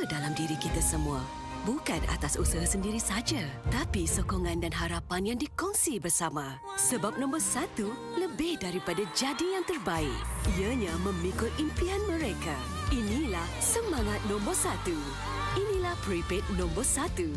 dalam diri kita semua. Bukan atas usaha sendiri saja, tapi sokongan dan harapan yang dikongsi bersama. Sebab nombor 1 lebih daripada jadi yang terbaik. Ianya memikul impian mereka. Inilah semangat nombor 1. Inilah prepaid nombor 1.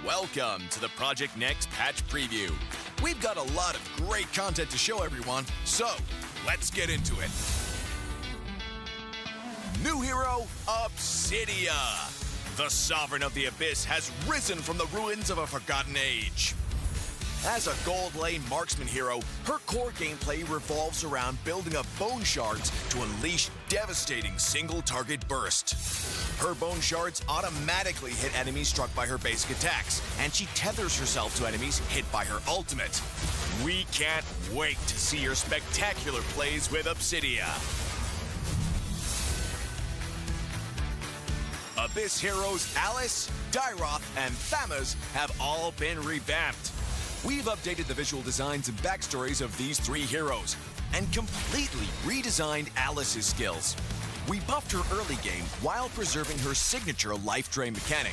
Welcome to the Project Next Patch Preview. We've got a lot of great content to show everyone, so let's get into it. New hero, Obsidia. The Sovereign of the Abyss has risen from the ruins of a forgotten age. As a gold lane marksman hero, her core gameplay revolves around building up bone shards to unleash devastating single-target burst. Her bone shards automatically hit enemies struck by her basic attacks, and she tethers herself to enemies hit by her ultimate. We can't wait to see your spectacular plays with Obsidia. Abyss heroes Alice, Dyroth, and Thamuz have all been revamped. We've updated the visual designs and backstories of these 3 heroes and completely redesigned Alice's skills. We buffed her early game while preserving her signature life drain mechanic.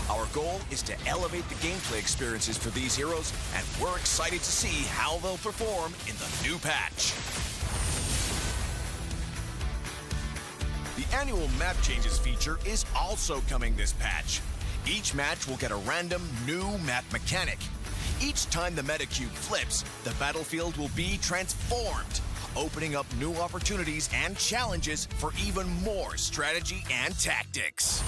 Our goal is to elevate the gameplay experiences for these heroes, and we're excited to see how they'll perform in the new patch. The annual map changes feature is also coming this patch. Each match will get a random new map mechanic. Each time the meta cube flips, the battlefield will be transformed, opening up new opportunities and challenges for even more strategy and tactics.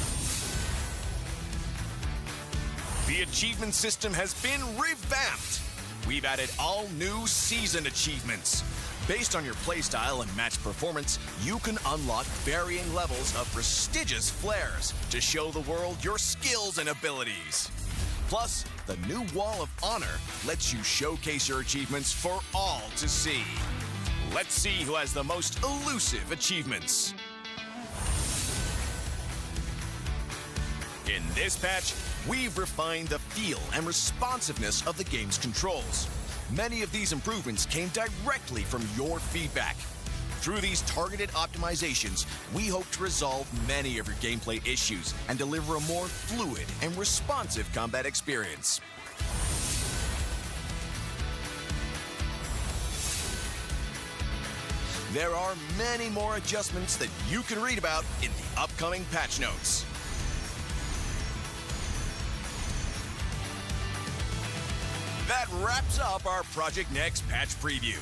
The achievement system has been revamped. We've added all new season achievements. Based on your playstyle and match performance, you can unlock varying levels of prestigious flares to show the world your skills and abilities. Plus, the new Wall of Honor lets you showcase your achievements for all to see. Let's see who has the most elusive achievements. In this patch, we've refined the feel and responsiveness of the game's controls. Many of these improvements came directly from your feedback. Through these targeted optimizations, we hope to resolve many of your gameplay issues and deliver a more fluid and responsive combat experience. There are many more adjustments that you can read about in the upcoming patch notes. That wraps up our Project Next patch preview.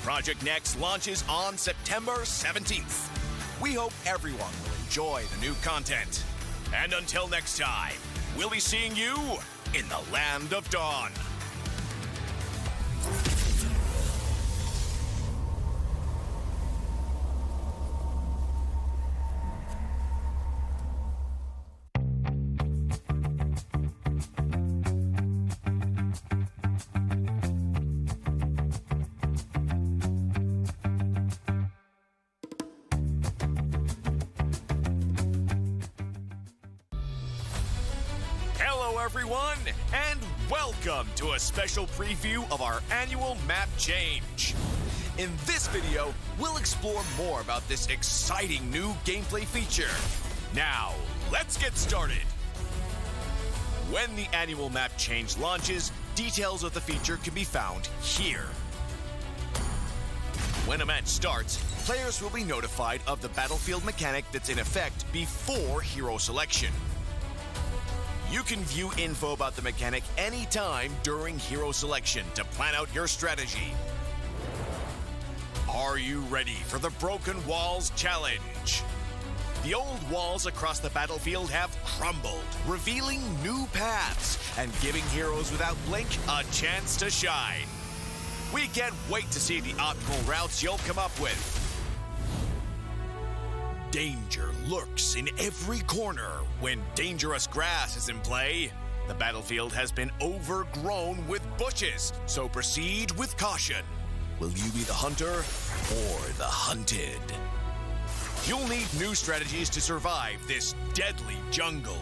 Project Next launches on September 17th. We hope everyone will enjoy the new content. And until next time, we'll be seeing you in the Land of Dawn. Hello everyone, and welcome to a special preview of our annual map change. In this video, we'll explore more about this exciting new gameplay feature. Now, let's get started. When the annual map change launches, details of the feature can be found here. When a match starts, players will be notified of the battlefield mechanic that's in effect before hero selection. You can view info about the mechanic anytime during hero selection to plan out your strategy. Are you ready for the Broken Walls Challenge? The old walls across the battlefield have crumbled, revealing new paths and giving heroes without blink a chance to shine. We can't wait to see the optimal routes you'll come up with. Danger lurks in every corner when dangerous grass is in play. The battlefield has been overgrown with bushes, so proceed with caution. Will you be the hunter or the hunted? You'll need new strategies to survive this deadly jungle.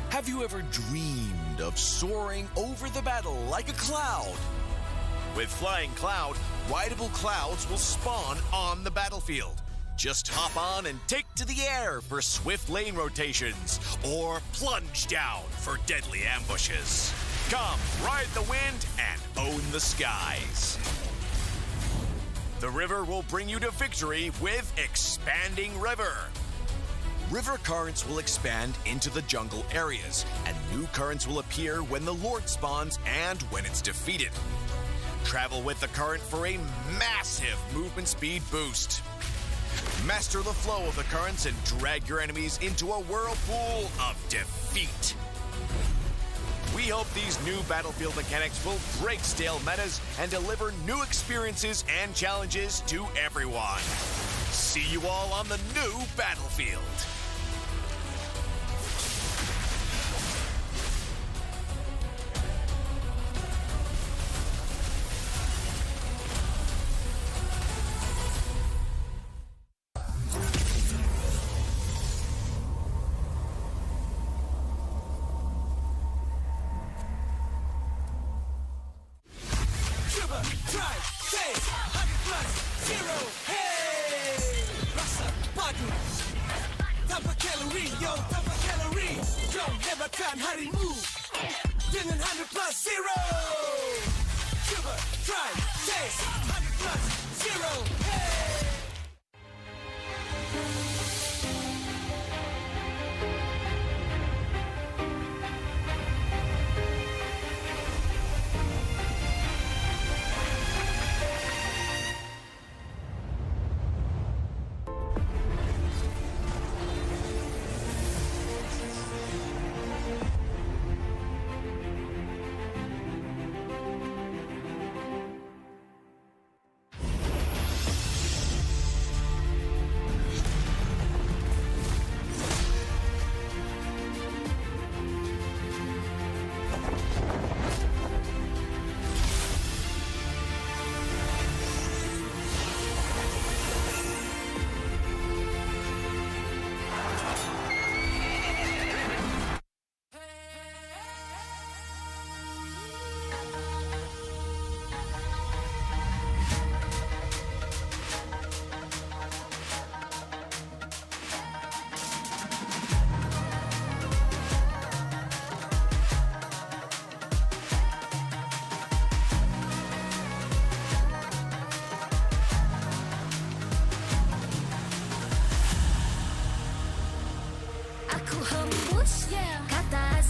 Have you ever dreamed of soaring over the battle like a cloud? With Flying Cloud, rideable clouds will spawn on the battlefield. Just hop on and take to the air for swift lane rotations, or plunge down for deadly ambushes. Come, ride the wind and own the skies. The river will bring you to victory with Expanding River. River currents will expand into the jungle areas, and new currents will appear when the Lord spawns and when it's defeated. Travel with the current for a massive movement speed boost. Master the flow of the currents and drag your enemies into a whirlpool of defeat. We hope these new battlefield mechanics will break stale metas and deliver new experiences and challenges to everyone. See you all on the new battlefield.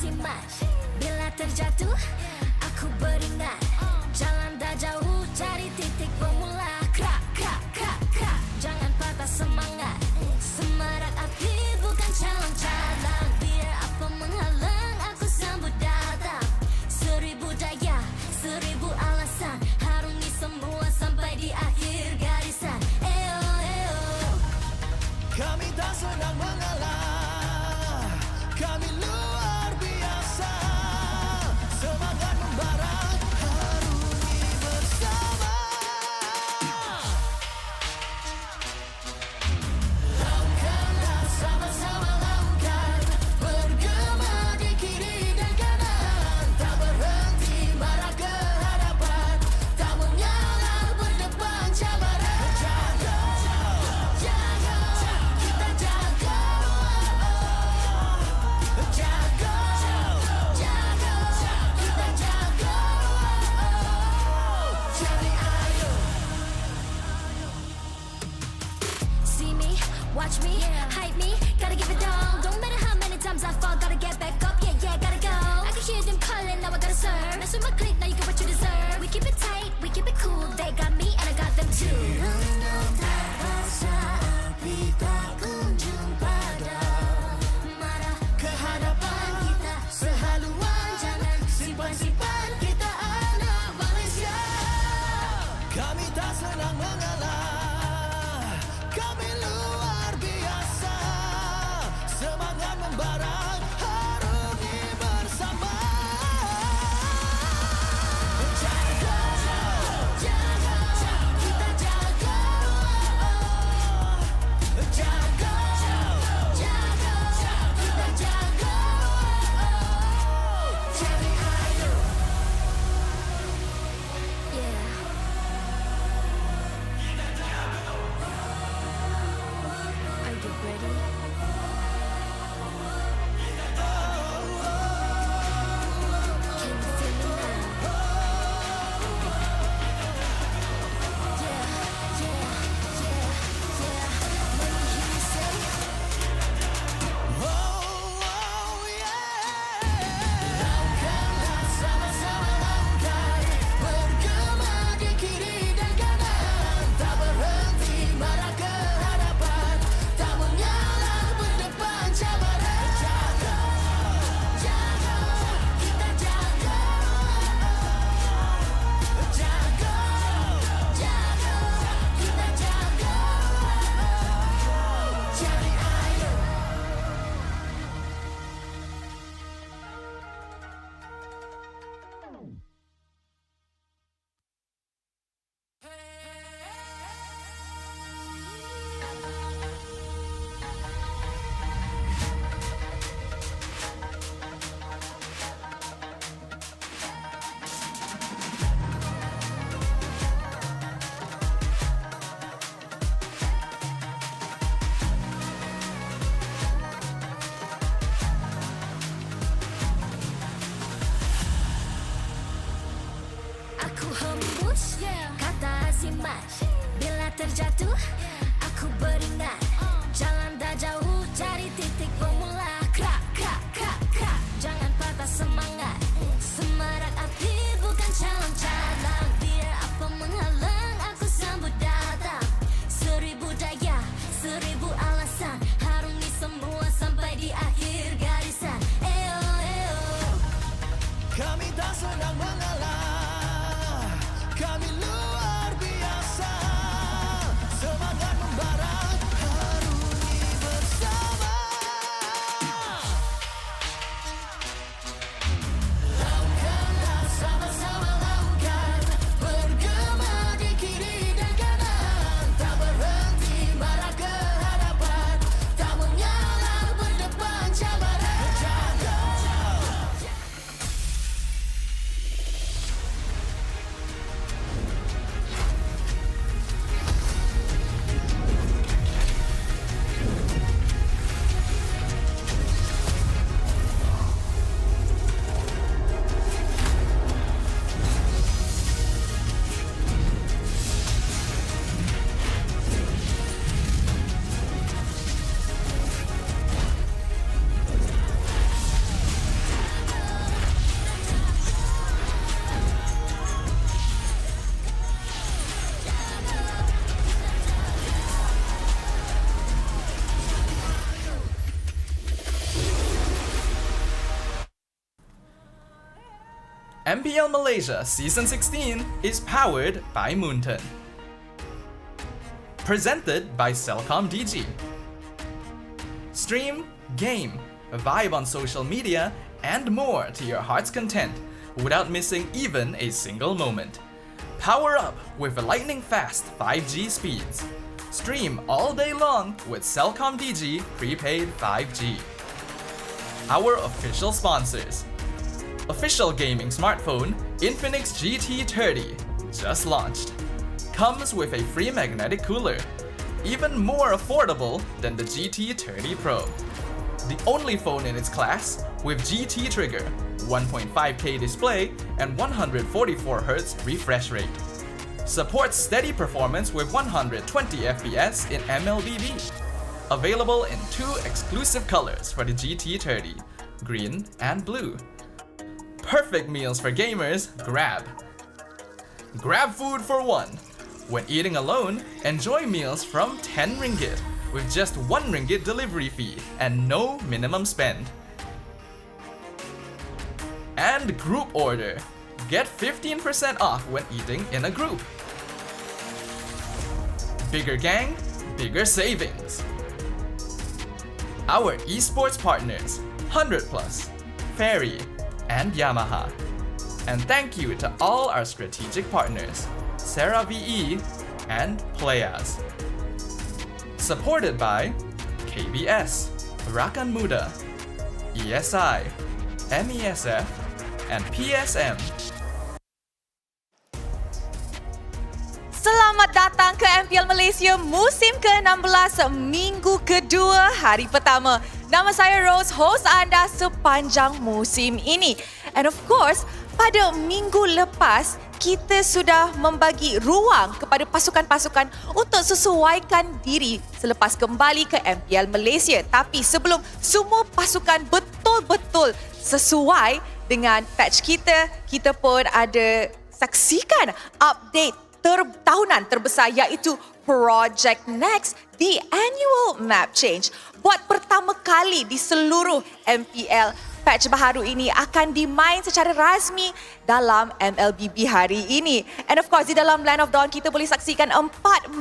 simak. Bila terjatuh, aku beringat. Jalan dah jauh, cari titik bermula. Krak, krak, krak, krak. Jangan patah semangat. Semarak api bukan calon cadangan. Biar apa menghalang, aku sambut datang. 1000 daya, 1000 alasan. Harungi semua sampai di akhir garisan. Eo, eo. Kami tak senang mengalah, kami luar biasa. Semangat membara, harungi bersama. Lakukanlah sama-sama lakukan, bergema di kiri dan kanan. Tak berhenti marah ke hadapan, tak mengalah berdepan cabaran. Jaga, jaga, kita jaga. Jaga, jaga, kita jaga. Jadi ayo. See me, watch me, hype me, gotta give it all. Don't matter how many times I fall, gotta get back up, yeah, yeah, gotta go. I can hear them calling, now I gotta serve. Mess with my clique, now you get what you deserve. We keep it tight, we keep it cool, they got me and I got them too. Renung terasa, api tak kunjung padam. Marah ke hadapan kita, sehaluan jangan simpan-simpan. Kita anak Malaysia. Kami tak senang mengalah, kami luar biasa. Semangat membara, harungi bersama. Jaga, Jaga, kita jaga. jaga, Jaga, kita jaga. jadi ayo. Yeah. Are you ready? Can you feel me now? Yeah, yeah, yeah, yeah. Let me hear you say. Lakukanlah sama-sama lakukan, bergema di kiri dan kanan. Tak berhenti marah ke hadapan, tak mengalah berdepan cabaran. Jaga, Jaga, kita jaga. jaga, Jaga, kita jaga. jadi ayo. Aku hembus, kata simak. Bila terjatuh, aku beringat. Jalan dah jauh, cari titik bermula. Krak, krak, krak, krak. Jangan patah semangat. Semarak api bukan calon cadangan. Biar apa menghalang, aku sambut datang. 1000 daya, 1000 alasan. Harungi semua sampai di akhir garisan. Eo, eo. Kami tak senang mengalah, kami luar biasa. Semangat MPL Malaysia Season 16 is powered by Moonton. Presented by Celcom DG. Stream, game, vibe on social media, and more to your heart's content without missing even a single moment. Power up with lightning-fast 5G speeds. Stream all day long with Celcom DG prepaid 5G. Our official sponsors. Official gaming smartphone Infinix GT30 just launched. Comes with a free magnetic cooler, even more affordable than the GT30 Pro. The only phone in its class with GT trigger, 1.5K display, and 144Hz refresh rate. Supports steady performance with 120 FPS in MLBB. Available in 2 exclusive colors for the GT30, green and blue. Perfect meals for gamers, Grab. Grab food for one. When eating alone, enjoy meals from 10 ringgit with just 1 ringgit delivery fee and no minimum spend. And group order. Get 15% off when eating in a group. Bigger gang, bigger savings. Our esports partners, 100 Plus, Ferry, and Yamaha. And thank you to all our strategic partners, Sarah VE and Playas. Supported by KBS, Rakan Muda, ESI, MESF, and PSM. Selamat datang ke MPL Malaysia musim ke-16 minggu kedua hari pertama. Nama saya Rose, host anda sepanjang musim ini. And of course, pada minggu lepas, kita sudah membagi ruang kepada pasukan-pasukan untuk sesuaikan diri selepas kembali ke MPL Malaysia. Tapi sebelum semua pasukan betul-betul sesuai dengan patch kita, kita pun ada saksikan update tahunan terbesar iaitu Project Next, the annual map change. Buat pertama kali di seluruh MPL, patch baharu ini akan dimain secara rasmi dalam MLBB hari ini. And of course, di dalam Land of Dawn kita boleh saksikan 4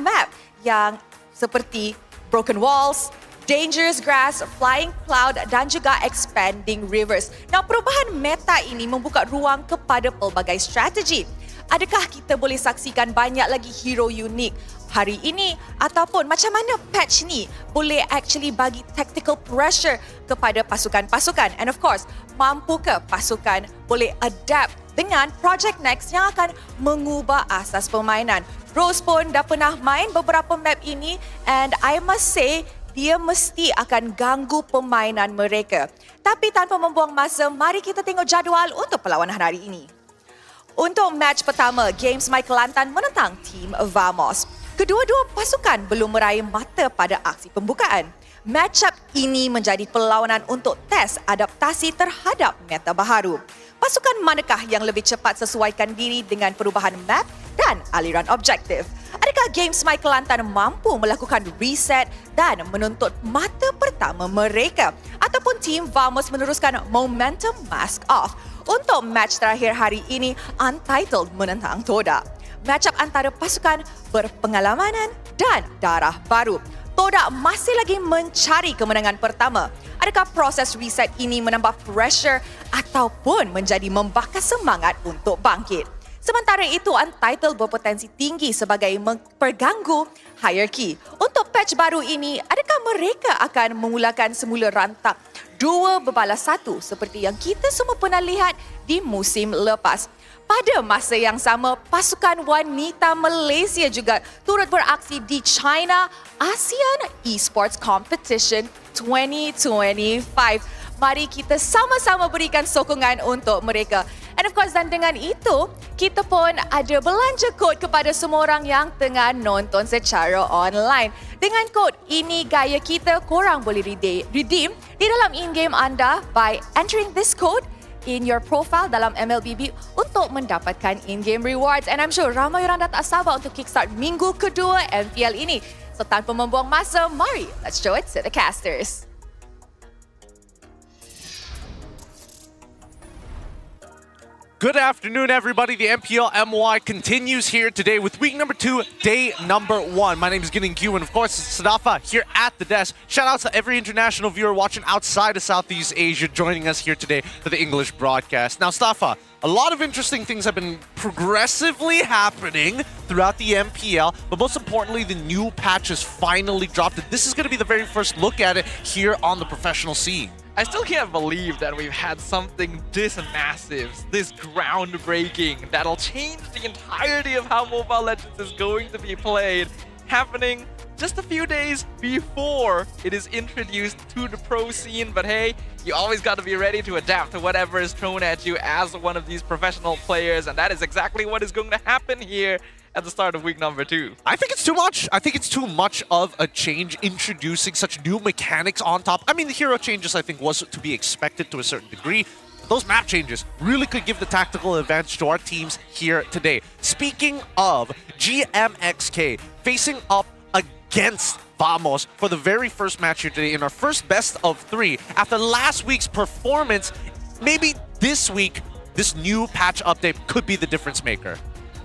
map yang seperti Broken Walls, Dangerous Grass, Flying Cloud dan juga Expanding Rivers. Nah, perubahan meta ini membuka ruang kepada pelbagai strategi. Adakah kita boleh saksikan banyak lagi hero unik hari ini ataupun macam mana patch ni boleh actually bagi tactical pressure kepada pasukan-pasukan? And of course, mampukah pasukan boleh adapt dengan Project Next yang akan mengubah asas permainan? Rose pun dah pernah main beberapa map ini and I must say dia mesti akan ganggu permainan mereka. Tapi tanpa membuang masa, mari kita tengok jadual untuk perlawanan hari ini. Untuk match pertama, GMXK Kelantan menentang Team Vamos. Kedua-dua pasukan belum meraih mata pada aksi pembukaan. Matchup ini menjadi perlawanan untuk tes adaptasi terhadap meta baharu. Pasukan manakah yang lebih cepat sesuaikan diri dengan perubahan map dan aliran objektif? Adakah GMXK Kelantan mampu melakukan reset dan menuntut mata pertama mereka? Ataupun Team Vamos meneruskan momentum mask off? Untuk match terakhir hari ini, Untitled menentang Todak. Matchup antara pasukan berpengalamanan dan darah baru. Todak masih lagi mencari kemenangan pertama. Adakah proses reset ini menambah pressure ataupun menjadi membakar semangat untuk bangkit? Sementara itu, Untitled berpotensi tinggi sebagai perganggu hierarki. Untuk patch baru ini, adakah mereka akan memulakan semula rantak 2-1 seperti yang kita semua pernah lihat di musim lepas? Pada masa yang sama, pasukan wanita Malaysia juga turut beraksi di China ASEAN Esports Competition 2025. Mari kita sama-sama berikan sokongan untuk mereka. And of course, dan dengan itu, kita pun ada belanja kod kepada semua orang yang tengah nonton secara online. Dengan kod ini gaya kita, korang boleh redeem di dalam in-game anda by entering this code in your profile dalam MLBB untuk mendapatkan in-game rewards. And I'm sure ramai orang dah tak sabar untuk kickstart minggu kedua MPL ini. So tanpa membuang masa, mari let's show it to the casters. Good afternoon, everybody. The MPL MY continues here today with week number 2, day number 1. My name is Ginning Q, and of course, it's Sadafa here at the desk. Shout out to every international viewer watching outside of Southeast Asia joining us here today for the English broadcast. Now, Sadafa, a lot of interesting things have been progressively happening throughout the MPL, but most importantly, the new patch has finally dropped. And this is going to be the very first look at it here on the professional scene. I still can't believe that we've had something this massive, this groundbreaking, that'll change the entirety of how Mobile Legends is going to be played, happening just a few days before it is introduced to the pro scene. But hey, you always got to be ready to adapt to whatever is thrown at you as one of these professional players, and that is exactly what is going to happen here at the start of week number 2. I think it's too much. I think it's too much of a change, introducing such new mechanics on top. I mean, the hero changes, I think, was to be expected to a certain degree. But those map changes really could give the tactical advantage to our teams here today. Speaking of GMXK, facing up against Vamos for the very first match here today in our first best of 3. After last week's performance, maybe this week, this new patch update could be the difference maker.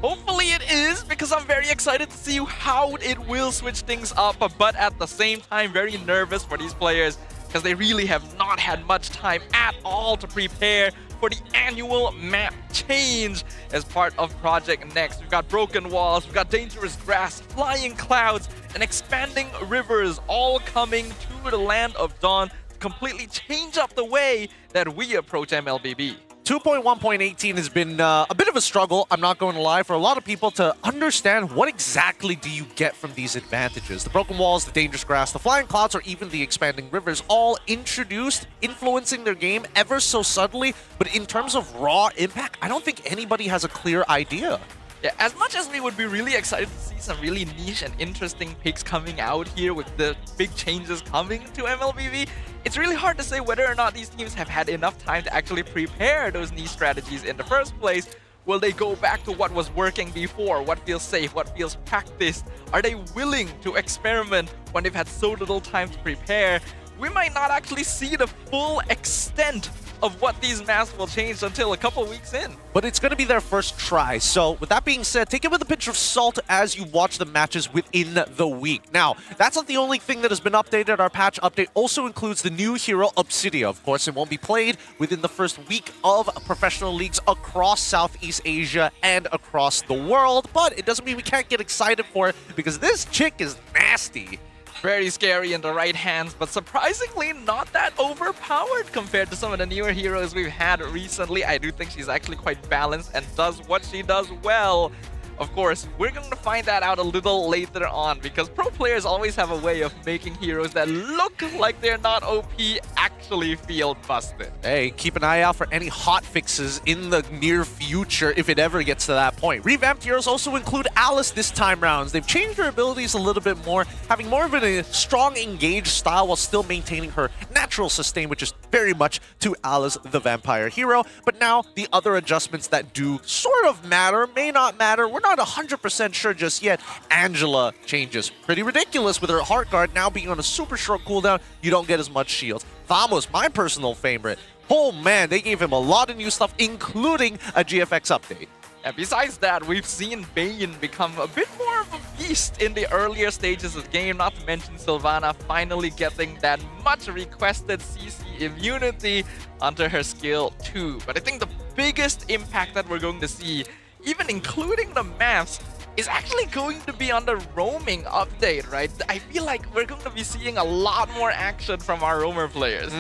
Hopefully it is, because I'm very excited to see how it will switch things up, but at the same time very nervous for these players because they really have not had much time at all to prepare for the annual map change as part of Project Next. We've got broken walls, we've got dangerous grass, flying clouds, and expanding rivers all coming to the Land of Dawn to completely change up the way that we approach MLBB. 2.1.18 has been a bit of a struggle, I'm not going to lie, for a lot of people to understand what exactly do you get from these advantages. The broken walls, the dangerous grass, the flying clouds, or even the expanding rivers, all introduced, influencing their game ever so subtly, but in terms of raw impact, I don't think anybody has a clear idea. Yeah, as much as we would be really excited to see some really niche and interesting picks coming out here with the big changes coming to MLBB, it's really hard to say whether or not these teams have had enough time to actually prepare those niche strategies in the first place. Will they go back to what was working before? What feels safe? What feels practiced? Are they willing to experiment when they've had so little time to prepare? We might not actually see the full extent of what these maps will change until a couple weeks in. But it's going to be their first try. So with that being said, take it with a pinch of salt as you watch the matches within the week. Now, that's not the only thing that has been updated. Our patch update also includes the new hero Obsidia. Of course, it won't be played within the first week of professional leagues across Southeast Asia and across the world. But it doesn't mean we can't get excited for it, because this chick is nasty. Very scary in the right hands, but surprisingly not that overpowered compared to some of the newer heroes we've had recently. I do think she's actually quite balanced and does what she does well. Of course, we're going to find that out a little later on, because pro players always have a way of making heroes that look like they're not OP actually feel busted. Hey, keep an eye out for any hot fixes in the near future if it ever gets to that point. Revamped heroes also include Alice this time round. They've changed her abilities a little bit more, having more of a strong engaged style while still maintaining her natural sustain, which is very much to Alice the vampire hero. But now the other adjustments that do sort of matter, may not matter. We're not 100% sure just yet. Angela changes. Pretty ridiculous with her heart guard now being on a super short cooldown. You don't get as much shields. Vamos, my personal favorite. Oh man, they gave him a lot of new stuff, including a GFX update. And besides that, we've seen Bayon become a bit more of a beast in the earlier stages of the game, not to mention Sylvana finally getting that much requested CC immunity onto her skill too. But I think the biggest impact that we're going to see, even including the maps, is actually going to be on the roaming update, right? I feel like we're going to be seeing a lot more action from our roamer players.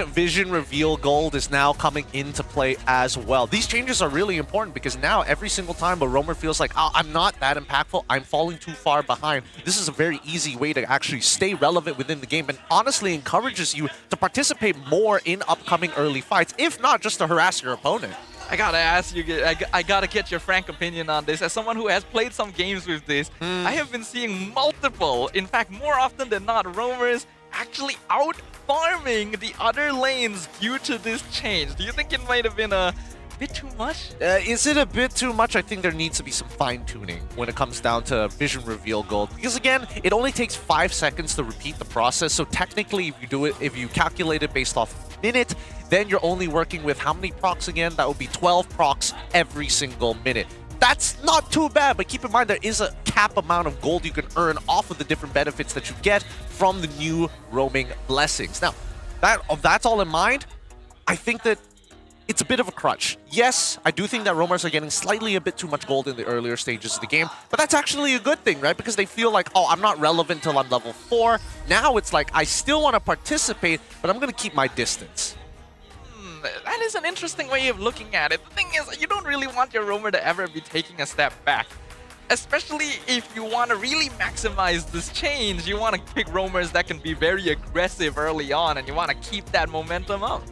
Vision reveal gold is now coming into play as well. These changes are really important because now every single time a roamer feels like, oh, I'm not that impactful, I'm falling too far behind, this is a very easy way to actually stay relevant within the game and honestly encourages you to participate more in upcoming early fights, if not just to harass your opponent. I gotta ask you, I gotta get your frank opinion on this. As someone who has played some games with this, I have been seeing multiple, in fact more often than not, roamers actually out-farming the other lanes due to this change. Do you think it might have been a bit too much? Is it a bit too much? I think there needs to be some fine-tuning when it comes down to vision reveal gold. Because again, it only takes 5 seconds to repeat the process. So technically, if you do it, if you calculate it based off minute, then you're only working with how many procs again? That would be 12 procs every single minute. That's not too bad, but keep in mind there is a cap amount of gold you can earn off of the different benefits that you get from the new roaming blessings. Now, that's all in mind. I think that it's a bit of a crutch. Yes, I do think that roamers are getting slightly a bit too much gold in the earlier stages of the game, but that's actually a good thing, right? Because they feel like, oh, I'm not relevant till I'm level 4. Now it's like, I still want to participate, but I'm going to keep my distance. That is an interesting way of looking at it. The thing is, you don't really want your roamer to ever be taking a step back. Especially if you want to really maximize this change, you want to pick roamers that can be very aggressive early on, and you want to keep that momentum up.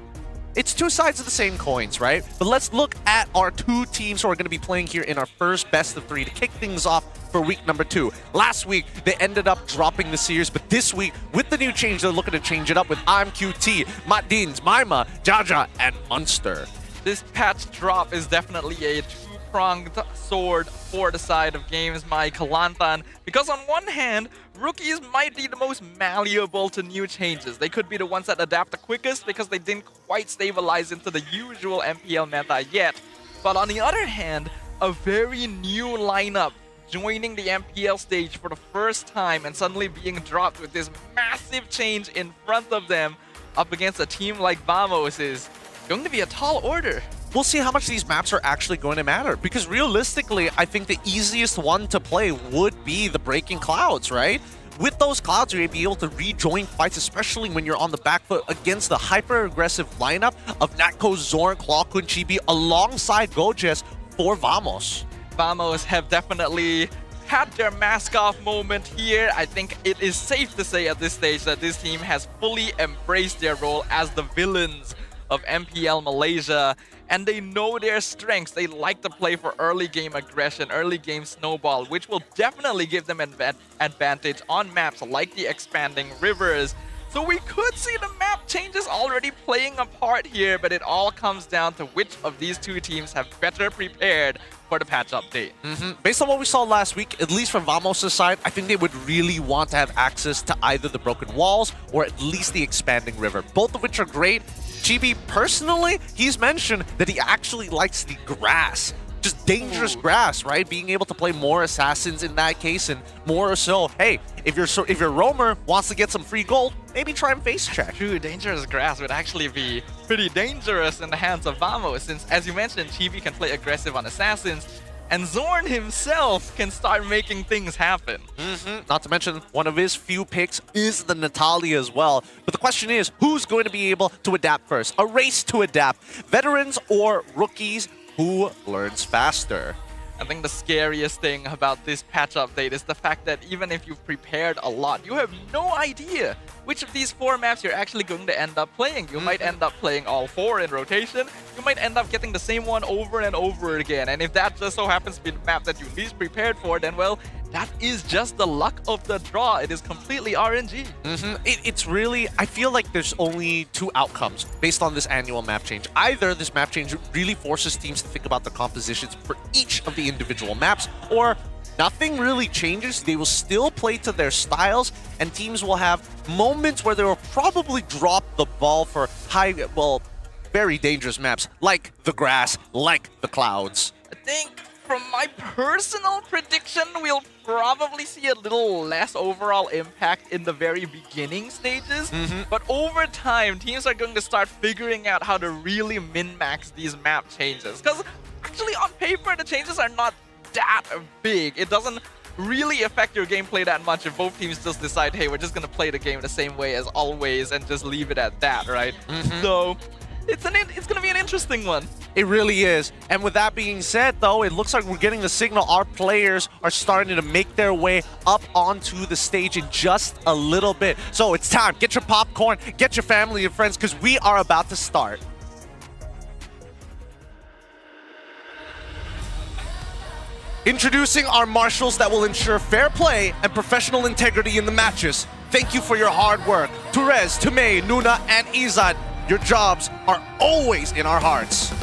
It's two sides of the same coins, right? But let's look at our two teams who are going to be playing here in our first best of 3 to kick things off for week number 2. Last week, they ended up dropping the series, but this week, with the new change, they're looking to change it up with IMQT, Matdins, Maima, Jaja, and Munster. This patch drop is definitely a two-pronged sword for the side of Games My Kelantan, because on one hand, rookies might be the most malleable to new changes. They could be the ones that adapt the quickest because they didn't quite stabilize into the usual MPL meta yet. But on the other hand, a very new lineup joining the MPL stage for the first time and suddenly being dropped with this massive change in front of them up against a team like Vamos is going to be a tall order. We'll see how much these maps are actually going to matter, because realistically, I think the easiest one to play would be the Breaking Clouds, right? With those clouds, you'll be able to rejoin fights, especially when you're on the back foot against the hyper-aggressive lineup of Natko, Zorn, Clawkun, Chibi, alongside Gojes for Vamos. Vamos have definitely had their mask-off moment here. I think it is safe to say at this stage that this team has fully embraced their role as the villains of MPL Malaysia, and they know their strengths. They like to play for early game aggression, early game snowball, which will definitely give them an advantage on maps like the expanding rivers. So we could see the map changes already playing a part here, but it all comes down to which of these two teams have better prepared for the patch update. Based on what we saw last week, at least from Vamos' side, I think they would really want to have access to either the Broken Walls or at least the Expanding River, both of which are great. Chibi, personally, he's mentioned that he actually likes the grass. Just dangerous grass, right? Being able to play more assassins in that case, and more so, hey, if your roamer wants to get some free gold, maybe try and face check. True, dangerous grass would actually be pretty dangerous in the hands of Vamos, since, as you mentioned, Chibi can play aggressive on assassins, and Zorn himself can start making things happen. Not to mention, one of his few picks is the Natalia as well. But the question is, who's going to be able to adapt first? A race to adapt. Veterans or rookies? Who learns faster? I think the scariest thing about this patch update is the fact that even if you've prepared a lot, you have no idea which of these 4 maps you're actually going to end up playing. You might end up playing all 4 in rotation. You might end up getting the same one over and over again. And if that just so happens to be the map that you least prepared for, then well, that is just the luck of the draw. It is completely RNG. It's really, I feel like there's only 2 outcomes based on this annual map change. Either this map change really forces teams to think about the compositions for each of the individual maps, or nothing really changes. They will still play to their styles, and teams will have moments where they will probably drop the ball for very dangerous maps like the grass, like the clouds. I think from my personal prediction, we'll probably see a little less overall impact in the very beginning stages. But over time, teams are going to start figuring out how to really min-max these map changes. Because actually on paper, the changes are not that big. It doesn't really affect your gameplay that much if both teams just decide, hey, we're just going to play the game the same way as always and just leave it at that, right? So it's going to be an interesting one. It really is. And with that being said, though, it looks like we're getting the signal. Our players are starting to make their way up onto the stage in just a little bit. So it's time. Get your popcorn, get your family and friends, because we are about to start. Introducing our marshals that will ensure fair play and professional integrity in the matches. Thank you for your hard work. Turez, Tumei, Nuna, and Izad, your jobs are always in our hearts.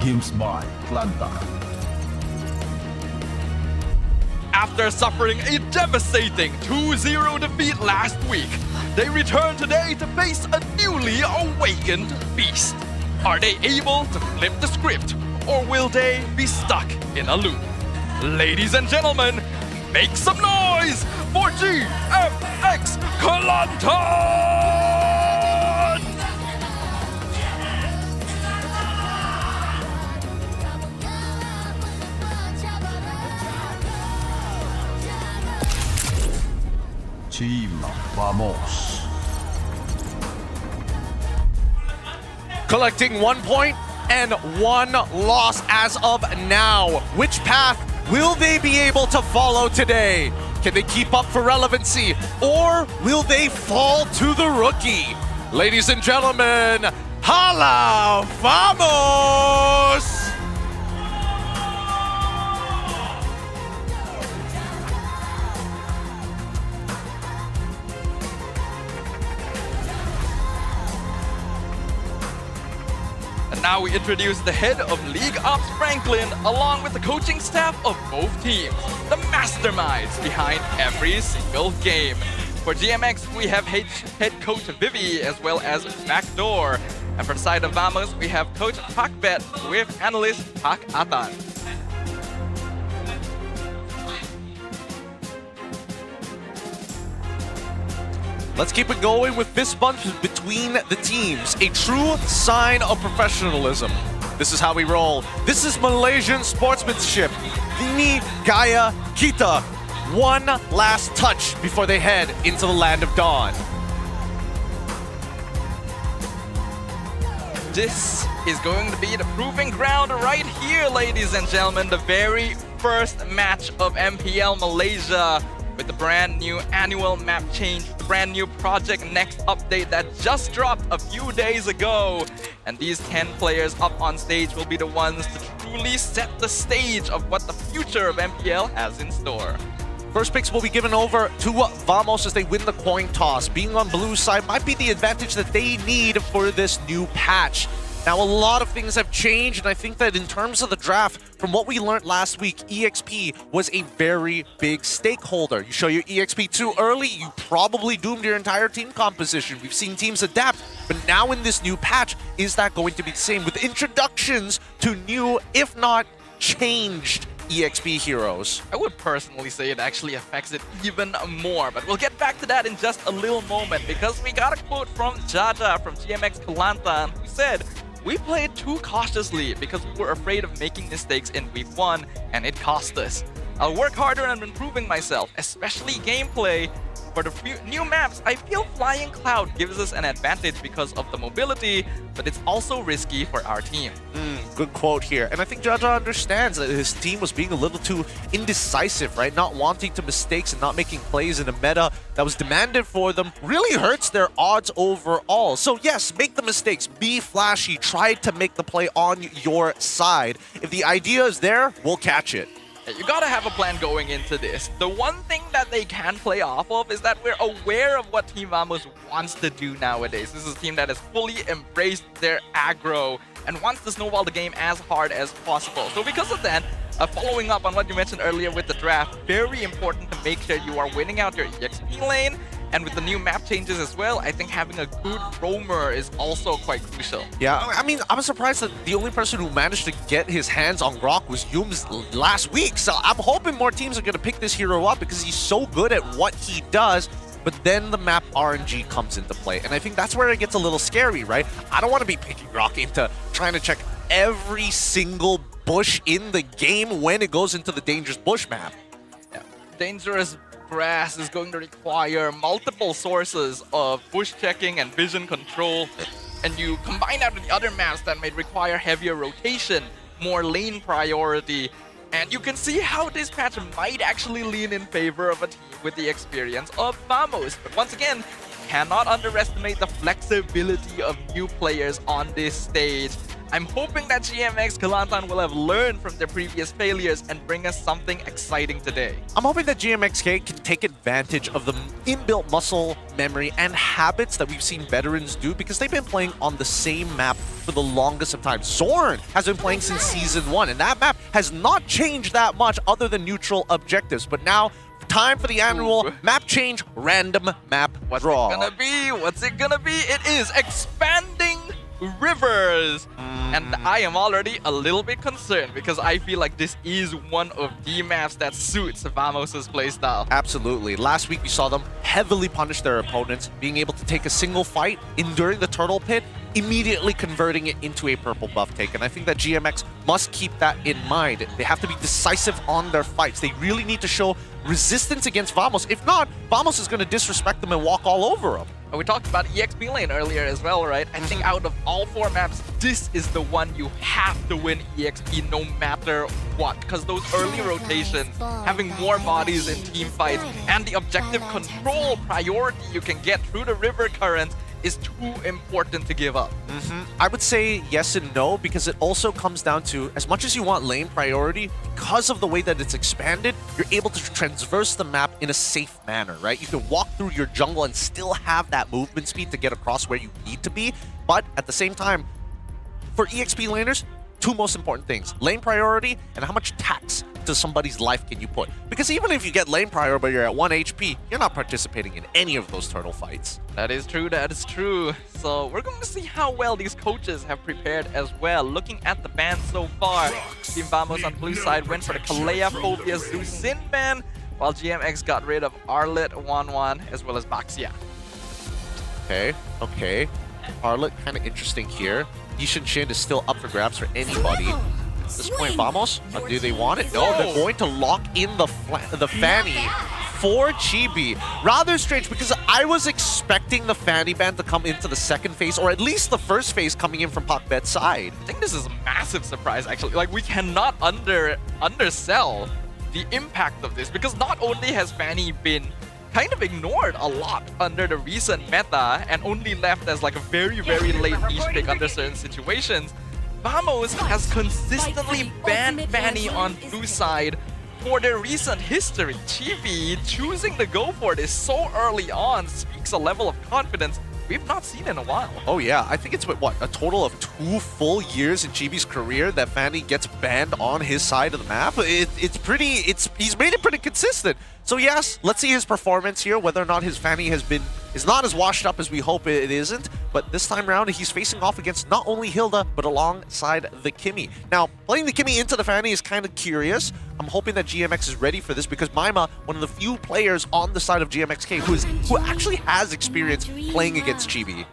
Games by Kelantan. After suffering a devastating 2-0 defeat last week, they return today to face a newly awakened beast. Are they able to flip the script, or will they be stuck in a loop? Ladies and gentlemen, make some noise for GMX Kelantan! Vamos. Collecting 1 point and 1 loss as of now. Which path will they be able to follow today? Can they keep up for relevancy, or will they fall to the rookie? Ladies and gentlemen, hala vamos! And now we introduce the head of League Ops Franklin, along with the coaching staff of both teams, the masterminds behind every single game. For GMX, we have head coach Vivi as well as Backdoor. And for the side of Vamos, we have coach Pakbet with analyst Pak Atan. Let's keep it going with fist bumps between the teams. A true sign of professionalism. This is how we roll. This is Malaysian sportsmanship. Ini Gaya Kita. One last touch before they head into the land of dawn. This is going to be the proving ground right here, ladies and gentlemen. The very first match of MPL Malaysia with the brand new annual map change, the brand new Project Next update that just dropped a few days ago. And these 10 players up on stage will be the ones to truly set the stage of what the future of MPL has in store. First picks will be given over to Vamos as they win the coin toss. Being on blue side might be the advantage that they need for this new patch. Now, a lot of things have changed, and I think that in terms of the draft, from what we learned last week, EXP was a very big stakeholder. You show your EXP too early, you probably doomed your entire team composition. We've seen teams adapt, but now in this new patch, is that going to be the same? With introductions to new, if not changed, EXP heroes. I would personally say it actually affects it even more, but we'll get back to that in just a little moment, because we got a quote from Jaja from GMX Kelantan, who said, "We played too cautiously because we were afraid of making mistakes in week 1, and it cost us. I'll work harder on improving myself, especially gameplay. For the new maps, I feel Flying Cloud gives us an advantage because of the mobility, but it's also risky for our team." Good quote here. And I think Jaja understands that his team was being a little too indecisive, right? Not wanting to mistakes and not making plays in a meta that was demanded for them really hurts their odds overall. So yes, make the mistakes, be flashy, try to make the play on your side. If the idea is there, we'll catch it. You gotta have a plan going into this. The one thing that they can play off of is that we're aware of what Team Vamos wants to do nowadays. This is a team that has fully embraced their aggro and wants to snowball the game as hard as possible. So because of that, following up on what you mentioned earlier with the draft, very important to make sure you are winning out your EXP lane. And with the new map changes as well, I think having a good roamer is also quite crucial. Yeah, I mean, I'm surprised that the only person who managed to get his hands on Grok was Yums last week. So I'm hoping more teams are going to pick this hero up because he's so good at what he does. But then the map RNG comes into play. And I think that's where it gets a little scary, right? I don't want to be picking Grok into trying to check every single bush in the game when it goes into the dangerous bush map. Yeah. Dangerous grass is going to require multiple sources of bush checking and vision control, and you combine that with the other maps that may require heavier rotation, more lane priority, and you can see how this patch might actually lean in favor of a team with the experience of Vamos. But once again, cannot underestimate the flexibility of new players on this stage. I'm hoping that GMX Kelantan will have learned from their previous failures and bring us something exciting today. I'm hoping that GMXK can take advantage of the inbuilt muscle memory and habits that we've seen veterans do, because they've been playing on the same map for the longest of time. Zorn has been playing since Season 1, and that map has not changed that much other than neutral objectives. But now, time for the annual map change, random map draw. What's it gonna be? It is expanding rivers. And I am already a little bit concerned because I feel like this is one of the maps that suits Vamos' playstyle. Absolutely. Last week we saw them heavily punish their opponents, being able to take a single fight, enduring the turtle pit, immediately converting it into a purple buff take. And I think that GMX must keep that in mind. They have to be decisive on their fights. They really need to show resistance against Vamos. If not, Vamos is going to disrespect them and walk all over them. We talked about EXP lane earlier as well, right? I think out of all 4 maps, this is the one you have to win EXP no matter what. Because those early rotations, having more bodies in team fights, and the objective control priority you can get through the river currents is too important to give up. I would say yes and no, because it also comes down to, as much as you want lane priority, because of the way that it's expanded, you're able to traverse the map in a safe manner, right? You can walk through your jungle and still have that movement speed to get across where you need to be. But at the same time, for EXP laners, 2 most important things: lane priority and how much tax to somebody's life can you put. Because even if you get lane prior but you're at 1 HP, you're not participating in any of those turtle fights. That is true, that is true. So we're going to see how well these coaches have prepared as well. Looking at the ban so far, Team Vamos on blue side went for the Kalea Phobia Zeus Sin ban, while GMX got rid of Arlet, Wanwan, as well as Baxia. Okay. Arlet kind of interesting here. Yishin Shin is still up for grabs for anybody. At this point, Vamos, do they want it? No, they're going to lock in the Fanny for Chibi. Rather strange, because I was expecting the Fanny ban to come into the second phase, or at least the first phase coming in from Pakbet's side. I think this is a massive surprise, actually. Like, we cannot undersell the impact of this, because not only has Fanny been kind of ignored a lot under the recent meta and only left as like a very, very late niche pick under certain situations, Vamos has consistently banned Fanny on blue side for their recent history. Chibi choosing to go for this so early on speaks a level of confidence we've not seen in a while. Oh yeah, I think it's what, a total of 2 full years in Chibi's career that Fanny gets banned on his side of the map. He's made it pretty consistent. So yes, let's see his performance here, whether or not his Fanny is not as washed up as we hope it isn't. But this time around, he's facing off against not only Hilda, but alongside the Kimmy. Now, playing the Kimmy into the Fanny is kind of curious. I'm hoping that GMX is ready for this, because Maima, one of the few players on the side of GMXK who actually has experience playing against Chibi.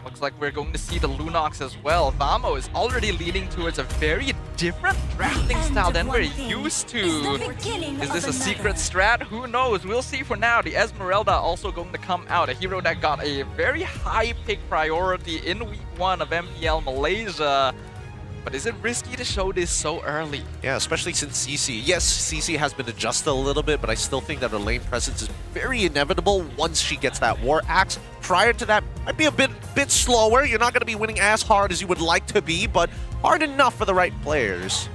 Looks like we're going to see the Lunox as well. Vamo is already leading towards a very different drafting style than we're used to. Is this a secret strat? Who knows? We'll see for now. The Esmeralda also going to come out. A hero that got a very high pick priority in week 1 of MPL Malaysia. But is it risky to show this so early? Yeah, especially since CC. Yes, CC has been adjusted a little bit, but I still think that her lane presence is very inevitable once she gets that War Axe. Prior to that, might be a bit slower. You're not going to be winning as hard as you would like to be, but hard enough for the right players.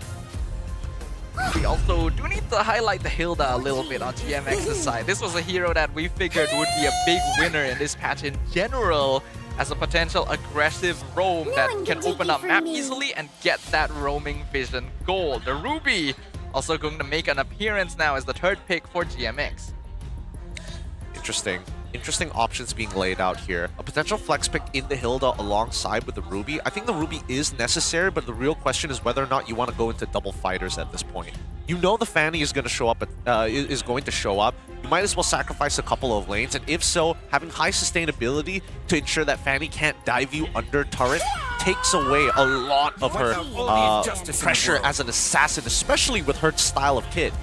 We also do need to highlight the Hilda a little bit on GMX's side. This was a hero that we figured would be a big winner in this patch in general, as a potential aggressive roam that can open up map easily and get that roaming vision gold. The Ruby also going to make an appearance now as the 3rd pick for GMX. Interesting options being laid out here. A potential flex pick in the Hilda alongside with the Ruby. I think the Ruby is necessary, but the real question is whether or not you want to go into double fighters at this point. You know the Fanny is going to show up. You might as well sacrifice a couple of lanes, and if so, having high sustainability to ensure that Fanny can't dive you under turret takes away a lot of her pressure as an assassin, especially with her style of kit.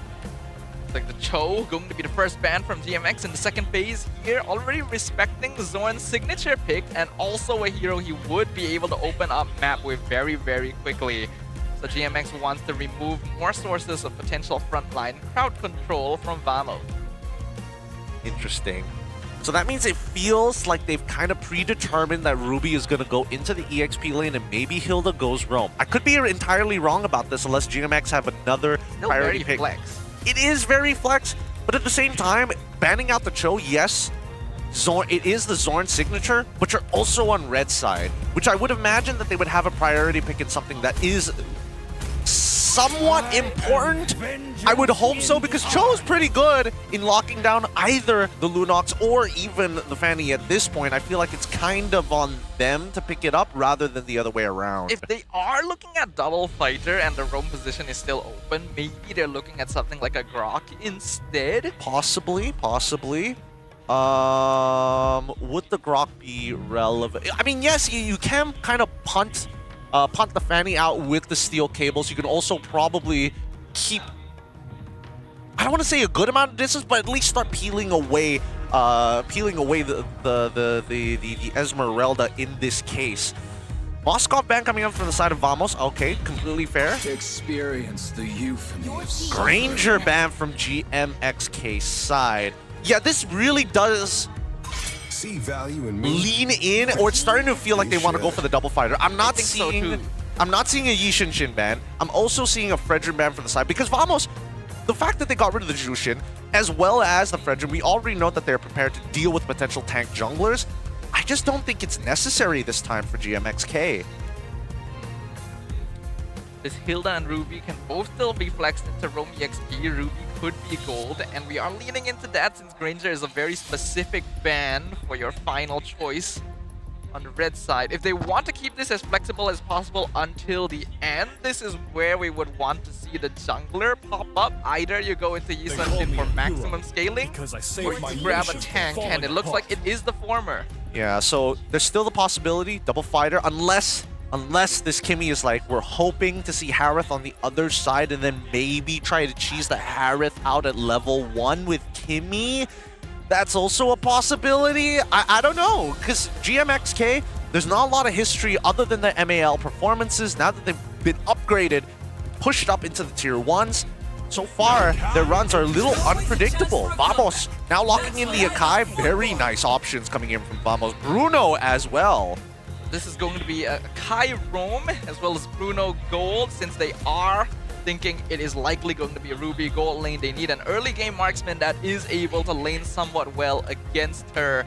Like the Cho going to be the first ban from GMX in the second phase here, already respecting Zorn's signature pick, and also a hero he would be able to open up map with very, very quickly. So GMX wants to remove more sources of potential frontline crowd control from Vamo. Interesting. So that means it feels like they've kind of predetermined that Ruby is going to go into the EXP lane and maybe Hilda goes roam. I could be entirely wrong about this unless GMX have another priority pick. Flex. It is very flex, but at the same time, banning out the Cho, yes, Zorn, it is the Zorn signature, but you're also on red side, which I would imagine that they would have a priority pick in something that is somewhat important. I would hope so, because Cho is pretty good in locking down either the Lunox or even the Fanny at this point. I feel like it's kind of on them to pick it up rather than the other way around. If they are looking at double fighter and the roam position is still open, maybe they're looking at something like a Grok instead. Possibly. Would the Grok be relevant? I mean, yes, you can kind of punt the Fanny out with the steel cables. You can also probably keep, I don't want to say a good amount of distance, but at least start peeling away the Esmeralda in this case. Moskov ban coming up from the side of Vamos. Okay, completely fair. Experience the euphemism. Granger ban from GMXK side. Yeah, this really does See value in me. lean in, or it's starting to feel like they want to go for the double fighter. I'm not so seeing too. I'm not seeing a Yi Shin ban. I'm also seeing a Fredrin ban from the side, because Vamos, the fact that they got rid of the Jushin as well as the Fredrin, we already know that they're prepared to deal with potential tank junglers. I just don't think it's necessary this time for GMXK. This Hilda and Ruby can both still be flexed into Roam EXP. Ruby could be gold, and we are leaning into that since Granger is a very specific ban for your final choice on the red side. If they want to keep this as flexible as possible until the end, this is where we would want to see the jungler pop up. Either you go into Yi Sun-shin for maximum scaling, or you grab a tank, and it looks like it is the former. Yeah, so there's still the possibility, double fighter, unless this Kimmy is like, we're hoping to see Harith on the other side and then maybe try to cheese the Harith out at level 1 with Kimmy. That's also a possibility. I don't know, because GMXK, there's not a lot of history other than their MAL performances. Now that they've been upgraded, pushed up into the tier 1s, so far, their runs are a little unpredictable. Vamos now locking in the Akai. Very nice options coming in from Vamos. Bruno as well. This is going to be a Kai Roam as well as Bruno Gold, since they are thinking it is likely going to be a Ruby Gold lane. They need an early game marksman that is able to lane somewhat well against her.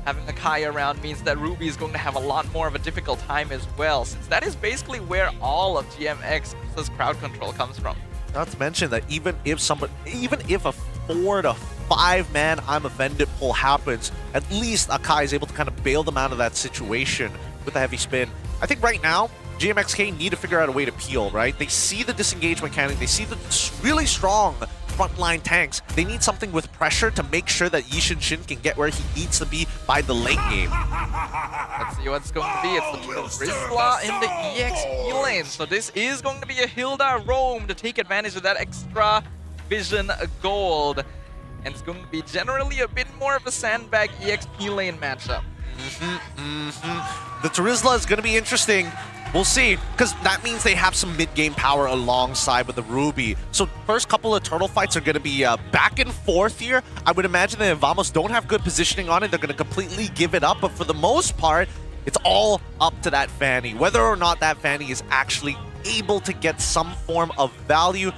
Having a Kai around means that Ruby is going to have a lot more of a difficult time as well, since that is basically where all of GMX's crowd control comes from. Not to mention that even if a 4 to 5 man I'm offended pull happens, at least Akai is able to kind of bail them out of that situation with a heavy spin. I think right now, GMXK need to figure out a way to peel, right? They see the disengage mechanic, they see the really strong frontline tanks. They need something with pressure to make sure that Yi Shin can get where he needs to be by the late game. Let's see what it's going to be. It's the Rizla in the EXP lane. So this is going to be a Hilda Roam to take advantage of that extra vision gold. And it's going to be generally a bit more of a sandbag EXP lane matchup. The Terizla is going to be interesting. We'll see, because that means they have some mid-game power alongside with the Ruby. So first couple of turtle fights are going to be back and forth here. I would imagine that if Vamos don't have good positioning on it, they're going to completely give it up. But for the most part, it's all up to that Fanny. Whether or not that Fanny is actually able to get some form of value.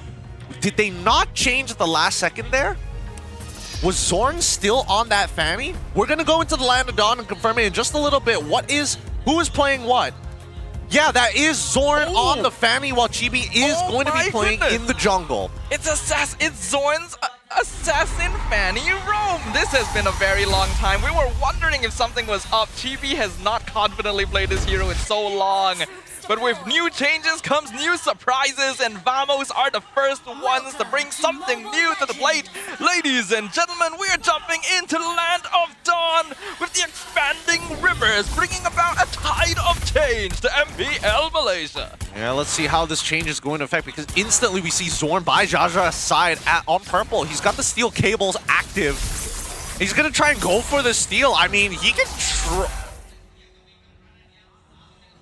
Did they not change at the last second there? Was Zorn still on that Fanny? We're going to go into the Land of Dawn and confirm it in just a little bit. Who is playing what? Yeah, that is Zorn on the Fanny, while Chibi is going to be playing in the jungle. It's Zorn's Assassin Fanny Roam. This has been a very long time. We were wondering if something was up. Chibi has not confidently played this hero in so long. But with new changes comes new surprises, and Vamos are the first ones to bring something new to the plate. Ladies and gentlemen, we are jumping into the Land of Dawn with the expanding rivers, bringing about a tide of change to MPL Malaysia. Yeah, let's see how this change is going to affect, because instantly we see Zorn by Jaja's side on purple. He's got the steel cables active. He's going to try and go for the steal. I mean, he can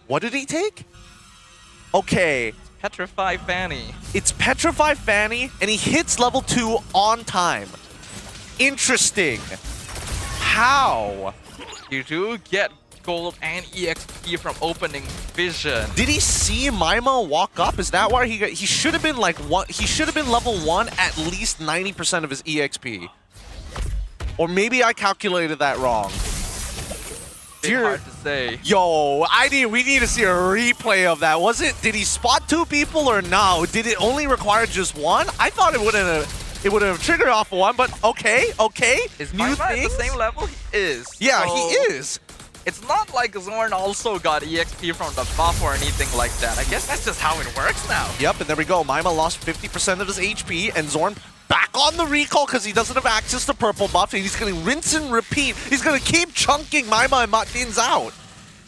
What did he take? Okay. Petrify Fanny. It's Petrify Fanny, and he hits level 2 on time. Interesting. How? You do get gold and EXP from opening vision. Did he see Maima walk up? Is that why he should have been like one? He should have been level 1 at least 90% of his EXP. Or maybe I calculated that wrong. It's hard to say. Yo, we need to see a replay of that. Did he spot 2 people or no? Did it only require just 1? I thought it would have triggered off 1, but okay. Is new Maima at things? the same level? He is. Yeah, So he is. It's not like Zorn also got EXP from the buff or anything like that. I guess that's just how it works now. Yep, and there we go. Maima lost 50% of his HP, and Zorn back on the recall because he doesn't have access to purple buff, and he's going to rinse and repeat. He's going to keep chunking Maima and Matins out.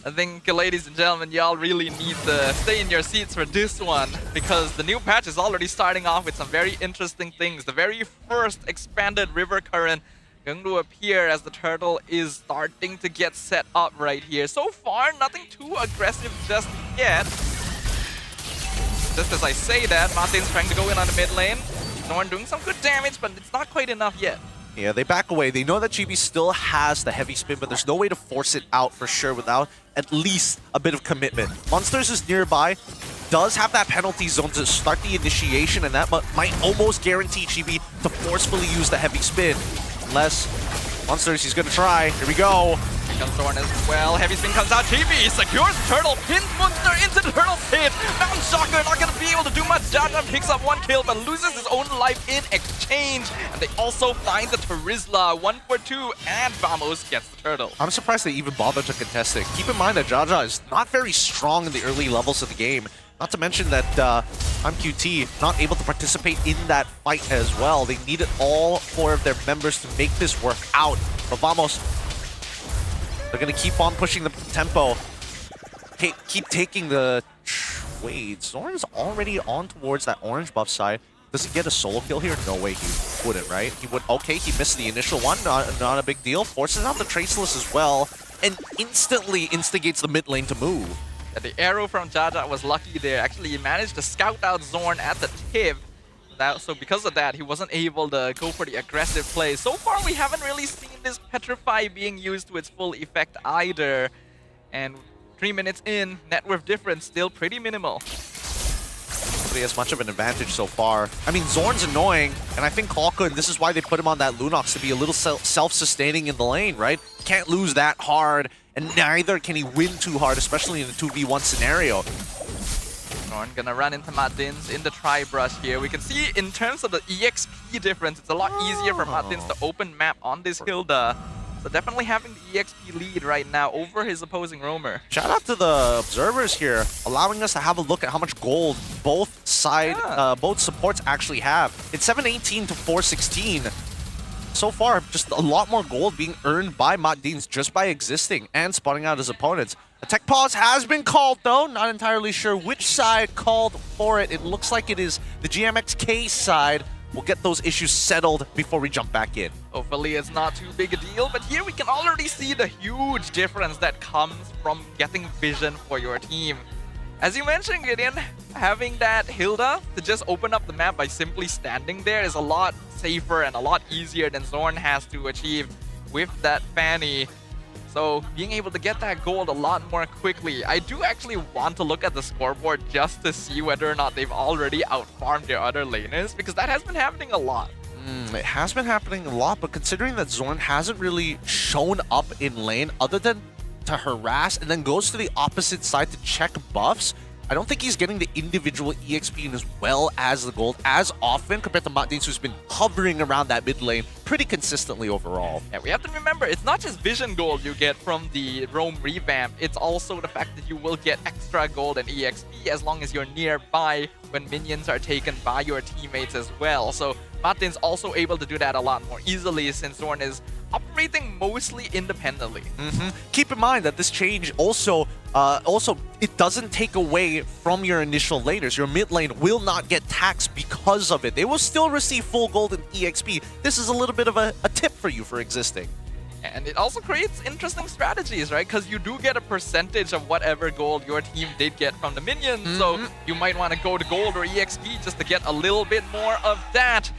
I think, ladies and gentlemen, y'all really need to stay in your seats for this one, because the new patch is already starting off with some very interesting things. The very first expanded river current going to appear as the turtle is starting to get set up right here. So far, nothing too aggressive just yet. Just as I say that, Martin's trying to go in on the mid lane. Zorn doing some good damage, but it's not quite enough yet. Yeah, they back away. They know that GB still has the heavy spin, but there's no way to force it out for sure without at least a bit of commitment. Monsters is nearby, does have that penalty zone to start the initiation, and that might almost guarantee GB to forcefully use the heavy spin. Unless Monsters, he's gonna try. Here we go. Here comes Zorn as well. Heavy spin comes out. GB secures Turtle, pins Munster into the Turtle pit. Mountain Shocker not gonna be able to do much. Jaja picks up 1 kill, but loses his own life in exchange. And they also find the Terizla, 1 for 2, and Vamos gets the Turtle. I'm surprised they even bothered to contest it. Keep in mind that Jaja is not very strong in the early levels of the game. Not to mention that MQT not able to participate in that fight as well. They needed all 4 of their members to make this work out. But Vamos, they're going to keep on pushing the tempo. Keep taking the trade. Zorn's already on towards that orange buff side. Does he get a solo kill here? No way he wouldn't, right? He would. Okay, he missed the initial one. Not a big deal. Forces out the Traceless as well. And instantly instigates the mid lane to move. Yeah, the arrow from Jaja was lucky there. Actually, he managed to scout out Zorn at the tip. So because of that, he wasn't able to go for the aggressive play. So far, we haven't really seen this Petrify being used to its full effect either. And 3 minutes in, net worth difference still pretty minimal. He has much of an advantage so far. I mean, Zorn's annoying, and I think Kalka, and this is why they put him on that Lunox to be a little self-sustaining in the lane, right? Can't lose that hard, and neither can he win too hard, especially in a 2v1 scenario. Zorn gonna run into Martins in the tri-brush here. We can see in terms of the EXP difference, it's a lot easier for Martins to open map on this Hilda. So definitely having the EXP lead right now over his opposing roamer. Shout out to the observers here, allowing us to have a look at how much gold both supports actually have. It's 718 to 416. So far, just a lot more gold being earned by Matdins just by existing and spotting out his opponents. A tech pause has been called though, not entirely sure which side called for it. It looks like it is the GMXK side. We'll get those issues settled before we jump back in. Hopefully it's not too big a deal, but here we can already see the huge difference that comes from getting vision for your team. As you mentioned, Gideon, having that Hilda to just open up the map by simply standing there is a lot safer and a lot easier than Zorn has to achieve with that Fanny. So being able to get that gold a lot more quickly. I do actually want to look at the scoreboard just to see whether or not they've already outfarmed their other laners, because that has been happening a lot. It has been happening a lot, but considering that Zorn hasn't really shown up in lane other than to harass and then goes to the opposite side to check buffs, I don't think he's getting the individual EXP in as well as the gold as often compared to Matdins, who's been hovering around that mid lane pretty consistently overall. Yeah, we have to remember, it's not just vision gold you get from the roam revamp, it's also the fact that you will get extra gold and EXP as long as you're nearby when minions are taken by your teammates as well. So Martin's also able to do that a lot more easily since Zorn is operating mostly independently. Keep in mind that this change also it doesn't take away from your initial laners. Your mid lane will not get taxed because of it. They will still receive full gold and EXP. This is a little bit of a tip for you for existing. And it also creates interesting strategies, right? Because you do get a percentage of whatever gold your team did get from the minions. So you might want to go to gold or EXP just to get a little bit more of that.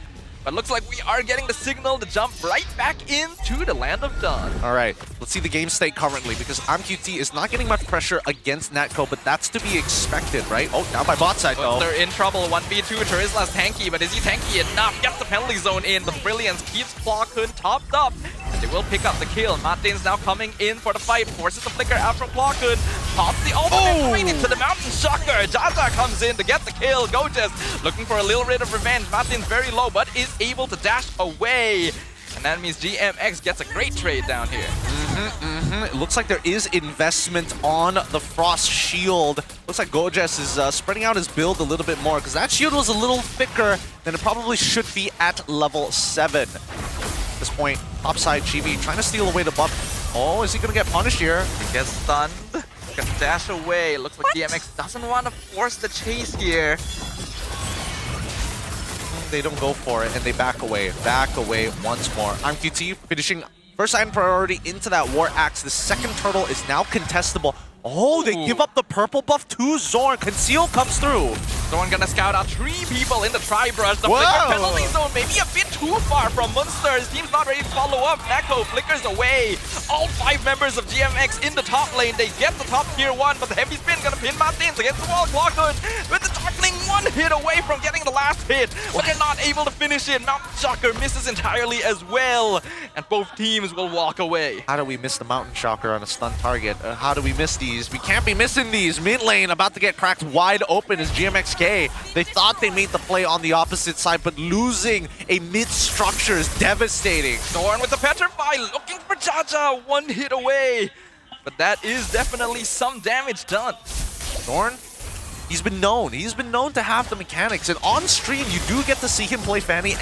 But looks like we are getting the signal to jump right back into the Land of Dawn. All right, let's see the game state currently, because MQT is not getting much pressure against Natco, but that's to be expected, right? Oh, now by bot side, though. They're in trouble. 1v2. Terizla's tanky, but is he tanky enough? Gets the penalty zone in. The Brilliance keeps Claw Kun topped up. They will pick up the kill. Martin's now coming in for the fight. Forces the flicker out from Clarkhood. Pops the ultimate right into the Mountain Shocker. Jaja comes in to get the kill. Gojas looking for a little bit of revenge. Martin's very low, but is able to dash away. And that means GMX gets a great trade down here. It looks like there is investment on the Frost Shield. Looks like Gojas is spreading out his build a little bit more because that shield was a little thicker than it probably should be at level 7. At this point, topside GV trying to steal away the buff. Oh, is he going to get punished here? He gets stunned. Can dash away. Looks like GMX doesn't want to force the chase here. They don't go for it and they back away once more. QT finishing first item priority into that War Axe. The second turtle is now contestable. Oh, they give up the purple buff to Zorn. Conceal comes through. Zorn gonna scout out 3 people in the tri-brush. The flicker penalty zone maybe a bit too far from Munster. His team's not ready to follow up. Nako flickers away. All 5 members of GMX in the top lane. They get the top tier 1, but the heavy spin gonna pin Martins against the wall. Clarkhood with the Darkling 1 hit away from getting the last hit, but they're not able to finish it. Mountain Shocker misses entirely as well, and both teams will walk away. How do we miss the Mountain Shocker on a stun target? How do we miss these? We can't be missing these. Mid lane about to get cracked wide open as GMXK. They thought they made the play on the opposite side, but losing a mid structure is devastating. Zorn with the Petrify, looking for Jaja, 1 hit away. But that is definitely some damage done. Zorn, he's been known to have the mechanics, and on stream you do get to see him play Fanny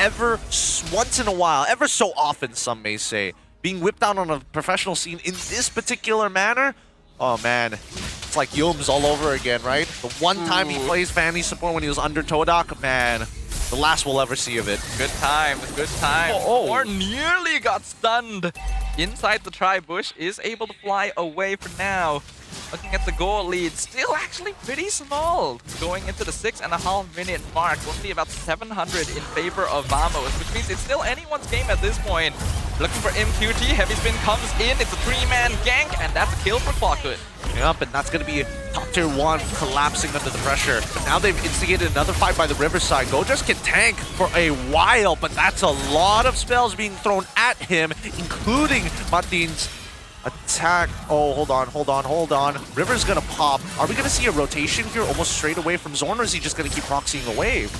once in a while, ever so often some may say. Being whipped out on a professional scene in this particular manner, oh man, it's like Yums all over again, right? The one time he plays Fanny support when he was under Todak, man, the last we'll ever see of it. Good time, good time. Or nearly got stunned inside the tri-bush, is able to fly away for now. Looking at the goal lead, still actually pretty small. Going into the 6.5 minute mark, only about 700 in favor of Vamos, which means it's still anyone's game at this point. Looking for MQT, heavy spin comes in, it's a 3-man gank, and that's a kill for Clarkhood. Yep, and that's going to be top tier 1 collapsing under the pressure. But now they've instigated another fight by the Riverside. Gojas can tank for a while, but that's a lot of spells being thrown at him, including Martin's attack. Oh, hold on. River's gonna pop. Are we gonna see a rotation here almost straight away from Zorn, or is he just gonna keep proxying the wave?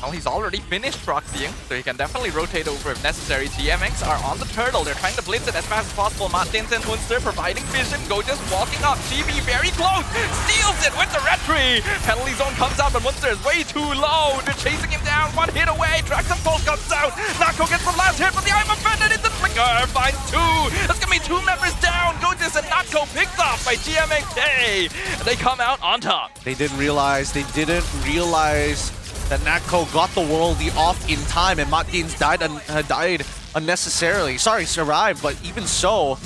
Well, he's already finished proxying, so he can definitely rotate over if necessary. GMX are on the turtle. They're trying to blitz it as fast as possible. Martins and Munster providing vision. Gojas walking up. GB very close. Steals it with the retry. Penalty zone comes out, but Munster is way too low. They're chasing him down. 1 hit away. Drags and Pulse comes out. Nako gets the last hit, but the I'm offended. It's the flicker. Finds 2. That's gonna be 2 members down. Gojas and Nako picked off by GMXK. They come out on top. They didn't realize that Nako got the worldie off in time, and Martins died unnecessarily. Sorry, survived, but even so,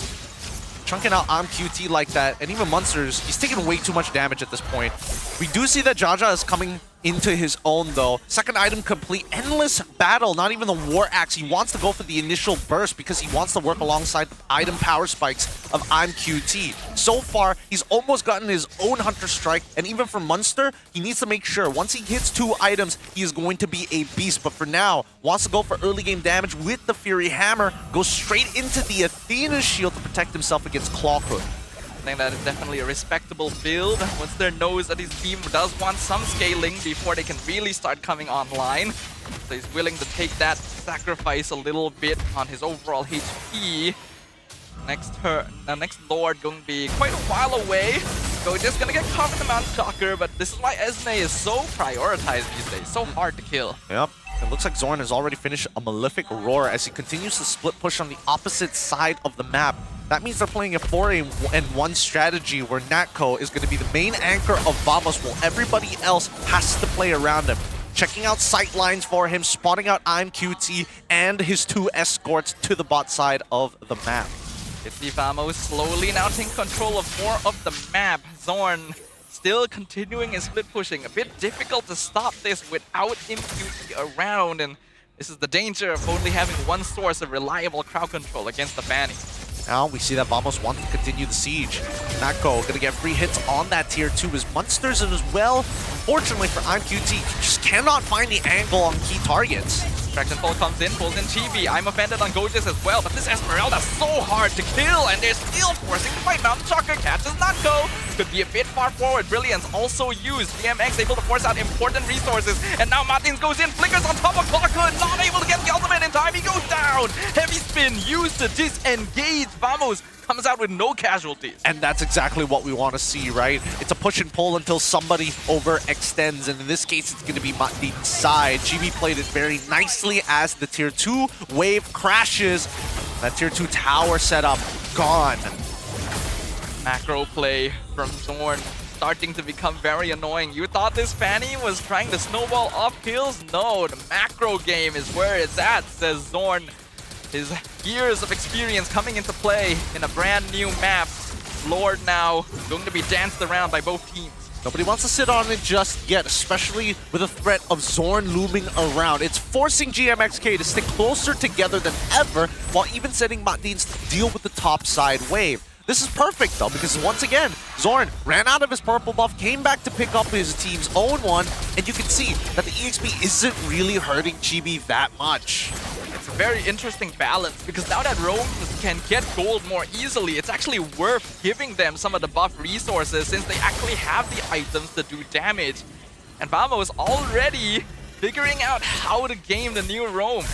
chunking out QT like that, and even Munsters, he's taking way too much damage at this point. We do see that Jaja is coming into his own though. Second item complete, endless battle, not even the War Axe. He wants to go for the initial burst because he wants to work alongside the item power spikes of QT. So far, he's almost gotten his own Hunter Strike, and even for Munster, he needs to make sure once he hits 2 items, he is going to be a beast. But for now, wants to go for early game damage with the Fury Hammer, goes straight into the Athena Shield to protect himself against Clawhood. I think that is definitely a respectable build. Munster knows that his team does want some scaling before they can really start coming online. So he's willing to take that sacrifice a little bit on his overall HP. Next Lord going to be quite a while away. So just gonna get caught in the Mountain Shocker, but this is why Esme is so prioritized these days, so hard to kill. Yep. It looks like Zorn has already finished a Malefic Roar as he continues to split push on the opposite side of the map. That means they're playing a 4-in-1 strategy where Natco is going to be the main anchor of Vamos while everybody else has to play around him. Checking out sight lines for him, spotting out QT and his 2 escorts to the bot side of the map. It's Vamos slowly now taking control of more of the map. Zorn still continuing his split pushing. A bit difficult to stop this without MQT around, and this is the danger of only having one source of reliable crowd control against the Fanny. Now we see that Vamos wants to continue the siege. Natco gonna get free hits on that tier 2 as Munsters as well. Unfortunately for QT, just cannot find the angle on key targets. Distraction Pole comes in, pulls in Chibi. I'm offended on Gorgeous as well, but this Esmeralda's so hard to kill, and they're still forcing the fight. Mountain Shocker catches Nutko. Could be a bit far forward. Brilliance also used. GMX able to force out important resources, and now Martins goes in, flickers on top of Clarkhood, not able to get the ultimate in time. He goes down. Heavy spin used to disengage. Vamos comes out with no casualties. And that's exactly what we want to see, right? It's a push and pull until somebody overextends, and in this case, it's going to be Matdin's side. GB played it very nicely as the Tier 2 wave crashes. That Tier 2 tower setup gone. Macro play from Zorn starting to become very annoying. You thought this Fanny was trying to snowball off kills? No, the macro game is where it's at, says Zorn. His years of experience coming into play in a brand new map. Lord now going to be danced around by both teams. Nobody wants to sit on it just yet, especially with the threat of Zorn looming around. It's forcing GMXK to stick closer together than ever, while even setting Matdins to deal with the top side wave. This is perfect though, because once again, Zorn ran out of his purple buff, came back to pick up his team's own one, and you can see that the EXP isn't really hurting Chibi that much. It's a very interesting balance, because now that roams can get gold more easily, it's actually worth giving them some of the buff resources since they actually have the items to do damage. And Vamos already figuring out how to game the new roam.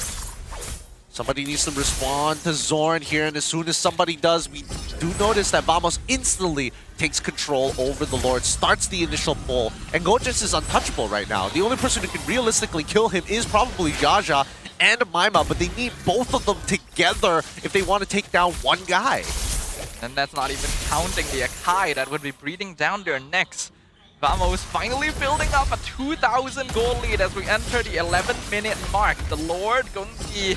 Somebody needs to respond to Zorn here, and as soon as somebody does, we do notice that Vamos instantly takes control over the Lord, starts the initial pull, and Gorgeous is untouchable right now. The only person who can realistically kill him is probably Jaja and Maima, but they need both of them together if they want to take down one guy. And that's not even counting the Akai that would be breathing down their necks. Vamos finally building up a 2,000 gold lead as we enter the 11-minute mark. The Lord going to be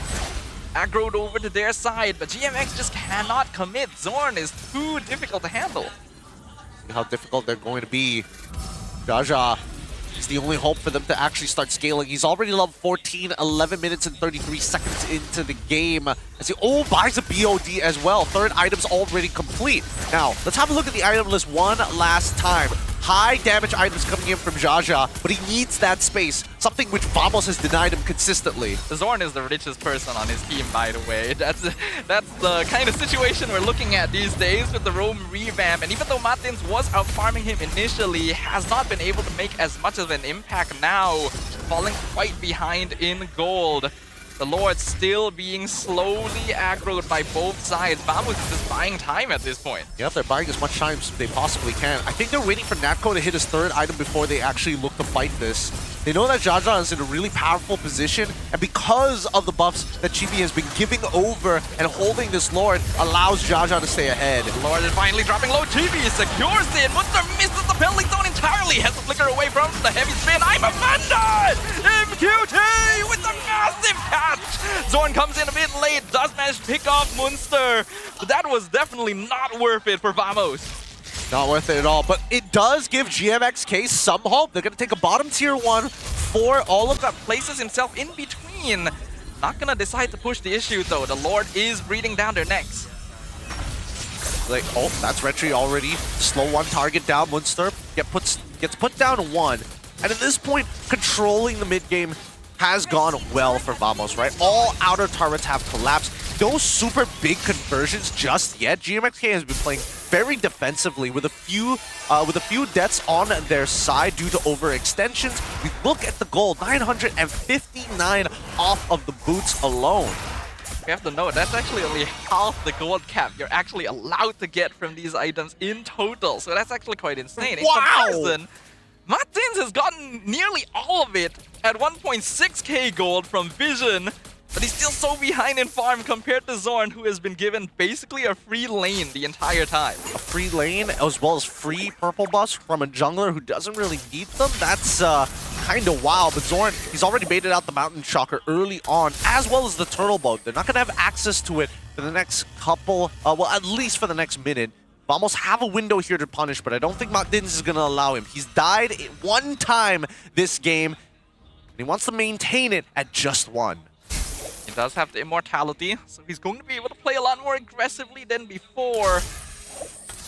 aggroed over to their side, but GMX just cannot commit. Zorn is too difficult to handle. See how difficult they're going to be. Jaja is the only hope for them to actually start scaling. He's already level 14, 11 minutes and 33 seconds into the game. As he buys a BOD as well. Third item's already complete. Now, let's have a look at the item list one last time. High damage items coming in from Jaja, but he needs that space, something which Vamos has denied him consistently. Zorn is the richest person on his team, by the way. That's the kind of situation we're looking at these days with the roam revamp. And even though Martins was out farming him initially, has not been able to make as much of an impact now, falling quite behind in gold. The Lord still being slowly aggroed by both sides. Vamos is just buying time at this point. Yep, they're buying as much time as they possibly can. I think they're waiting for Natko to hit his third item before they actually look to fight this. They know that Jaja is in a really powerful position, and because of the buffs that Chibi has been giving over and holding this Lord, allows Jaja to stay ahead. The Lord is finally dropping low. Chibi secures it. Munster misses the penalty zone entirely. Has to flicker away from the heavy spin. I'm offended! MQT with a massive catch! Zorn comes in a bit late, does manage to pick off Munster, but that was definitely not worth it for Vamos. Not worth it at all, but it does give GMXK some hope. They're going to take a bottom tier 1 for all of that. Places himself in between. Not going to decide to push the issue, though. The Lord is breathing down their necks. Like, oh, that's Retri already. Slow one target down. Munster gets put down 1. And at this point, controlling the mid game has gone well for Vamos, right? All outer turrets have collapsed. No super big conversions just yet. GMXK has been playing very defensively with a few deaths on their side due to overextensions. We look at the gold, 959 off of the boots alone. You have to know, that's actually only half the gold cap you're actually allowed to get from these items in total. So that's actually quite insane. Wow! In comparison, Martins has gotten nearly all of it at 1.6k gold from Vision, but he's still so behind in farm compared to Zorn, who has been given basically a free lane the entire time. A free lane as well as free purple buffs from a jungler who doesn't really need them. That's kind of wild, but Zorn, he's already baited out the Mountain Shocker early on, as well as the Turtle Boat. They're not going to have access to it for the next couple, well, at least for the next minute. Vamos have a window here to punish, but I don't think Martins is going to allow him. He's died one time this game, and he wants to maintain it at just 1. He does have the immortality, so he's going to be able to play a lot more aggressively than before.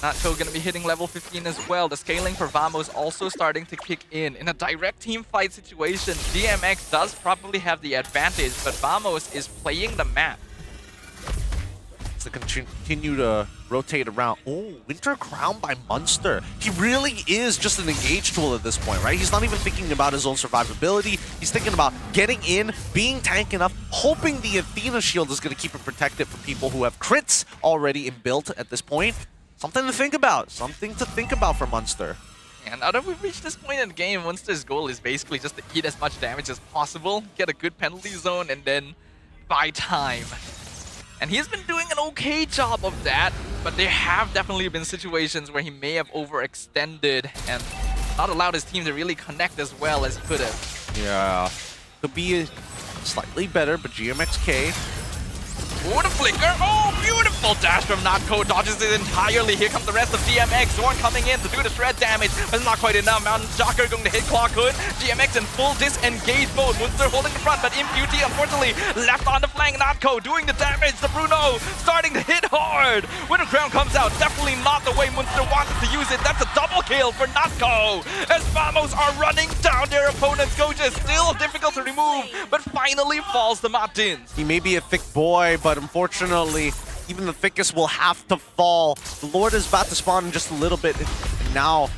Natko gonna be hitting level 15 as well. The scaling for Vamos also starting to kick in. In a direct team fight situation, GMX does probably have the advantage, but Vamos is playing the map. To continue to rotate around. Oh, Winter Crown by Munster. He really is just an engage tool at this point, right? He's not even thinking about his own survivability. He's thinking about getting in, being tank enough, hoping the Athena shield is going to keep him protected from people who have crits already inbuilt at this point. Something to think about. Something to think about for Munster. And now that we've reached this point in the game, Munster's goal is basically just to eat as much damage as possible, get a good penalty zone, and then buy time. And he's been doing an okay job of that, but there have definitely been situations where he may have overextended and not allowed his team to really connect as well as he could have. Yeah, could be slightly better, but GMXK. Oh, the flicker. Oh, beautiful dash from Natko. Dodges it entirely. Here comes the rest of GMX. Zorn coming in to do the shred damage, but it's not quite enough. Mountain Jocker going to hit Claw Hood. GMX in full disengage mode. Munster holding the front, but Impunity unfortunately left on the flank. Natko doing the damage. The Bruno starting to hit hard. Winter Crown comes out. Definitely not the way Munster wanted to use it. That's a double kill for Natko. As Vamos are running down their opponent's coaches. Still difficult to remove, but finally falls to Martins. He may be a thick boy, but unfortunately, even the thickest will have to fall. The Lord is about to spawn in just a little bit. And now,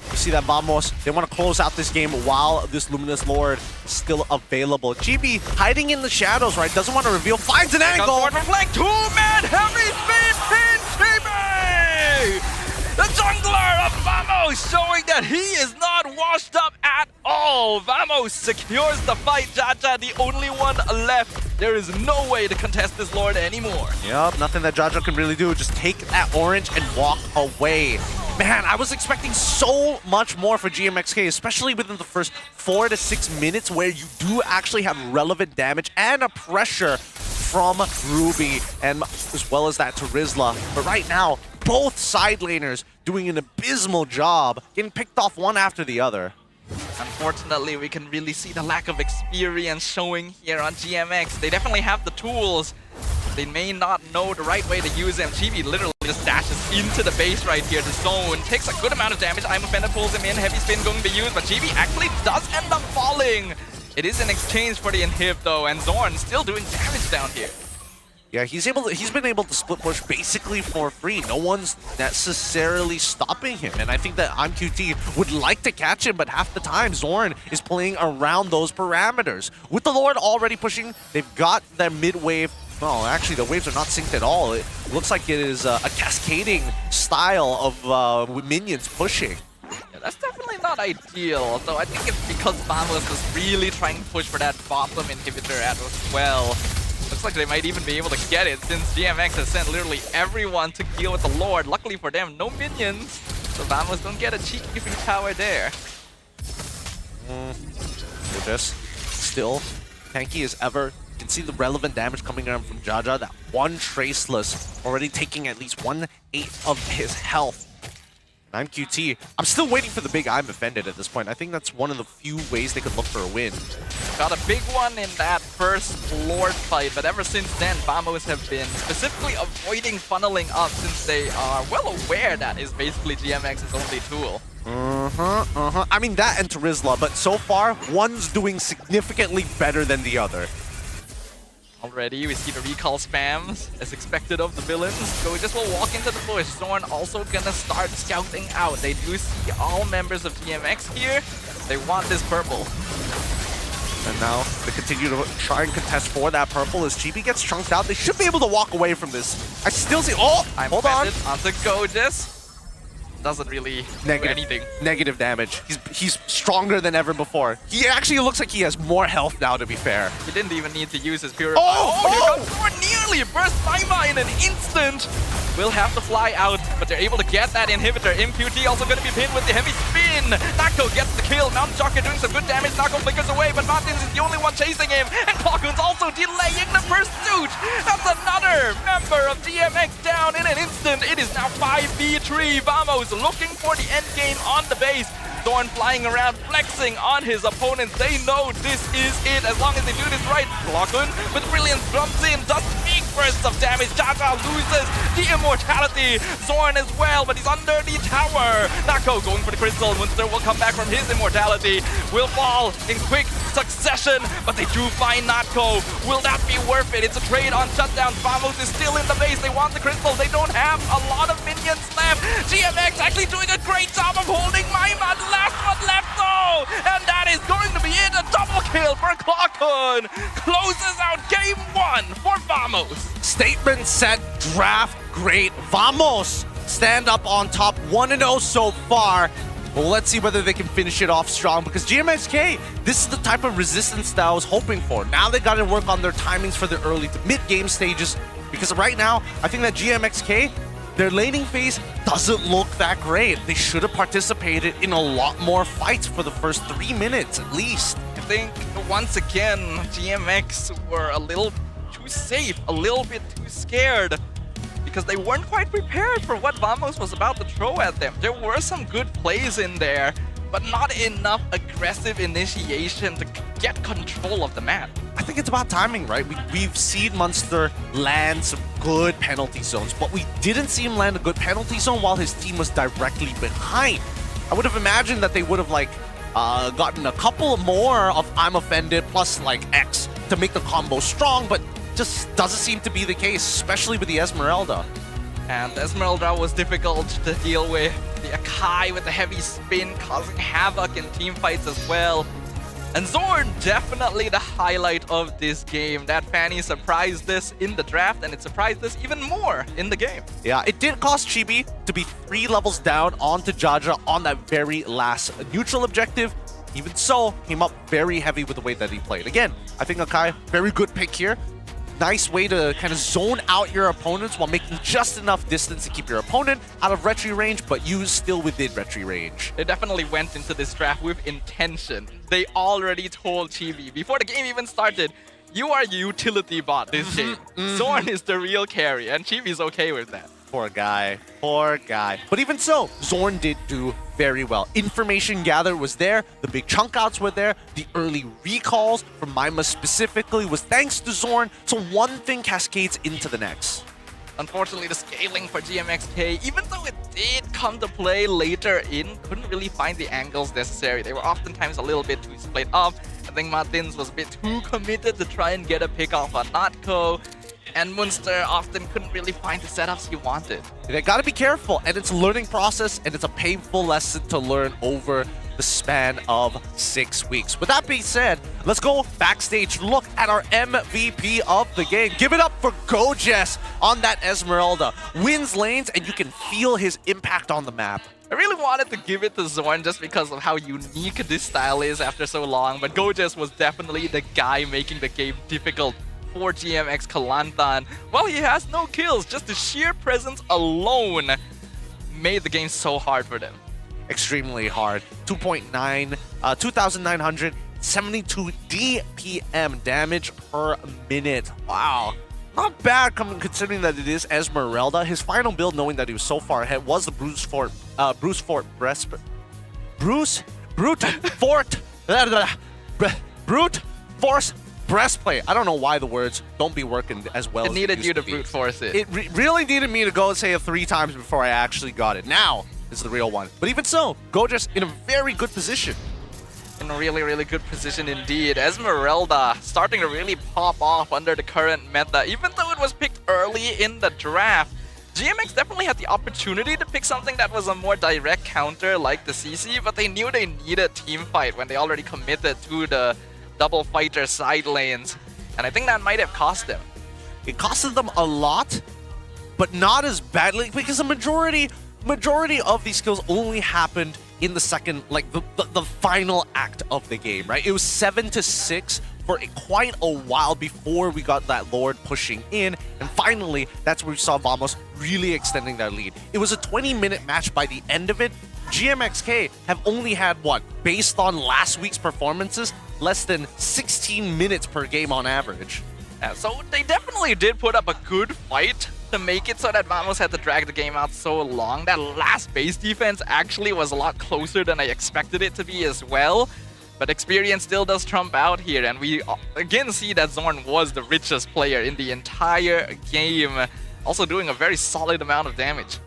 you see that Vamos, they want to close out this game while this Luminous Lord is still available. GB hiding in the shadows, right? Doesn't want to reveal, finds an angle. From flank, two-man heavy speed pin GB! The jungler of Vamos showing that he is not washed up at all. Vamos secures the fight. Jaja, the only one left. There is no way to contest this Lord anymore. Yep, nothing that Jaja can really do. Just take that orange and walk away. Man, I was expecting so much more for GMXK, especially within the first 4 to 6 minutes where you do actually have relevant damage and a pressure from Ruby, and as well as that to Rizla. But right now, both side laners doing an abysmal job, getting picked off one after the other. Unfortunately, we can really see the lack of experience showing here on GMX. They definitely have the tools. They may not know the right way to use them. GB literally just dashes into the base right here. The zone takes a good amount of damage. I'm Offender pulls him in. Heavy spin going to be used, but GB actually does end up falling. It is in exchange for the inhib though, and Zorn still doing damage down here. Yeah, he's been able to split push basically for free. No one's necessarily stopping him. And I think that ImQT would like to catch him, but half the time Zorn is playing around those parameters. With the Lord already pushing, they've got their mid wave. Well, actually the waves are not synced at all. It looks like it is a cascading style of minions pushing. Yeah, that's definitely not ideal, though I think it's because Vamos was really trying to push for that bottom inhibitor as well. Looks like they might even be able to get it since GMX has sent literally everyone to deal with the Lord. Luckily for them, no minions, so Vamos don't get a cheeky free tower there. They're just still tanky as ever. You can see the relevant damage coming around from Jaja. That one Traceless already taking at least 1/8 of his health. ImQT, I'm still waiting for the big I'm offended at this point. I think that's one of the few ways they could look for a win. Got a big one in that first Lord fight, but ever since then, Vamos have been specifically avoiding funneling up since they are well aware that is basically GMX's only tool. I mean, that and Rizla, but so far, one's doing significantly better than the other. Already, we see the recall spams as expected of the villains. So we just will walk into the bush. Zorn also gonna start scouting out. They do see all members of GMX here. They want this purple. And now they continue to try and contest for that purple as GB gets chunked out. They should be able to walk away from this. I still see. Oh, hold on. Onto Gorgeous. Doesn't really do anything. Negative damage. He's stronger than ever before. He actually looks like he has more health now, to be fair. He didn't even need to use his Purifier. Here comes Zorn, nearly burst Maima in an instant. Will have to fly out, but they're able to get that inhibitor. MQT also going to be pinned with the heavy spin. Nako gets the kill. Mountain Jocker doing some good damage. Nako flickers away, but Martins is the only one chasing him. And Clockun's also delaying the pursuit. That's another member of GMX down in an instant. It is now 5v3. Vamos looking for the end game on the base. Zorn flying around, flexing on his opponents. They know this is it as long as they do this right. Blockun with brilliance jumps in, does big bursts of damage. Jaja loses the immortality. Zorn as well, but he's under the tower. Nako going for the crystal. Munster will come back from his immortality. Will fall in quick succession, but they do find Nako. Will that be worth it? It's a trade on shutdown. Vamos is still in the base. They want the crystal. They don't have a lot of minions left. GMX actually doing a great job of holding Maimad. Last one left though, and that is going to be it. A double kill for Clockhood. Closes out game 1 for Vamos. Statement set, draft great. Vamos stand up on top, 1-0 so far. Well, let's see whether they can finish it off strong, because GMXK, this is the type of resistance that I was hoping for. Now they got to work on their timings for the early to mid-game stages, because right now, I think that GMXK, their laning phase doesn't look that great. They should have participated in a lot more fights for the first 3 minutes, at least. I think, once again, GMX were a little too safe, a little bit too scared, because they weren't quite prepared for what Vamos was about to throw at them. There were some good plays in there, but not enough aggressive initiation to get control of the map. I think it's about timing, right? We've seen Munster land some good penalty zones, but we didn't see him land a good penalty zone while his team was directly behind. I would have imagined that they would have gotten a couple more of I'm offended plus X to make the combo strong, but just doesn't seem to be the case, especially with the Esmeralda. And Esmeralda was difficult to deal with. The Akai with the heavy spin causing havoc in team fights as well. And Zorn definitely the highlight of this game. That Fanny surprised us in the draft, and it surprised us even more in the game. Yeah, it did cost Chibi to be 3 levels down onto Jaja on that very last neutral objective. Even so, came up very heavy with the way that he played. Again, I think Akai, very good pick here. Nice way to kind of zone out your opponents while making just enough distance to keep your opponent out of retry range, but you still within retry range. They definitely went into this draft with intention. They already told Chibi before the game even started, you are a utility bot this game. Zorn is the real carry, and Chibi's okay with that. Poor guy. Poor guy. But even so, Zorn did do very well. Information gather was there. The big chunk outs were there. The early recalls from Maima specifically was thanks to Zorn. So one thing cascades into the next. Unfortunately, the scaling for GMXK, even though it did come to play later in, couldn't really find the angles necessary. They were oftentimes a little bit too split up. I think Martins was a bit too committed to try and get a pick off on Natko. And Munster often couldn't really find the setups he wanted. They gotta be careful, and it's a learning process, and it's a painful lesson to learn over the span of 6 weeks. With that being said, let's go backstage, look at our MVP of the game. Give it up for Gojes on that Esmeralda. Wins lanes, and you can feel his impact on the map. I really wanted to give it to Zorn just because of how unique this style is after so long, but Gojes was definitely the guy making the game difficult for GMX Kelantan. While he has no kills, just the sheer presence alone made the game so hard for them. Extremely hard. 2,972 DPM damage per minute. Wow. Not bad considering that it is Esmeralda. His final build, knowing that he was so far ahead, was the Brute Force Breastplate. I don't know why the words don't be working as well. It needed you to brute force it. It really needed me to go and say it 3 times before I actually got it. Now is the real one. But even so, Gojes in a very good position. In a really, really good position indeed. Esmeralda starting to really pop off under the current meta. Even though it was picked early in the draft, GMX definitely had the opportunity to pick something that was a more direct counter like the CC, but they knew they needed team fight when they already committed to the double fighter side lanes, and I think that might have cost them. It costed them a lot, but not as badly, because the majority of these kills only happened in the second, the final act of the game, right? It was 7-6 for quite a while before we got that Lord pushing in, and finally, that's where we saw Vamos really extending their lead. It was a 20-minute match by the end of it. GMXK have only had, based on last week's performances, less than 16 minutes per game on average. So they definitely did put up a good fight, to make it so that Vamos had to drag the game out so long. That last base defense actually was a lot closer than I expected it to be as well. But experience still does trump out here, and we again see that Zorn was the richest player in the entire game, also doing a very solid amount of damage.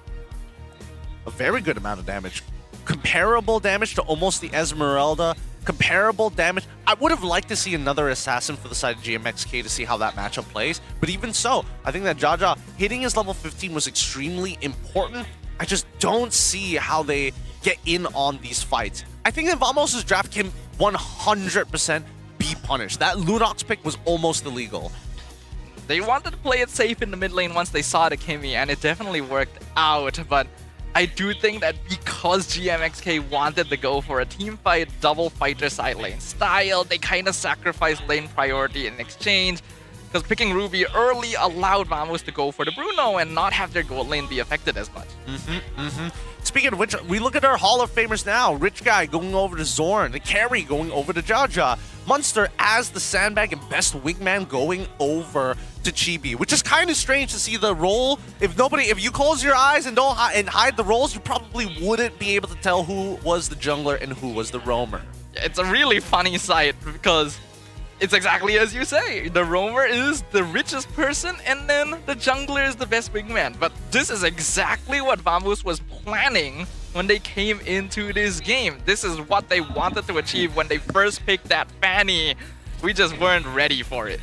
A very good amount of damage. Comparable damage to almost the Esmeralda. Comparable damage. I would have liked to see another assassin for the side of GMXK to see how that matchup plays. But even so, I think that Jaja hitting his level 15 was extremely important. I just don't see how they get in on these fights. I think that Vamos' draft can 100% be punished. That Lunox pick was almost illegal. They wanted to play it safe in the mid lane once they saw the Kimmy, and it definitely worked out. But I do think that because GMXK wanted to go for a team fight, double fighter side lane style, they kind of sacrificed lane priority in exchange. Because picking Ruby early allowed Vamos to go for the Bruno and not have their gold lane be affected as much. Speaking of which, we look at our Hall of Famers now. Rich Guy going over to Zorn. The Carry going over to Jaja. Munster as the sandbag and best wingman going over to Chibi, which is kind of strange to see the role. If you close your eyes and don't hide the roles, you probably wouldn't be able to tell who was the jungler and who was the roamer. It's a really funny sight because it's exactly as you say. The roamer is the richest person, and then the jungler is the best wingman. But this is exactly what Vamos was planning when they came into this game. This is what they wanted to achieve when they first picked that Fanny. We just weren't ready for it.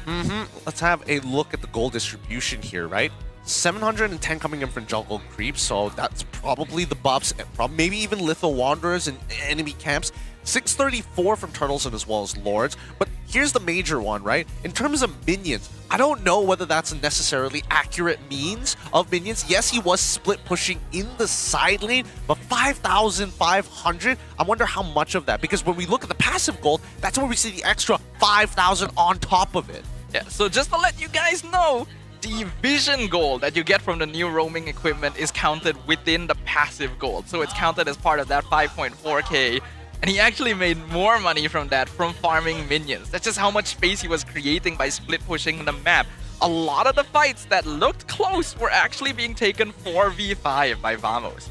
Let's have a look at the goal distribution here, right? 710 coming in from jungle creeps, so that's probably the buffs, and maybe even Litho Wanderers and enemy camps. 634 from Turtles and as well as Lords. But here's the major one, right? In terms of minions, I don't know whether that's a necessarily accurate means of minions. Yes, he was split pushing in the side lane, but 5,500, I wonder how much of that, because when we look at the passive gold, that's where we see the extra 5,000 on top of it. Yeah, so just to let you guys know, the vision gold that you get from the new roaming equipment is counted within the passive gold. So it's counted as part of that 5.4k. And he actually made more money from that from farming minions. That's just how much space he was creating by split pushing the map. A lot of the fights that looked close were actually being taken 4v5 by Vamos.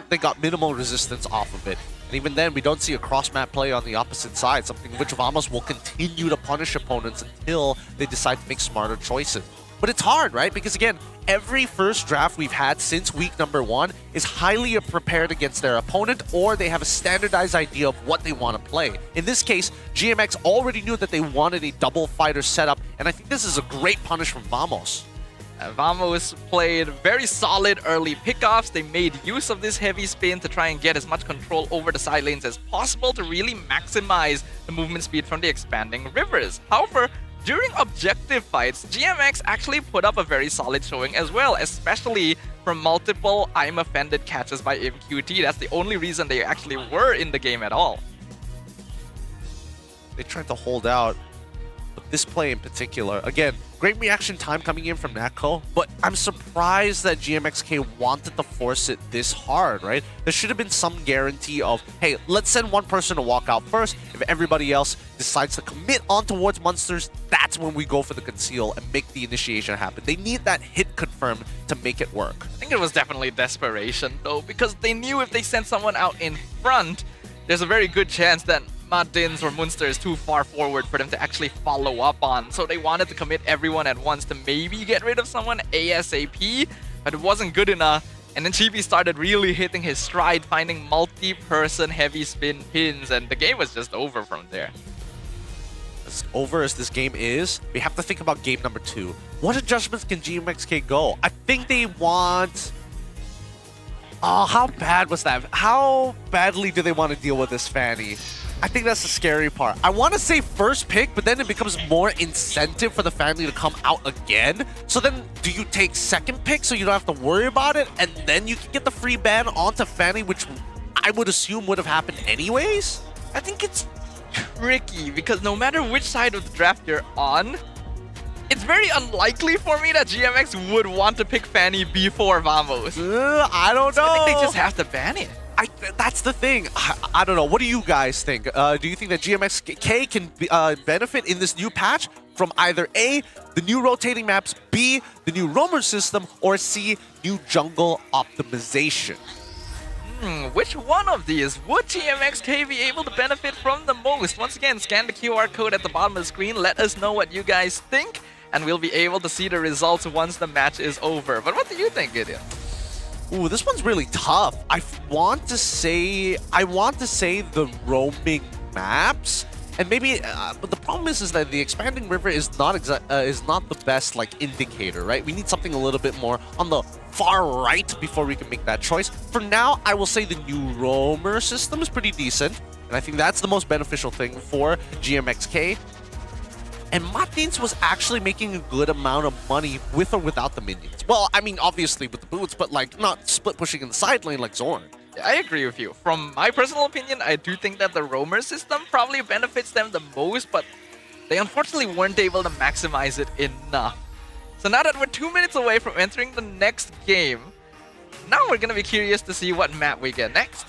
They got minimal resistance off of it. And even then, we don't see a cross-map play on the opposite side, something which Vamos will continue to punish opponents until they decide to make smarter choices. But it's hard, right? Because again, every first draft we've had since week number 1 is highly prepared against their opponent, or they have a standardized idea of what they want to play. In this case, GMX already knew that they wanted a double fighter setup, and I think this is a great punish from Vamos. Vamos played very solid early pickoffs. They made use of this heavy spin to try and get as much control over the side lanes as possible to really maximize the movement speed from the expanding rivers. However, during objective fights, GMX actually put up a very solid showing as well, especially from multiple I'm offended catches by MQT. That's the only reason they actually were in the game at all. They tried to hold out, but this play in particular, again, great reaction time coming in from Natco, but I'm surprised that GMXK wanted to force it this hard, right? There should have been some guarantee of, hey, let's send one person to walk out first. If everybody else decides to commit on towards monsters, that's when we go for the conceal and make the initiation happen. They need that hit confirmed to make it work. I think it was definitely desperation, though, because they knew if they sent someone out in front, there's a very good chance that Martins or Munster is too far forward for them to actually follow up on. So they wanted to commit everyone at once to maybe get rid of someone ASAP, but it wasn't good enough. And then Chibi started really hitting his stride, finding multi-person heavy spin pins, and the game was just over from there. As over as this game is, we have to think about game number 2. What adjustments can GMXK go? I think they want... Oh, how bad was that? How badly do they want to deal with this Fanny? I think that's the scary part. I want to say first pick, but then it becomes more incentive for the family to come out again. So then do you take second pick so you don't have to worry about it? And then you can get the free ban onto Fanny, which I would assume would have happened anyways? I think it's tricky because no matter which side of the draft you're on, it's very unlikely for me that GMX would want to pick Fanny before Vamos. I don't know. I think they just have to ban it. That's the thing. I don't know. What do you guys think? Do you think that GMXK can benefit in this new patch? from either A, the new rotating maps, B, the new roamer system, or C, new jungle optimization. Which one of these would GMXK be able to benefit from the most? Once again, scan the QR code at the bottom of the screen. Let us know what you guys think, and we'll be able to see the results once the match is over. But what do you think, Gideon? Ooh, this one's really tough. I want to say the roaming maps, and maybe, but the problem is that the expanding river is not the best like indicator, right? We need something a little bit more on the far right before we can make that choice. For now, I will say the new roamer system is pretty decent, and I think that's the most beneficial thing for GMXK. And Martins was actually making a good amount of money with or without the minions. Well, I mean, obviously with the boots, but like not split pushing in the side lane like Zorn. I agree with you. From my personal opinion, I do think that the roamer system probably benefits them the most, but they unfortunately weren't able to maximize it enough. So now that we're 2 minutes away from entering the next game, now we're going to be curious to see what map we get next.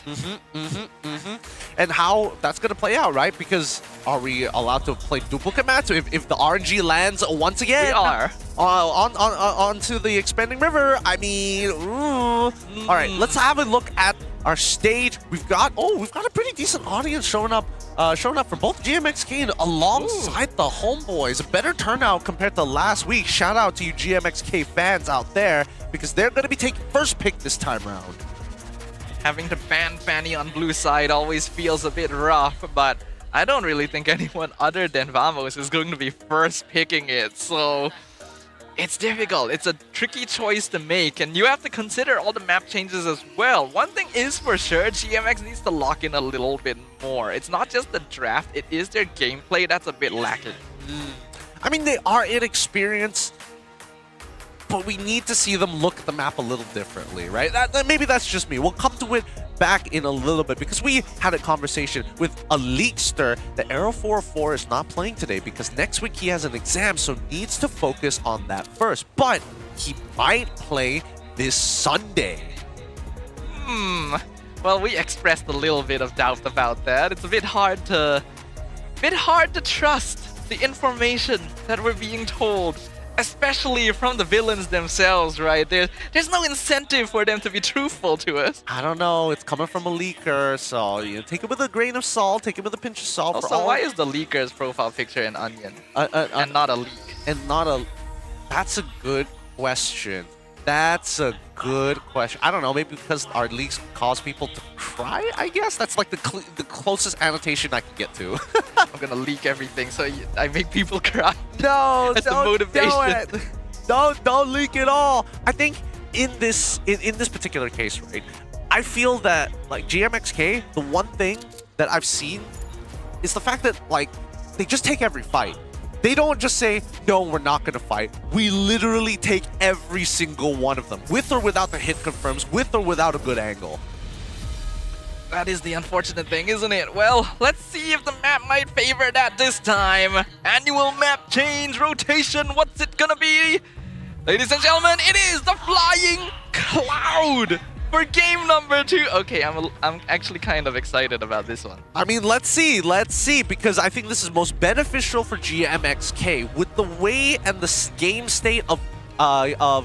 And how that's going to play out, right? Because are we allowed to play duplicate maps if the RNG lands once again? We are. Onto the expanding river. I mean, all right, let's have a look at our stage. We've got a pretty decent audience showing up for both GMXK and alongside the homeboys. A better turnout compared to last week. Shout out to you GMXK fans out there, because they're going to be taking first pick this time around. Having to ban Fanny on blue side always feels a bit rough, but I don't really think anyone other than Vamos is going to be first picking it, so it's difficult. It's a tricky choice to make, and you have to consider all the map changes as well. One thing is for sure, GMX needs to lock in a little bit more. It's not just the draft, it is their gameplay that's a bit lacking. I mean, they are inexperienced, but we need to see them look at the map a little differently, right? Maybe that's just me. We'll come to it back in a little bit, because we had a conversation with a leakster that Arrow 404 is not playing today because next week he has an exam, so needs to focus on that first. But he might play this Sunday. Well, we expressed a little bit of doubt about that. It's a bit hard to trust the information that we're being told, especially from the villains themselves, right? There's no incentive for them to be truthful to us. I don't know. It's coming from a leaker, so you know, take it with a grain of salt. Take it with a pinch of salt. Also, why is the leaker's profile picture an onion and not a leak? That's a good question. That's a good question. I don't know. Maybe because our leaks cause people to cry, I guess? That's like the closest annotation I can get to. I'm gonna leak everything so I make people cry. No, that's the motivation. Don't leak it all. I think in this particular case, right, I feel that like GMXK, the one thing that I've seen is the fact that like they just take every fight. They don't just say, no, we're not going to fight. We literally take every single one of them, with or without the hit confirms, with or without a good angle. That is the unfortunate thing, isn't it? Well, let's see if the map might favor that this time. Annual map change, rotation, what's it gonna be? Ladies and gentlemen, it is the Flying Cloud for game number 2. Okay, I'm actually kind of excited about this one. I mean, let's see, because I think this is most beneficial for GMXK. With the way and the game state of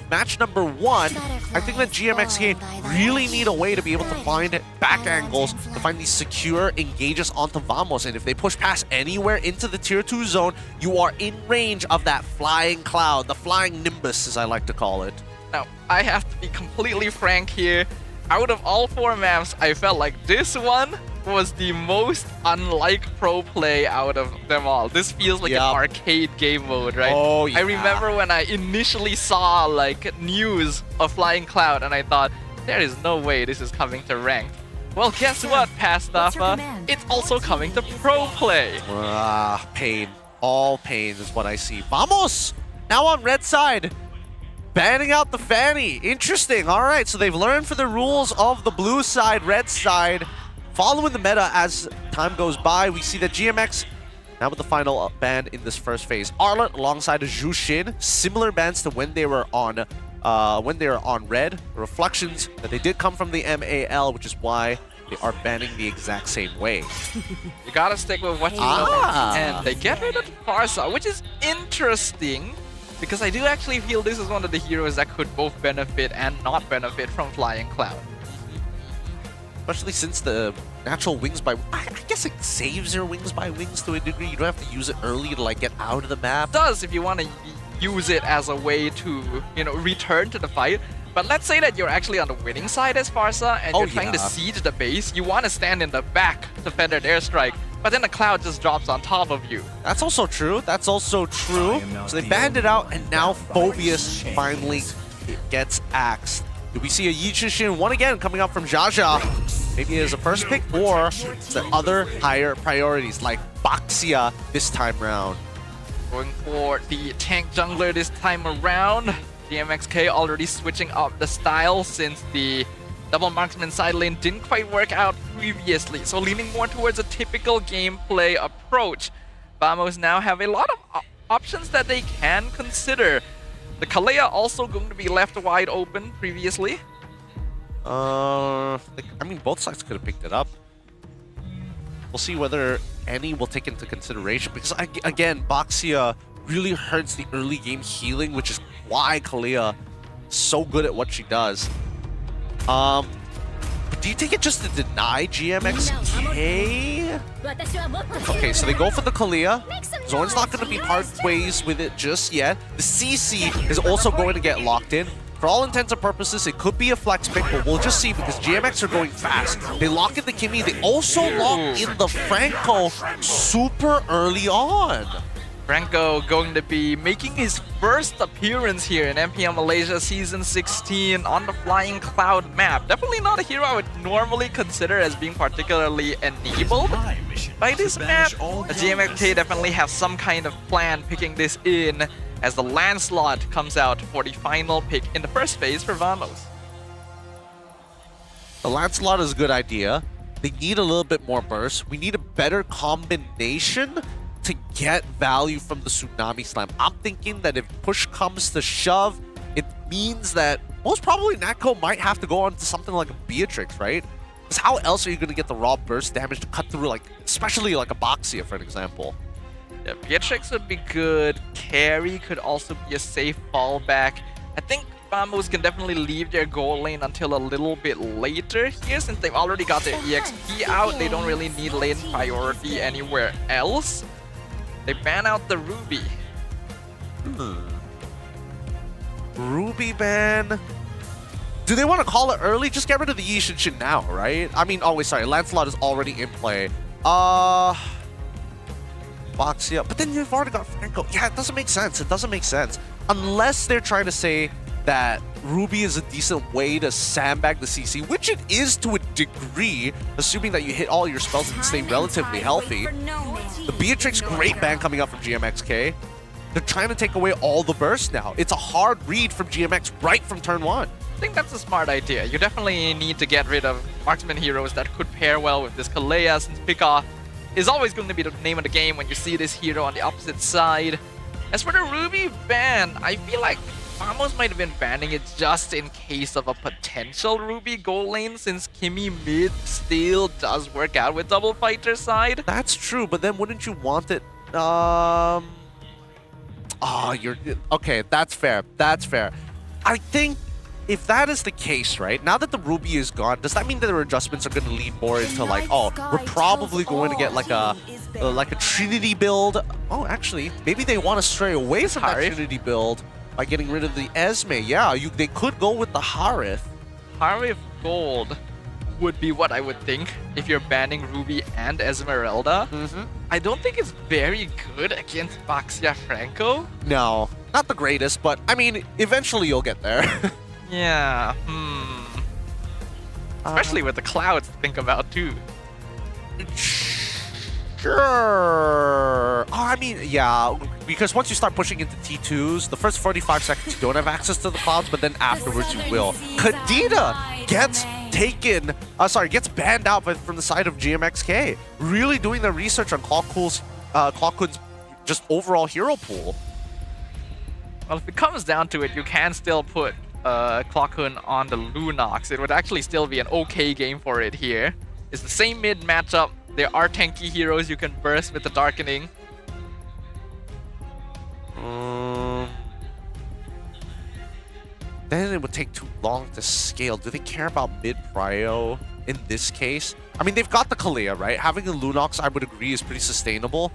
match number 1, I think that GMXK really need a way to be able to find back angles, to find these secure engages onto Vamos, and if they push past anywhere into the tier 2 zone, you are in range of that flying cloud, the flying nimbus as I like to call it. Now, I have to be completely frank here. Out of all 4 maps, I felt like this one was the most unlike pro play out of them all. This feels like an arcade game mode, right? Oh, yeah. I remember when I initially saw like news of Flying Cloud and I thought, there is no way this is coming to ranked. Well, guess what, Pastafa? It's also coming to pro play. Pain. All pain is what I see. Vamos! Now on red side. Banning out the Fanny. Interesting. All right, so they've learned for the rules of the blue side, red side. Following the meta as time goes by, we see that GMX now with the final ban in this first phase. Arlet alongside Zhu Xin, similar bans to when they were on red. Reflections that they did come from the MAL, which is why they are banning the exact same way. You gotta stick with what you know. And they get rid of Farsa, which is interesting because I do actually feel this is one of the heroes that could both benefit and not benefit from Flying Cloud. Especially since the natural wings by... I guess it saves your wings by wings to a degree. You don't have to use it early to like get out of the map. It does if you want to use it as a way to, you know, return to the fight. But let's say that you're actually on the winning side as Farsa and you're trying to siege the base. You want to stand in the back to feathered airstrike, but then the cloud just drops on top of you. That's also true. That's also true. So they banned it out, and now Phobius finally gets axed. Do we see a Yi Chuxin one again coming up from Jaja? Maybe as a first pick, or the other higher priorities like Baxia this time round. Going for the tank jungler this time around. GMXK already switching up the style since the double marksman side lane didn't quite work out previously. So leaning more towards a typical gameplay approach. Vamos now have a lot of options that they can consider. The Kalea also going to be left wide open previously. I mean, both sides could have picked it up. We'll see whether any will take into consideration, because again, Baxia really hurts the early game healing, which is why Kalea is so good at what she does. But do you take it just to deny GMXK? Okay, so they go for the Kalea. Zorn's not going to be part ways with it just yet. The CC is also going to get locked in. For all intents and purposes, it could be a flex pick, but we'll just see because GMX are going fast. They lock in the Kimmy. They also lock in the Franco super early on. Franco going to be making his first appearance here in MPL Malaysia Season 16 on the Flying Cloud map. Definitely not a hero I would normally consider as being particularly enabled by this map. The GMXK definitely have some kind of plan picking this in as the Lancelot comes out for the final pick in the first phase for Vamos. The Lancelot is a good idea. They need a little bit more burst. We need a better combination to get value from the Tsunami Slam. I'm thinking that if push comes to shove, it means that most probably Natco might have to go on to something like a Beatrix, right? Because how else are you going to get the raw burst damage to cut through, like, especially like a Baxia, for an example? Yeah, Beatrix would be good. Carry could also be a safe fallback. I think Vamos can definitely leave their goal lane until a little bit later here, since they've already got their EXP out. They don't really need lane priority anywhere else. They ban out the Ruby. Ruby ban. Do they want to call it early? Just get rid of the Yi Chuxin now, right? I mean, oh wait, sorry. Lancelot is already in play. Baxia. But then you've already got Franco. Yeah, it doesn't make sense. It doesn't make sense. Unless they're trying to say that Ruby is a decent way to sandbag the CC, which it is to a degree, assuming that you hit all your spells and stay relatively healthy. The Beatrix, great ban coming up from GMXK. They're trying to take away all the burst now. It's a hard read from GMX right from turn one. I think that's a smart idea. You definitely need to get rid of marksman heroes that could pair well with this Kalea, since Pickoff is always going to be the name of the game when you see this hero on the opposite side. As for the Ruby ban, I feel like Vamos might have been banning it just in case of a potential Ruby goal lane, since Kimmy mid still does work out with double fighter side. That's true, but then wouldn't you want it? You're okay. That's fair. That's fair. I think if that is the case, right, now that the Ruby is gone, does that mean that their adjustments are going to lead more into like, oh, we're probably going to get like a Trinity build? Oh, actually, maybe they want to stray away from that Trinity build by getting rid of the Esme. Yeah, they could go with the Harith. Harith Gold would be what I would think if you're banning Ruby and Esmeralda. I don't think it's very good against Baxia Franco. No, not the greatest, but I mean, eventually you'll get there. Yeah, especially with the clouds to think about too. Sure. I mean, yeah, because once you start pushing into T2s, the first 45 seconds you don't have access to the clouds, but then afterwards you will. Kadena gets gets banned out from the side of GMXK. Really doing their research on Clockkun's just overall hero pool. Well, if it comes down to it, you can still put Clockun on the Lunox. It would actually still be an okay game for it here. It's the same mid matchup. There are tanky heroes you can burst with the Darkening. Then it would take too long to scale. Do they care about mid-prio in this case? I mean, they've got the Kalia, right? Having a Lunox, I would agree, is pretty sustainable.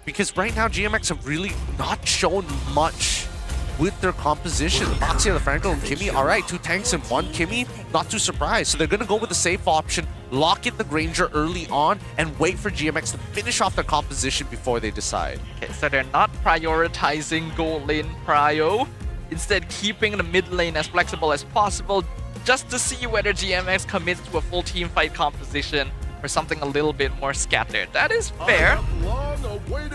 Because right now, GMX have really not shown much with their composition. The Boxia, the Franco, and Kimmy, all right, 2 tanks and 1 Kimmy, not too surprised. So they're going to go with the safe option, lock in the Granger early on, and wait for GMX to finish off their composition before they decide. Okay, so they're not prioritizing gold lane prio, instead keeping the mid lane as flexible as possible, just to see whether GMX commits to a full team fight composition or something a little bit more scattered. That is fair.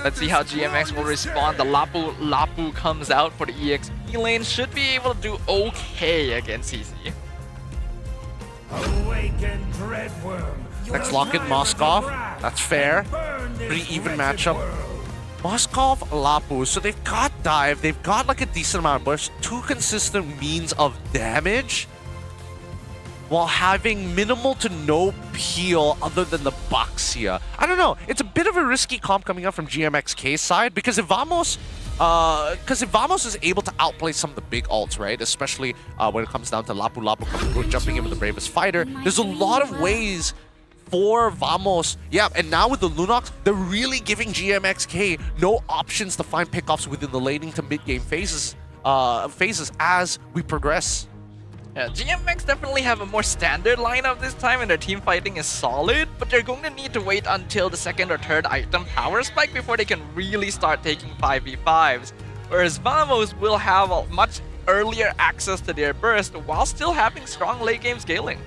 Let's see how GMX will respond. The Lapu comes out for the EXP lane. Should be able to do okay against CC. Next lock in Moskov. That's fair. Pretty even matchup. Moskov, Lapu. So they've got dive. They've got like a decent amount of burst. 2 consistent means of damage, while having minimal to no peel other than the Boxia. I don't know. It's a bit of a risky comp coming up from GMXK's side, because if Vamos is able to outplay some of the big ults, right? Especially when it comes down to Lapu jumping in with the bravest fighter, there's a lot of ways for Vamos. Yeah, and now with the Lunox, they're really giving GMXK no options to find pickoffs within the laning to mid-game phases as we progress. Yeah, GMX definitely have a more standard lineup this time, and their team fighting is solid, but they're going to need to wait until the 2nd or 3rd item power spike before they can really start taking 5v5s. Whereas Vamos will have a much earlier access to their burst while still having strong late game scaling.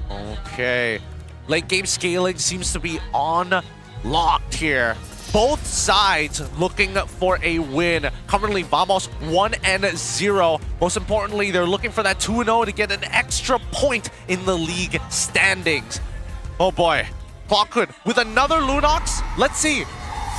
Okay. Late game scaling seems to be unlocked here. Both sides looking for a win. Currently, Vamos 1-0. Most importantly, they're looking for that 2-0 to get an extra point in the league standings. Oh boy. Clockhood with another Lunox. Let's see.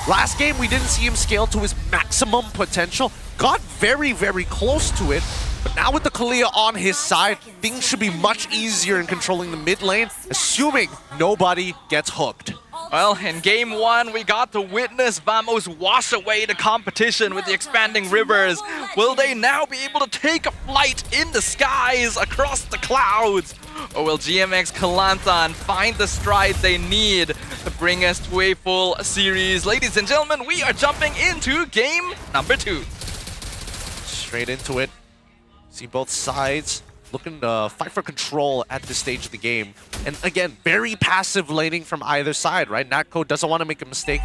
Last game, we didn't see him scale to his maximum potential. Got very, very close to it. But now with the Kalia on his side, things should be much easier in controlling the mid lane, assuming nobody gets hooked. Well, in game 1, we got to witness Vamos wash away the competition with the expanding rivers. Will they now be able to take a flight in the skies across the clouds? Or will GMX Kalantan find the stride they need to bring us to a full series? Ladies and gentlemen, we are jumping into game number 2. Straight into it. See both sides looking to fight for control at this stage of the game. And again, very passive laning from either side, right? Natko doesn't want to make a mistake.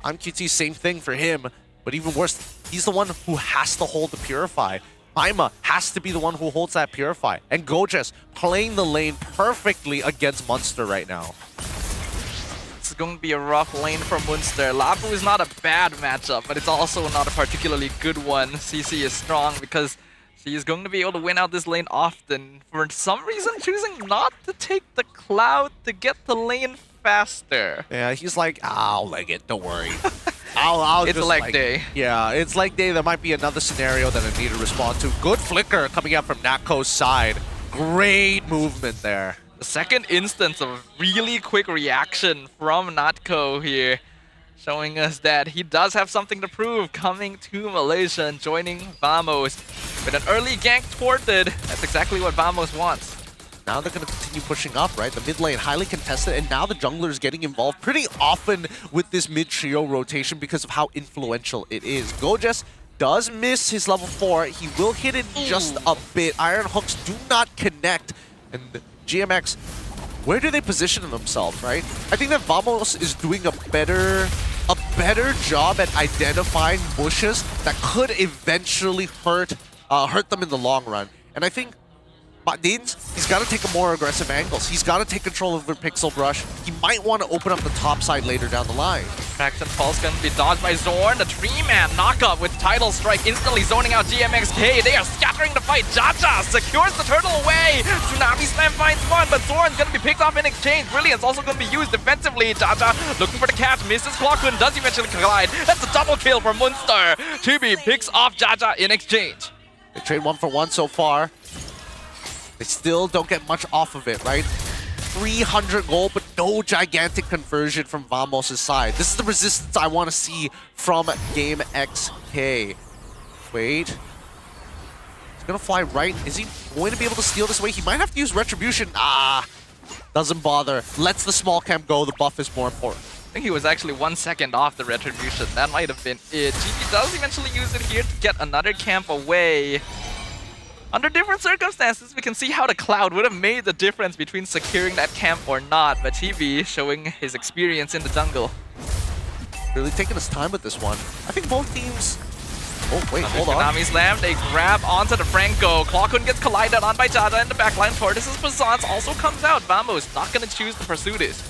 QT, same thing for him. But even worse, he's the one who has to hold the Purify. Ima has to be the one who holds that Purify. And Gojas playing the lane perfectly against Munster right now. It's going to be a rough lane for Munster. Lapu is not a bad matchup, but it's also not a particularly good one. CC is strong because he's going to be able to win out this lane often. For some reason, choosing not to take the Cloud to get the lane faster. Yeah, he's like, I'll leg it, don't worry. I'll it's just leg day. Yeah, it's leg day. There might be another scenario that I need to respond to. Good flicker coming out from Natko's side. Great movement there. The second instance of really quick reaction from Natko here, showing us that he does have something to prove coming to Malaysia and joining Vamos. With an early gank thwarted, that's exactly what Vamos wants. Now they're going to continue pushing up, right? The mid lane highly contested, and now the jungler is getting involved pretty often with this mid-trio rotation because of how influential it is. Gojas does miss his level 4. He will hit it just a bit. Iron hooks do not connect. And GMX, where do they position themselves, right? I think that Vamos is doing a better job at identifying bushes that could eventually hurt them in the long run. And I think Deans, he's got to take a more aggressive angles. He's got to take control of the Pixel Brush. He might want to open up the top side later down the line. Traction Pulse going to be dodged by Zorn. The Tree-Man knockup with Tidal Strike instantly zoning out GMXK. They are scattering the fight. Jaja secures the turtle away. Tsunami Slam finds one, but Zorn's going to be picked off in exchange. Brilliant's also going to be used defensively. Jaja looking for the catch. Misses Clockwind. Does eventually collide. That's a double kill for Munster. Chibi picks off Jaja in exchange. They trade 1 for 1 so far. They still don't get much off of it, right? 300 gold, but no gigantic conversion from Vamos' side. This is the resistance I want to see from GMXK. Wait. He's going to fly right. Is he going to be able to steal this way? He might have to use Retribution. Doesn't bother. Lets the small camp go. The buff is more important. I think he was actually 1 second off the Retribution. That might have been it. GB does eventually use it here to get another camp away. Under different circumstances, we can see how the Cloud would have made the difference between securing that camp or not, but GB showing his experience in the jungle. Really taking his time with this one. I think both teams... Oh, wait, hold on. Konami Slam, they grab onto the Franco. Clawkun gets collided on by Jaja in the backline. Tortoise's Presence also comes out. Vamos not going to choose to pursue this.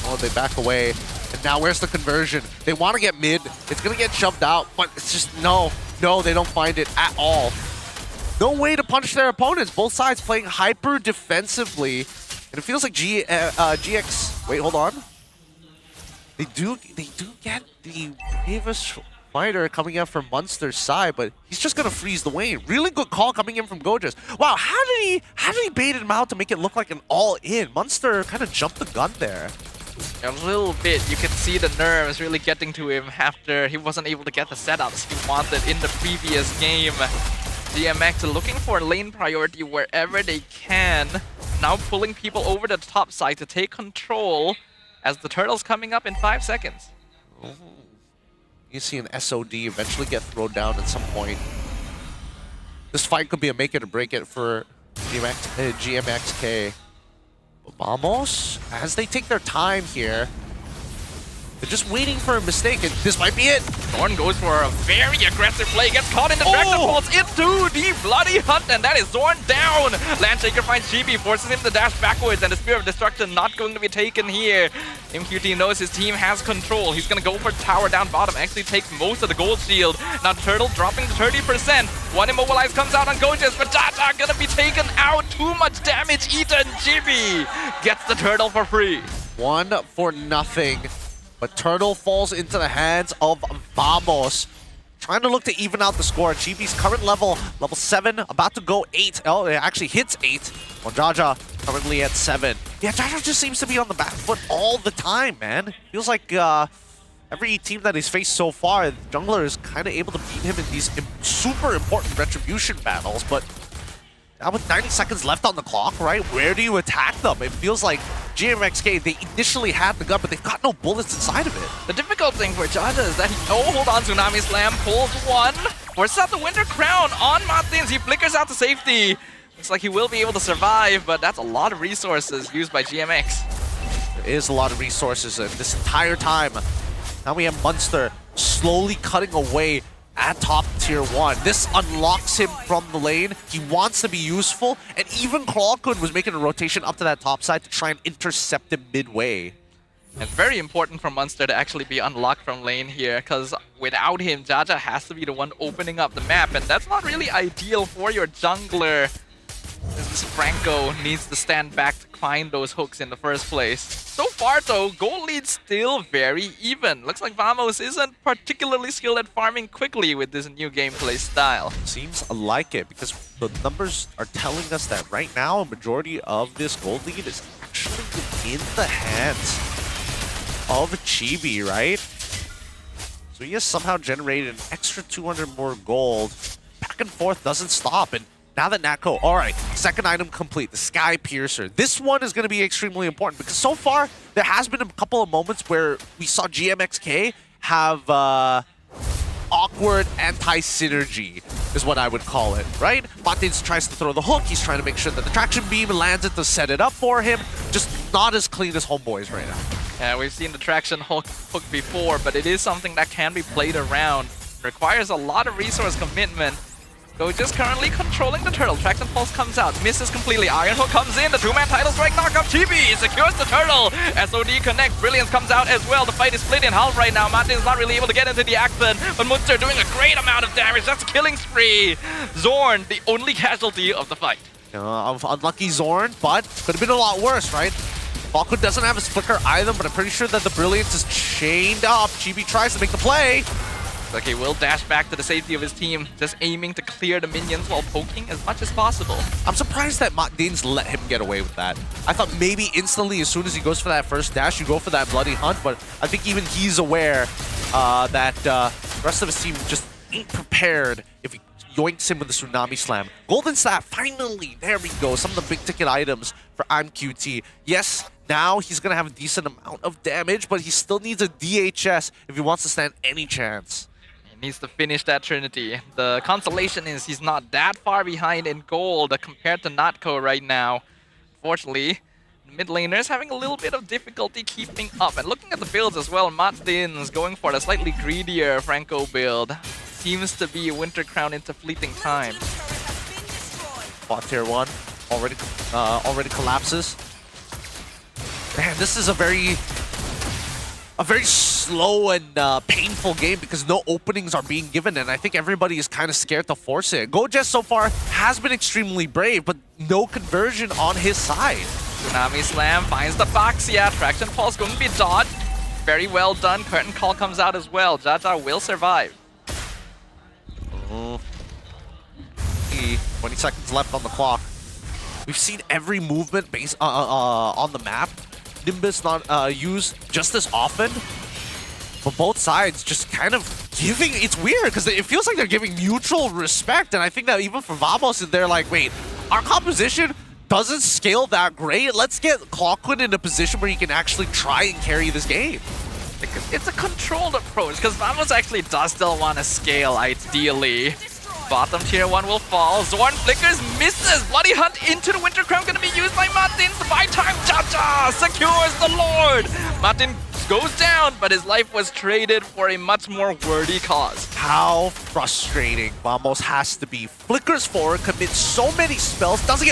Oh, they back away. And now where's the conversion? They want to get mid. It's going to get shoved out, but it's just no. No, they don't find it at all. No way to punish their opponents. Both sides playing hyper defensively. And it feels like GX... Wait, hold on. They do get the bravest fighter coming out from Munster's side, but he's just going to freeze the Wayne. Really good call coming in from Gojas. Wow, how did he bait him out to make it look like an all-in? Munster kind of jumped the gun there. A little bit. You can see the nerves really getting to him after he wasn't able to get the setups he wanted in the previous game. GMX looking for lane priority wherever they can. Now pulling people over the top side to take control as the turtle's coming up in 5 seconds. Oh. You see an SOD eventually get thrown down at some point. This fight could be a make it or break it for GMXK. But Vamos, as they take their time here, they're just waiting for a mistake, and this might be it. Zorn goes for a very aggressive play, gets caught in the Dragon Pulse into the bloody hunt, and that is Zorn down. Landshaker finds GB, forces him to dash backwards, and the Spear of Destruction not going to be taken here. MQT knows his team has control. He's going to go for tower down bottom, actually takes most of the gold shield. Now Turtle dropping to 30%. One Immobilize comes out on Gojas, but Jaja going to be taken out. Too much damage eaten. GB gets the Turtle for free. 1-0. But Turtle falls into the hands of Vamos. Trying to look to even out the score. GB's current level 7, about to go 8. Oh, it actually hits 8. While Jaja currently at 7. Yeah, Jaja just seems to be on the back foot all the time, man. Feels like every team that he's faced so far, the jungler is kind of able to beat him in these super important Retribution battles. But now with 90 seconds left on the clock, right? Where do you attack them? It feels like GMXK, they initially had the gun, but they've got no bullets inside of it. The difficult thing for Jaja is that he... Oh, hold on. Tsunami Slam pulls one. Forces out the Winter Crown on Martins. He flickers out to safety. Looks like he will be able to survive, but that's a lot of resources used by GMX. There is a lot of resources this entire time. Now we have Munster slowly cutting away at top tier 1. This unlocks him from the lane. He wants to be useful, and even Clawkun was making a rotation up to that top side to try and intercept him midway. And very important for Munster to actually be unlocked from lane here, because without him, Jaja has to be the one opening up the map, and that's not really ideal for your jungler. This Franco needs to stand back to find those hooks in the first place. So far though, gold lead's still very even. Looks like Vamos isn't particularly skilled at farming quickly with this new gameplay style. Seems like it, because the numbers are telling us that right now a majority of this gold lead is actually in the hands of Chibi, right? So he has somehow generated an extra 200 more gold. Back and forth doesn't stop, and now that Natco, all right, second item complete, the Sky Piercer. This one is going to be extremely important because so far there has been a couple of moments where we saw GMXK have awkward anti-synergy is what I would call it, right? Martins tries to throw the hook. He's trying to make sure that the traction beam lands it to set it up for him. Just not as clean as Homeboys right now. Yeah, we've seen the traction hook before, but it is something that can be played around. Requires a lot of resource commitment. So just currently controlling the turtle. Traction Pulse comes out, misses completely. Iron Hook comes in, the two-man title strike knockup. Chibi secures the turtle. SOD connects, Brilliance comes out as well. The fight is split in half right now. Martin's not really able to get into the action, but Munster doing a great amount of damage. That's a killing spree. Zorn, the only casualty of the fight. Unlucky Zorn, but could have been a lot worse, right? Falco doesn't have his flicker either, but I'm pretty sure that the Brilliance is chained up. Chibi tries to make the play. Okay, will dash back to the safety of his team, just aiming to clear the minions while poking as much as possible. I'm surprised that Dins let him get away with that. I thought maybe instantly as soon as he goes for that first dash, you go for that bloody hunt, but I think even he's aware that the rest of his team just ain't prepared if he yoinks him with the Tsunami Slam. Golden Staff, finally, there we go. Some of the big ticket items for IMQT. Yes, now he's going to have a decent amount of damage, but he still needs a DHS if he wants to stand any chance. He needs to finish that Trinity. The consolation is he's not that far behind in gold compared to Natko right now. Fortunately, the mid laners having a little bit of difficulty keeping up. And looking at the builds as well, Martins going for the slightly greedier Franco build. Seems to be Winter Crown into fleeting time. Bot tier 1 already collapses. Man, this is a very slow and painful game because no openings are being given, and I think everybody is kind of scared to force it. Gojez so far has been extremely brave, but no conversion on his side. Tsunami Slam finds the box. Yeah, Traction Pulse going to be dodged. Very well done. Curtain Call comes out as well. Jaja will survive. 20 seconds left on the clock. We've seen every movement based on the map. Nimbus not used just as often, but both sides just kind of giving. It's weird because it feels like they're giving mutual respect, and I think that even for Vamos, they're like, wait, our composition doesn't scale that great. Let's get Clockwood in a position where he can actually try and carry this game. It's a controlled approach because Vamos actually does still want to scale ideally. Bottom tier 1 will fall. Zorn flickers, misses. Bloody Hunt into the Winter Crown going to be used by Martins. By time, Jaja secures the Lord. Martin goes down, but his life was traded for a much more worthy cause. How frustrating Vamos has to be. Flickers forward, commits so many spells, doesn't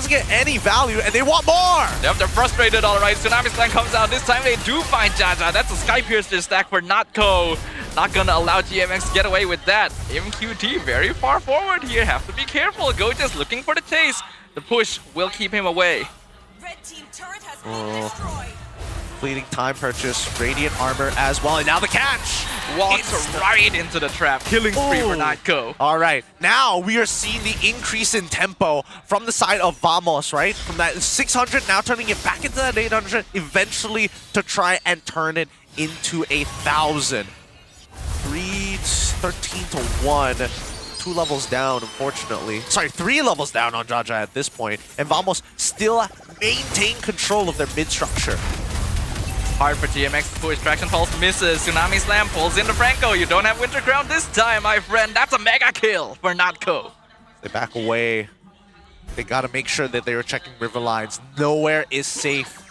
get any value, and they want more! Yep, they're frustrated, alright. Tsunami Slam comes out. This time they do find Jaja. That's a Sky Piercer stack for Natko. Not gonna allow GMX to get away with that. MQT very far forward here. Have to be careful. Gojez looking for the chase. The push will keep him away. Red team turret has been destroyed. Fleeting time purchase, Radiant Armor as well, and now the catch! Walks right into the trap. Killing spree for Natko. Alright, now we are seeing the increase in tempo from the side of Vamos, right? From that 600, now turning it back into that 800, eventually to try and turn it into 1,000. 13 to 1. 2 levels down, unfortunately. Sorry, 3 levels down on Jaja at this point. And Vamos still maintain control of their mid structure. Hard for GMX to push. Traction Pulse misses. Tsunami Slam pulls into Franco. You don't have Winter Crown this time, my friend. That's a mega kill for Natko. They back away. They gotta make sure that they are checking river lines. Nowhere is safe.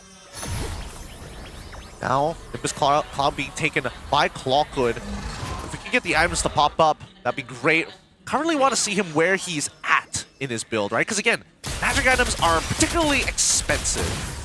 Now, Nimbus Cloud being taken by Clockwood. If we can get the items to pop up, that'd be great. Currently want to see him where he's at in his build, right? Because again, magic items are particularly expensive.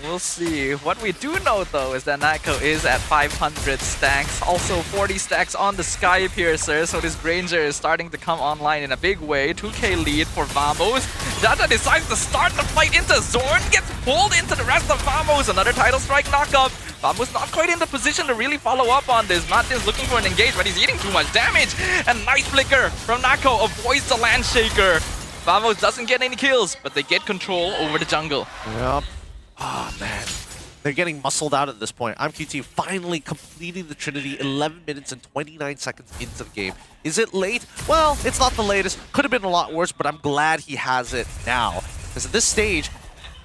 We'll see. What we do know, though, is that Natko is at 500 stacks. Also 40 stacks on the Sky Piercer, so this Granger is starting to come online in a big way. 2k lead for Vamos. Jaja decides to start the fight into Zorn, gets pulled into the rest of Vamos. Another title strike knockup. Vamos not quite in the position to really follow up on this. Martin's looking for an engage, but he's eating too much damage. And nice flicker from Natko avoids the Land Shaker. Vamos doesn't get any kills, but they get control over the jungle. Yep. Oh, man. They're getting muscled out at this point. IMQT finally completing the Trinity 11 minutes and 29 seconds into the game. Is it late? Well, it's not the latest. Could have been a lot worse, but I'm glad he has it now. Because at this stage,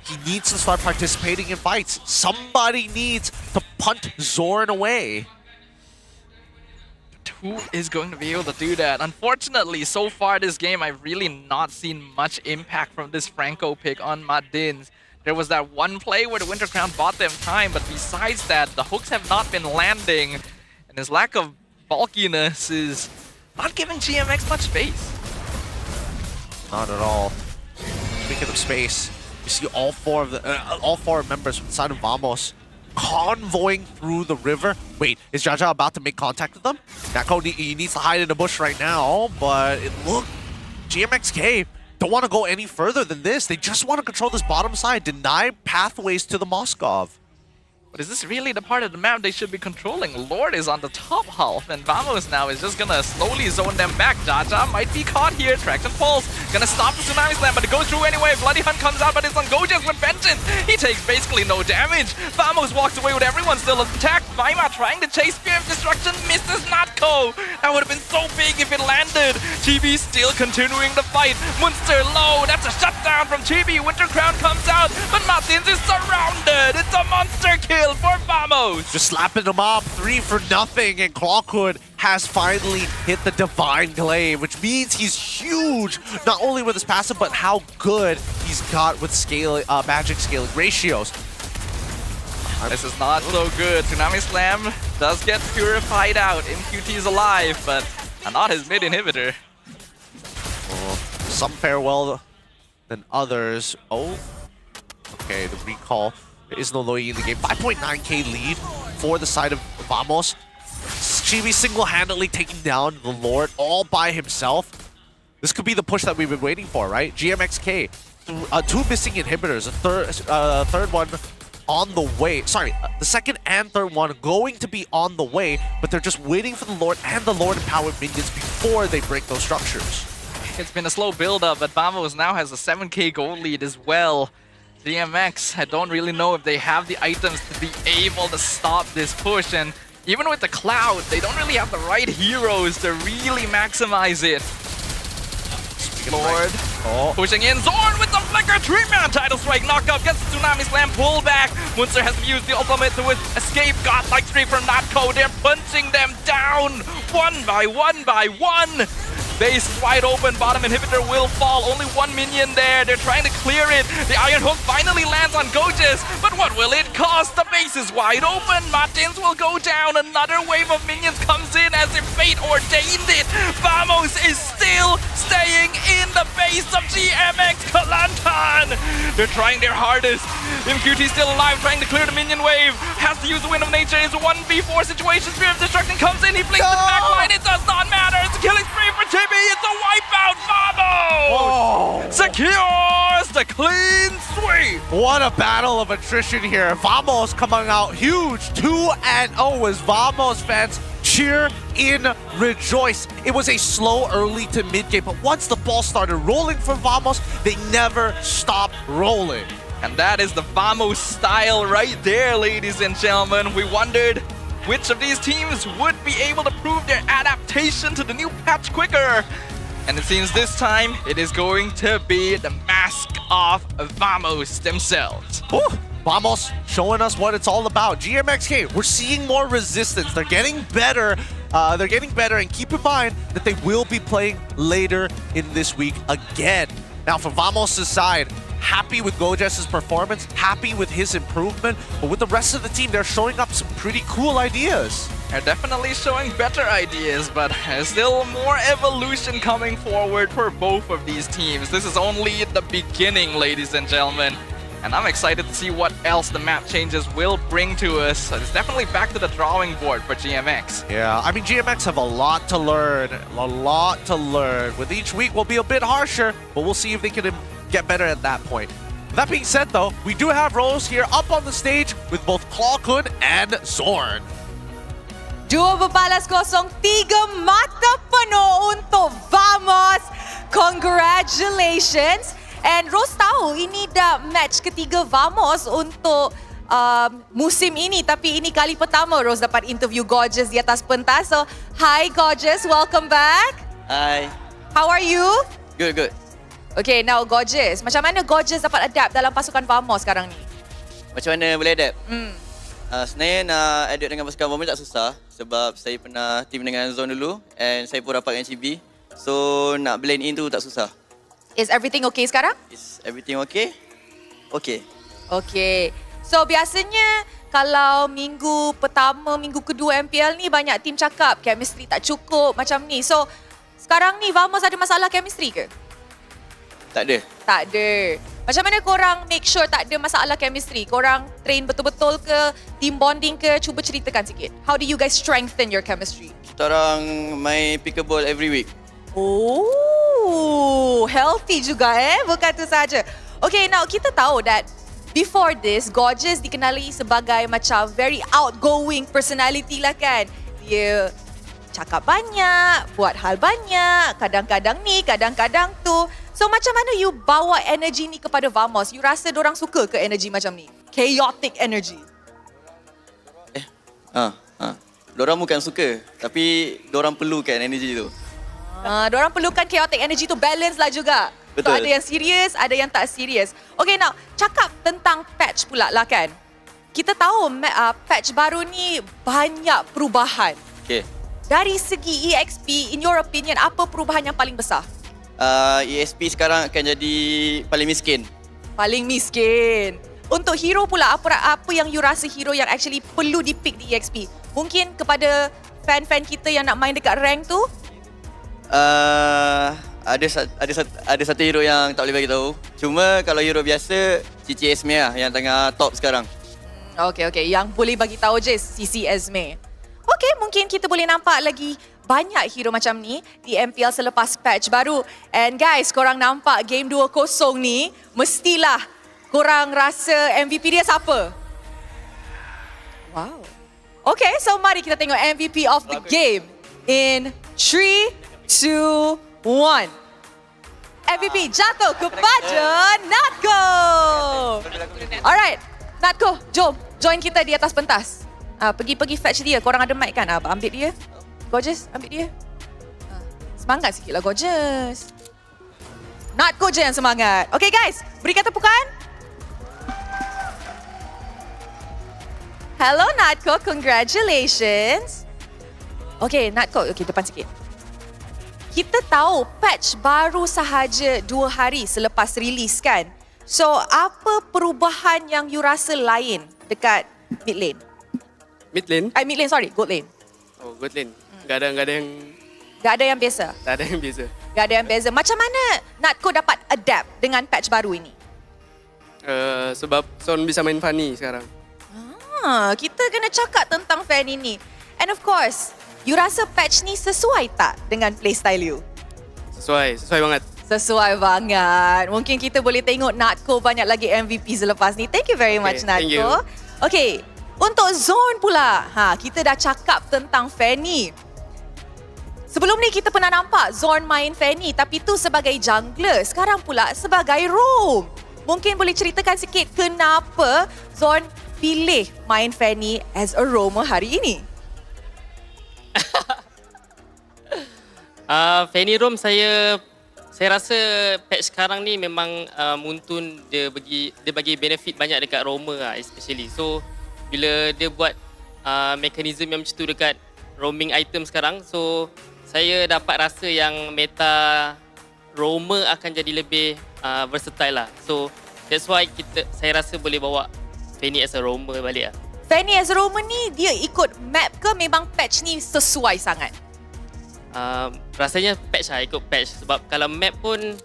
he needs to start participating in fights. Somebody needs to punt Zorn away. But who is going to be able to do that? Unfortunately, so far this game, I've really not seen much impact from this Franco pick on Martins. There was that one play where the Winter Crown bought them time, but besides that, the hooks have not been landing, and his lack of bulkiness is not giving GMX much space. Not at all. Speaking of space, you see all four members from the side of Vamos convoying through the river. Wait, is Jaja about to make contact with them? Natko, he needs to hide in a bush right now, but it looked GMXK don't want to go any further than this. They just want to control this bottom side, deny pathways to the Moskov. But is this really the part of the map they should be controlling? Lord is on the top half, and Vamos now is just gonna slowly zone them back. Jaja might be caught here. Traction Pulse gonna stop the Tsunami Slam, but it goes through anyway. Bloody Hunt comes out, but it's on Gojas with Vengeance. He takes basically no damage. Vamos walks away with everyone still intact. Vaima trying to chase Spear of Destruction, misses Natko. That would have been so big if it landed. Chibi still continuing the fight. Munster low, that's a shutdown from Chibi. Winter Crown comes out, but Martins is surrounded. It's a monster kill for Vamos. Just slapping them up, 3 for nothing, and Clockwood has finally hit the Divine Glaive, which means he's huge, not only with his passive, but how good he's got with magic scaling ratios. This is not so good. Tsunami Slam does get purified out. MQT is alive, but not his mid inhibitor. Oh, some fare well than others. Oh, okay, the recall. There is no Loi in the game. 5.9k lead for the side of Vamos. Chibi single-handedly taking down the Lord all by himself. This could be the push that we've been waiting for, right? GMXK, 2 missing inhibitors, a third one on the way. Sorry, the second and third one going to be on the way, but they're just waiting for the Lord and the Lord empowered minions before they break those structures. It's been a slow build-up, but Vamos now has a 7k gold lead as well. GMX, I don't really know if they have the items to be able to stop this push, and even with the Cloud, they don't really have the right heroes to really maximize it. Lord pushing in. Zorn with the Flicker. 3-man Tidal Strike. Knockup gets the Tsunami Slam. Pull back. Munster has used the ultimate to escape. Godlike Streak from Natko. They're punching them down one by one. Base is wide open. Bottom inhibitor will fall. Only 1 minion there. They're trying to clear it. The Iron Hook finally lands on Gojas. But what will it cost? The base is wide open. Martins will go down. Another wave of minions comes in as if fate ordained it. Vamos is still staying in the base of GMX Kelantan. They're trying their hardest. MQT still alive, trying to clear the minion wave. Has to use the Wind of Nature. It's a 1v4 situation. Spirit of Destruction comes in. He flicks the backline. It does not matter. It's a killing spree for Chibi. It's a wipeout. Vamos secures the clean sweep. What a battle of attrition here. Vamos coming out huge. 2-0 as Vamos fans cheer in rejoice. It was a slow early to mid game, but once the ball started rolling for Vamos, they never stopped rolling. And that is the Vamos style right there, ladies and gentlemen. We wondered which of these teams would be able to prove their adaptation to the new patch quicker. And it seems this time it is going to be the mask of Vamos themselves. Ooh, Vamos showing us what it's all about. GMXK, we're seeing more resistance. They're getting better. And keep in mind that they will be playing later in this week again. Now, for Vamos' side, happy with Gojas' performance, happy with his improvement, but with the rest of the team, they're showing up some pretty cool ideas. They're definitely showing better ideas, but there's still more evolution coming forward for both of these teams. This is only the beginning, ladies and gentlemen. And I'm excited to see what else the map changes will bring to us. So it's definitely back to the drawing board for GMX. Yeah, I mean, GMX have a lot to learn. With each week, we'll be a bit harsher, but we'll see if they can get better at that point. That being said, though, we do have Rose here up on the stage with both Clawkun and Zorn. 2-3 mata penuh untuk Vamos. Congratulations. And Rose tahu ini dah match ketiga Vamos untuk musim ini. Tapi ini kali pertama Rose dapat interview Gorgeous di atas pentas. So, hi Gorgeous, welcome back. Hi. How are you? Good. Okay, now Gorgeous. Macam mana Gorgeous dapat adapt dalam pasukan Vamos sekarang ni? Macam mana boleh adapt? Sebenarnya nak adapt dengan pasukan Vamos tak susah. Sebab saya pernah team dengan Zone dulu. And saya pun rapat dengan CB. So, nak blend in tu tak susah. Is everything okay sekarang? Is everything okay? Okay. Okay. So biasanya kalau minggu pertama, minggu kedua MPL ni banyak tim cakap chemistry tak cukup macam ni. So sekarang ni Vamos ada masalah chemistry ke? Tak ada. Tak ada. Macam mana korang make sure tak ada masalah chemistry? Korang train betul-betul ke? Team bonding ke? Cuba ceritakan sikit. How do you guys strengthen your chemistry? Kita orang main pick a ball every week. Oh, healthy juga bukan tu saja. Okay, now kita tahu that before this, Gorgeous dikenali sebagai macam very outgoing personality lah kan. Dia cakap banyak, buat hal banyak, kadang-kadang ni, kadang-kadang tu. So macam mana you bawa energy ni kepada Vamos? You rasa dorang suka ke energy macam ni? Chaotic energy. Dorang bukan suka, tapi dorang perlukan energy tu. Dorang perlukan chaotic energy tu, balance lah juga. Betul. So ada yang serius, ada yang tak serius. Okay, now cakap tentang patch pula lah kan. Kita tahu patch baru ni banyak perubahan. Okay. Dari segi EXP, in your opinion, apa perubahan yang paling besar? ESP sekarang akan jadi paling miskin. Paling miskin. Untuk hero pula, apa yang you rasa hero yang actually perlu di-pick di EXP? Mungkin kepada fan-fan kita yang nak main dekat rank tu? Ada satu hero yang tak boleh bagi tahu. Cuma kalau hero biasa, Cici Esme lah yang tengah top sekarang. Okay. Yang boleh bagi tahu je CC Esme. Okay, mungkin kita boleh nampak lagi banyak hero macam ni di MPL selepas patch baru. And guys, korang nampak game 2-0 ni, mestilah korang rasa MVP dia siapa? Wow. Okay, so mari kita tengok MVP of the game in 3, 2, 1. MVP jatuh kepada Natko. Alright, Natko, jom join kita di atas pentas. Pergi fetch dia. Korang ada mic kan? Ambil dia. Gorgeous, ambil dia. Semangat sikit lah, Gorgeous. Natko je yang semangat. Okay guys, berikan tepukan. Hello Natko, congratulations. Okay, Natko, okay, depan sikit. Kita tahu patch baru sahaja 2 hari selepas release kan? So, apa perubahan yang you rasa lain dekat mid lane? Mid lane? Mid lane, sorry, gold lane. Oh, gold lane. Gak ada yang... Gak ada yang biasa? Tak ada yang biasa. Gak ada yang biasa. Macam mana Natko dapat adapt dengan patch baru ini? Sebab Son bisa main Fanny sekarang. Kita kena cakap tentang Fanny ni. And of course, you rasa patch ni sesuai tak dengan playstyle you? Sesuai banget. Sesuai banget. Mungkin kita boleh tengok Natko banyak lagi MVP selepas ni. Thank you very much, Natko. Thank you. Okay, untuk Zone pula. Kita dah cakap tentang Fanny. Sebelum ni kita pernah nampak Zorn main Fanny, tapi tu sebagai jungler. Sekarang pula sebagai roam. Mungkin boleh ceritakan sikit kenapa Zorn pilih main Fanny as a roamer hari ini? Fanny roam saya rasa patch sekarang ni memang Muntun dia bagi benefit banyak dekat roamer lah, especially. So bila dia buat mekanisme yang macam tu dekat roaming item sekarang, so saya dapat rasa yang meta roamer akan jadi lebih versatile lah. So that's why saya rasa boleh bawa Fanny as a roamer balik lah. Fanny as a roamer ni dia ikut map ke memang patch ni sesuai sangat? Rasanya patch lah, ikut patch. Sebab kalau map pun,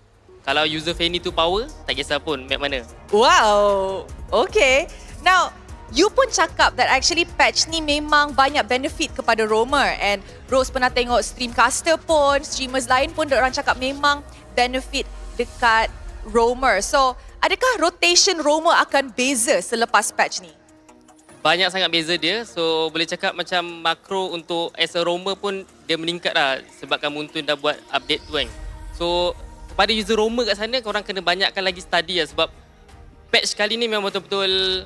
kalau user Fanny tu power, tak kisah pun map mana. Wow, okay. Now, you pun cakap that actually patch ni memang banyak benefit kepada roamer. And Rose pernah tengok streamcaster pun, streamers lain pun orang cakap memang benefit dekat roamer. So, adakah rotation roamer akan beza selepas patch ni? Banyak sangat beza dia. So boleh cakap macam makro untuk as a roamer pun dia meningkat lah sebabkan Muntun dah buat update tu kan. So pada user roamer kat sana korang kena banyakkan lagi study lah sebab patch kali ni memang betul-betul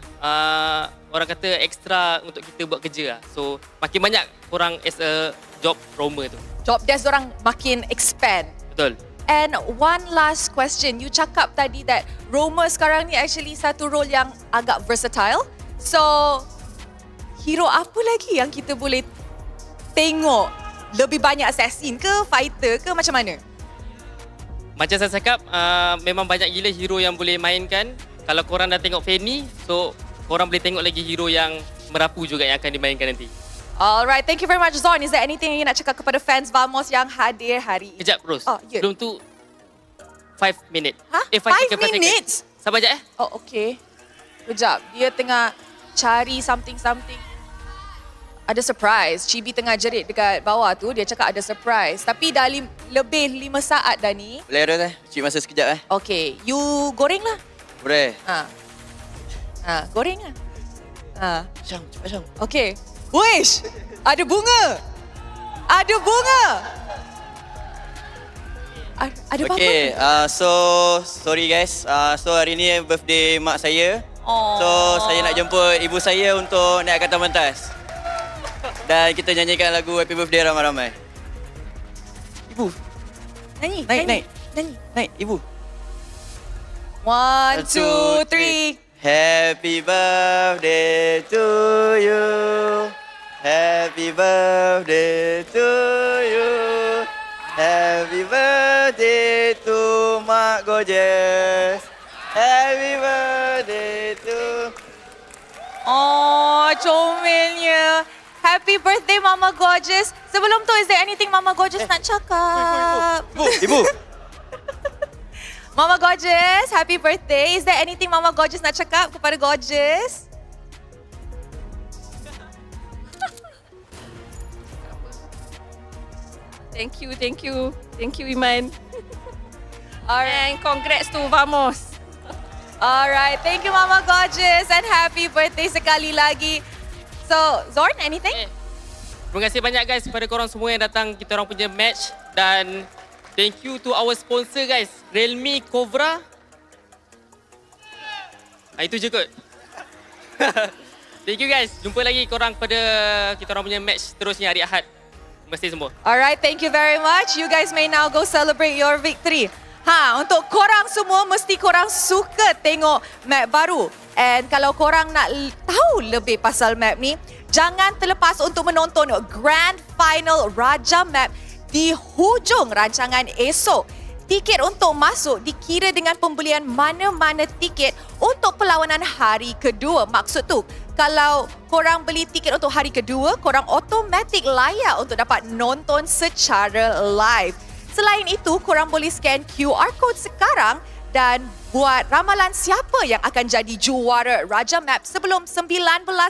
orang kata extra untuk kita buat kerja lah. So makin banyak korang as a job roamer tu. Job desk orang makin expand. Betul. And one last question, you cakap tadi that roamer sekarang ni actually satu role yang agak versatile. So, hero apa lagi yang kita boleh tengok? Lebih banyak assassin ke, fighter ke, macam mana? Macam saya cakap, memang banyak gila hero yang boleh mainkan. Kalau korang dah tengok Fanny, so korang boleh tengok lagi hero yang merapu juga yang akan dimainkan nanti. Alright, thank you very much Zorn. Is there anything yang you nak cakap kepada fans Vamos yang hadir hari ini? Kejap Rose, sebelum tu 5 minit. 5 minutes? Sabar sekejap Oh, okay. Kejap, dia tengah cari something. Ada surprise. Chibi tengah jerit dekat bawah tu, dia cakap ada surprise. Tapi dah lebih 5 saat dah ni. Boleh ada cik masa sekejap Okay, you goreng lah. Boleh. Goreng lah. Syam, cepat Syam. Okay. Wish! Ada bunga! Ada bunga! Ada apa? Okay, so sorry guys. So hari ni birthday mak saya. So saya nak jemput ibu saya untuk naik ke atas pentas. Dan kita nyanyikan lagu Happy Birthday ramai-ramai. Ibu. Nyanyi. Naik, ibu. 1, 2, 3. Happy birthday to you. Happy birthday to you. Happy birthday to Mak Gorgeous. Happy birthday to... Oh, comelnya. Happy birthday Mama Gorgeous. Sebelum tu, is there anything Mama Gorgeous nak cakap? Ibu. Mama Gorgeous, happy birthday. Is there anything Mama Gorgeous nak cakap kepada Gorgeous? Thank you, Iman. Alright. And congrats to Vamos. Alright, thank you Mama Gorgeous and happy birthday sekali lagi. So, Zorn, anything? Terima kasih banyak guys kepada korang semua yang datang kita orang punya match. Dan thank you to our sponsor guys, Realme Cobra. Itu je kot. Thank you guys. Jumpa lagi korang pada kita orang punya match terusnya hari Ahad. Terima kasih semua. Alright, thank you very much. You guys may now go celebrate your victory. Untuk korang semua, mesti korang suka tengok map baru. And kalau korang nak tahu lebih pasal map ni, jangan terlepas untuk menonton Grand Final Raja Map di hujung rancangan esok. Tiket untuk masuk dikira dengan pembelian mana-mana tiket untuk perlawanan hari kedua. Maksud tu, kalau korang beli tiket untuk hari kedua, korang automatik layak untuk dapat nonton secara live. Selain itu, korang boleh scan QR code sekarang dan buat ramalan siapa yang akan jadi juara Raja Map sebelum 19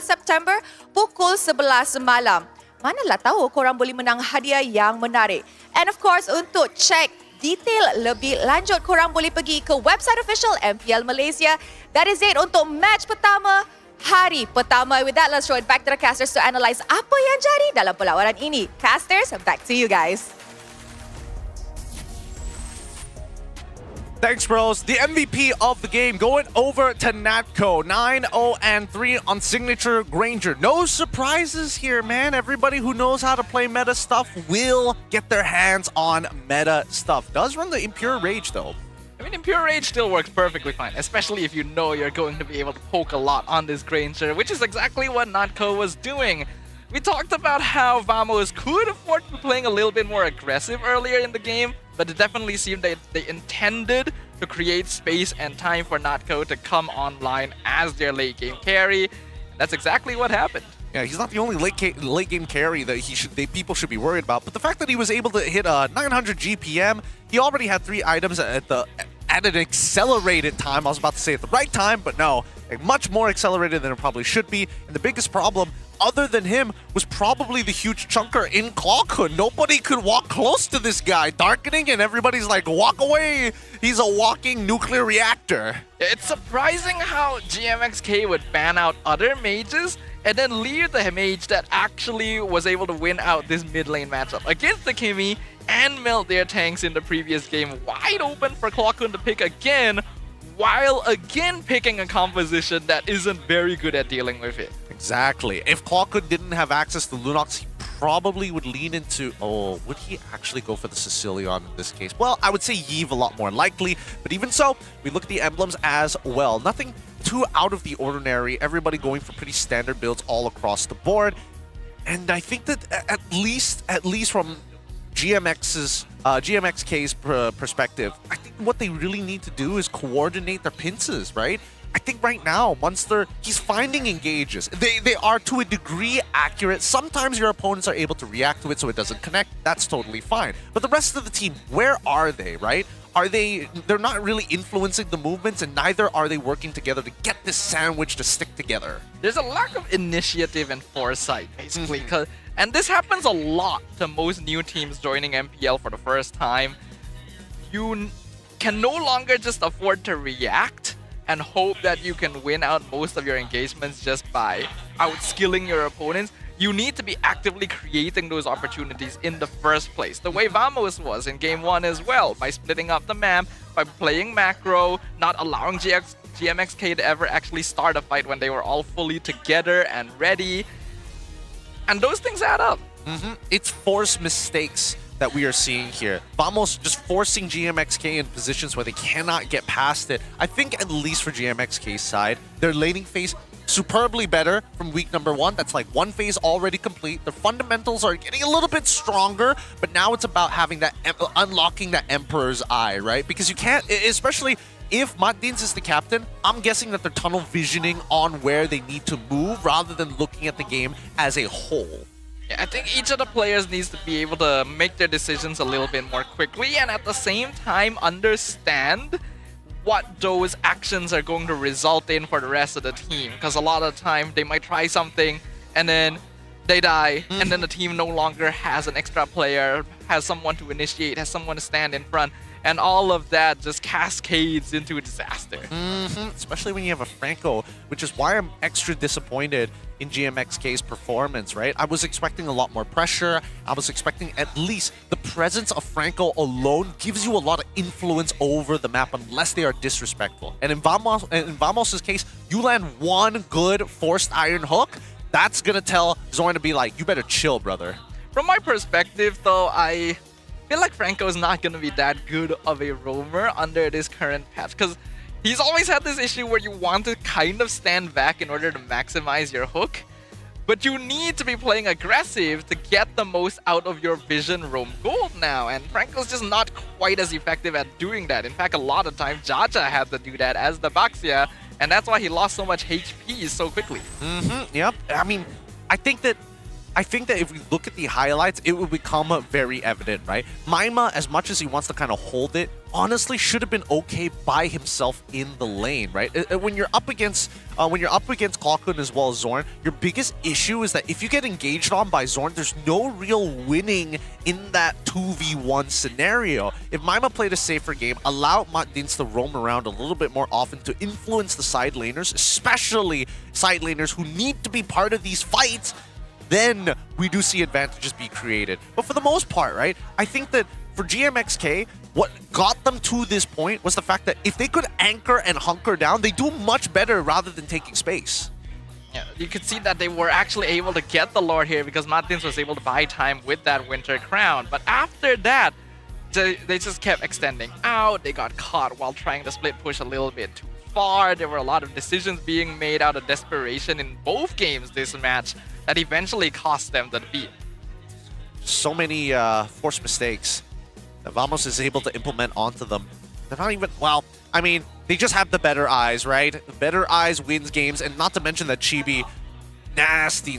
September pukul 11 malam. Manalah tahu korang boleh menang hadiah yang menarik. And of course, untuk cek detail lebih lanjut, korang boleh pergi ke website official MPL Malaysia. That is it untuk match pertama, hari pertama. With that, let's throw it back to the casters to analyse apa yang jadi dalam perlawanan ini. Casters, back to you guys. Thanks, bros. The MVP of the game going over to Natco. 9-0-3 on Signature Granger. No surprises here, man. Everybody who knows how to play meta stuff will get their hands on meta stuff. Does run the Impure Rage, though. I mean, Impure Rage still works perfectly fine, especially if you know you're going to be able to poke a lot on this Granger, which is exactly what Natco was doing. We talked about how Vamos could afford to be playing a little bit more aggressive earlier in the game, but it definitely seemed that they intended to create space and time for Natco to come online as their late game carry. That's exactly what happened. Yeah, he's not the only late game carry that people should be worried about, but the fact that he was able to hit 900 GPM, he already had 3 items at an accelerated time. I was about to say at the right time, but no, much more accelerated than it probably should be. And the biggest problem, other than him, was probably the huge chunker in Clockhood. Nobody could walk close to this guy. Darkening and everybody's like, walk away. He's a walking nuclear reactor. It's surprising how GMXK would ban out other mages and then leave the mage that actually was able to win out this mid lane matchup against the Kimi and melt their tanks in the previous game wide open for Clockhood to pick again, while again picking a composition that isn't very good at dealing with it. Exactly. If Clockhood didn't have access to Lunox, he probably would lean into... Oh, would he actually go for the Sicilian in this case? Well, I would say Yve a lot more likely, but even so, we look at the emblems as well. Nothing too out of the ordinary. Everybody going for pretty standard builds all across the board. And I think that at least from GMXK's perspective, I think what they really need to do is coordinate their pinces, right? I think right now, Munster, he's finding engages. They are to a degree accurate. Sometimes your opponents are able to react to it so it doesn't connect. That's totally fine. But the rest of the team, where are they, right? They're not really influencing the movements, and neither are they working together to get this sandwich to stick together. There's a lack of initiative and foresight, basically. And this happens a lot to most new teams joining MPL for the first time. You can no longer just afford to react. and hope that you can win out most of your engagements just by outskilling your opponents. You need to be actively creating those opportunities in the first place, the way Vamos was in Game 1 as well, by splitting up the map, by playing macro, not allowing GMXK to ever actually start a fight when they were all fully together and ready. And those things add up. It's forced mistakes that we are seeing here. Vamos just forcing GMXK in positions where they cannot get past it. I think at least for GMXK's side, their laning phase superbly better from week number 1. That's like one phase already complete. Their fundamentals are getting a little bit stronger, but now it's about having that unlocking that Emperor's Eye, right? Because you can't, especially if Matdins is the captain, I'm guessing that they're tunnel visioning on where they need to move rather than looking at the game as a whole. Yeah, I think each of the players needs to be able to make their decisions a little bit more quickly and at the same time understand what those actions are going to result in for the rest of the team. Because a lot of the time they might try something and then they die, and then the team no longer has an extra player, has someone to initiate, has someone to stand in front, and all of that just cascades into a disaster. Especially when you have a Franco, which is why I'm extra disappointed in GMXK's performance, right? I was expecting a lot more pressure. I was expecting at least the presence of Franco alone gives you a lot of influence over the map unless they are disrespectful. And in Vamos' case, you land one good forced iron hook, that's gonna tell Zorn to be like, you better chill, brother. From my perspective, though, I feel like Franco is not going to be that good of a roamer under this current patch, because he's always had this issue where you want to kind of stand back in order to maximize your hook, but you need to be playing aggressive to get the most out of your Vision Roam Gold now, and Franco's just not quite as effective at doing that. In fact, a lot of times, Jaja had to do that as the Baxia, and that's why he lost so much HP so quickly. Yep. I mean, I think that if we look at the highlights, it will become very evident, right? Maima, as much as he wants to kind of hold it, honestly should have been okay by himself in the lane, right? When you're up against Klokun as well as Zorn, your biggest issue is that if you get engaged on by Zorn, there's no real winning in that 2v1 scenario. If Maima played a safer game, allow Matdins to roam around a little bit more often to influence the side laners, especially side laners who need to be part of these fights, then we do see advantages be created. But for the most part, right, I think that for GMXK, what got them to this point was the fact that if they could anchor and hunker down, they do much better rather than taking space. Yeah, you could see that they were actually able to get the Lord here because Matdins was able to buy time with that Winter Crown. But after that, they just kept extending out. They got caught while trying to split push a little bit too far. There were a lot of decisions being made out of desperation in both games this match that eventually cost them the defeat. So many forced mistakes that Vamos is able to implement onto them. They're not even, well, I mean, they just have the better eyes, right? Better eyes wins games, and not to mention that Chibi, nasty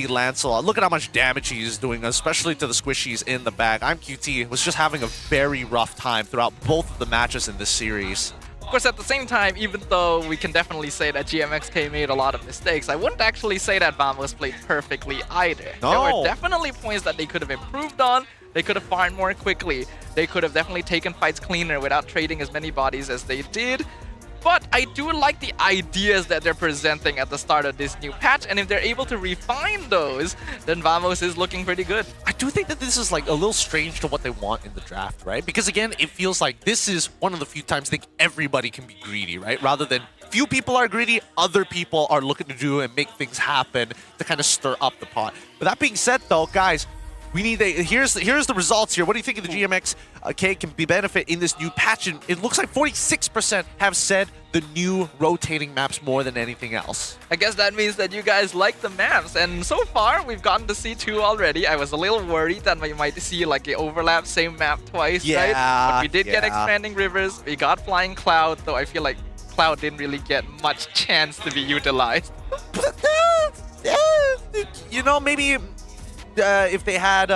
Lancelot. Look at how much damage he's doing, especially to the squishies in the back. QT was just having a very rough time throughout both of the matches in this series. Of course, at the same time, even though we can definitely say that GMXK made a lot of mistakes, I wouldn't actually say that Vamos played perfectly either. No. There were definitely points that they could have improved on. They could have farmed more quickly. They could have definitely taken fights cleaner without trading as many bodies as they did. But I do like the ideas that they're presenting at the start of this new patch, and if they're able to refine those, then Vamos is looking pretty good. I do think that this is like a little strange to what they want in the draft, right? Because again, it feels like this is one of the few times I think everybody can be greedy, right? Rather than few people are greedy, other people are looking to do and make things happen to kind of stir up the pot. But that being said though, guys, we need here's the results here. What do you think of the GMXK can be benefit in this new patch? And it looks like 46% have said the new rotating maps more than anything else. I guess that means that you guys like the maps, and so far we've gotten to see 2 already. I was a little worried that we might see like the overlap same map twice, right? But we did get Expanding Rivers, we got Flying Cloud, though I feel like Cloud didn't really get much chance to be utilized. You know, maybe if they had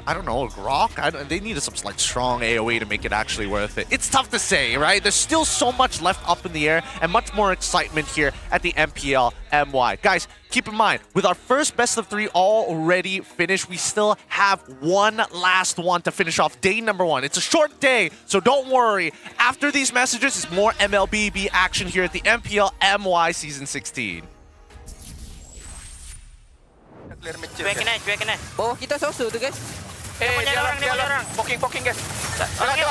I don't know, a Grok? They needed some like strong AoE to make it actually worth it. It's tough to say, right? There's still so much left up in the air and much more excitement here at the MPL MY. Guys, keep in mind, with our first best of 3 already finished, we still have one last one to finish off day number 1. It's a short day, so don't worry. After these messages, it's more MLBB action here at the MPL MY Season 16. Cuek kena. Bawah kita saucer tu guys. Dia orang. Poking guys. Orang yuk.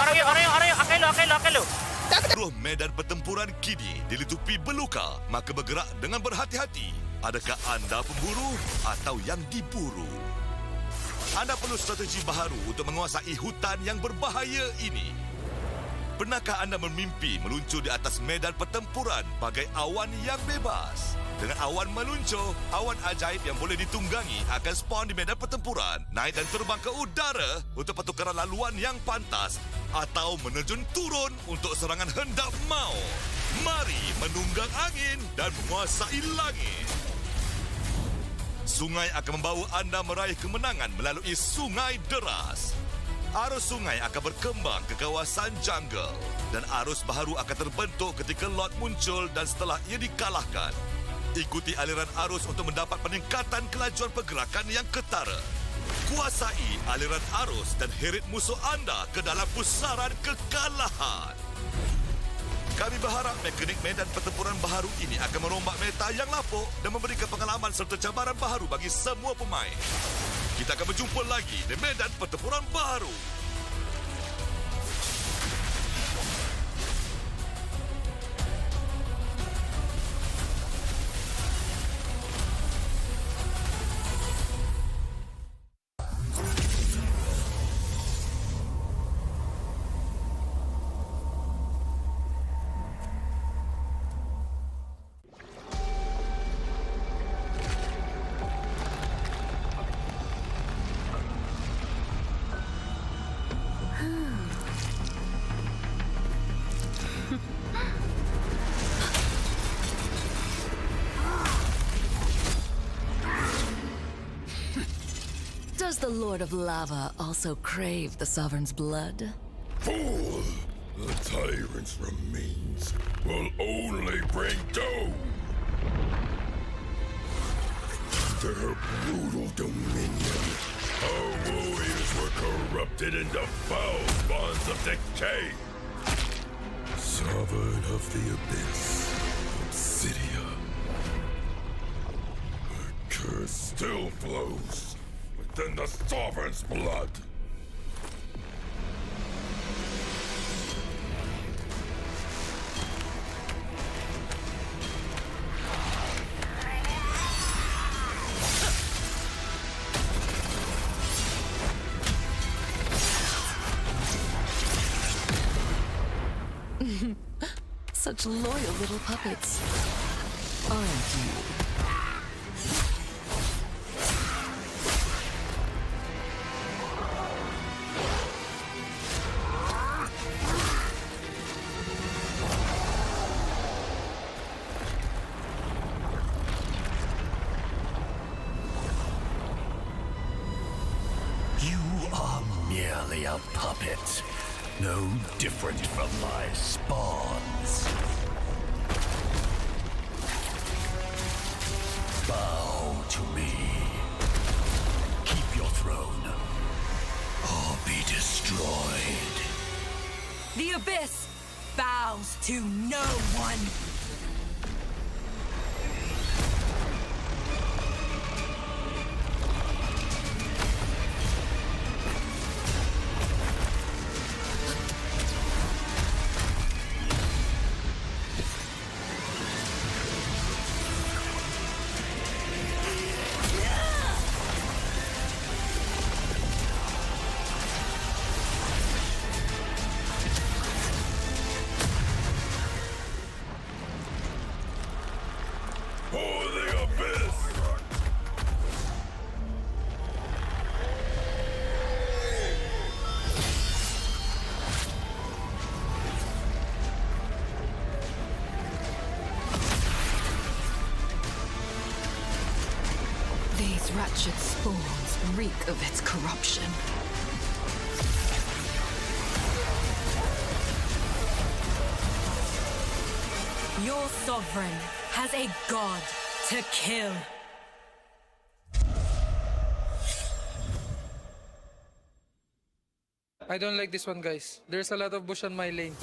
Seluruh medan pertempuran kini dilitupi beluka, maka bergerak dengan berhati-hati. Adakah anda pemburu atau yang diburu? Anda perlu strategi baharu untuk menguasai hutan yang berbahaya ini. Pernahkah anda bermimpi meluncur di atas medan pertempuran bagai awan yang bebas? Dengan awan meluncur, awan ajaib yang boleh ditunggangi akan spawn di medan pertempuran, naik dan terbang ke udara untuk pertukaran laluan yang pantas atau menerjun turun untuk serangan hendak maut. Mari menunggang angin dan menguasai langit. Sungai akan membawa anda meraih kemenangan melalui sungai deras. Arus sungai akan berkembang ke kawasan jungle dan arus baharu akan terbentuk ketika lot muncul dan setelah ia dikalahkan. Ikuti aliran arus untuk mendapat peningkatan kelajuan pergerakan yang ketara. Kuasai aliran arus dan heret musuh anda ke dalam pusaran kekalahan. Kami berharap mekanik medan pertempuran baharu ini akan merombak meta yang lapuk dan memberikan pengalaman serta cabaran baharu bagi semua pemain. Kita akan berjumpa lagi di medan pertempuran baharu. Does the Lord of Lava also crave the Sovereign's blood? Fool! The tyrant's remains will only bring doom. Their brutal dominion, our warriors were corrupted into foul bonds of decay. Sovereign of the Abyss, Obsidia. The curse still flows within the Sovereign's blood. Such loyal little puppets, aren't you? You are merely a puppet, no different from my spawns. Bow to me. Keep your throne, or be destroyed. The Abyss bows to no one. wretched spawns reek of its corruption. Your sovereign has a god to kill. I don't like this one, guys. There's a lot of bush on my lane.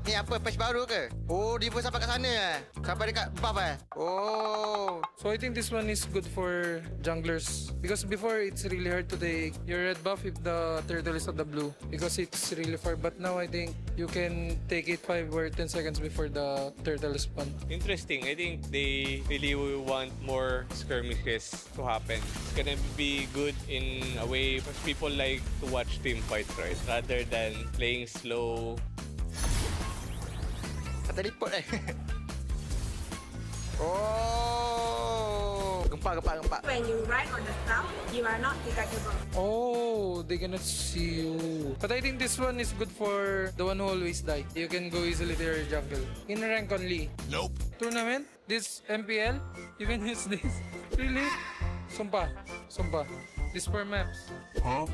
Ni apa? Patch baru ke? Oh, dia pun sampai kat sana eh. Sampai dekat buff eh. Oh. So I think this one is good for junglers. Because before, it's really hard to take your red buff if the turtle is on the blue. Because it's really far. But now I think you can take it 5 or 10 seconds before the turtle spawn. Interesting. I think they really want more skirmishes to happen. It's gonna be good in a way because people like to watch team fights, right? Rather than playing slow. Kata report eh. Oh. Gempak. When you ride on the ground, you are not detectable. Oh, they cannot see you. But I think this one is good for the one who always die. You can go easily to your jungle. In rank only. Nope. Tournament, this MPL, you can use this. Really? Sumpah. This for maps. Huh?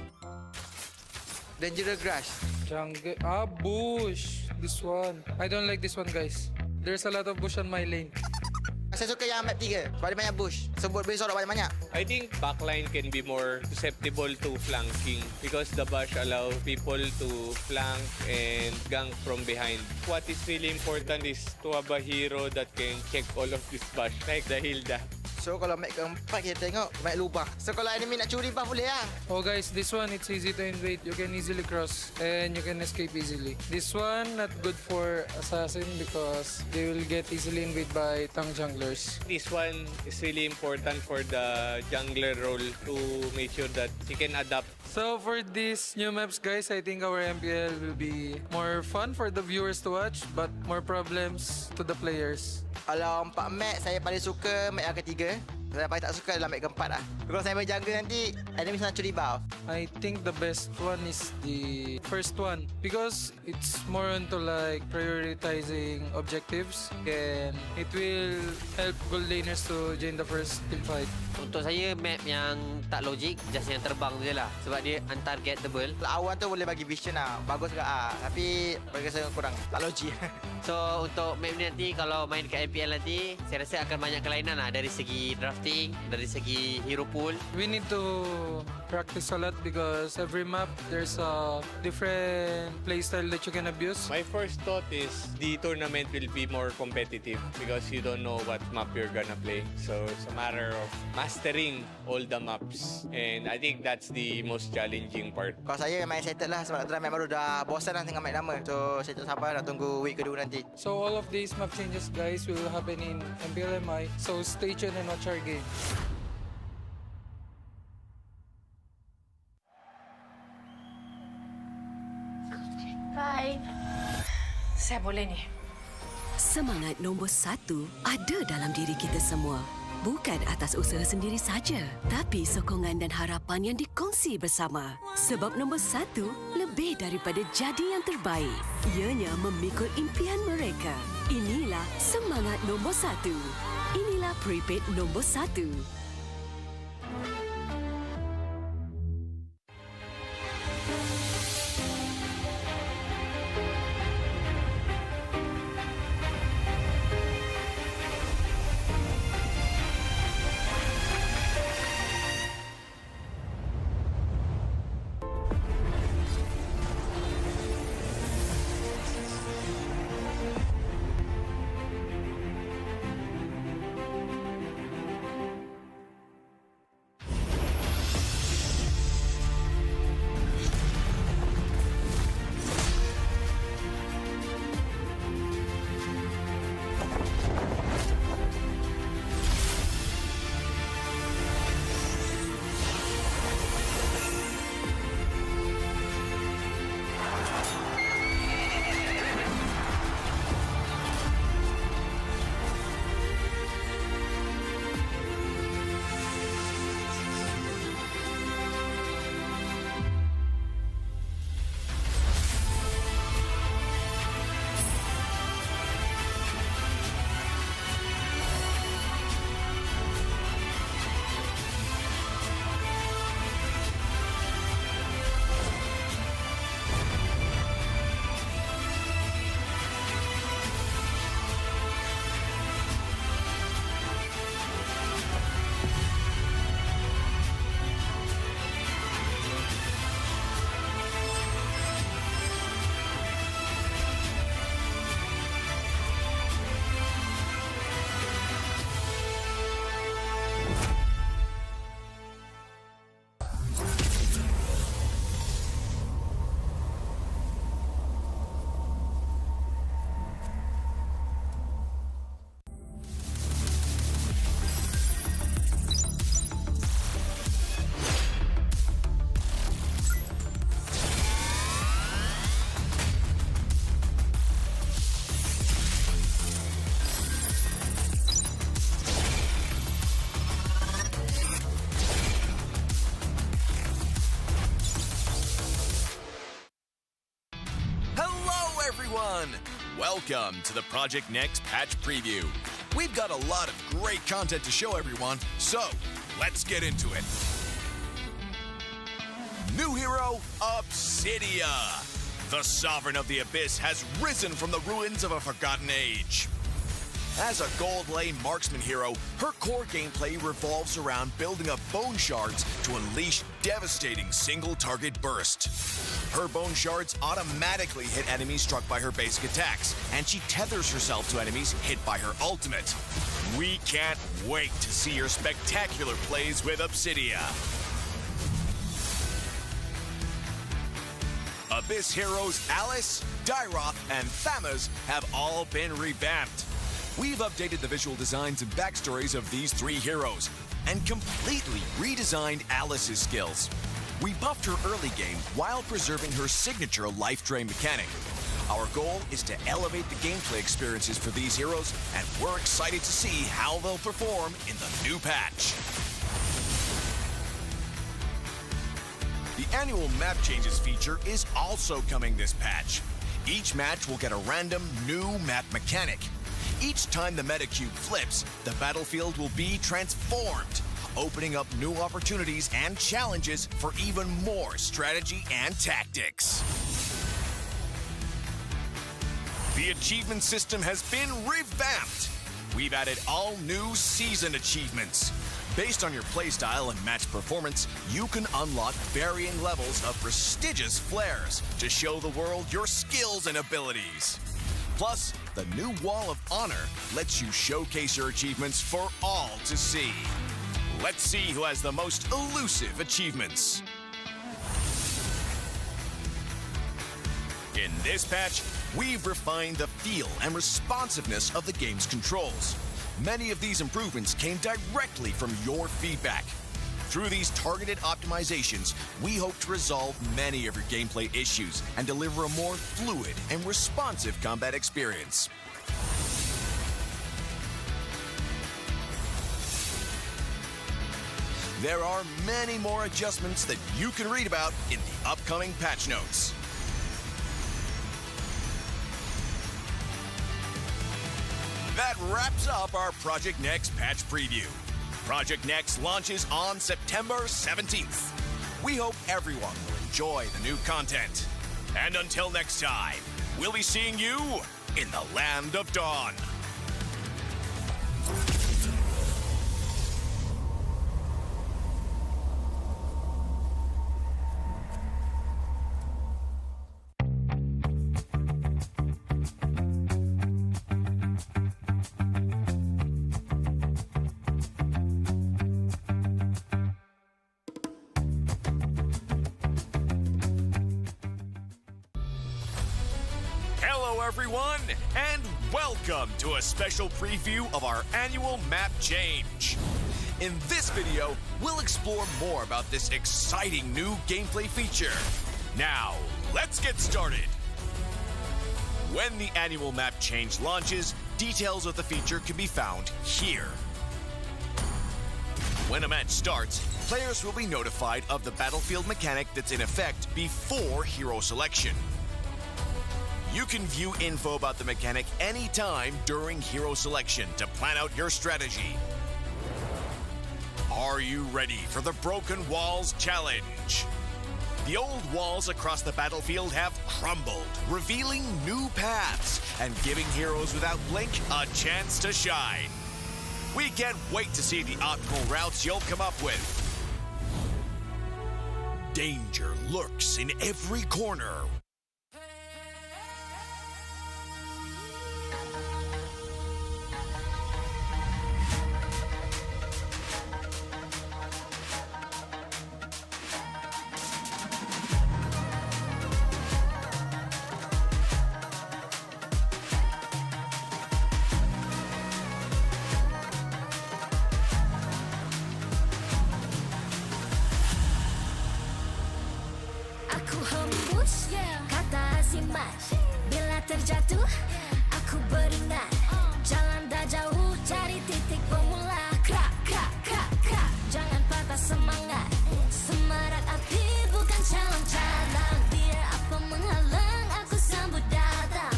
Dangerous grass. Jungle. Bush. This one. I don't like this one, guys. There's a lot of bush on my lane. Saya suka yang map 3. Sebab dia banyak bush. Sebut boleh sorok banyak-banyak. I think backline can be more susceptible to flanking because the bash allow people to flank and gank from behind. What is really important is to have a hero that can check all of this bash like the Hilda. So kalau map keempat kita tengok map lubang. So kalau enemy nak curi buff boleh lah. Oh guys, this one it's easy to invade. You can easily cross and you can escape easily. This one not good for assassin because they will get easily invaded by tank junglers. This one is really important for the jungler role to make sure that he can adapt. So for these new maps, guys, I think our MPL will be more fun for the viewers to watch, but more problems to the players. Kalau 4 map, saya paling suka map yang ketiga. Saya paling tak suka dalam map keempat lah. Kalau saya main jungle nanti, enemy nak curi buff. I think the best one is the first one because it's more into like prioritizing objectives and it will help gold laners to join the first team fight. Untuk saya map yang tak logik, just yang terbang je lah sebab dia untargetable. Awal tu boleh bagi vision lah, bagus ke tapi bagi saya kurang tak logik. So untuk map ni nanti kalau main dekat MPL nanti, saya rasa akan banyak kelainan lah dari segi drafting, dari segi hero pool. We need to practice a lot because every map there's a different playstyle that you can abuse. My first thought is the tournament will be more competitive because you don't know what map you're gonna play. So it's a matter of mastering all the maps and I think that's the most challenging part. Kalau saya main settle lah sebab nak try map baru dah bosan lah tengok map lama. So saya tak sabar nak tunggu week kedua nanti. So all of these map changes, guys, will happen in MPLMI. So stay tuned and watch our game. Bye. Saya boleh ni. Semangat nombor 1 ada dalam diri kita semua. Bukan atas usaha sendiri saja, tapi sokongan dan harapan yang dikongsi bersama. Sebab nombor 1 lebih daripada jadi yang terbaik. Ianya memikul impian mereka. Inilah semangat nombor 1. Inilah prepaid nombor 1. everyone! Welcome to the Project Next patch preview. We've got a lot of great content to show everyone, so let's get into it. New hero, Obsidia. The Sovereign of the Abyss has risen from the ruins of a forgotten age. As a gold lane marksman hero, her core gameplay revolves around building up bone shards to unleash devastating single-target burst. Her bone shards automatically hit enemies struck by her basic attacks, and she tethers herself to enemies hit by her ultimate. We can't wait to see your spectacular plays with Obsidia. Abyss heroes Alice, Dyroth, and Thamuz have all been revamped. We've updated the visual designs and backstories of these three heroes and completely redesigned Alice's skills. We buffed her early game while preserving her signature life drain mechanic. Our goal is to elevate the gameplay experiences for these heroes, and we're excited to see how they'll perform in the new patch. The annual map changes feature is also coming this patch. Each match will get a random new map mechanic. Each time the meta cube flips, the battlefield will be transformed, opening up new opportunities and challenges for even more strategy and tactics. The achievement system has been revamped. We've added all new season achievements. Based on your playstyle and match performance, you can unlock varying levels of prestigious flares to show the world your skills and abilities. Plus, the new Wall of Honor lets you showcase your achievements for all to see. Let's see who has the most elusive achievements. In this patch, we've refined the feel and responsiveness of the game's controls. Many of these improvements came directly from your feedback. Through these targeted optimizations, we hope to resolve many of your gameplay issues and deliver a more fluid and responsive combat experience. There are many more adjustments that you can read about in the upcoming patch notes. That wraps up our Project Next patch preview. Project Next launches on September 17th. We hope everyone will enjoy the new content. And until next time, we'll be seeing you in the Land of Dawn. Everyone, and welcome to a special preview of our annual map change. In this video, we'll explore more about this exciting new gameplay feature. Now, let's get started. When the annual map change launches, details of the feature can be found here. When a match starts, players will be notified of the battlefield mechanic that's in effect before hero selection. You can view info about the mechanic anytime during hero selection to plan out your strategy. Are you ready for the Broken Walls Challenge? The old walls across the battlefield have crumbled, revealing new paths and giving heroes without blink a chance to shine. We can't wait to see the optimal routes you'll come up with. Danger lurks in every corner. Bila terjatuh, aku beringat. Jalan dah jauh, cari titik pemula. Krak, krak, krak, krak. Jangan patah semangat. Semarak api bukan calon cadang. Biar apa menghalang, aku sambut datang.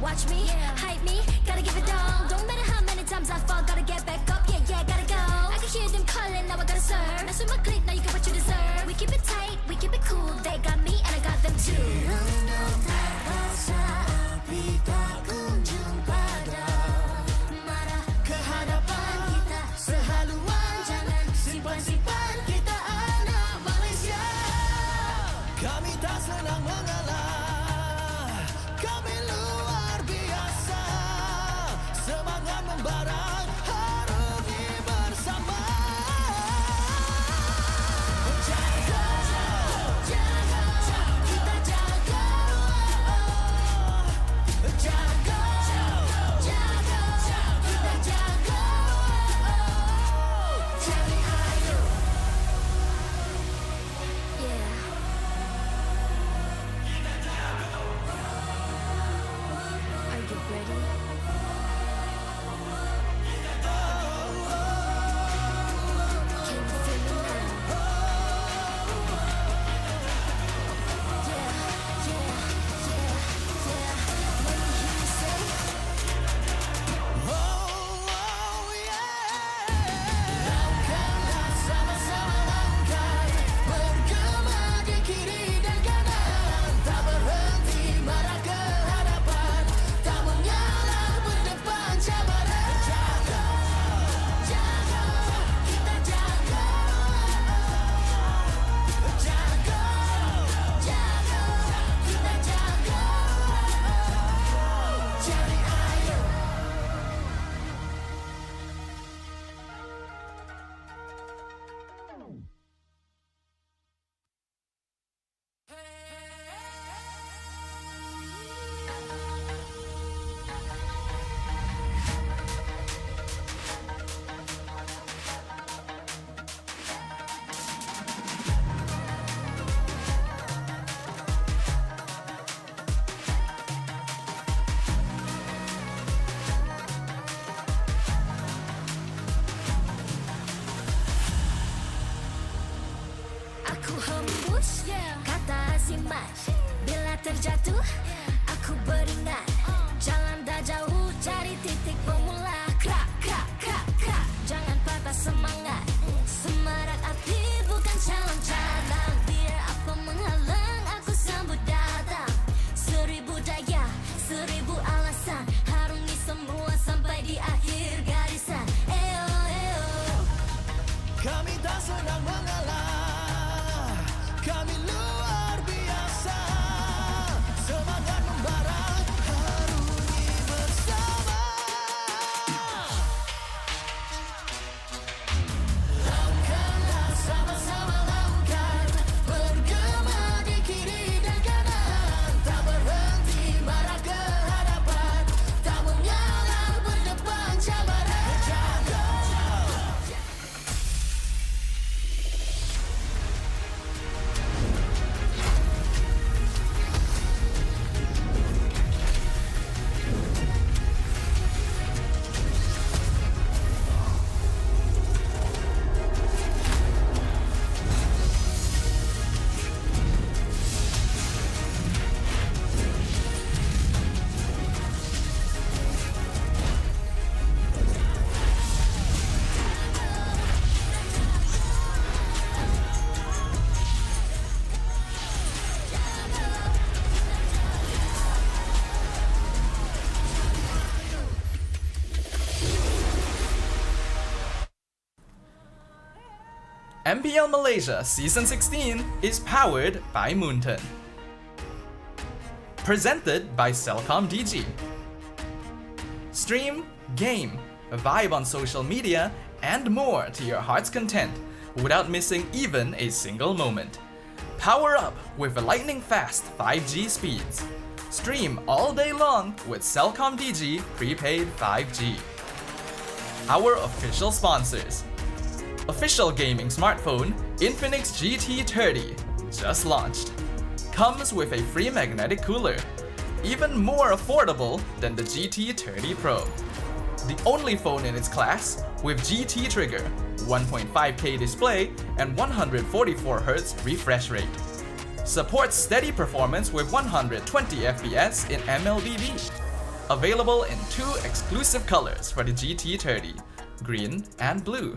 Watch me, hype me, gotta give it all. Don't matter how many times I fall, gotta get back up. Yeah, yeah, gotta go. I can hear them calling, now I gotta serve. Mess with my clique, now you get what you deserve. We keep it tight, we keep it cool. They got me and I got them too. Simpan kita anak Malaysia. Kami tak senang mengalah, kami luar biasa. Semangat membara, harungi bersama. Jaga, jaga, kita jaga. Jaga, jaga, kita jaga. Jadi ayo. Yeah. Are you ready? Can you feel me now? Yeah, yeah, yeah, yeah. Let me hear you say, oh, yeah. Langkahlah sama-sama langkah, bergema di kiri dan kanan. Tak berhenti marah ke hadapan, tak mengalah berdepan cabaran. Jaga, jaga, kita jaga. Jaga, jaga, kita jaga. Jadi ayo. Aku hembus kata azimat. Bila terjatuh, aku beringat. Jalan dah jauh, cari titik bermula. Krak, krak, krak, krak. Jangan patah semangat. Semarak api bukan calon cadang. Biar apa menghalang, aku sambut datang. 1000 daya, 1000 alasan. Harungi semua sampai di akhir garisan. Eo, eo. Kami tak senang mengalah, kami luar biasa. Semangat membara, harungi bersama. Langkahlah sama-sama langkah, bergema di kiri dan kanan. Tak berhenti marah ke hadapan, tak mengalah berdepan cabaran. Jaga. MPL Malaysia Season 16 is powered by Moonton. Presented by Celcom DG. Stream, game, vibe on social media, and more to your heart's content without missing even a single moment. Power up with lightning-fast 5G speeds. Stream all day long with Celcom DG prepaid 5G. Our official sponsors. Official gaming smartphone Infinix GT30 just launched. Comes with a free magnetic cooler, even more affordable than the GT30 Pro. The only phone in its class with GT trigger, 1.5K display, and 144Hz refresh rate. Supports steady performance with 120 FPS in MLBB. available in 2 exclusive colors for the GT30, green and blue.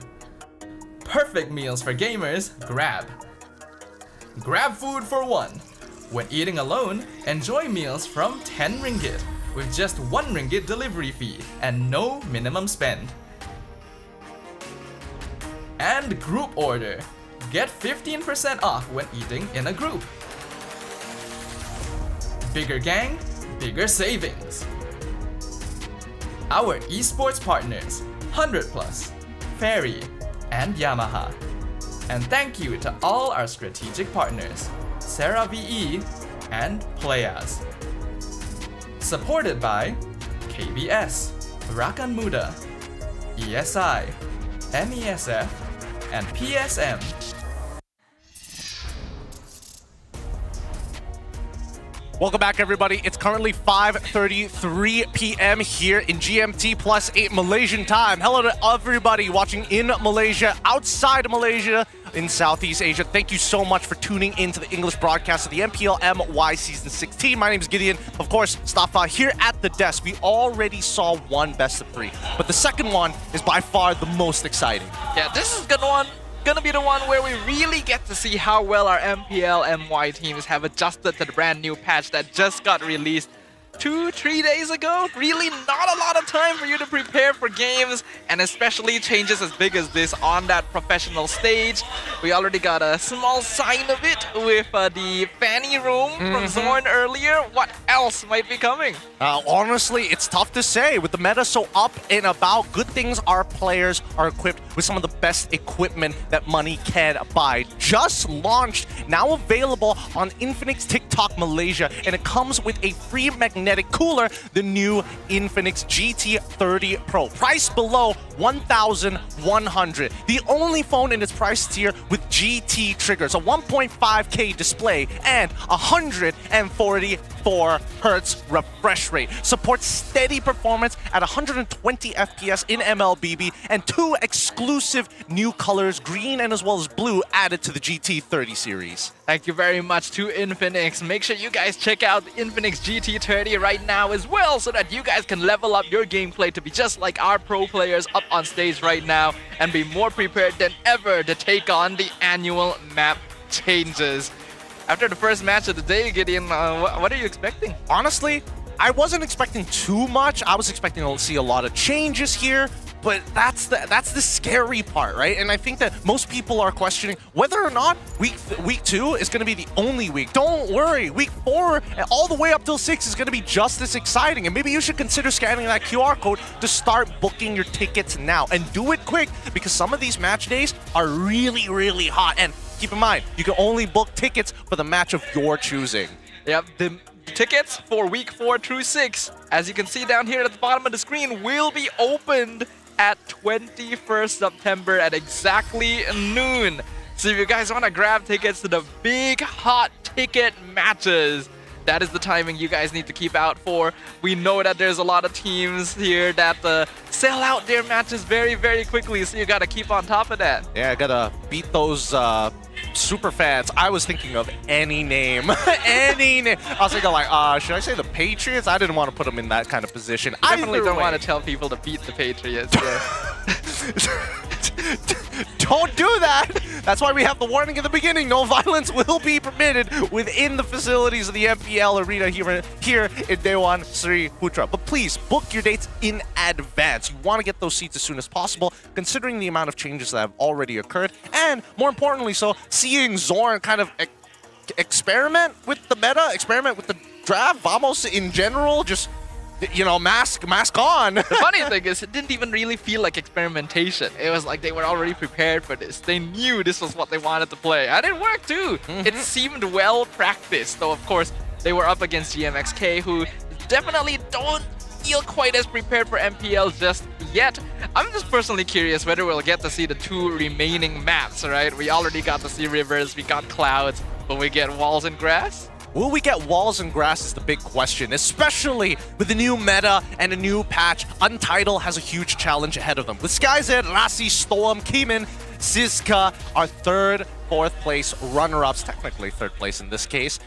Perfect meals for gamers, Grab. Grab food for one. When eating alone, enjoy meals from 10 ringgit with just 1 ringgit delivery fee and no minimum spend. And Group Order. Get 15% off when eating in a group. Bigger gang, bigger savings. Our esports partners, 100 Plus, Ferry, and Yamaha. And thank you to all our strategic partners, Sarah VE and Playas. Supported by KBS, Rakan Muda, ESI, MESF, and PSM. Welcome back, everybody. It's currently 5:33 p.m. here in GMT +8 Malaysian time. Hello to everybody watching in Malaysia, outside Malaysia, in Southeast Asia. Thank you so much for tuning in to the English broadcast of the MPL MY Season 16. My name is Gideon. Of course, Stafa here at the desk. We already saw one best of 3, but the second one is by far the most exciting. Yeah, this is gonna be the one where we really get to see how well our MPL MY teams have adjusted to the brand new patch that just got released 2-3 days ago. Really not a lot of time for you to prepare for games, and especially changes as big as this on that professional stage. We already got a small sign of it with the Fanny Room from Zorn earlier. What else might be coming? Honestly, it's tough to say. With the meta so up and about, good things our players are equipped with some of the best equipment that money can buy. Just launched, now available on Infinix TikTok Malaysia, and it comes with a free magnetic cooler, the new Infinix GT30 Pro. Priced below 1,100. The only phone in its price tier with GT triggers, a 1.5K display, and 144 Hz refresh rate. Supports steady performance at 120 FPS in MLBB, and 2 exclusive new colors, green and as well as blue, added to the GT30 series. Thank you very much to Infinix. Make sure you guys check out the Infinix GT30 right now as well, so that you guys can level up your gameplay to be just like our pro players up on stage right now and be more prepared than ever to take on the annual map changes. After the first match of the day, Gideon, what are you expecting? Honestly, I wasn't expecting too much. I was expecting to see a lot of changes here, but that's the scary part, right? And I think that most people are questioning whether or not week 2 is going to be the only week. Don't worry, week 4 and all the way up till 6 is going to be just as exciting. And maybe you should consider scanning that QR code to start booking your tickets now. And do it quick, because some of these match days are really, really hot. And keep in mind, you can only book tickets for the match of your choosing. Yep, the tickets for week 4 through 6, as you can see down here at the bottom of the screen, will be opened at 21st September at exactly noon. So if you guys want to grab tickets to the big hot ticket matches, that is the timing you guys need to keep out for. We know that there's a lot of teams here that sell out their matches very, very quickly, so you gotta keep on top of that. Yeah, I gotta beat those super fans. I was thinking of any name. Any name. I was thinking like, should I say the Patriots? I didn't want to put them in that kind of position. I definitely don't want to tell people to beat the Patriots. Don't do that! That's why we have the warning in the beginning. No violence will be permitted within the facilities of the MPL arena here in Dewan Sri Putra. But please, book your dates in advance. You want to get those seats as soon as possible, considering the amount of changes that have already occurred. And more importantly, seeing Zorn kind of experiment with the meta, experiment with the draft, Vamos in general, just, you know, mask on. The funny thing is, it didn't even really feel like experimentation. It was like they were already prepared for this. They knew this was what they wanted to play. And it worked too. It seemed well practiced, though of course they were up against GMXK, who definitely don't feel quite as prepared for MPL just yet. I'm just personally curious whether we'll get to see the 2 remaining maps, right? We already got to see rivers, we got clouds, but we get walls and grass? Will we get walls and grass is the big question, especially with the new meta and a new patch. Untitled has a huge challenge ahead of them. With SkyZ, Lassie, Storm, Keeman, Zizka are 3rd, 4th place runner-ups, technically 3rd place in this case.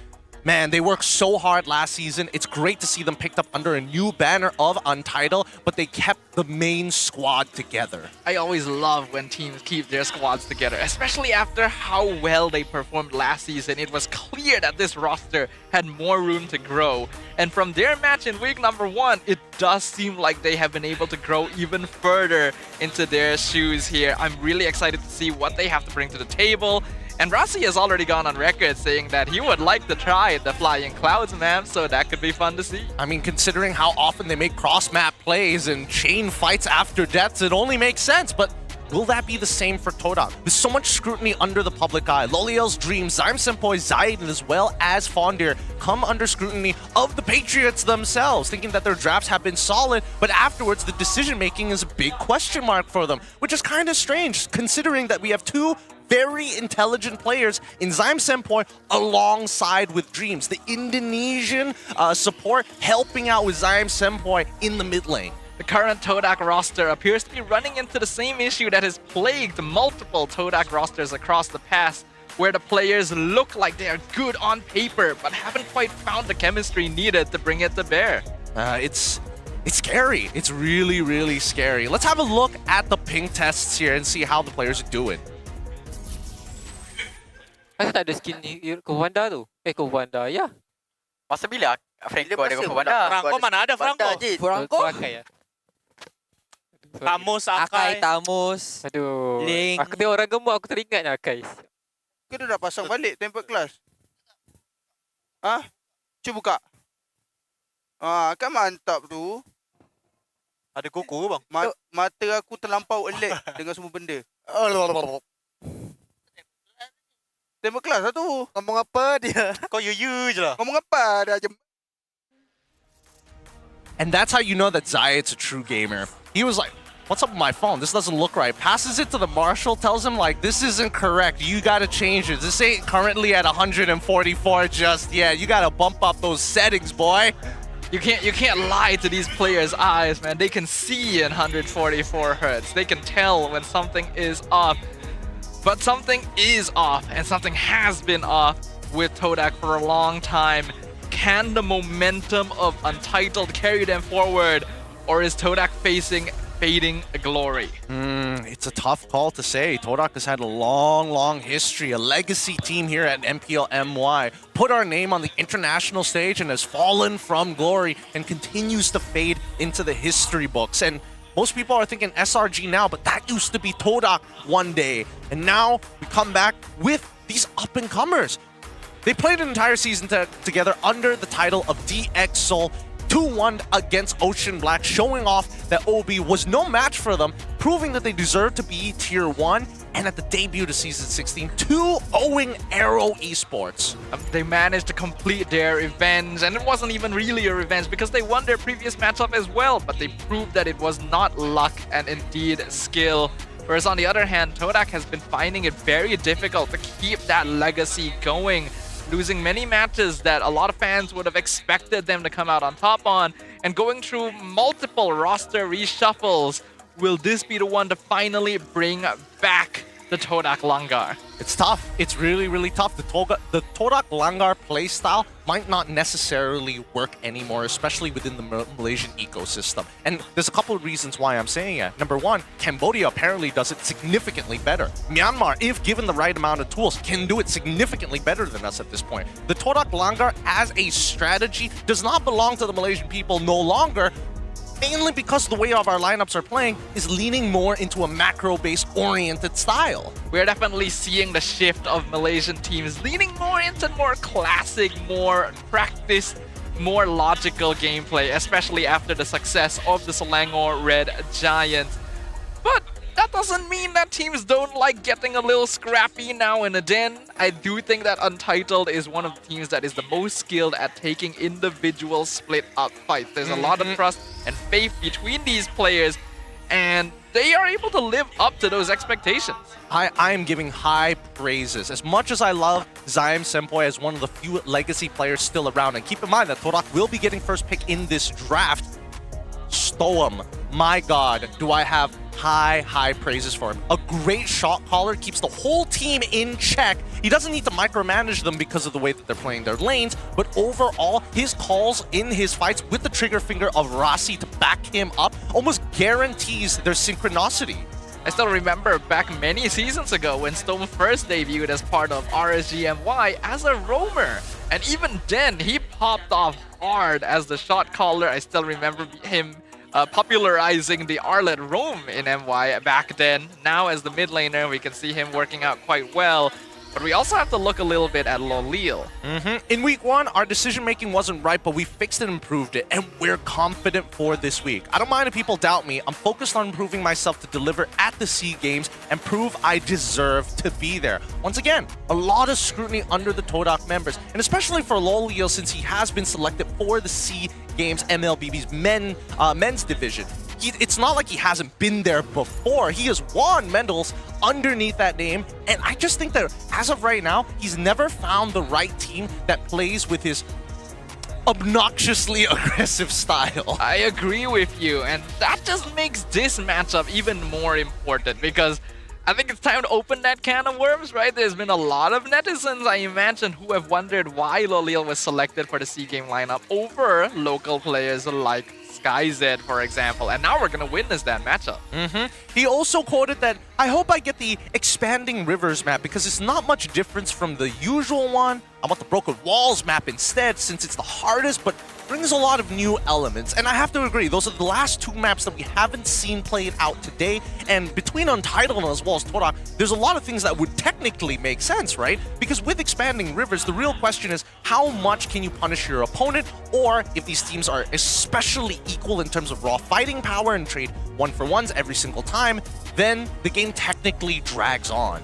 Man, they worked so hard last season. It's great to see them picked up under a new banner of Untitled, but they kept the main squad together. I always love when teams keep their squads together, especially after how well they performed last season. It was clear that this roster had more room to grow. And from their match in week number 1, it does seem like they have been able to grow even further into their shoes here. I'm really excited to see what they have to bring to the table. And Rasi has already gone on record saying that he would like to try the Flying Clouds map, so that could be fun to see. I mean, considering how often they make cross-map plays and chain fights after deaths, it only makes sense, but will that be the same for Todak? With so much scrutiny under the public eye, Loliel's Dream, Zyme Senpai, Zaiden, as well as Fondir come under scrutiny of the Patriots themselves, thinking that their drafts have been solid, but afterwards the decision-making is a big question mark for them, which is kind of strange, considering that we have two very intelligent players in Zyme Senpai alongside with Dreams. The Indonesian support helping out with Zyme Senpai in the mid lane. The current Todak roster appears to be running into the same issue that has plagued multiple Todak rosters across the past, where the players look like they are good on paper, but haven't quite found the chemistry needed to bring it to bear. It's scary. It's really, really scary. Let's have a look at the ping tests here and see how the players are doing. Kenapa tak ada skin ni ke Wanda tu? Ke Wanda, ya. Masa bila Franco ada ke Wanda? Franco mana ada Franco? Franco? Tamus, Akai. Tamus. Aduh. Link. Aku tengok orang gemuk, aku teringat nak Akai. Ke dia dah pasang balik template kelas? Ah, cuba buka. Kan mantap tu. Ada kuku bang? Mata aku terlampau alert dengan semua benda. Tembak kelas lah tu. Ngomong apa dia? Kau you je lah. Ngomong apa dia aja. And that's how you know that Zayed's a true gamer. He was like, what's up with my phone? This doesn't look right. Passes it to the marshal, tells him like, this isn't correct. You gotta change it. This ain't currently at 144 just yet. You gotta bump up those settings, boy. You can't lie to these players' eyes, man. They can see in 144 hertz. They can tell when something is off. But something is off, and something has been off with Todak for a long time. Can the momentum of Untitled carry them forward, or is Todak facing fading glory? It's a tough call to say. Todak has had a long history, a legacy team here at MPL MY. Put our name on the international stage and has fallen from glory and continues to fade into the history books. And most people are thinking SRG now, but that used to be Todak one day. And now we come back with these up-and-comers. They played an entire season together under the title of DX Seoul, 2-1 against Ocean Black, showing off that OB was no match for them, proving that they deserve to be Tier 1, and at the debut of Season 16, 2-0ing Aero Esports. They managed to complete their revenge, and it wasn't even really a revenge because they won their previous matchup as well, but they proved that it was not luck and indeed skill. Whereas on the other hand, Todak has been finding it very difficult to keep that legacy going, losing many matches that a lot of fans would have expected them to come out on top on, and going through multiple roster reshuffles. Will this be the one to finally bring back the Todak Langar? It's tough. It's really tough. The Todak Langar playstyle might not necessarily work anymore, especially within the Malaysian ecosystem. And there's a couple of reasons why I'm saying it. Number one, Cambodia apparently does it significantly better. Myanmar, if given the right amount of tools, can do it significantly better than us at this point. The Todak Langar as a strategy does not belong to the Malaysian people no longer, mainly because the way of our lineups are playing is leaning more into a macro-based oriented style. We're definitely seeing the shift of Malaysian teams leaning more into more classic, more practiced, more logical gameplay, especially after the success of the Selangor Red Giants. But that doesn't mean that teams don't like getting a little scrappy now and then. I do think that Untitled is one of the teams that is the most skilled at taking individual split-up fights. There's a lot of trust and faith between these players, and they are able to live up to those expectations. I am giving high praises. As much as I love Zyme Senpai as one of the few legacy players still around, and keep in mind that Todak will be getting first pick in this draft, Stoem, my god, do I have high praises for him. A great shot caller, keeps the whole team in check. He doesn't need to micromanage them because of the way that they're playing their lanes, but overall, his calls in his fights with the trigger finger of Rasi to back him up almost guarantees their synchronicity. I still remember back many seasons ago when Stone first debuted as part of RSGMY as a roamer. And even then, he popped off hard as the shot caller. I still remember him popularizing the Arlet roam in MY back then. Now as the mid laner, we can see him working out quite well. But we also have to look a little bit at Lolil. In week 1, our decision making wasn't right, but we fixed and improved it, and we're confident for this week. I don't mind if people doubt me. I'm focused on improving myself to deliver at the SEA Games and prove I deserve to be there. Once again, a lot of scrutiny under the Todak members, and especially for Lolil since he has been selected for the SEA Games MLBB's men's division. It's not like he hasn't been there before. He has won medals underneath that name, and I just think that as of right now, he's never found the right team that plays with his obnoxiously aggressive style. I agree with you, and that just makes this matchup even more important because I think it's time to open that can of worms, right? There's been a lot of netizens, I imagine, who have wondered why Lolil was selected for the SEA Game lineup over local players like SkyZ, for example, and now we're gonna witness that matchup. He also quoted that, I hope I get the Expanding Rivers map because it's not much difference from the usual one. I want the Broken Walls map instead since it's the hardest, but brings a lot of new elements. And I have to agree, those are the last 2 maps that we haven't seen played out today. And between Untitled as well as Todak, there's a lot of things that would technically make sense, right? Because with Expanding Rivers, the real question is how much can you punish your opponent, or if these teams are especially equal in terms of raw fighting power and trade 1-for-1s every single time, then the game technically drags on.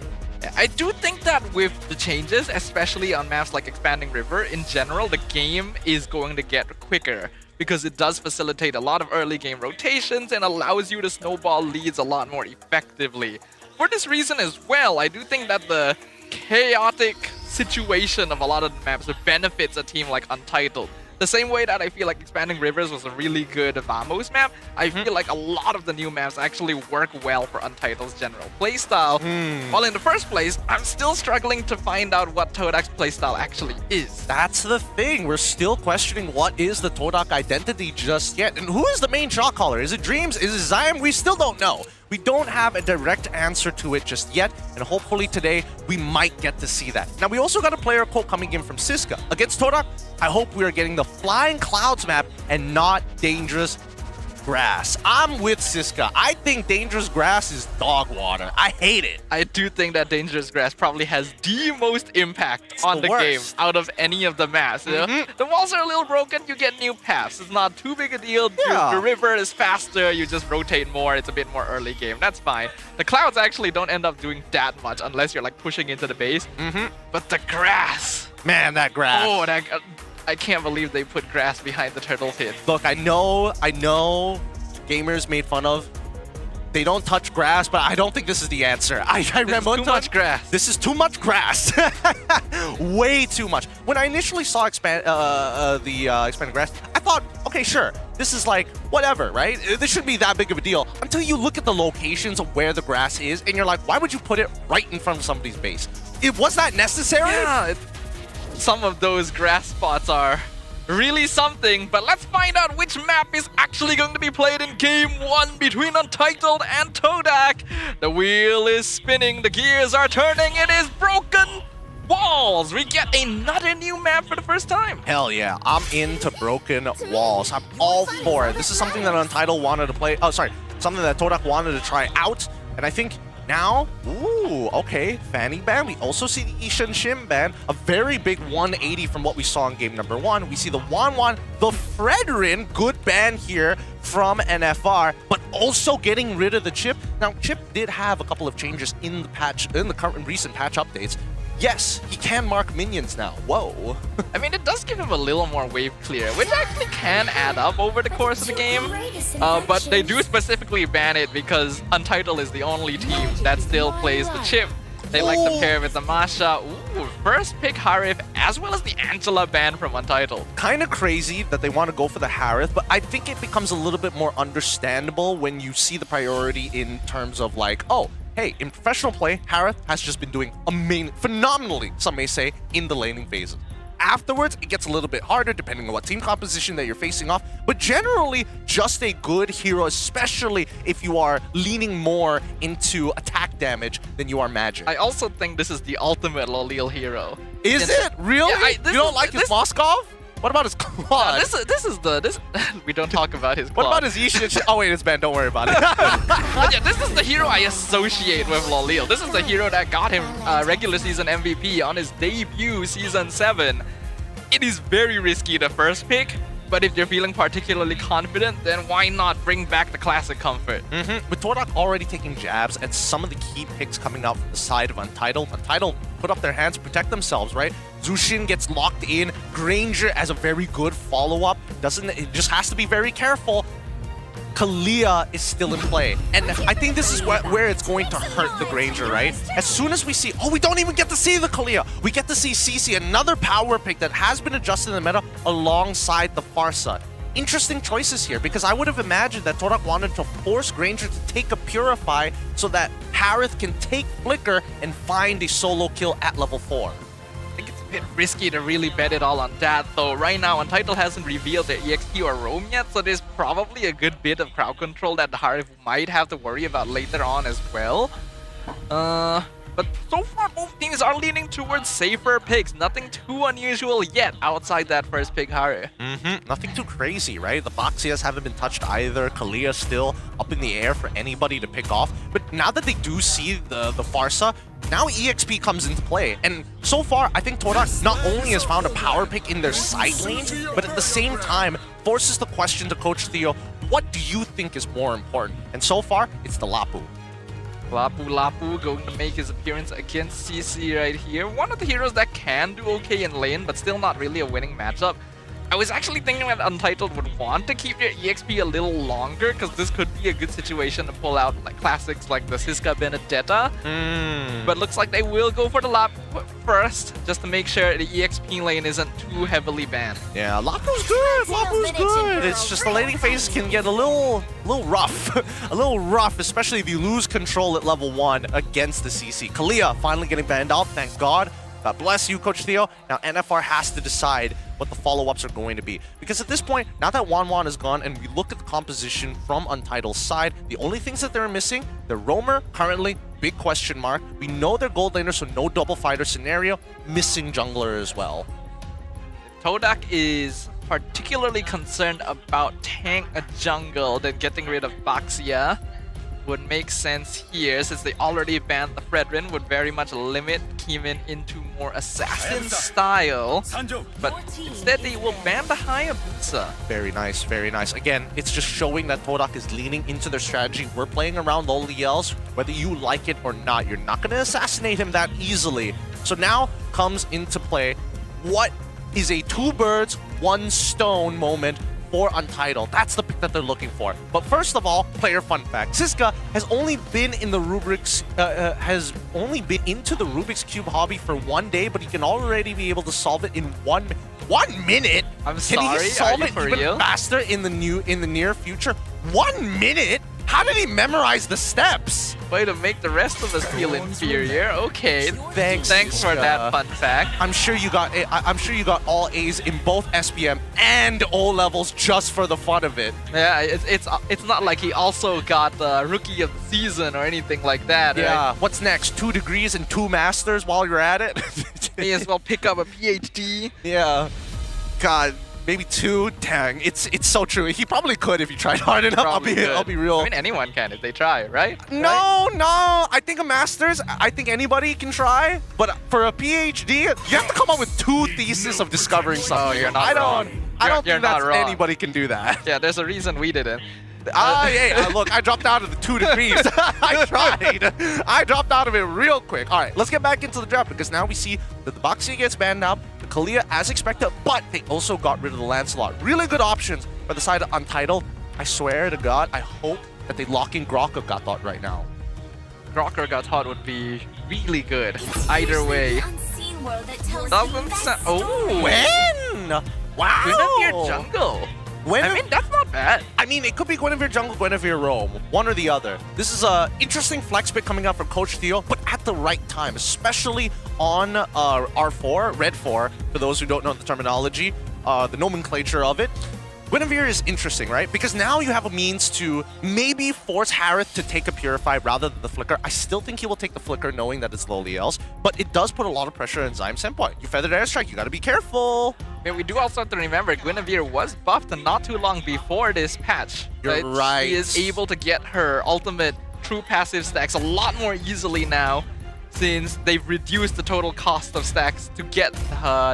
I do think that with the changes, especially on maps like Expanding River, in general, the game is going to get quicker because it does facilitate a lot of early game rotations and allows you to snowball leads a lot more effectively. For this reason as well, I do think that the chaotic situation of a lot of the maps benefits a team like Untitled. The same way that I feel like Expanding Rivers was a really good Vamos map, I feel like a lot of the new maps actually work well for Untitled's general playstyle. While in the first place, I'm still struggling to find out what Todak's playstyle actually is. That's the thing, we're still questioning what is the Todak identity just yet. And who is the main shot caller? Is it Dreams? Is it Zion? We still don't know. We don't have a direct answer to it just yet, and hopefully today we might get to see that. Now, we also got a player quote coming in from Siska. Against Todak, I hope we are getting the Flying Clouds map and not Dangerous Grass. I'm with Siska. I think Dangerous Grass is dog water. I hate it. I do think that Dangerous Grass probably has the most impact on the game out of any of the maps. You know? The walls are a little broken, you get new paths. It's not too big a deal. The river is faster, you just rotate more. It's a bit more early game. That's fine. The clouds actually don't end up doing that much unless you're like pushing into the base. But the grass. Man, that grass. Oh, I can't believe they put grass behind the turtle pit. Look, I know gamers made fun of. They don't touch grass, but I don't think this is the answer. I remember too much grass. This is too much grass. Way too much. When I initially saw Expanding Grass, I thought, okay, sure, this is like whatever, right? This shouldn't be that big of a deal. Until you look at the locations of where the grass is, and you're like, why would you put it right in front of somebody's base? Was that necessary? Yeah. Some of those grass spots are really something, but let's find out which map is actually going to be played in Game 1 between Untitled and Todak. The wheel is spinning, the gears are turning, it is Broken Walls. We get another new map for the first time. Hell yeah, I'm into Broken Walls. I'm all for it. This is something that Untitled wanted to play. Oh, sorry, something that Todak wanted to try out, and I think now, ooh, okay, Fanny ban. We also see the Ishan Shim ban, a very big 180 from what we saw in game number 1. We see the Wanwan, the Fredrin, good ban here from NFR, but also getting rid of the Chip. Now, Chip did have a couple of changes in the current recent patch updates. Yes, he can mark minions now. Whoa. I mean, it does give him a little more wave clear, which actually can add up over the course of the game. But they do specifically ban it because Untitled is the only team that still plays the Chip. They like to pair with the Masha. Ooh, first pick Harif as well as the Angela ban from Untitled. Kind of crazy that they want to go for the Harith, but I think it becomes a little bit more understandable when you see the priority in terms of like, oh, hey, in professional play, Harith has just been doing phenomenally, some may say, in the laning phases. Afterwards, it gets a little bit harder depending on what team composition that you're facing off, but generally just a good hero, especially if you are leaning more into attack damage than you are magic. I also think this is the ultimate Lolil hero. Is it? Really? Yeah, you don't like his Moskov? What about his Claude? This we don't talk about his Claude. What about his Yishin? Oh wait, it's banned, don't worry about it. But yeah, this is the hero I associate with Lolil. This is the hero that got him regular season MVP on his debut season 7. It is very risky the first pick, but if you're feeling particularly confident, then why not bring back the classic comfort? With Todak already taking jabs at some of the key picks coming out from the side of Untitled. Untitled put up their hands, protect themselves, right? Zushin gets locked in. Granger as a very good follow-up. It just has to be very careful. Kalia is still in play. And I think this is where it's going to hurt the Granger, right? As soon as we see... Oh, we don't even get to see the Kalia. We get to see CC, another power pick that has been adjusted in the meta alongside the Farsa. Interesting choices here, because I would have imagined that Torak wanted to force Granger to take a Purify so that Harith can take Flicker and find a solo kill at level 4. I think it's a bit risky to really bet it all on that, though. Right now, Untitled hasn't revealed their EXP or roam yet, so there's probably a good bit of crowd control that the Harith might have to worry about later on as well. But so far, both teams are leaning towards safer picks. Nothing too unusual yet outside that first pick, Haru. Nothing too crazy, right? The Boxias haven't been touched either. Kalia still up in the air for anybody to pick off. But now that they do see the Farsa, now EXP comes into play. And so far, I think Torak not only has found a power pick in their side lanes, but at the same time forces the question to Coach Theo, what do you think is more important? And so far, it's the Lapu. Lapu going to make his appearance against CC right here. One of the heroes that can do okay in lane, but still not really a winning matchup. I was actually thinking that Untitled would want to keep their EXP a little longer, because this could be a good situation to pull out like classics like the Siska Benedetta. But looks like they will go for the Lap first, just to make sure the EXP lane isn't too heavily banned. Yeah, Lapu's good. Lapu's good. It's just the laning phase can get a little rough. A little rough, especially if you lose control at level 1 against the CC. Kalia finally getting banned out, thank God. God bless you, Coach Theo. Now NFR has to decide what the follow-ups are going to be. Because at this point, now that Wanwan is gone and we look at the composition from Untitled's side, the only things that they're missing, their roamer, currently, big question mark. We know they're gold laner, so no double fighter scenario. Missing jungler as well. Todak is particularly concerned about tank a jungle than getting rid of Baxia. Would make sense here, since they already banned the Fredrin, would very much limit Keeman into more assassin style. But instead they will ban the Hayabusa. Very nice, very nice. Again, it's just showing that Todak is leaning into their strategy. We're playing around Loliels, whether you like it or not. You're not going to assassinate him that easily. So now comes into play what is a 2 birds, 1 stone moment for Untitled. That's the pick that they're looking for. But first of all, player fun fact. Siska has only been in the Rubik's into the Rubik's Cube hobby for 1 day, but he can already be able to solve it in 1 minute. I'm can sorry, he solve are you it for even real? faster in the near future? 1 minute? How did he memorize the steps? Way to make the rest of us feel inferior. Okay, thanks for that fun fact. I'm sure you got all A's in both SPM and O levels just for the fun of it. Yeah, it's not like he also got Rookie of the Season or anything like that. Yeah. Right? What's next? 2 degrees and 2 masters while you're at it. May as well pick up a PhD. Yeah. God. Maybe 2. Dang, it's so true. He probably could if he tried hard enough. I'll be real. I mean, anyone can if they try, right? No. I think a master's. I think anybody can try. But for a PhD, you have to come up with 2 theses of discovering something. Oh, you're not wrong. I don't think that anybody can do that. Yeah, there's a reason we didn't. Look, I dropped out of the 2 degrees. I tried. I dropped out of it real quick. All right, let's get back into the draft, because now we see that the Boxia gets banned out, the Kalia as expected, but they also got rid of the Lancelot. Really good options for the side of Untitled. I swear to God, I hope that they lock in Grok or Gatot right now. Grok or Gatot would be really good either way. Doesn't sound. Oh, When? Wow. Guinevere jungle. I mean, that's not bad. I mean, it could be Guinevere jungle, Guinevere roam, one or the other. This is a interesting flex pick coming out from Coach Theo, but at the right time, especially on R4, Red 4, for those who don't know the terminology, the nomenclature of it. Guinevere is interesting, right? Because now you have a means to maybe force Harith to take a Purify rather than the Flicker. I still think he will take the Flicker knowing that it's lowly else, but it does put a lot of pressure on Zyme Senpai. You Feathered Airstrike, you gotta be careful. And we do also have to remember, Guinevere was buffed not too long before this patch. You're right. She is able to get her ultimate true passive stacks a lot more easily now, since they've reduced the total cost of stacks to get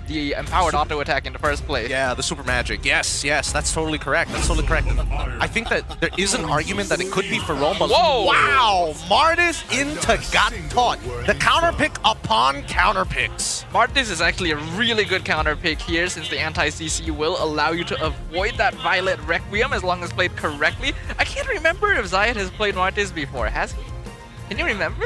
the empowered auto attack in the first place. Yeah, the super magic. Yes, that's totally correct. That's totally correct. I think that there is an argument that it could be for Rome, but whoa! Wow! Martis into Gattot. The counter pick upon counter picks. Martis is actually a really good counter pick here, since the anti-CC will allow you to avoid that Violet Requiem as long as played correctly. I can't remember if Zayat has played Martis before. Has he? Can you remember?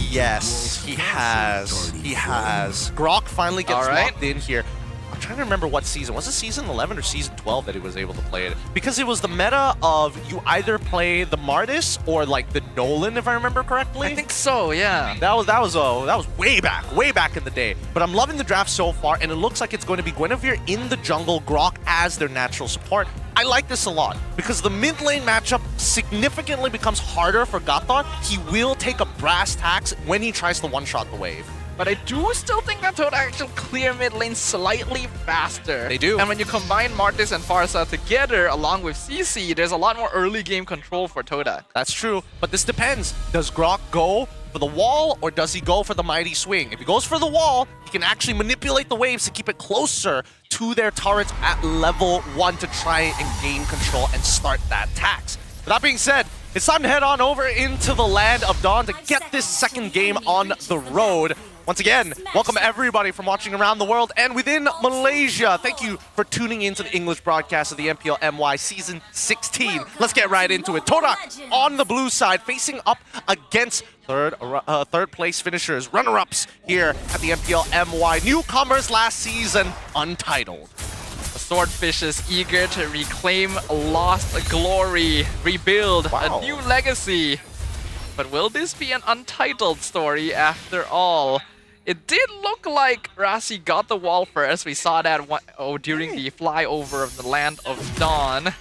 Yes, he has. He has. Grok finally gets locked in here. I'm trying to remember what season. Was it season 11 or season 12 that he was able to play it? Because it was the meta of you either play the Martis or like the Nolan, if I remember correctly. I think so, yeah. That was way back in the day. But I'm loving the draft so far, and it looks like it's going to be Guinevere in the jungle, Grok as their natural support. I like this a lot because the mid lane matchup significantly becomes harder for Gattot. He will take a brass tax when he tries to one-shot the wave. But I do still think that Toda actually clear mid lane slightly faster. They do. And when you combine Martis and Farsa together along with CC, there's a lot more early game control for Toda. That's true, but this depends. Does Grok go for the wall or does he go for the mighty swing? If he goes for the wall, he can actually manipulate the waves to keep it closer to their turrets at level 1 to try and gain control and start that tax. With that being said, it's time to head on over into the Land of Dawn to get this second game on the road. Once again, welcome everybody from watching around the world and within Malaysia. Thank you for tuning in to the English broadcast of the MPL MY Season 16. Let's get right into it. Toda on the blue side, facing up against third place finishers, runner-ups here at the MPL MY. Newcomers last season, Untitled. The Swordfish is eager to reclaim lost glory, rebuild a new legacy. But will this be an Untitled story after all? It did look like Rasi got the wall first. We saw that during the flyover of the Land of Dawn.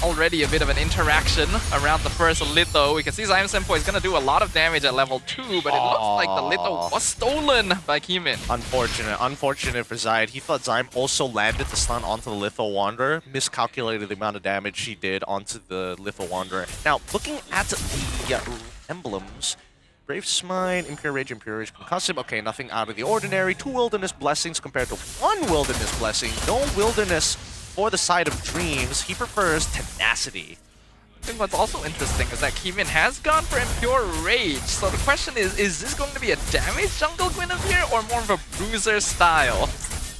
Already a bit of an interaction around the first Litho. We can see Zyme Senpai is going to do a lot of damage at level 2, but it looks like the Litho was stolen by Kimin. Unfortunate for Zyme. He thought Zyme also landed the stun onto the Litho Wanderer, miscalculated the amount of damage he did onto the Litho Wanderer. Now, looking at the emblems, Brave Smite, Impure Rage, Concussive. Okay, nothing out of the ordinary. 2 Wilderness Blessings compared to 1 Wilderness Blessing. No Wilderness for the side of Dreams. He prefers Tenacity. I think what's also interesting is that Kimin has gone for Impure Rage. So the question is this going to be a damage jungle Guinevere or more of a bruiser style?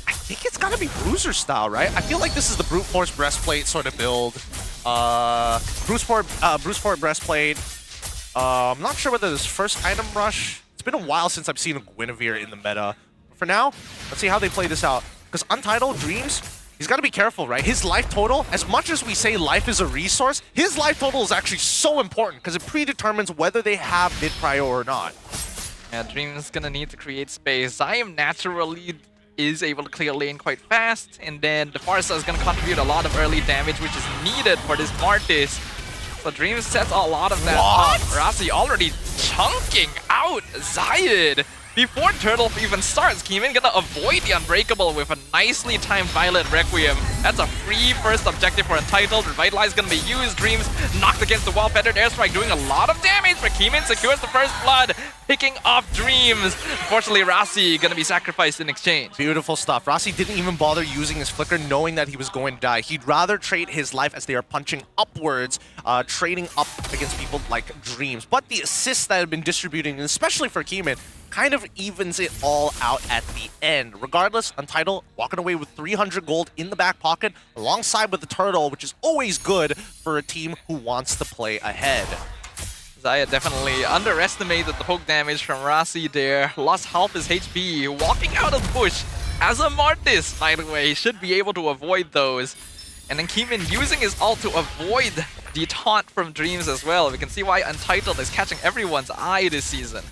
I think it's gotta be bruiser style, right? I feel like this is the Brute Force Breastplate sort of build. Brute Force Breastplate. I'm not sure whether this first item rush. It's been a while since I've seen a Guinevere in the meta. But for now, let's see how they play this out. Because Untitled Dreams, he's got to be careful, right? His life total, as much as we say life is a resource, his life total is actually so important because it predetermines whether they have mid-prio or not. Yeah, Dream's gonna need to create space. Zyme naturally is able to clear lane quite fast, and then the Farsa is gonna contribute a lot of early damage, which is needed for this Martis. So Dream sets a lot of that up. Rasi already chunking out Zayed. Before Turtle even starts, Kimin gonna avoid the Unbreakable with a nicely timed Violet Requiem. That's a free first objective for Untitled. Revitalize gonna be used. Dreams knocked against the wall. Feathered Airstrike doing a lot of damage, but Kimin secures the first blood, picking off Dreams. Unfortunately, Rasi gonna be sacrificed in exchange. Beautiful stuff. Rasi didn't even bother using his flicker, knowing that he was going to die. He'd rather trade his life as they are punching upwards, trading up against people like Dreams. But the assists that have been distributing, especially for Kimin, kind of evens it all out at the end. Regardless, Untitled walking away with 300 gold in the back pocket, alongside with the Turtle, which is always good for a team who wants to play ahead. Zayat definitely underestimated the poke damage from Rasi there. Lost half his HP, walking out of the bush. As a Mortis, by the way, should be able to avoid those. And then Keeman using his ult to avoid the taunt from Dreams as well. We can see why Untitled is catching everyone's eye this season.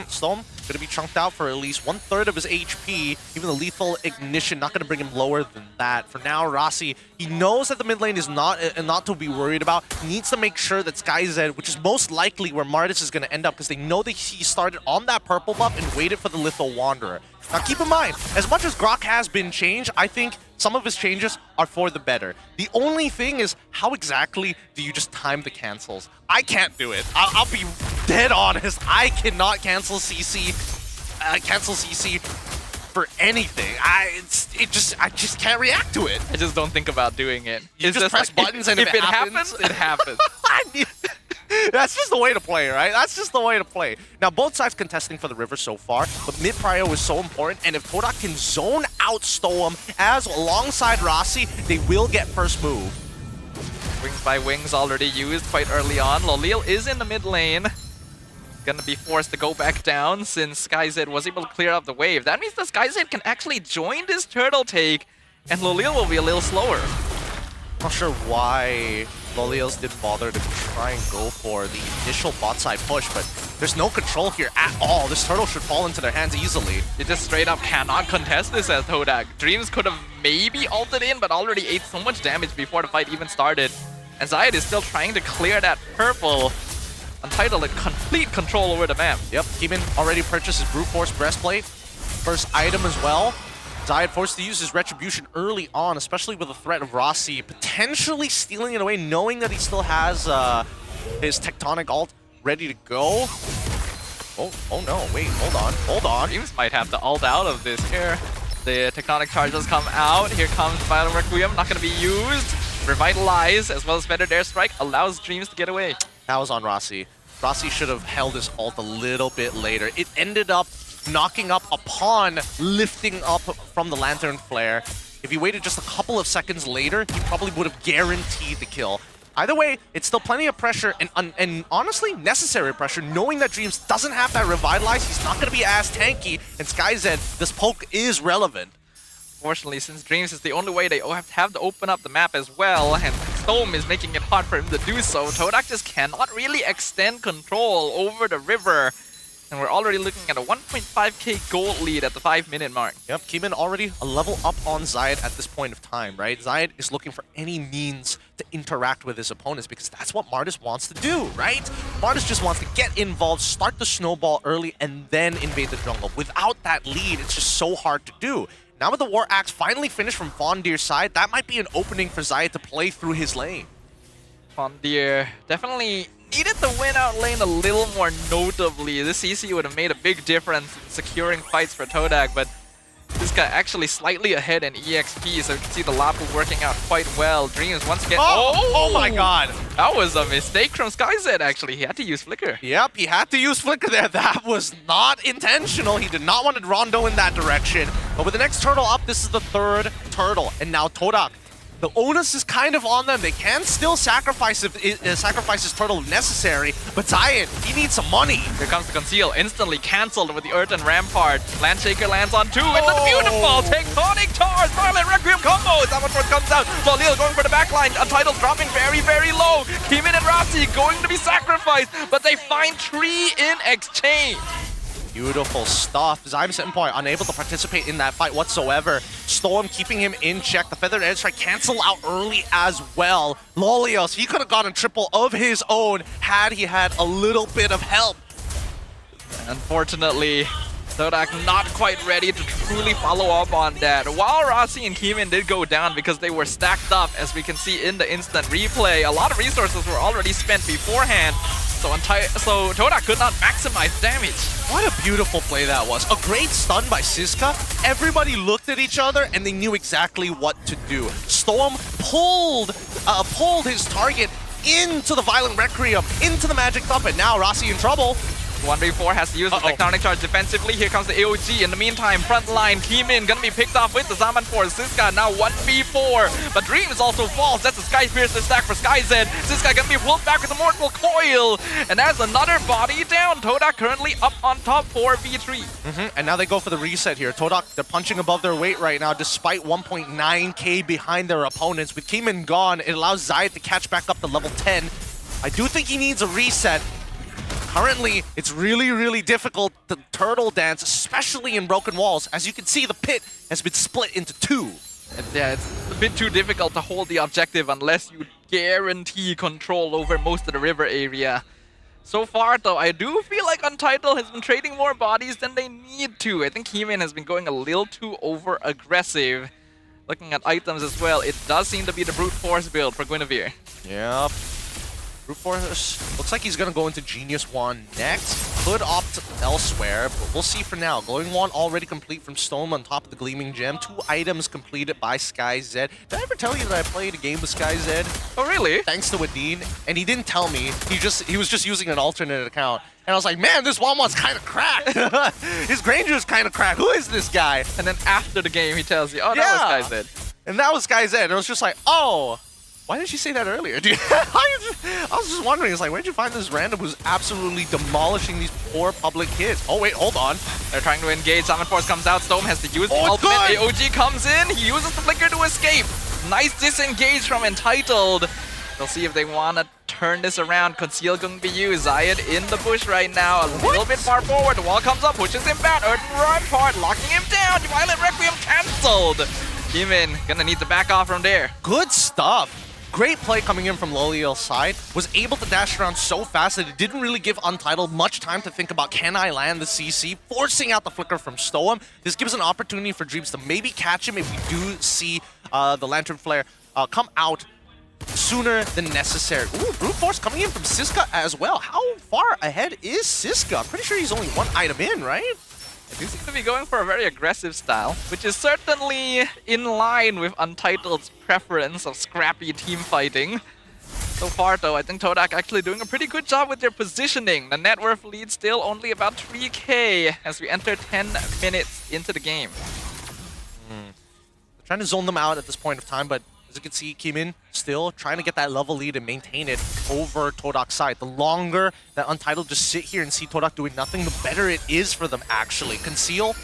Storm going to be chunked out for at least 1/3 of his HP. Even the lethal ignition not going to bring him lower than that. For now, Rasi, he knows that the mid lane is not to be worried about. He needs to make sure that SkyZ, which is most likely where Martis is going to end up, because they know that he started on that purple buff and waited for the Lethal Wanderer. Now keep in mind, as much as Grok has been changed, I think some of his changes are for the better. The only thing is, how exactly do you just time the cancels? I can't do it. I'll be dead honest. I cannot cancel CC for anything. I just can't react to it. I just don't think about doing it. You just press buttons and if it happens, it happens. That's just the way to play, right? That's just the way to play. Now, both sides contesting for the river so far, but mid prio is so important, and if Todak can zone out Stoem as alongside Rasi, they will get first move. Wings by Wings already used quite early on. Lolil is in the mid lane. Gonna be forced to go back down since SkyZ was able to clear up the wave. That means that SkyZ can actually join this turtle take, and Lolil will be a little slower. Not sure why Lolios didn't bother to try and go for the initial bot side push, but there's no control here at all. This turtle should fall into their hands easily. You just straight up cannot contest this as Todak. Dreams could have maybe ulted in, but already ate so much damage before the fight even started. And Zayat is still trying to clear that purple. Untitled in complete control over the map. Yep, Keeman already purchased his Brute Force breastplate. First item as well. Zayat forced to use his Retribution early on, especially with the threat of Rasi potentially stealing it away, knowing that he still has his Tectonic ult ready to go. Oh no, wait, hold on. Dreams might have to ult out of this here. The Tectonic charges come out. Here comes Violent Requiem, not going to be used. Revitalize, as well as Feathered Airstrike, allows Dreams to get away. That was on Rasi. Rasi should have held his ult a little bit later. It ended up knocking up upon lifting up from the Lantern Flare. If he waited just a couple of seconds later, he probably would have guaranteed the kill. Either way, it's still plenty of pressure and honestly necessary pressure, knowing that Dreams doesn't have that Revitalize. He's not going to be as tanky, and SkyZ, this poke is relevant. Fortunately, since Dreams is the only way they have to open up the map as well, and Storm is making it hard for him to do so, Todak just cannot really extend control over the river. And we're already looking at a 1.5k gold lead at the 5-minute mark. Yep, Keeman already a level up on Zayat at this point of time, right? Zayat is looking for any means to interact with his opponents because that's what Martis wants to do, right? Martis just wants to get involved, start the snowball early, and then invade the jungle. Without that lead, it's just so hard to do. Now with the War Axe finally finished from Fondir's side, that might be an opening for Zayat to play through his lane. Fondir definitely needed to win out lane a little more notably. This CC would have made a big difference in securing fights for Todak, but this guy actually slightly ahead in EXP, so you can see the Lapu working out quite well. Dreams once again. Oh my god! That was a mistake from SkyZ actually. He had to use Flicker. Yep, he had to use Flicker there. That was not intentional. He did not want to Rondo in that direction. But with the next turtle up, this is the third turtle. And now Todak. The onus is kind of on them. They can still sacrifice his turtle if necessary, but Zayat, he needs some money. Here comes the Conceal, instantly cancelled with the Earthen Rampart. Landshaker lands on 2, into the beautiful Tectonic Charge, Violent Requiem combo. Saboteur comes out, Lolil going for the backline, Untitled dropping very, very low. Keeman and Rasi going to be sacrificed, but they find Tree in exchange. Beautiful stuff. Zyme Senpai unable to participate in that fight whatsoever. Storm keeping him in check. The Feathered Airstrike cancel out early as well. Lolios, he could have gotten triple of his own had he had a little bit of help. Unfortunately, Todak not quite ready to truly follow up on that. While Rasi and Keeman did go down because they were stacked up, as we can see in the instant replay, a lot of resources were already spent beforehand. So Todak could not maximize damage. What a beautiful play that was. A great stun by Siska. Everybody looked at each other and they knew exactly what to do. Storm pulled his target into the Violent Requiem, into the Magic Thump, and now Rasi in trouble. 1v4 has to use the Tectonic Charge defensively. Here comes the AOG. In the meantime, front line, Keemin gonna be picked off with the Zaman Force. Siska now 1v4. But Dreams also falls. That's a Sky Piercer stack for SkyZ. Siska gonna be pulled back with a Mortal Coil. And that's another body down. Todak currently up on top 4v3. And now they go for the reset here. Todak, they're punching above their weight right now despite 1.9k behind their opponents. With Keemin gone, it allows Zayed to catch back up to level 10. I do think he needs a reset. Currently, it's really, really difficult to turtle dance, especially in broken walls. As you can see, the pit has been split into two. Yeah, it's a bit too difficult to hold the objective unless you guarantee control over most of the river area. So far, though, I do feel like Untitled has been trading more bodies than they need to. I think Heeman has been going a little too over-aggressive. Looking at items as well, it does seem to be the Brute Force build for Guinevere. Yep. Brute Force looks like he's going to go into Genius Wand next. Could opt elsewhere, but we'll see for now. Glowing Wand already complete from Stone on top of the Gleaming Gem. 2 items completed by SkyZ. Did I ever tell you that I played a game with SkyZ? Oh, really? Thanks to Wadeen. And he didn't tell me. He was just using an alternate account. And I was like, man, this Wand's kind of cracked. His Granger's kind of cracked. Who is this guy? And then after the game, he tells you, oh, that was SkyZ. And that was SkyZ. And I was just like, oh. Why didn't you say that earlier, dude? I was just wondering, it's like, where'd you find this random who's absolutely demolishing these poor public kids? Oh, wait, hold on. They're trying to engage. Summon Force comes out. Storm has to use the ultimate. AOG comes in. He uses the flicker to escape. Nice disengage from Entitled. They'll see if they want to turn this around. Conceal going to be used. Zayed in the bush right now. A little bit far forward. The wall comes up, pushes him back. Earthen Rampart locking him down. Violent Requiem cancelled. Kimin gonna need to back off from there. Good stuff. Great play coming in from Loliel's side. Was able to dash around so fast that it didn't really give Untitled much time to think about, can I land the CC? Forcing out the flicker from Stoem. This gives an opportunity for Dreams to maybe catch him if we do see the Lantern Flare come out sooner than necessary. Ooh, Brute Force coming in from Siska as well. How far ahead is Siska? I'm pretty sure he's only 1 item in, right? They seem to be going for a very aggressive style, which is certainly in line with Untitled's preference of scrappy team fighting. So far, though, I think Todak actually doing a pretty good job with their positioning. The net worth lead still only about 3k as we enter 10 minutes into the game. Trying to zone them out at this point of time, but as you can see, Kimin still trying to get that level lead and maintain it over Todak's side. The longer that Untitled just sit here and see Todak doing nothing, the better it is for them, actually. Conceal,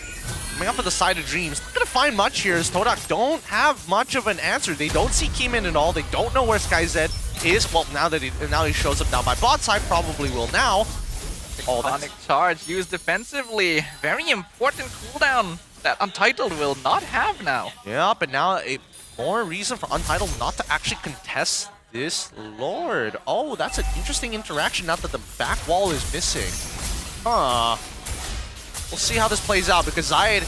coming up for the side of Dreams. Not going to find much here as Todak don't have much of an answer. They don't see Kimin at all. They don't know where SkyZ is. Well, now he shows up down by bot side, probably will now. Tectonic Charge used defensively. Very important cooldown that Untitled will not have now. Yeah, but now more reason for Untitled not to actually contest this Lord. Oh, that's an interesting interaction now that the back wall is missing. Huh. We'll see how this plays out because Zayed,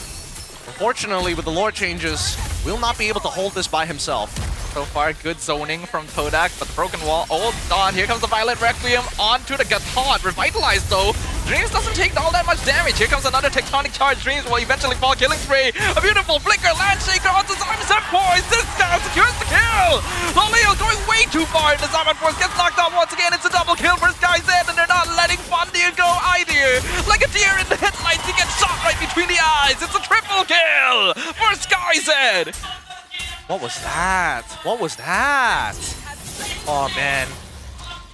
unfortunately, with the Lord changes, will not be able to hold this by himself. So far, good zoning from Todak, but the broken wall, hold on. Here comes the Violent Requiem onto the Gatot. Revitalized, though. Dreams doesn't take all that much damage. Here comes another Tectonic Charge. Dreams will eventually fall. Killing Spray. A beautiful flicker. Landshaker onto Simon Force. This guy secures the kill. Loleo going way too far. The Simon Force gets knocked out once again. It's a double kill for SkyZ, and they're not letting Fondir go either. Like a deer in the headlights, he gets shot right between the eyes. It's a triple kill for SkyZ. What was that? What was that? Oh, man.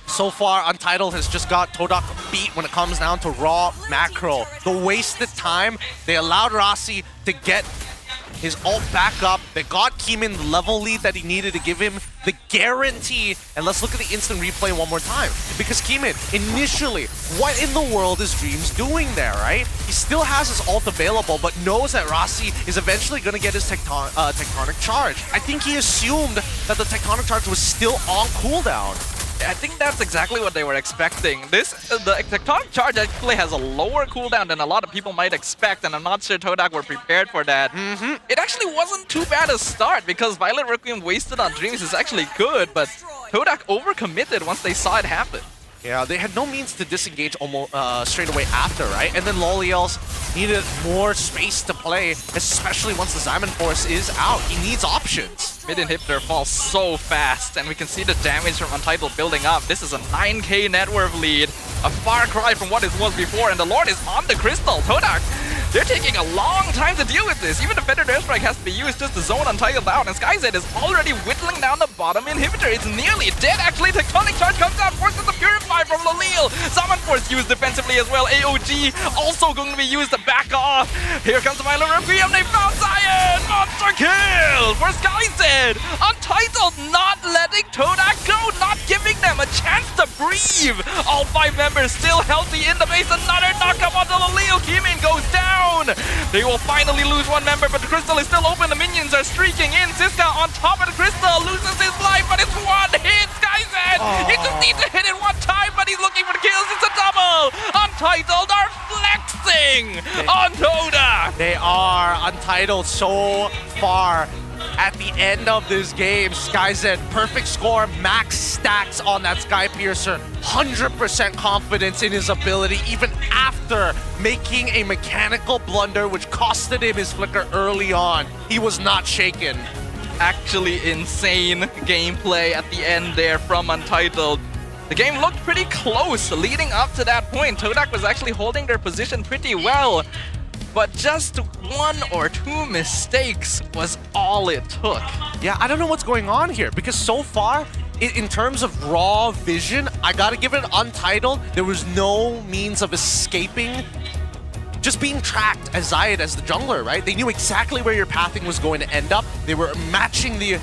So far, Untitled has just got Todak beat when it comes down to raw macro. The wasted time, they allowed Rossi to get his ult back up. They got Keeman the level lead that he needed to give him the guarantee. And let's look at the instant replay one more time. Because Keeman, initially, what in the world is Dreams doing there, right? He still has his ult available, but knows that Rossi is eventually going to get his Tectonic Charge. I think he assumed that the Tectonic Charge was still on cooldown. I think that's exactly what they were expecting. The Tectonic Charge actually has a lower cooldown than a lot of people might expect, and I'm not sure Todak were prepared for that. It actually wasn't too bad a start, because Violent Requiem wasted on Dreams is actually good, but Todak overcommitted once they saw it happen. Yeah, they had no means to disengage almost straight away after, right? And then Loliel's needed more space to play, especially once the Simon Force is out. He needs options. Mid inhibitor falls so fast, and we can see the damage from Untitled building up. This is a 9k net worth lead. a far cry from what it was before, and the Lord is on the crystal. Todak, they're taking a long time to deal with this. Even the Feathered Airstrike has to be used just to zone Untitled out, and SkyZ is already whittling down the bottom inhibitor. It's nearly dead, actually. Tectonic Charge comes out, forces the Purify from Lalil. Summon Force used defensively as well. AOG also going to be used to back off. Here comes the Milo Requiem. They found Zion! Monster kill for SkyZ! Untitled not letting Todak go, not giving them a chance to breathe. All 5 members still healthy in the base. Another knockup onto Lalil. Kimin goes down. They will finally lose 1 member, but the crystal is still open. The minions are streaking in. Ziska on top of the crystal loses his life, but it's 1 hit. SkyZ! He just needs to hit it 1 time, but he's looking for the kills. It's a double. Untitled are flexing on Todak. They are. Untitled so far. At the end of this game, SkyZ, perfect score, max stacks on that Sky Piercer, 100% confidence in his ability, even after making a mechanical blunder which costed him his flicker early on. He was not shaken. Actually insane gameplay at the end there from Untitled. The game looked pretty close leading up to that point. Todak was actually holding their position pretty well. But just 1 or 2 mistakes was all it took. Yeah, I don't know what's going on here, because so far, in terms of raw vision, I gotta give it Untitled. There was no means of escaping just being tracked as Zayed as the jungler, right? They knew exactly where your pathing was going to end up. They were matching the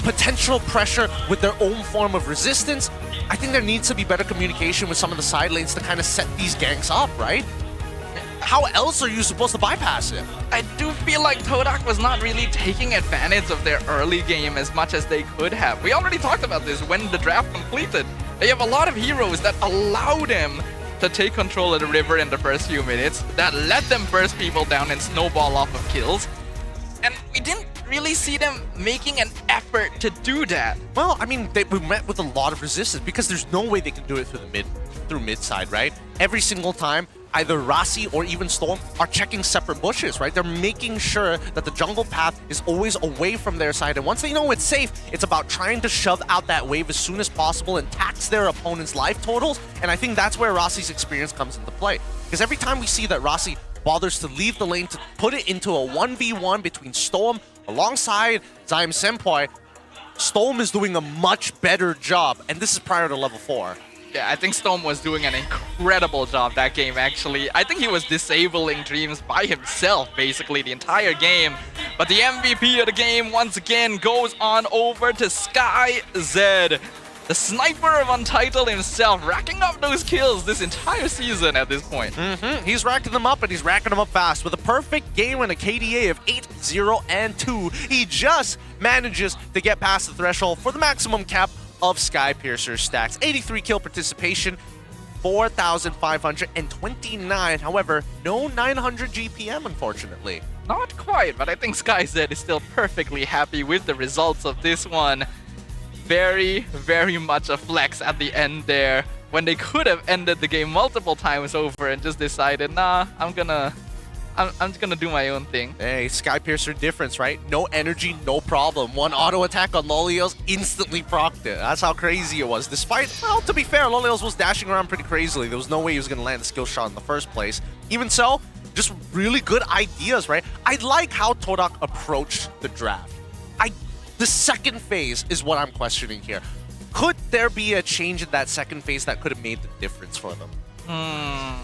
potential pressure with their own form of resistance. I think there needs to be better communication with some of the side lanes to kind of set these ganks up, right? How else are you supposed to bypass it? I do feel like Todak was not really taking advantage of their early game as much as they could have. We already talked about this when the draft completed. They have a lot of heroes that allow them to take control of the river in the first few minutes, that let them burst people down and snowball off of kills. And we didn't really see them making an effort to do that. Well, I mean, we met with a lot of resistance because there's no way they can do it through mid side, right? Every single time, either Rasi or even Storm are checking separate bushes, right? They're making sure that the jungle path is always away from their side. And once they know it's safe, it's about trying to shove out that wave as soon as possible and tax their opponent's life totals. And I think that's where Rasi's experience comes into play. Because every time we see that Rasi bothers to leave the lane to put it into a 1v1 between Storm alongside Zaim Senpai, Storm is doing a much better job. And this is prior to level 4. Yeah, I think Storm was doing an incredible job that game, actually. I think he was disabling Dreams by himself, basically, the entire game. But the MVP of the game, once again, goes on over to SkyZ. The sniper of Untitled himself, racking up those kills this entire season at this point. He's racking them up, and he's racking them up fast. With a perfect game and a KDA of 8-0-2, he just manages to get past the threshold for the maximum cap of Sky Piercer stacks. 83 kill participation, 4,529. However, no 900 GPM, unfortunately. Not quite, but I think SkyZ is still perfectly happy with the results of this one. Very, very much a flex at the end there, when they could have ended the game multiple times over and just decided, nah, I'm just gonna do my own thing. Hey, Sky Piercer difference, right? No energy, no problem. One auto attack on Lolios, instantly procced it. That's how crazy it was. Despite, well, to be fair, Lolios was dashing around pretty crazily. There was no way he was gonna land the skill shot in the first place. Even so, just really good ideas, right? I like how Todak approached the draft. The second phase is what I'm questioning here. Could there be a change in that second phase that could have made the difference for them? I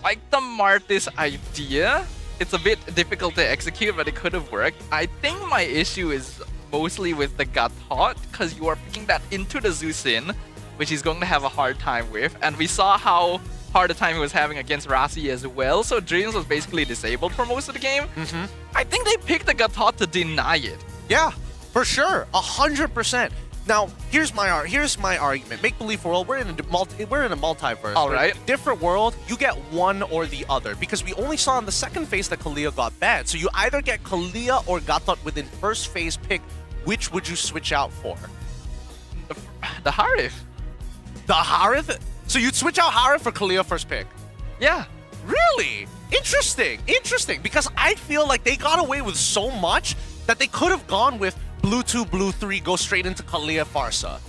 like the Martis idea. It's a bit difficult to execute, but it could have worked. I think my issue is mostly with the Gatot, because you are picking that into the Zusin, which he's going to have a hard time with. And we saw how hard a time he was having against Rasi as well, so Dreams was basically disabled for most of the game. I think they picked the Gatot to deny it. Yeah, for sure, 100%. Now, here's my argument. Make believe world. We're in a multiverse. All right. Different world. You get one or the other because we only saw in the second phase that Kalia got banned. So you either get Kalia or Gatot within first phase pick. Which would you switch out for? The Harith. The Harith. So you'd switch out Harith for Kalia first pick. Yeah. Really? Interesting. Because I feel like they got away with so much that they could have gone with Blue 2, Blue 3, go straight into Kalia Farsa.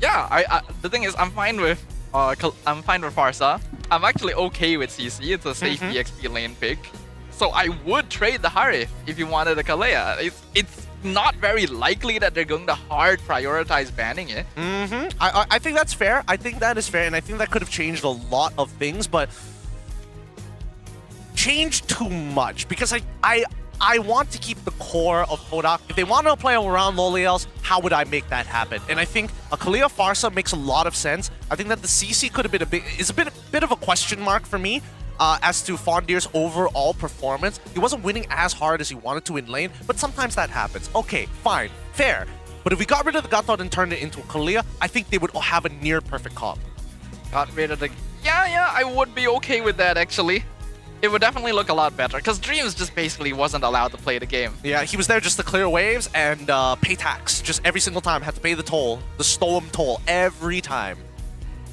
Yeah, the thing is, I'm fine with Farsa. I'm actually okay with CC. It's a safe EXP lane pick. So I would trade the Harith if you wanted a Kalea. It's not very likely that they're going to hard prioritize banning it. I think that's fair. I think that is fair, and I think that could have changed a lot of things, but changed too much because I want to keep the core of Kodak. If they want to play around Loliels, how would I make that happen? And I think a Kalea Farsa makes a lot of sense. I think that the CC could have been a bit of a question mark for me as to Fondir's overall performance. He wasn't winning as hard as he wanted to in lane, but sometimes that happens. Okay, fine, fair. But if we got rid of the Gatot and turned it into a Kalea, I think they would have a near perfect comp. Got rid of the... Yeah, I would be okay with that, actually. It would definitely look a lot better, because Dreams just basically wasn't allowed to play the game. Yeah, he was there just to clear waves and pay tax. Just every single time, had to pay the toll, the Storm toll, every time.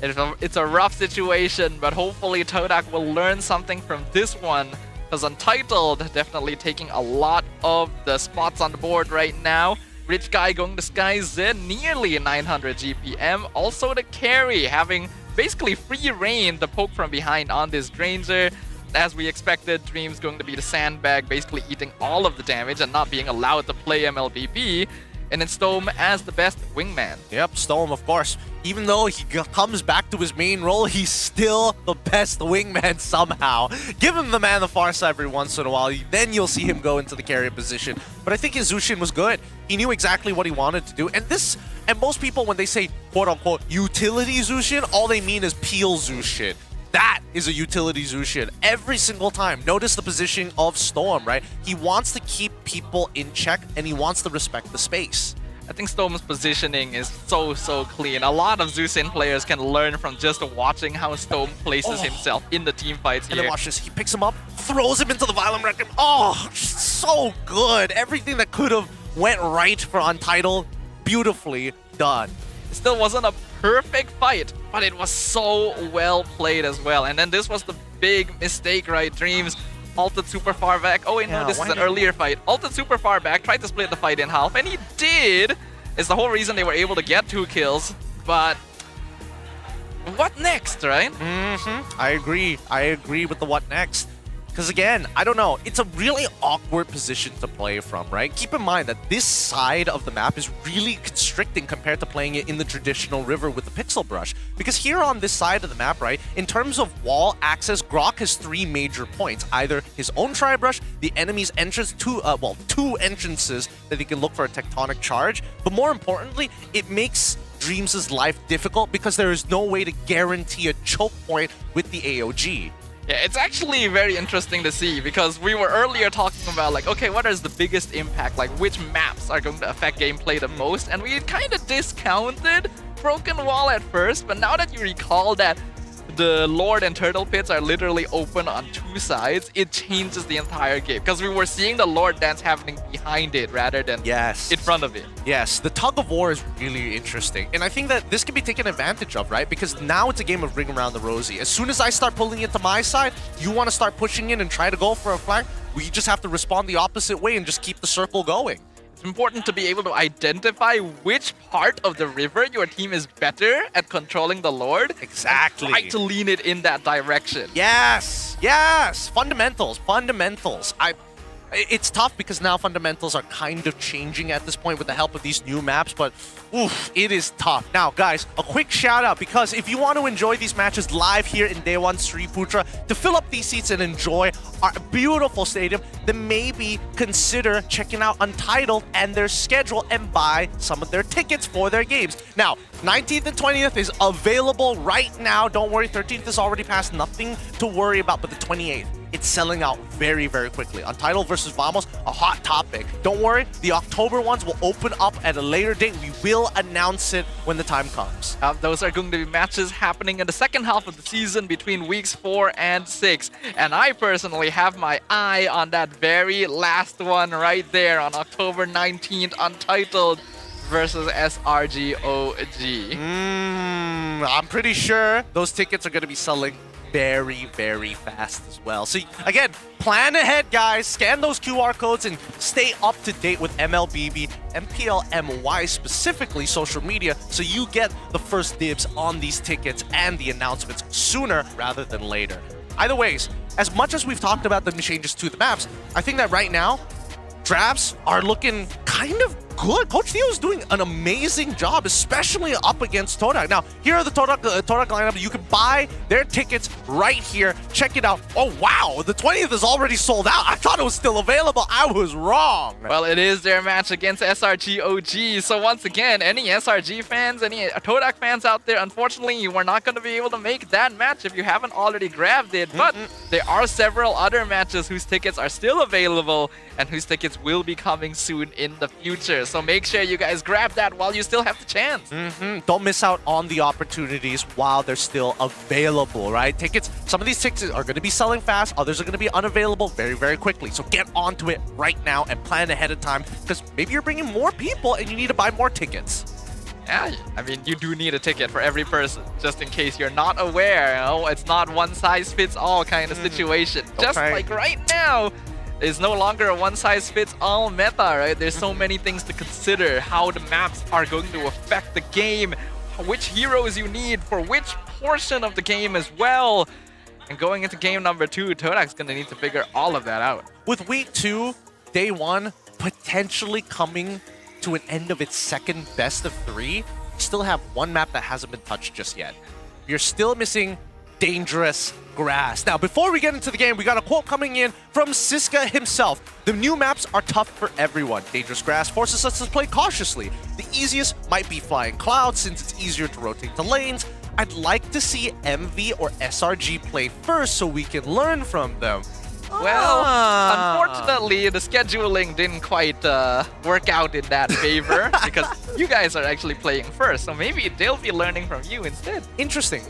It's a rough situation, but hopefully Todak will learn something from this one, because Untitled definitely taking a lot of the spots on the board right now. Rich Guy going to Sky Zen, nearly 900 GPM. Also the carry, having basically free reign to poke from behind on this Dranger. As we expected, Dreams going to be the sandbag, basically eating all of the damage and not being allowed to play MLBB. And then Stome as the best wingman. Yep, Stome, of course. Even though he comes back to his main role, he's still the best wingman somehow. Give him the Man of Farsa every once in a while, then you'll see him go into the carry position. But I think his Zushin was good. He knew exactly what he wanted to do. And most people, when they say quote-unquote utility Zushin, all they mean is peel Zushin. That is a utility Zushin every single time. Notice the positioning of Storm, right? He wants to keep people in check and he wants to respect the space. I think Storm's positioning is so clean. A lot of Zushin players can learn from just watching how Storm places himself in the team fights here. And then watch this. He picks him up, throws him into the Violent Record. Oh, so good. Everything that could have went right for Untitled, beautifully done. It still wasn't a perfect fight, but it was so well played as well. And then this was the big mistake, right? Dreams ulted super far back. Oh wait, no, this is an earlier fight. Ulted super far back, tried to split the fight in half, and he did! It's the whole reason they were able to get 2 kills, but what next, right? I agree with the what next. Because again, I don't know, it's a really awkward position to play from, right? Keep in mind that this side of the map is really constricting compared to playing it in the traditional river with the pixel brush. Because here on this side of the map, right, in terms of wall access, Grok has 3 major points. Either his own tri-brush, the enemy's entrance, 2 entrances that he can look for a tectonic charge. But more importantly, it makes Dreams' life difficult because there is no way to guarantee a choke point with the AOG. Yeah, it's actually very interesting to see because we were earlier talking about like, okay, what is the biggest impact? Like which maps are going to affect gameplay the most? And we kind of discounted Broken Wall at first, but now that you recall that the Lord and Turtle Pits are literally open on 2 sides, it changes the entire game. Because we were seeing the Lord dance happening behind it rather than in front of it. Yes, the tug of war is really interesting. And I think that this can be taken advantage of, right? Because now it's a game of ring around the rosy. As soon as I start pulling it to my side, you want to start pushing in and try to go for a flank, we just have to respond the opposite way and just keep the circle going. It's important to be able to identify which part of the river your team is better at controlling the Lord. Exactly. And try to lean it in that direction. Yes. Fundamentals. It's tough because now fundamentals are kind of changing at this point with the help of these new maps, but oof, it is tough. Now, guys, a quick shout out because if you want to enjoy these matches live here in Dewan Sri Putra, to fill up these seats and enjoy our beautiful stadium, then maybe consider checking out Untitled and their schedule and buy some of their tickets for their games. Now, 19th and 20th is available right now. Don't worry, 13th is already passed. Nothing to worry about, but the 28th, it's selling out very quickly. Untitled versus Vamos, a hot topic. Don't worry, the October ones will open up at a later date. We will announce it when the time comes. Those are going to be matches happening in the second half of the season between weeks 4 and 6. And I personally have my eye on that very last one right there on October 19th, Untitled versus SRGOG. I'm pretty sure those tickets are going to be selling very, very fast as well. So again, plan ahead, guys. Scan those QR codes and stay up to date with MLBB, MPL MY specifically, social media, so you get the first dibs on these tickets and the announcements sooner rather than later. Either ways, as much as we've talked about the changes to the maps, I think that right now, drafts are looking kind of good. Coach Theo is doing an amazing job, especially up against Todak. Now, here are the Todak lineup. You can buy their tickets right here. Check it out. Oh, wow. The 20th is already sold out. I thought it was still available. I was wrong. Well, it is their match against SRG OG. So once again, any SRG fans, any Todak fans out there, unfortunately, you are not going to be able to make that match if you haven't already grabbed it. But there are several other matches whose tickets are still available and whose tickets will be coming soon in the future. So make sure you guys grab that while you still have the chance. Don't miss out on the opportunities while they're still available, right? Tickets, some of these tickets are going to be selling fast. Others are going to be unavailable very, very quickly. So get onto it right now and plan ahead of time, because maybe you're bringing more people and you need to buy more tickets. Yeah, I mean, you do need a ticket for every person, just in case you're not aware. You know, it's not one size fits all kind of situation. Just like right now, it's no longer a one-size-fits-all meta, right? There's so many things to consider, how the maps are going to affect the game, which heroes you need for which portion of the game as well. And going into game number 2, Todak's going to need to figure all of that out. With week 2, day 1, potentially coming to an end of its second best of 3, you still have one map that hasn't been touched just yet. You're still missing Dangerous Grass. Now, before we get into the game, we got a quote coming in from Siska himself. The new maps are tough for everyone. Dangerous Grass forces us to play cautiously. The easiest might be Flying Clouds, since it's easier to rotate the lanes. I'd like to see MV or SRG play first so we can learn from them. Well, unfortunately, the scheduling didn't quite work out in that favor because you guys are actually playing first, so maybe they'll be learning from you instead. Interesting.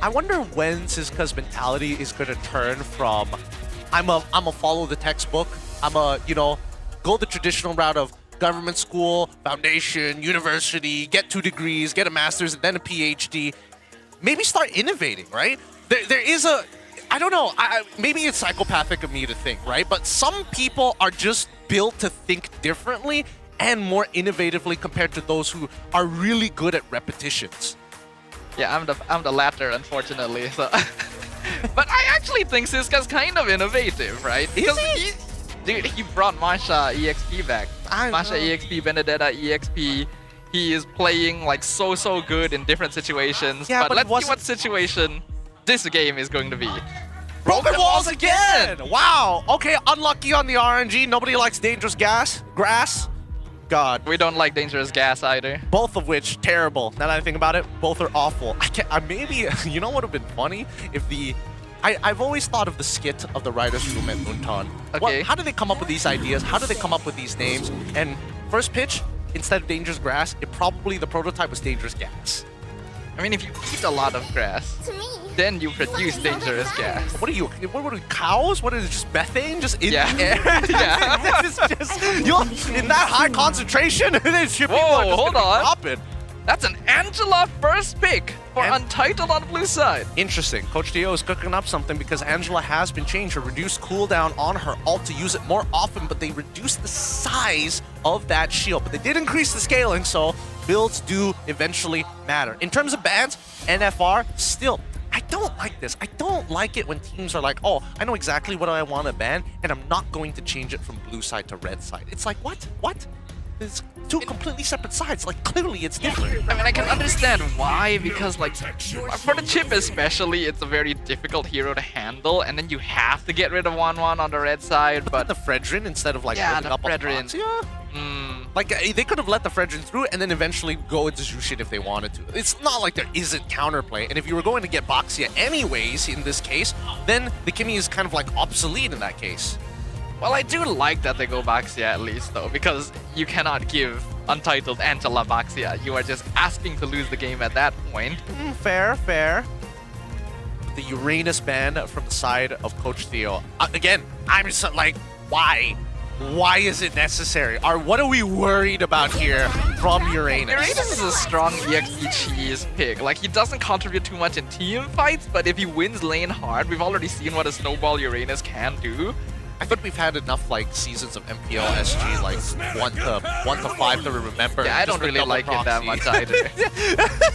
I wonder when Siska's mentality is going to turn from I'm a follow the textbook, I'm a, go the traditional route of government school, foundation, university, get 2 degrees, get a master's, and then a PhD. Maybe start innovating, right? There is a... I don't know, maybe it's psychopathic of me to think, right? But some people are just built to think differently and more innovatively compared to those who are really good at repetitions. Yeah, I'm the latter, unfortunately. So. But I actually think Siska's kind of innovative, right? Because he brought Masha EXP back. Masha EXP, Benedetta EXP. He is playing like so good in different situations. Yeah, but let's see what situation this game is going to be. Broken walls again! Wow. Okay, unlucky on the RNG. Nobody likes Dangerous Grass. God. We don't like Dangerous Gas either. Both of which, terrible. Now that I think about it, both are awful. Maybe, you know what would have been funny? If I've always thought of the skit of the writer's room at Unton. Okay. How do they come up with these ideas? How do they come up with these names? And first pitch, instead of Dangerous Grass, the prototype was Dangerous Gas. I mean, if you eat a lot of grass, then you produce dangerous gas. What are you, cows? What is it, just methane? Just in the air? Yeah. It's just, in that high concentration, whoa, hold on. Dropping. That's an Angela first pick for Untitled on blue side. Interesting. Coach Dio is cooking up something because Angela has been changed. Her reduced cooldown on her ult to use it more often, but they reduced the size of that shield. But they did increase the scaling, so builds do eventually matter. In terms of bans, NFR, still, I don't like this. I don't like it when teams are like, oh, I know exactly what I want to ban, and I'm not going to change it from blue side to red side. It's like, what? It's 2 completely separate sides. Like, clearly it's different. I mean, I can understand why, because, like, for the chip especially, it's a very difficult hero to handle, and then you have to get rid of 1-1 on the red side. But the Fredrin, instead of, like, yeah, the up Fredrin. Like, they could have let the Fredrin through and then eventually go into Jushin if they wanted to. It's not like there isn't counterplay, and if you were going to get Baxia anyways, in this case, then the Kimi is kind of, like, obsolete in that case. Well, I do like that they go Baxia at least, though, because you cannot give Untitled Angela Baxia. You are just asking to lose the game at that point. Fair. The Uranus ban from the side of Coach Theo. Again, I'm just like, why? Why is it necessary? What are we worried about here from Uranus? Uranus is a strong EXP cheese pick. Like, he doesn't contribute too much in team fights, but if he wins lane hard, we've already seen what a snowball Uranus can do. I think we've had enough like seasons of MPL SG, like 1 to 5 to remember. Yeah, I don't really like it that much either.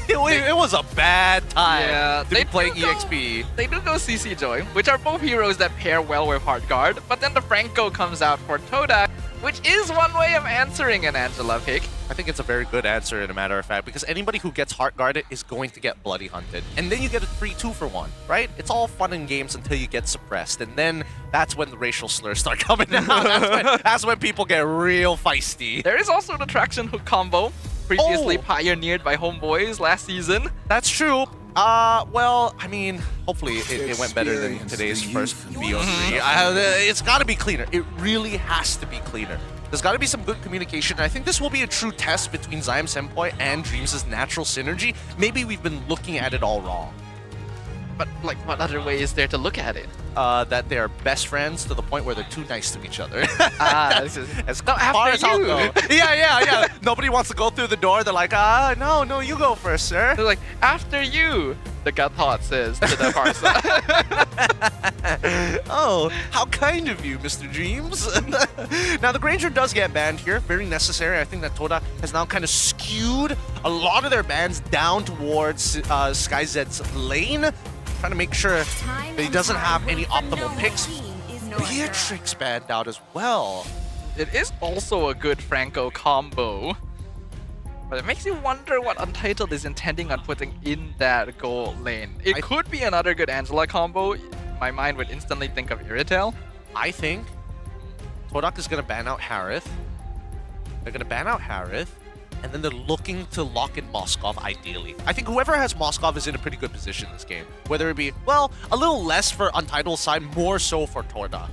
It was a bad time to be playing do go- EXP. They do go CC Joy, which are both heroes that pair well with Heartguard, but then the Franco comes out for Toda, which is one way of answering an Angela pick. I think it's a very good answer, in a matter of fact, because anybody who gets Heart Guarded is going to get Bloody Hunted. And then you get a free 2-for-1, right? It's all fun and games until you get suppressed. And then that's when the racial slurs start coming out. That's when people get real feisty. There is also the Traction Hook combo, previously pioneered by Homeboys last season. That's true. Well, I mean, hopefully it went better than today's first VO3. It's got to be cleaner. It really has to be cleaner. There's got to be some good communication. I think this will be a true test between Zyme Senpai and Dreams' natural synergy. Maybe we've been looking at it all wrong. But, like, what other way is there to look at it? That they're best friends to the point where they're too nice to each other. As far as I'll go. Yeah. Nobody wants to go through the door. They're like, no, you go first, sir. They're like, after you, the Gathot says to the Parsa. Oh, how kind of you, Mr. Dreams. Now, the Granger does get banned here. Very necessary. I think that Toda has now kind of skewed a lot of their bans down towards SkyZ's lane. Trying to make sure that he doesn't have any optimal picks. Beatrix banned out as well. It is also a good Franco combo. But it makes you wonder what Untitled is intending on putting in that gold lane. It could be another good Angela combo. My mind would instantly think of Iritel. I think Todak is going to ban out Harith. They're going to ban out Harith. And then they're looking to lock in Moskov, ideally. I think whoever has Moskov is in a pretty good position this game. Whether it be, well, a little less for Untitled side, more so for Todak.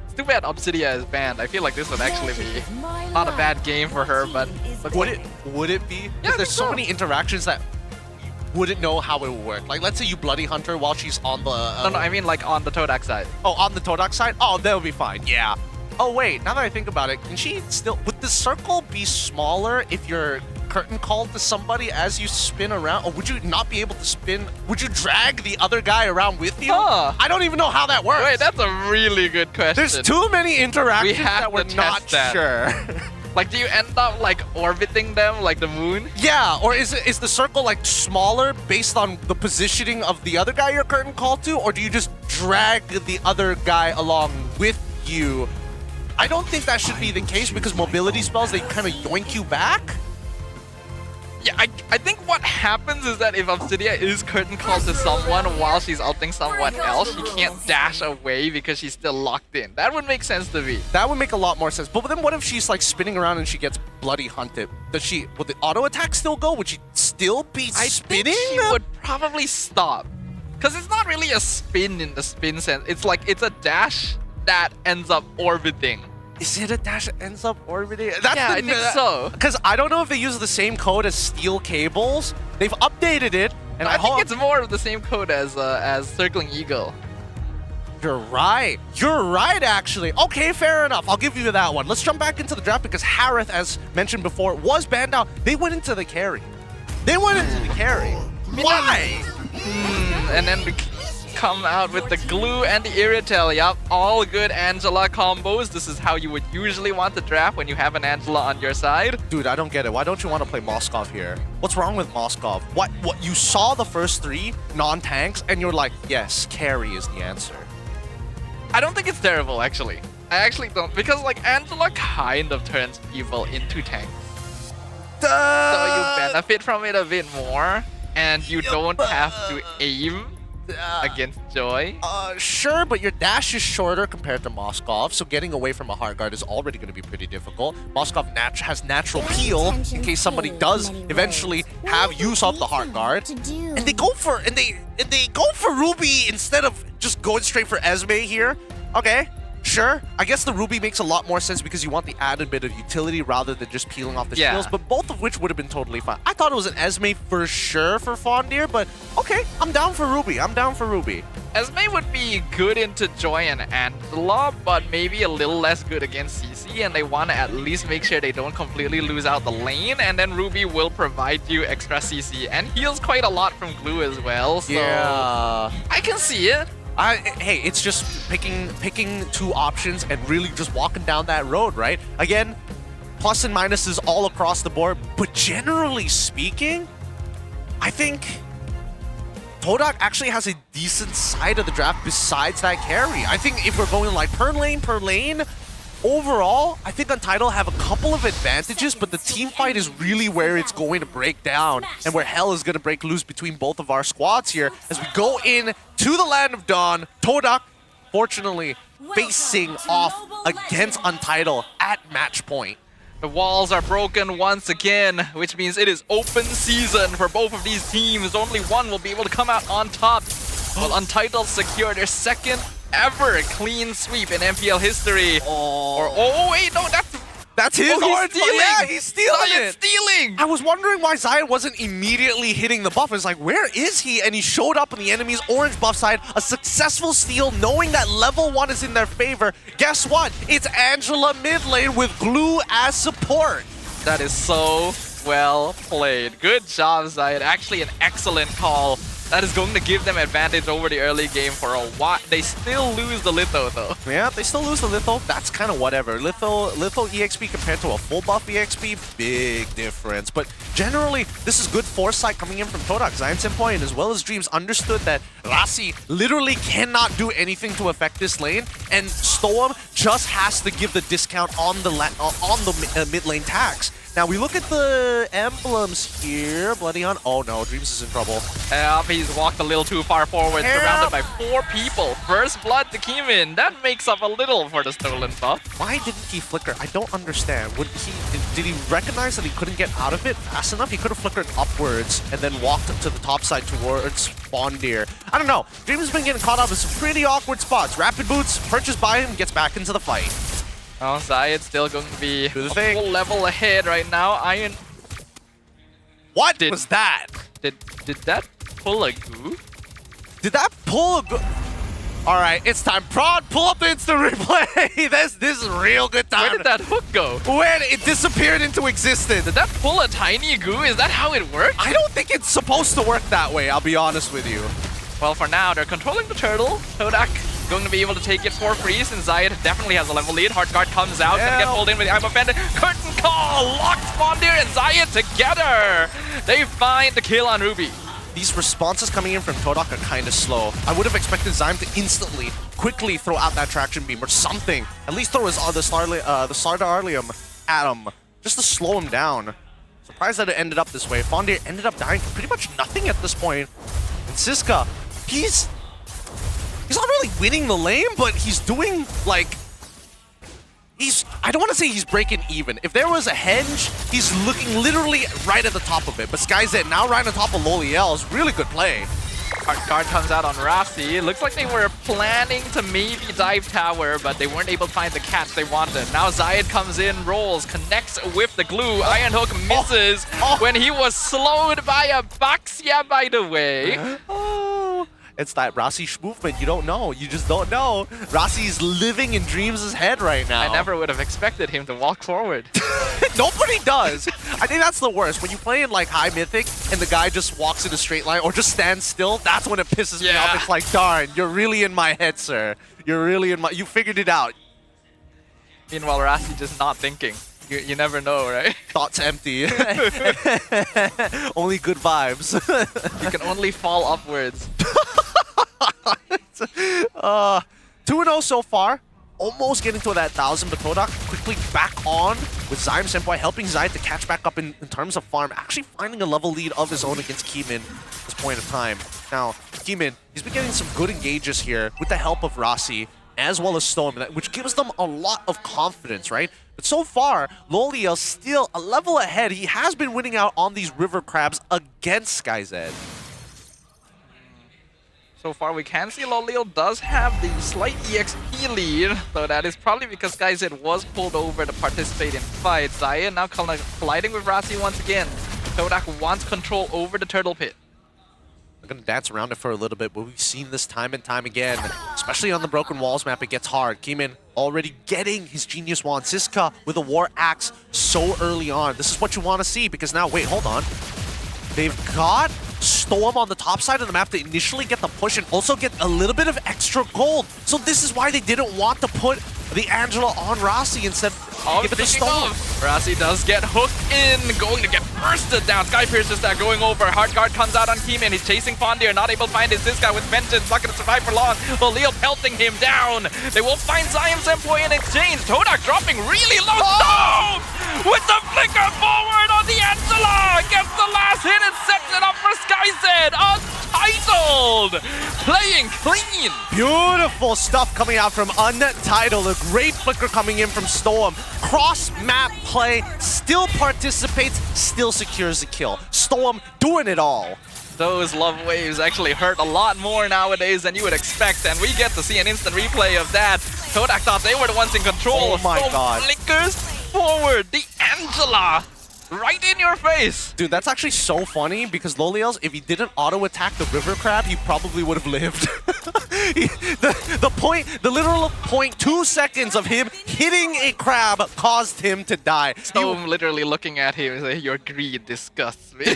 It's too bad Obsidia is banned. I feel like this would actually be not a bad game for her, but would it be? Because there's so many interactions that you wouldn't know how it would work. Like, let's say you Bloody Hunter while she's on the... No, I mean like on the Todak side. Oh, on the Todak side? Oh, that would be fine. Yeah. Oh, wait. Now that I think about it, can she still... Would the circle be smaller if you're curtain called to somebody as you spin around? Or would you not be able to spin? Would you drag the other guy around with you? Huh. I don't even know how that works. Wait, that's a really good question. There's too many interactions we have that we're not sure. Like, do you end up like orbiting them like the moon? Yeah, or is the circle like smaller based on the positioning of the other guy you're curtain called to? Or do you just drag the other guy along with you? I don't think that should be the case because mobility spells, they kind of yoink you back. Yeah, I think what happens is that if Obsidia is curtain called to someone while she's ulting someone else, she can't dash away because she's still locked in. That would make sense to me. That would make a lot more sense. But then what if she's like spinning around and she gets Bloody Hunted? Would the auto attack still go? Would she still be spinning? I think she would probably stop. Because it's not really a spin in the spin sense. It's like, it's a dash that ends up orbiting. Is it a dash that ends up orbiting? I think so. Because I don't know if they use the same code as Steel Cables. They've updated it, and I think it's more of the same code as Circling Eagle. You're right. You're right, actually. Okay, fair enough. I'll give you that one. Let's jump back into the draft because Harith, as mentioned before, was banned out. They went into the carry. Why? And then we come out with the Glue and the Iritel. Yup, all good Angela combos. This is how you would usually want to draft when you have an Angela on your side. Dude, I don't get it. Why don't you want to play Moskov here? What's wrong with Moskov? What you saw the first 3 non-tanks and you're like, yes, carry is the answer. I don't think it's terrible, actually. I actually don't, because like Angela kind of turns people into tanks. So you benefit from it a bit more, and you don't have to aim against Joy. Sure, but your dash is shorter compared to Moskov, so getting away from a hard guard is already going to be pretty difficult. Moskov has natural peel in case somebody does eventually have use of the hard guard, and they go for Ruby instead of just going straight for Esme here. Okay, Sure, I guess the Ruby makes a lot more sense because you want the added bit of utility rather than just peeling off the shields, but both of which would have been totally fine. I thought it was an Esme for sure for Fondir, but okay, I'm down for Ruby. I'm down for Ruby. Esme would be good into Joy and Angela, but maybe a little less good against CC, and they want to at least make sure they don't completely lose out the lane, and then Ruby will provide you extra CC and heals quite a lot from Glue as well, so yeah, I can see it. Hey, it's just picking two options and really just walking down that road, right? Again, plus and minuses all across the board, but generally speaking, I think Todak actually has a decent side of the draft besides that carry. I think if we're going like per lane, overall, I think Untitled have a couple of advantages, but the team fight is really where it's going to break down and where hell is going to break loose between both of our squads here as we go in to the Land of Dawn. Todak, fortunately, facing off against Untitled at match point. The walls are broken once again, which means it is open season for both of these teams. Only one will be able to come out on top. Will Untitled secure their second ever clean sweep in MPL history. Oh wait, no, that's his orange. Stealing. Yeah, he's stealing Zayed stealing. I was wondering why Zayed wasn't immediately hitting the buff. It's like, where is he? And he showed up on the enemy's orange buff side. A successful steal, knowing that level 1 is in their favor. Guess what? It's Angela mid lane with Glue as support. That is so well played. Good job, Zayed. Actually, an excellent call. That is going to give them advantage over the early game for a while. They still lose the Litho, though. Yeah, they still lose the Litho. That's kind of whatever. Litho EXP compared to a full buff EXP, big difference. But generally, this is good foresight coming in from Todak. Zion Senpai and as well as Dreams understood that Rasi literally cannot do anything to affect this lane, and Storm just has to give the discount on the mid lane tax. Now we look at the emblems here. Bloody on. Oh no, Dreams is in trouble. He's walked a little too far forward, surrounded by 4 people. First blood to Keemin. That makes up a little for the stolen buff. Why didn't he flicker? I don't understand. Did he recognize that he couldn't get out of it fast enough? He could have flickered upwards and then walked up to the top side towards Fondir. I don't know. Dreams has been getting caught up in some pretty awkward spots. Rapid boots, purchase by him, gets back into the fight. Oh, Zayed's still going to be a full level ahead right now. Iron. What was that? Did that pull a goo? Did that pull a goo? All right, it's time. Prod, pull up the instant replay. this is real good time. Where did that hook go? When it disappeared into existence. Did that pull a tiny goo? Is that how it works? I don't think it's supposed to work that way, I'll be honest with you. Well, for now, they're controlling the turtle. Todak going to be able to take it for free since Zayed definitely has a level lead. Heartguard comes out, gonna get pulled in with the Eye of Bandit. Curtain call! Locked Fondir and Zayed together! They find the kill on Ruby. These responses coming in from Todak are kind of slow. I would have expected Zyme to instantly, quickly throw out that traction beam or something. At least throw his the Sardarlium at him, just to slow him down. Surprised that it ended up this way. Fondir ended up dying for pretty much nothing at this point. And Siska, he's not really winning the lane, but he's doing, like, I don't want to say he's breaking even. If there was a henge, he's looking literally right at the top of it. But SkyZ now right on top of Loliel is really good play. Guard comes out on Rafsy. It looks like they were planning to maybe dive tower, but they weren't able to find the catch they wanted. Now Zayed comes in, rolls, connects with the glue. Iron Hook misses when he was slowed by a Baxia, by the way. It's that Rasi movement. You don't know. You just don't know. Rasi's living in Dreams' head right now. I never would have expected him to walk forward. Nobody does. I think that's the worst. When you play in like high mythic and the guy just walks in a straight line or just stands still, that's when it pisses me off. It's like, darn, you're really in my head, sir. You're really in my... You figured it out. Meanwhile, Rasi just not thinking. You never know, right? Thoughts empty. Only good vibes. You can only fall upwards. 2-0 so far. Almost getting to that 1,000, but Todak quickly back on with Zyme Senpai, helping Zayed to catch back up in terms of farm. Actually finding a level lead of his own against Keemin at this point of time. Now, Keemin, he's been getting some good engages here with the help of Rasi, as well as Storm, which gives them a lot of confidence, right? But so far, Loliel still a level ahead. He has been winning out on these river crabs against SkyZ. So far, we can see Lolil does have the slight EXP lead, though that is probably because Skyzed was pulled over to participate in fights. Zaya now colliding with Rasi once again. Todak wants control over the turtle pit. We're gonna dance around it for a little bit, but we've seen this time and time again. Especially on the Broken Walls map, it gets hard. Kimin already getting his Genius Wand. Siska with a War Axe so early on. This is what you want to see, because now, wait, hold on. They've got Storm on the top side of the map to initially get the push and also get a little bit of extra gold. So this is why they didn't want to put the Angela on Rasi instead give it to Storm. Rasi does get hooked in, going to get bursted down. Sky Pierces that going over. Heart Guard comes out on Keeman. He's chasing Fondir, not able to find his This guy with Vengeance, not going to survive for long. Lolil pelting him down. They will find Zion Senpoi in exchange. Todak dropping really low. Storm with the flicker forward on the Angela. Gets the last hit and sets it up for Skyzed. Untitled. Playing clean. Beautiful stuff coming out from Untitled. A great flicker coming in from Storm. Cross-map play, still participates, still secures the kill. Storm doing it all. Those love waves actually hurt a lot more nowadays than you would expect, and we get to see an instant replay of that. Todak thought they were the ones in control. Oh my God. Flickers forward, the Angela. Right in your face! Dude, that's actually so funny because Loliel's, if he didn't auto-attack the River Crab, he probably would have lived. The literal 0.2 seconds of him hitting a crab caused him to die. So I'm literally looking at him and saying, your greed disgusts me.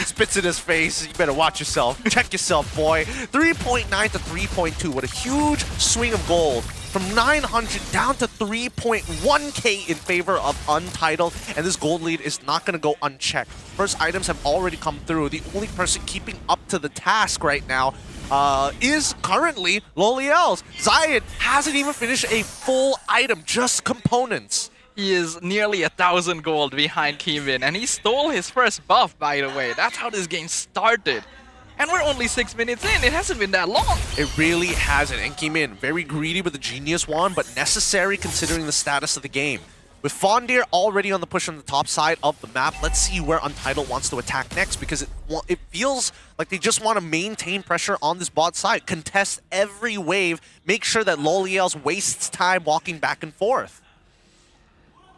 Spits in his face. You better watch yourself. Check yourself, boy. 3.9 to 3.2. What a huge swing of gold. From 900 down to 3.1k in favor of Untitled, and this gold lead is not going to go unchecked. First items have already come through. The only person keeping up to the task right now is currently Loliel's. Zayed hasn't even finished a full item, just components. He is nearly 1,000 gold behind Keemin, and he stole his first buff, by the way. That's how this game started. And we're only 6 minutes in. It hasn't been that long. It really hasn't. And came in very greedy with the Genius Wand, but necessary considering the status of the game. With Fondir already on the push on the top side of the map, let's see where Untitled wants to attack next, because it feels like they just want to maintain pressure on this bot side, contest every wave, make sure that Loliel's wastes time walking back and forth.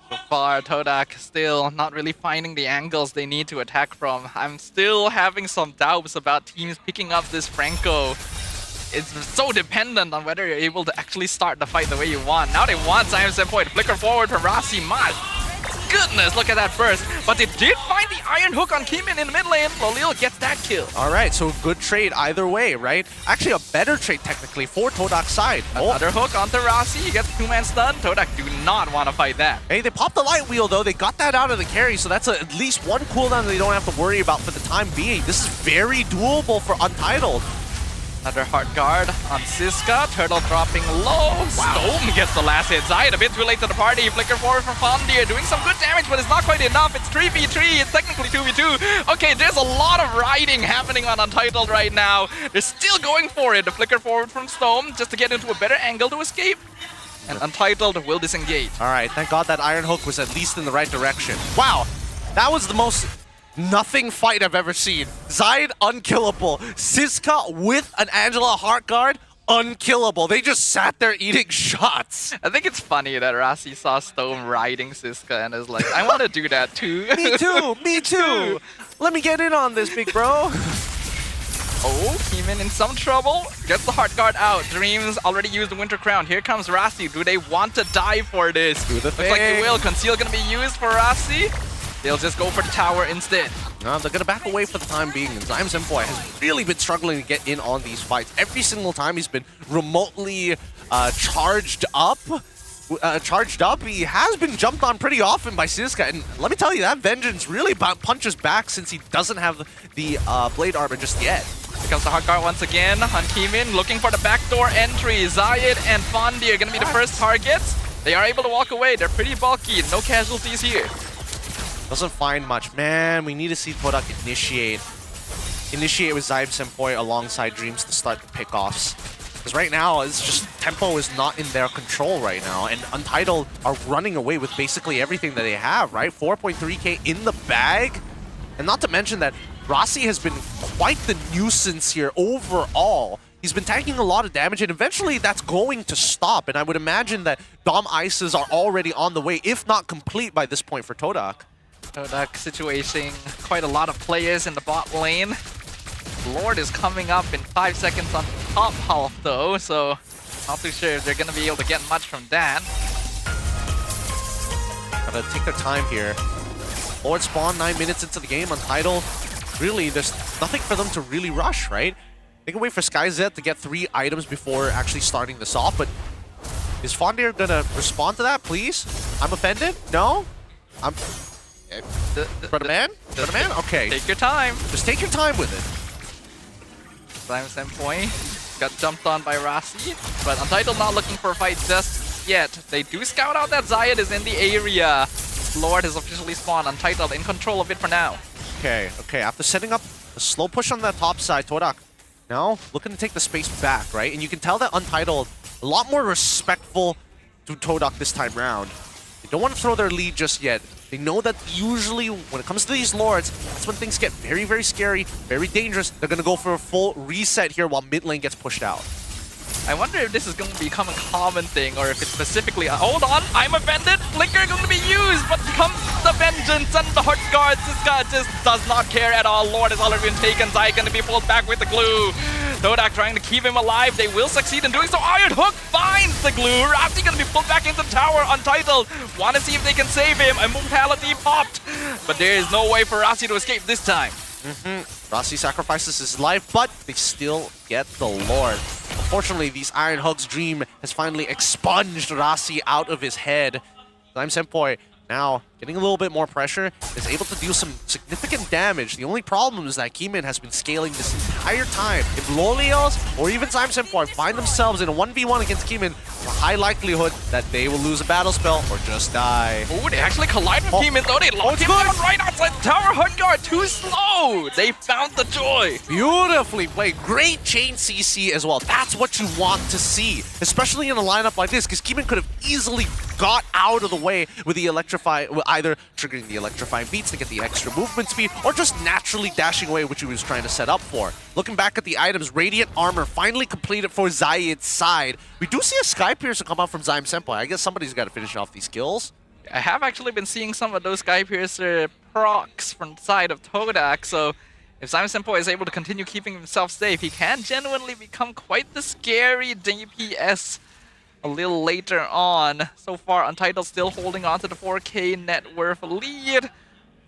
So far, Todak still not really finding the angles they need to attack from. I'm still having some doubts about teams picking up this Franco. It's so dependent on whether you're able to actually start the fight the way you want. Now they want Zion Senpoi to flicker forward from Rasi. My goodness, look at that burst. But they did find the Iron Hook on Keemin in the mid lane. Lolil gets that kill. All right, so good trade either way, right? Actually, a better trade technically for Todak's side. Another hook onto Rasi. He gets 2-man stun. Todak do not want to fight that. Hey, they popped the light wheel though. They got that out of the carry, so that's at least one cooldown they don't have to worry about for the time being. This is very doable for Untitled. Another Heart Guard on Siska. Turtle dropping low. Wow. Stone gets the last hit. Zayed a bit too late to the party. Flicker forward from Fondir. Doing some good damage, but it's not quite enough. It's 3v3. It's technically 2v2. Okay, there's a lot of riding happening on Untitled right now. They're still going for it. The flicker forward from Stone just to get into a better angle to escape. And Untitled will disengage. All right, thank God that Iron Hook was at least in the right direction. Wow, that was the most nothing fight I've ever seen. Zayed unkillable. Siska with an Angela Heart Guard unkillable. They just sat there eating shots. I think it's funny that Rasi saw Stone riding Siska and is like, I want to do that too. Me too, me too. Let me get in on this, big bro. Oh, Keemin in some trouble. Gets the Heart Guard out. Dreams already used the Winter Crown. Here comes Rasi. Do they want to die for this? Do the Looks like they will. Conceal gonna be used for Rasi. They'll just go for the tower instead. No, they're going to back away for the time being. And Zion Senpoi has really been struggling to get in on these fights. Every single time he's been remotely charged up. He has been jumped on pretty often by Siska. And let me tell you, that Vengeance really punches back since he doesn't have the Blade Armor just yet. Here comes the Heart Guard once again on Keemin, looking for the backdoor entry. Zayed and Fondir are going to be the first targets. They are able to walk away. They're pretty bulky. No casualties here. Doesn't find much. Man, we need to see Todak initiate. Initiate with Zion Senpoi alongside Dreams to start the pickoffs. Because right now, it's just tempo is not in their control right now. And Untitled are running away with basically everything that they have, right? 4.3k in the bag. And not to mention that Rasi has been quite the nuisance here overall. He's been taking a lot of damage, and eventually that's going to stop. And I would imagine that Dom Ices are already on the way, if not complete by this point for Todak. Todak situating quite a lot of players in the bot lane. Lord is coming up in 5 seconds on top half though, so not too sure if they're going to be able to get much from that. Gotta take their time here. Lord spawn 9 minutes into the game on title. Really, there's nothing for them to really rush, right? They can wait for SkyZ to get 3 items before actually starting this off, but is Fondir gonna respond to that, please? I'm offended? No? I'm... Brother man? Brother man? Okay. Take your time. Just take your time with it. Slime Senpoi got jumped on by Rasi, but Untitled not looking for a fight just yet. They do scout out that Zayed is in the area. Lord has officially spawned. Untitled in control of it for now. Okay, after setting up a slow push on that top side, Todak now looking to take the space back, right? And you can tell that Untitled a lot more respectful to Todak this time round. They don't want to throw their lead just yet. They know that usually when it comes to these Lords, that's when things get very, very scary, very dangerous. They're going to go for a full reset here while mid lane gets pushed out. I wonder if this is going to become a common thing, or if it's specifically hold on, I'm offended, Flicker going to be used, but comes the vengeance and the Heart Guard. This guy just does not care at all. Lord has already been taken. Zai going to be pulled back with the glue. Todak trying to keep him alive. They will succeed in doing so. Iron Hook finds the glue. Rafty going to be pulled back into the tower. Untitled. Want to see if they can save him. A Immortality popped, but there is no way for Rafty to escape this time. Rasi sacrifices his life, but they still get the Lord. Unfortunately, these Iron Hug's dream has finally expunged Rasi out of his head. Slime Senpoi now getting a little bit more pressure, is able to do some significant damage. The only problem is that Keeman has been scaling this entire time. If Lolios or even Slime Senpoi find themselves in a 1v1 against Keeman, a high likelihood that they will lose a battle spell or just die. Oh, they actually collide with Keeman though. They locked him down right outside the tower. Heart Guard too slow. They found the joy. Beautifully played. Great chain CC as well. That's what you want to see, especially in a lineup like this, because Keeman could have easily got out of the way with the electrify, either triggering the electrifying beats to get the extra movement speed, or just naturally dashing away, which he was trying to set up for. Looking back at the items, Radiant Armor finally completed for Zayed's side. We do see a Sky Piercer come out from Zyme Senpai. I guess somebody's got to finish off these kills. I have actually been seeing some of those Sky Piercer procs from the side of Todak, so if Zyme Senpai is able to continue keeping himself safe, he can genuinely become quite the scary DPS a little later on. So far, Untitled still holding on to the 4K net worth lead.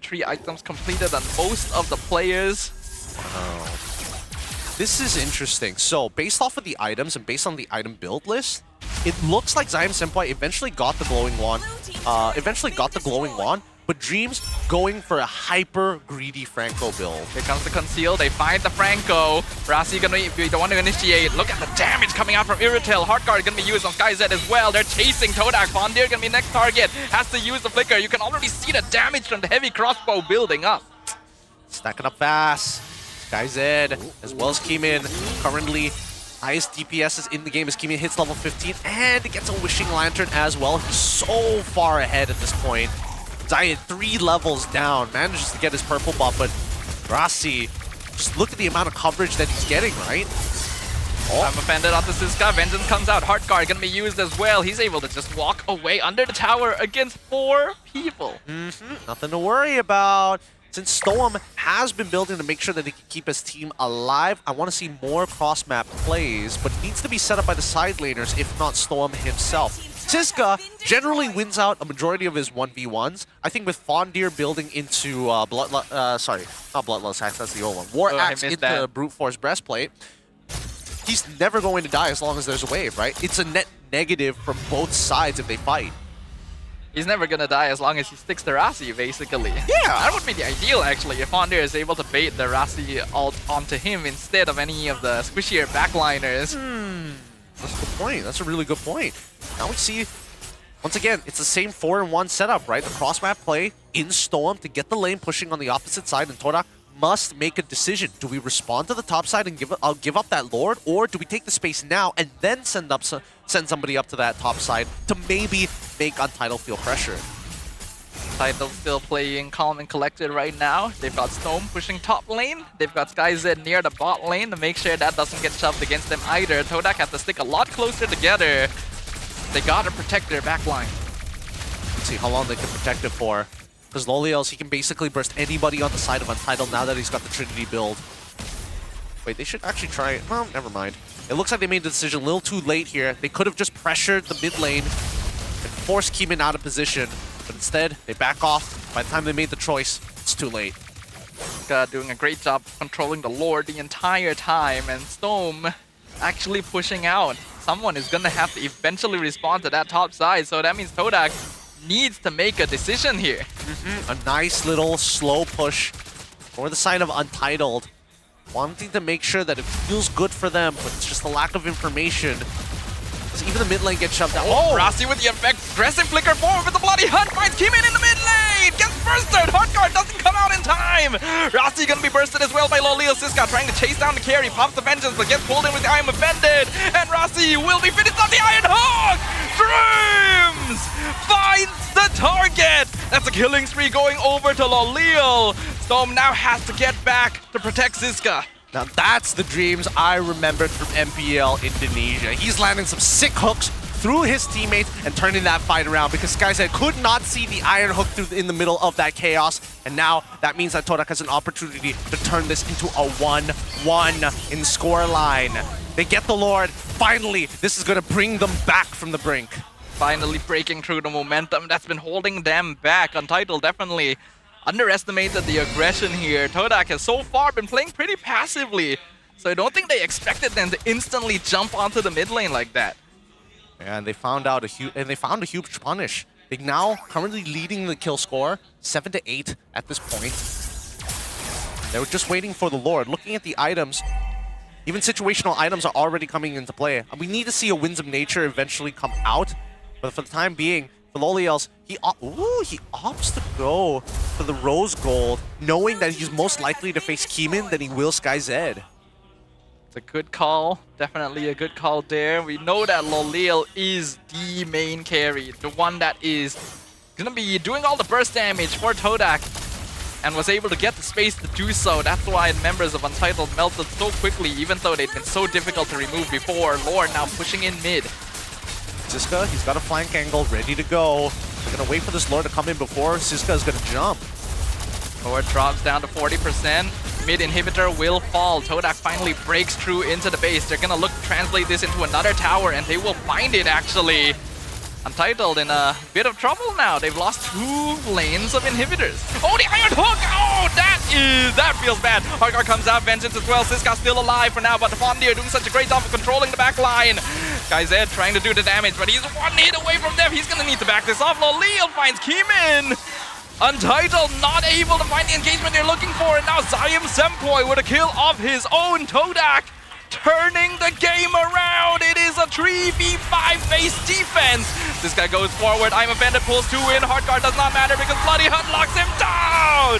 3 items completed on most of the players. Wow. This is interesting. So, based off of the items and based on the item build list, it looks like Zyme Senpai eventually got the glowing wand. But Dreams going for a hyper greedy Franco build. Here comes the conceal. They find the Franco. Rasi gonna be the one to initiate. Look at the damage coming out from Irritil. Heart Guard gonna be used on SkyZ as well. They're chasing Todak. Fondir gonna be next target. Has to use the flicker. You can already see the damage from the heavy crossbow building up. Stacking up fast. SkyZ as well as Keeman. Currently highest DPS in the game as Keeman hits level 15 and gets a Wishing Lantern as well. He's so far ahead at this point. Zayed 3 levels down, manages to get his purple buff, but Rasi, just look at the amount of coverage that he's getting, right? I'm offended onto Siska. Vengeance comes out. Heart Guard gonna be used as well. He's able to just walk away under the tower against 4 people. Nothing to worry about. Since Storm has been building to make sure that he can keep his team alive, I want to see more cross-map plays, but it needs to be set up by the side laners, if not Storm himself. Siska generally wins out a majority of his 1v1s. I think with Fondir building into not Bloodlust Axe, that's the old one. War Axe into Brute Force Breastplate, he's never going to die as long as there's a wave, right? It's a net negative from both sides if they fight. He's never gonna die as long as he sticks to Rasi, basically. Yeah! That would be the ideal, actually, if Fondir is able to bait the Rasi ult onto him instead of any of the squishier backliners. That's a good point. That's a really good point. Now we see, once again, it's the same 4-in-1 setup, right? The cross-map play in Storm to get the lane pushing on the opposite side, and Todak must make a decision. Do we respond to the top side and give up that Lord, or do we take the space now and then send somebody up to that top side to maybe make Untitled feel pressure? Title still playing calm and collected right now. They've got Storm pushing top lane. They've got SkyZ near the bot lane to make sure that doesn't get shoved against them either. Todak has to stick a lot closer together. They gotta protect their backline. Let's see how long they can protect it for. Because Loliels, he can basically burst anybody on the side of Untitled now that he's got the Trinity build. Wait, they should actually try it. Well, never mind. It looks like they made the decision a little too late here. They could have just pressured the mid lane and forced Keeman out of position. But instead, they back off. By the time they made the choice, it's too late. Doing a great job controlling the Lord the entire time. And Storm actually pushing out. Someone is gonna have to eventually respond to that top side. So that means Todak needs to make a decision here. A nice little slow push for the side of Untitled. Wanting to make sure that it feels good for them, but it's just a lack of information. Because even the mid lane gets shoved out. Oh, Rossi with the effect. Aggressive flicker forward with the bloody hunt. Finds Keeman in the mid lane. Gets bursted. Hardguard doesn't come out in time. Rossi gonna be bursted as well by Loleo Siska, trying to chase down the carry. Pops the vengeance, but gets pulled in with the I am offended. And Rossi will be finished on the Iron Hawk. Dreams finds the target. That's a killing spree going over to Loleo. Storm now has to get back to protect Siska. Now that's the Dreams I remembered from MPL Indonesia. He's landing some sick hooks through his teammates and turning that fight around because SkyZ could not see the Iron Hook in the middle of that chaos. And now that means that Todak has an opportunity to turn this into a 1-1 in score line. They get the Lord. Finally, this is going to bring them back from the brink. Finally breaking through the momentum that's been holding them back. Untitled definitely underestimated the aggression here. Todak has so far been playing pretty passively, so I don't think they expected them to instantly jump onto the mid lane like that. And they found out a huge punish. They now currently leading the kill score 7-8 at this point. They were just waiting for the Lord. Looking at the items, even situational items are already coming into play. We need to see a Winds of Nature eventually come out, but for the time being, for Loliels, he opts to go for the Rose Gold, knowing that he's most likely to face Keeman than he will SkyZ. It's a good call. Definitely a good call there. We know that Loliel is the main carry, the one that is gonna be doing all the burst damage for Todak, and was able to get the space to do so. That's why members of Untitled melted so quickly, even though they'd been so difficult to remove before. Lord now pushing in mid. Siska, he's got a flank angle ready to go. They're gonna wait for this Lord to come in before Siska is gonna jump. Lord drops down to 40%. Mid inhibitor will fall. Todak finally breaks through into the base. They're gonna look to translate this into another tower, and they will find it actually. Untitled in a bit of trouble now. They've lost 2 lanes of inhibitors. Oh, the Iron Hook! Oh, that feels bad. Hardguard comes out, Vengeance as well. Siska still alive for now, but Fondir doing such a great job of controlling the back line. SkyZ trying to do the damage, but he's 1 hit away from death. He's gonna need to back this off. Loleo finds Keeman. Untitled not able to find the engagement they're looking for, and now Zayim Sempoi with a kill of his own. Todak turning the game around. It is a 3v5 base defense. This guy goes forward. I'm offended, pulls 2 in. Hardguard does not matter because Bloody Hunt locks him down.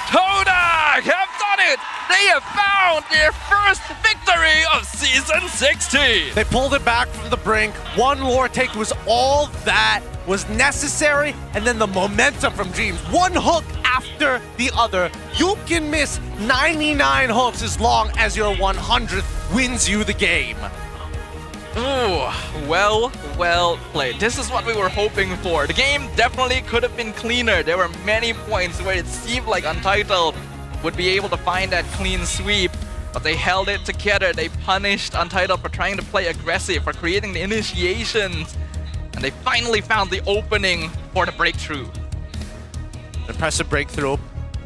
Todak have done it. They have found their first victory of Season 16. They pulled it back from the brink. 1 Lord take was all that was necessary, and then the momentum from Dreams. 1 hook after the other. You can miss 99 hooks as long as your 100th wins you the game. Ooh, well played. This is what we were hoping for. The game definitely could have been cleaner. There were many points where it seemed like Untitled would be able to find that clean sweep, but they held it together. They punished Untitled for trying to play aggressive, for creating the initiations, and they finally found the opening for the breakthrough. Impressive breakthrough,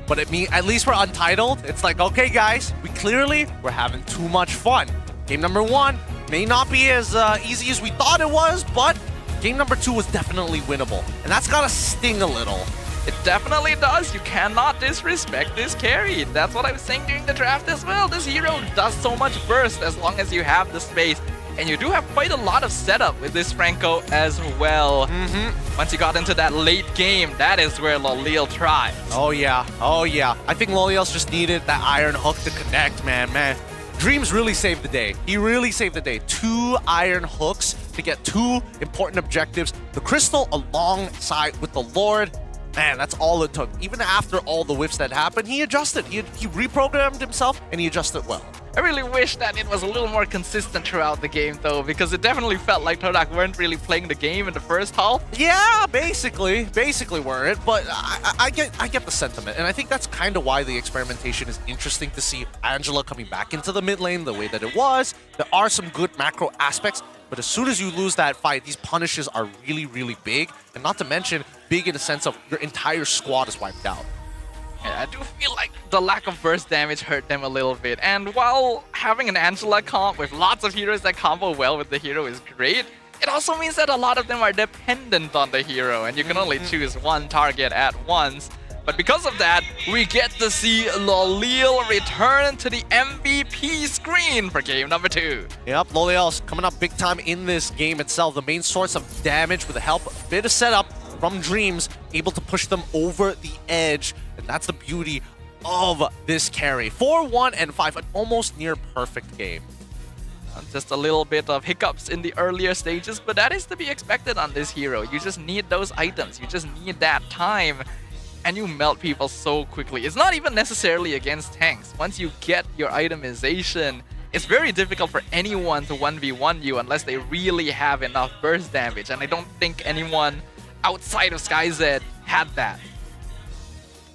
but at least we're Untitled. It's like, okay guys, we're having too much fun. Game number 1 may not be as easy as we thought it was, but game number 2 was definitely winnable, and that's gotta sting a little. It definitely does. You cannot disrespect this carry. That's what I was saying during the draft as well. This hero does so much burst as long as you have the space. And you do have quite a lot of setup with this Franco as well. Once you got into that late game, that is where Loliel thrives. Oh yeah. I think Loliel's just needed that Iron Hook to connect, man. Dreams really saved the day. He really saved the day. 2 Iron Hooks to get 2 important objectives. The Crystal alongside with the Lord. man, that's all it took. Even after all the whiffs that happened, he adjusted. He reprogrammed himself, and he adjusted well. I really wish that it was a little more consistent throughout the game, though, because it definitely felt like Todak weren't really playing the game in the first half. Yeah, basically weren't, but I get the sentiment, and I think that's kind of why the experimentation is interesting to see Angela coming back into the mid lane the way that it was. There are some good macro aspects, but as soon as you lose that fight, these punishes are really, really big, and not to mention big in the sense of your entire squad is wiped out. Yeah, I do feel like the lack of burst damage hurt them a little bit. And while having an Angela comp with lots of heroes that combo well with the hero is great, it also means that a lot of them are dependent on the hero, and you can only choose one target at once. But because of that, we get to see Lolil return to the MVP screen for game number 2. Yep, Lolil's coming up big time in this game itself. The main source of damage with the help, a bit of setup from Dreams, able to push them over the edge. And that's the beauty of this carry. 4-1 and 5, an almost near perfect game. Just a little bit of hiccups in the earlier stages, but that is to be expected on this hero. You just need those items, you just need that time, and you melt people so quickly. It's not even necessarily against tanks. Once you get your itemization, it's very difficult for anyone to 1v1 you unless they really have enough burst damage, and I don't think anyone outside of SkyZ had that.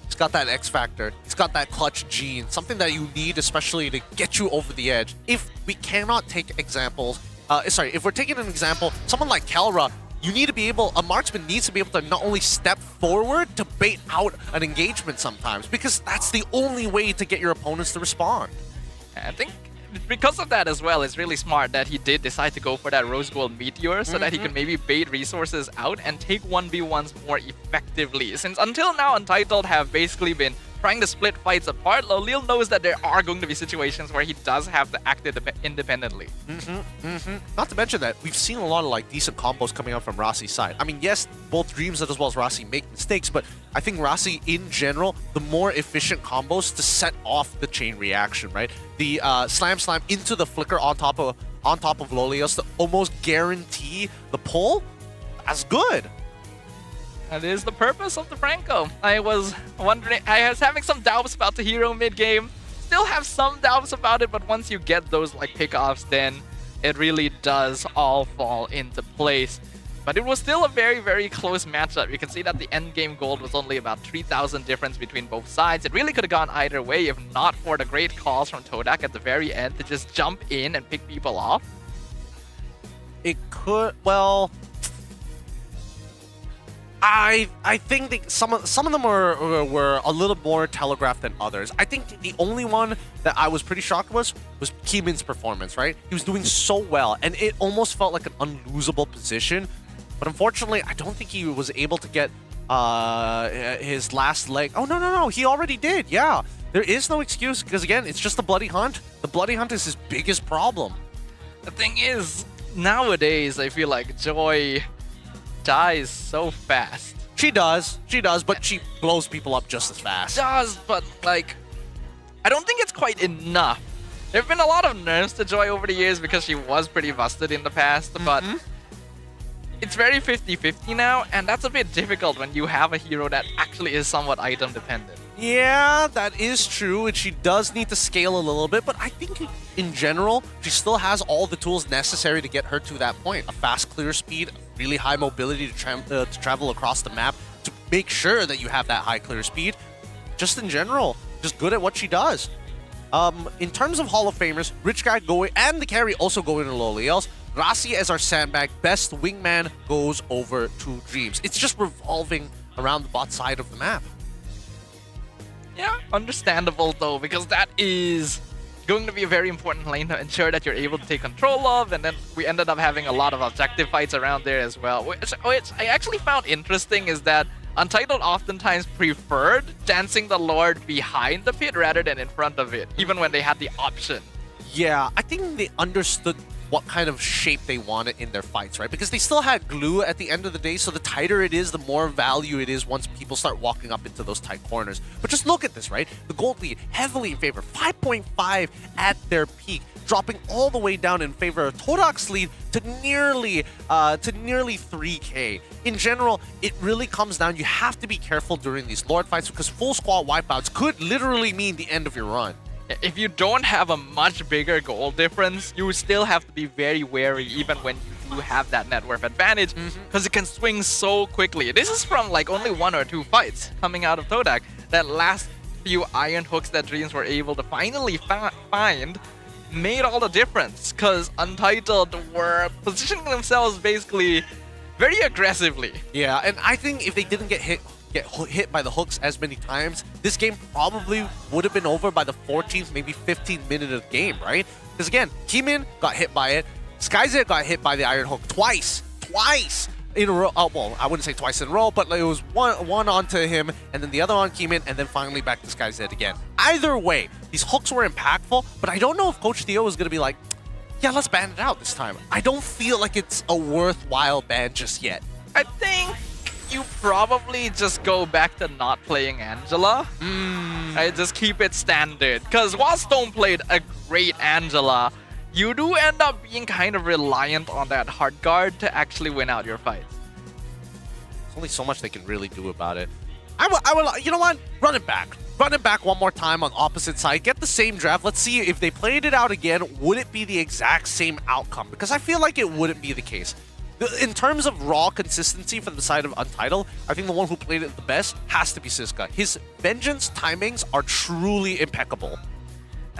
He's got that X factor. He's got that clutch gene, something that you need especially to get you over the edge. If we cannot take examples, if we're taking an example, someone like Kelra, you need to be able, a marksman needs to be able to not only step forward to bait out an engagement sometimes, because that's the only way to get your opponents to respond. I think because of that as well, it's really smart that he did decide to go for that Rose Gold Meteor so that he can maybe bait resources out and take 1v1s more effectively. Since until now, Untitled have basically been trying to split fights apart, Lolil knows that there are going to be situations where he does have to act independently. Not to mention that we've seen a lot of like decent combos coming out from Rassi's side. I mean, yes, both Dreams as well as Rassi make mistakes, but I think Rassi in general, the more efficient combos to set off the chain reaction, right? The slam into the flicker on top of Lolios to almost guarantee the pull. That's good. That is the purpose of the Franco. I was having some doubts about the hero mid-game. Still have some doubts about it, but once you get those like pickoffs, then it really does all fall into place. But it was still a very, very close matchup. You can see that the endgame gold was only about 3,000 difference between both sides. It really could have gone either way if not for the great calls from Todak at the very end to just jump in and pick people off. It could, well, I think some of them were a little more telegraphed than others. I think the only one that I was pretty shocked was Keeman's performance, right? He was doing so well, and it almost felt like an unlosable position. But unfortunately, I don't think he was able to get his last leg. Oh, no, he already did, yeah. There is no excuse, because again, it's just the Bloody Hunt. The Bloody Hunt is his biggest problem. The thing is, nowadays, I feel like Joy dies so fast. She does, but she blows people up just as fast. She does, but like, I don't think it's quite enough. There have been a lot of nerfs to Joy over the years because she was pretty busted in the past, but it's very 50-50 now, and that's a bit difficult when you have a hero that actually is somewhat item dependent. Yeah, that is true, and she does need to scale a little bit, but I think in general, she still has all the tools necessary to get her to that point. A fast clear speed, really high mobility to travel across the map, to make sure that you have that high clear speed. Just in general, just good at what she does. In terms of Hall of Famers, Rich Guy going, and the carry also going to Loliels, Rassi as our sandbag, best wingman goes over to Dreams. It's just revolving around the bot side of the map. Yeah, understandable though, because that is going to be a very important lane to ensure that you're able to take control of, and then we ended up having a lot of objective fights around there as well. Which I actually found interesting is that Untitled oftentimes preferred dancing the Lord behind the pit rather than in front of it, even when they had the option. Yeah, I think they understood what kind of shape they wanted in their fights, right? Because they still had glue at the end of the day, so the tighter it is, the more value it is once people start walking up into those tight corners. But just look at this, right? The gold lead heavily in favor, 5.5 at their peak, dropping all the way down in favor of Todak's lead to nearly 3K. In general, it really comes down, you have to be careful during these Lord fights because full squad wipeouts could literally mean the end of your run. If you don't have a much bigger goal difference, you still have to be very wary even when you do have that net worth advantage because it can swing so quickly. This is from like only 1 or 2 fights coming out of Todak. That last few iron hooks that Dreams were able to finally find made all the difference because Untitled were positioning themselves basically very aggressively. Yeah, and I think if they didn't get hit by the hooks as many times, this game probably would have been over by the 14th, maybe 15th minute of the game, right? Because again, Kimin got hit by it, SkyZ got hit by the iron hook twice in a row. Oh, well, I wouldn't say twice in a row, but it was one onto him, and then the other on Kimin, and then finally back to SkyZ again. Either way, these hooks were impactful, but I don't know if Coach Theo is going to be like, yeah, let's ban it out this time. I don't feel like it's a worthwhile ban just yet. I think you probably just go back to not playing Angela. Right? Just keep it standard. Because while Stone played a great Angela, you do end up being kind of reliant on that hard guard to actually win out your fights. There's only so much they can really do about it. I will, you know what? Run it back. Run it back one more time on opposite side. Get the same draft. Let's see if they played it out again, would it be the exact same outcome? Because I feel like it wouldn't be the case. In terms of raw consistency from the side of Untitled, I think the one who played it the best has to be Siska. His Vengeance timings are truly impeccable.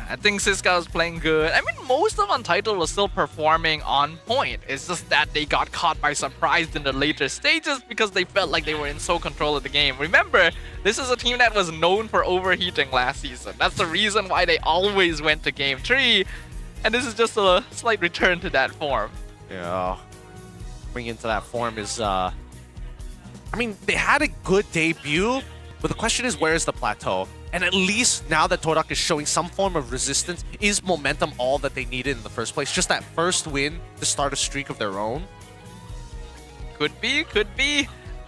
I think Siska was playing good. I mean, most of Untitled was still performing on point. It's just that they got caught by surprise in the later stages because they felt like they were in sole control of the game. Remember, this is a team that was known for overheating last season. That's the reason why they always went to Game 3. And this is just a slight return to that form. Yeah. Bring into that form is, I mean, they had a good debut, but the question is, where is the plateau? And at least now that Todak is showing some form of resistance, is momentum all that they needed in the first place? Just that first win to start a streak of their own? Could be.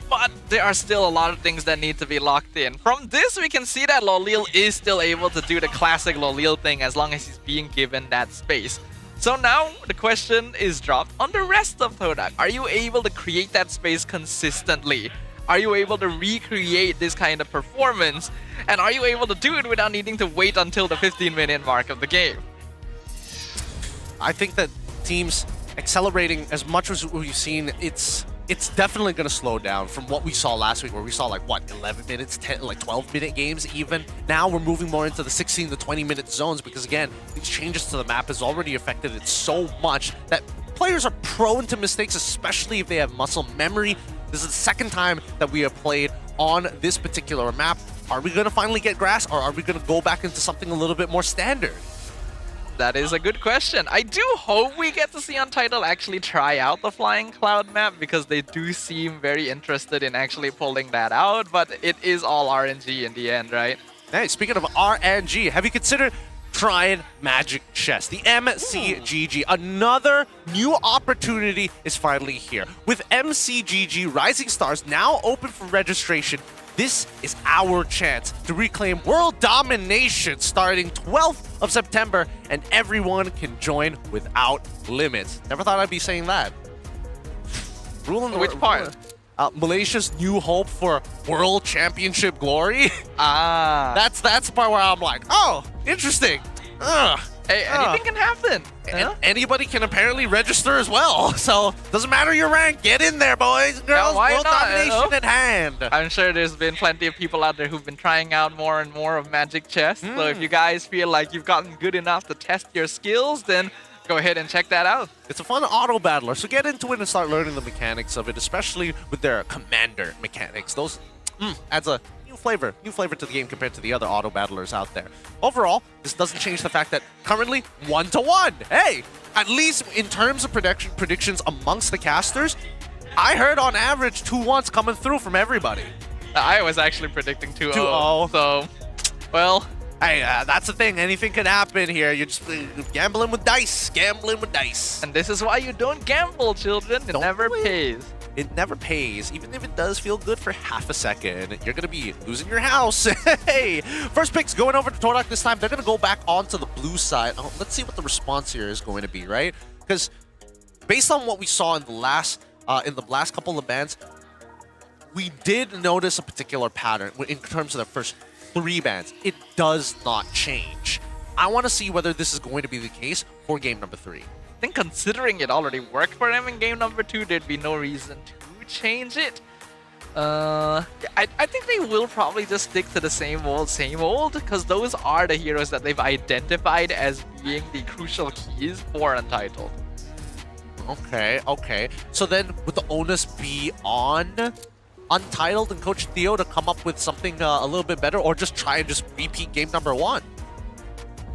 But there are still a lot of things that need to be locked in. From this, we can see that Lolil is still able to do the classic Lolil thing as long as he's being given that space. So now, the question is dropped on the rest of Todak. Are you able to create that space consistently? Are you able to recreate this kind of performance? And are you able to do it without needing to wait until the 15-minute mark of the game? I think that teams accelerating as much as we've seen, it's definitely going to slow down from what we saw last week, where we saw like, what, 11 minutes, 10, like 12-minute games even. Now we're moving more into the 16 to 20-minute zones because, again, these changes to the map has already affected it so much that players are prone to mistakes, especially if they have muscle memory. This is the second time that we have played on this particular map. Are we going to finally get grass, or are we going to go back into something a little bit more standard? That is a good question. I do hope we get to see Untitled actually try out the Flying Cloud map because they do seem very interested in actually pulling that out, but it is all RNG in the end, right? Hey, speaking of RNG, have you considered trying Magic Chess? The MCGG, another new opportunity is finally here. With MCGG Rising Stars now open for registration, this is our chance to reclaim world domination starting 12th of September, and everyone can join without limits. Never thought I'd be saying that. Which part? Malaysia's new hope for world championship glory. That's the part where I'm like, oh, interesting. Hey, anything can happen. Anybody can apparently register as well. So doesn't matter your rank. Get in there, boys and girls. World domination at hand. I'm sure there's been plenty of people out there who've been trying out more and more of Magic Chess. So if you guys feel like you've gotten good enough to test your skills, then go ahead and check that out. It's a fun auto battler, so get into it and start learning the mechanics of it, especially with their commander mechanics. Those adds a new flavor to the game compared to the other auto battlers out there. Overall, this doesn't change the fact that currently 1-1. Hey, at least in terms of predictions amongst the casters, I heard on average 2-1s coming through from everybody. I was actually predicting 2-0. 2-0. So, well, Hey, that's the thing. Anything can happen here. You're just gambling with dice. Gambling with dice. And this is why you don't gamble, children. It never pays. It never pays. Even if it does feel good for half a second, you're going to be losing your house. Hey, first pick's going over to Todak this time. They're going to go back onto the blue side. Oh, let's see what the response here is going to be, right? Because based on what we saw in the last couple of bans, we did notice a particular pattern in terms of the first 3 bans. It does not change. I want to see whether this is going to be the case for game number 3. I think considering it already worked for him in game number 2, there'd be no reason to change it. I think they will probably just stick to the same old, because those are the heroes that they've identified as being the crucial keys for Untitled. Okay. So then would the onus be on Untitled and Coach Theo to come up with something a little bit better, or just try and just repeat game number 1?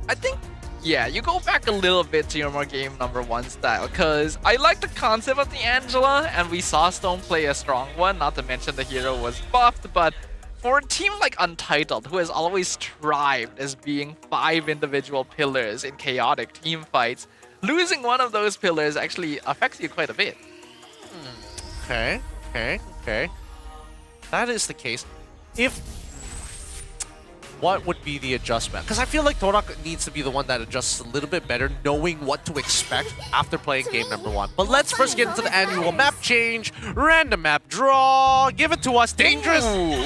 I think, yeah, you go back a little bit to your more game number 1 style, because I like the concept of the Angela, and we saw Stone play a strong one, not to mention the hero was buffed, but for a team like Untitled, who has always thrived as being 5 individual pillars in chaotic team fights, losing one of those pillars actually affects you quite a bit. Okay. That is the case. What would be the adjustment? Because I feel like Torak needs to be the one that adjusts a little bit better, knowing what to expect after playing game number 1. But let's first get into the annual map change. Random map draw. Give it to us. Dangerous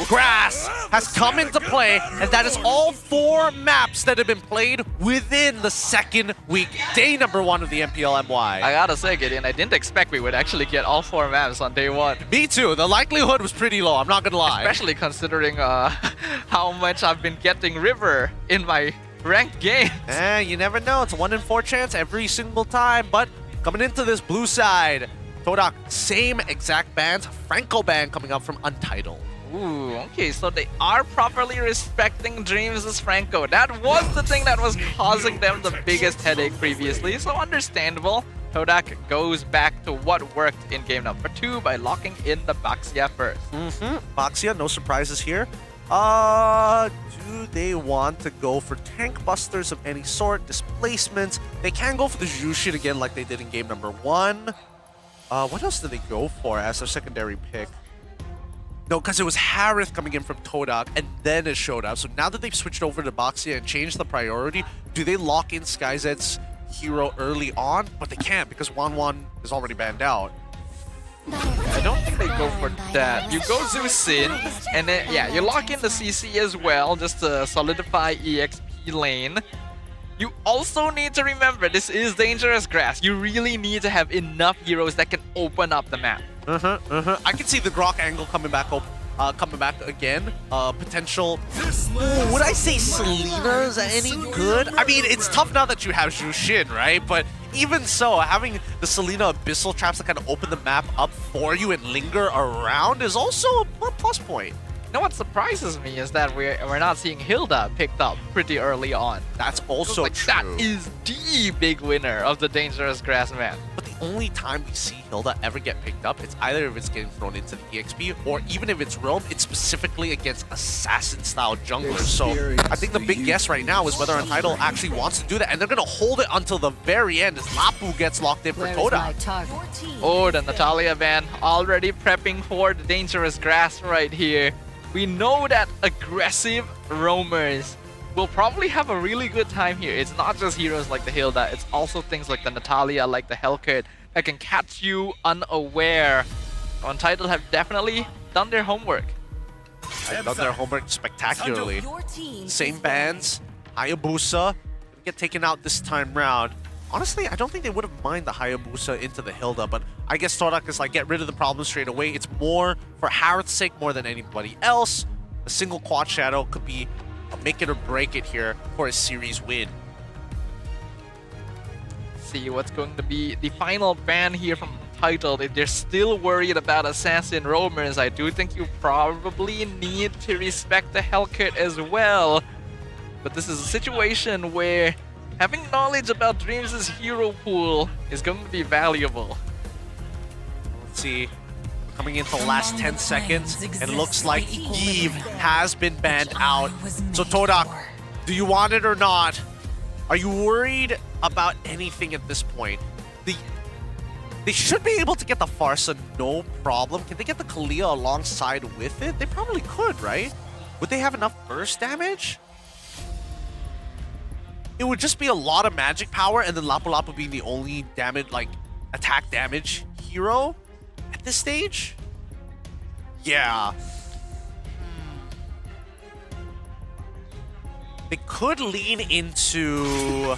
Grass has come into play, and that is all 4 maps that have been played within the 2nd week, day number 1 of the MPL MY. I gotta say, Gideon, I didn't expect we would actually get all 4 maps on day 1. Me too. The likelihood was pretty low, I'm not gonna lie. Especially considering how much I've been getting River in my ranked game. You never know. It's a 1 in 4 chance every single time. But coming into this blue side, Todak, same exact bans. Franco ban coming up from Untitled. Ooh, okay, so they are properly respecting Dreams as Franco. That was the thing that was causing them the biggest headache previously, so understandable. Todak goes back to what worked in game number 2 by locking in the Baxia first. Baxia, no surprises here. Do they want to go for tank busters of any sort, displacements? They can go for the Jushin again like they did in game number 1. What else did they go for as their secondary pick? No, because it was Harith coming in from Todak, and then it showed up. So now that they've switched over to Baxia and changed the priority, do they lock in SkyZ's hero early on? But they can't, because Wanwan is already banned out. I don't think they go for that. You go Zeus in, and then, yeah, you lock in the CC as well, just to solidify EXP lane. You also need to remember, this is Dangerous Grass. You really need to have enough heroes that can open up the map. I can see the Grok angle coming back again. Potential. Ooh, would I say Selena is any good? I mean, it's tough now that you have Jushin, right? But even so, having the Selena Abyssal Traps that kind of open the map up for you and linger around is also a plus point. You know what surprises me is that we're not seeing Hilda picked up pretty early on. That's also true. That is the big winner of the Dangerous Grass map. But the only time we see Hilda ever get picked up, it's either if it's getting thrown into the EXP, or even if it's roam, it's specifically against assassin-style junglers. So I think the big guess right now is whether Untitled actually wants to do that, and they're going to hold it until the very end as Lapu gets locked in for Toda. Oh, the Natalia ban already prepping for the Dangerous Grass right here. We know that aggressive roamers will probably have a really good time here. It's not just heroes like the Hilda, it's also things like the Natalia, like the Hellkurt, that can catch you unaware. Untitled have definitely done their homework. They've done their homework spectacularly. Same bans, Hayabusa, get taken out this time round. Honestly, I don't think they would have minded the Hayabusa into the Hilda, but I guess Todak is like, get rid of the problem straight away. It's more for Harith's sake more than anybody else. A single Quad Shadow could be a make it or break it here for a series win. See what's going to be the final ban here from Untitled. If they're still worried about Assassin Roamers, I do think you probably need to respect the Hellkurt as well. But this is a situation where having knowledge about Dreams' hero pool is going to be valuable. Let's see. Coming into the last 10 seconds, and it looks like Eve has been banned out. So Todak, Do you want it or not? Are you worried about anything at this point? They should be able to get the Farsa, no problem. Can they get the Kalia alongside with it? They probably could, right? Would they have enough burst damage? It would just be a lot of magic power, and then Lapu Lapu being the only damage, like, attack damage hero at this stage? Yeah. They could lean into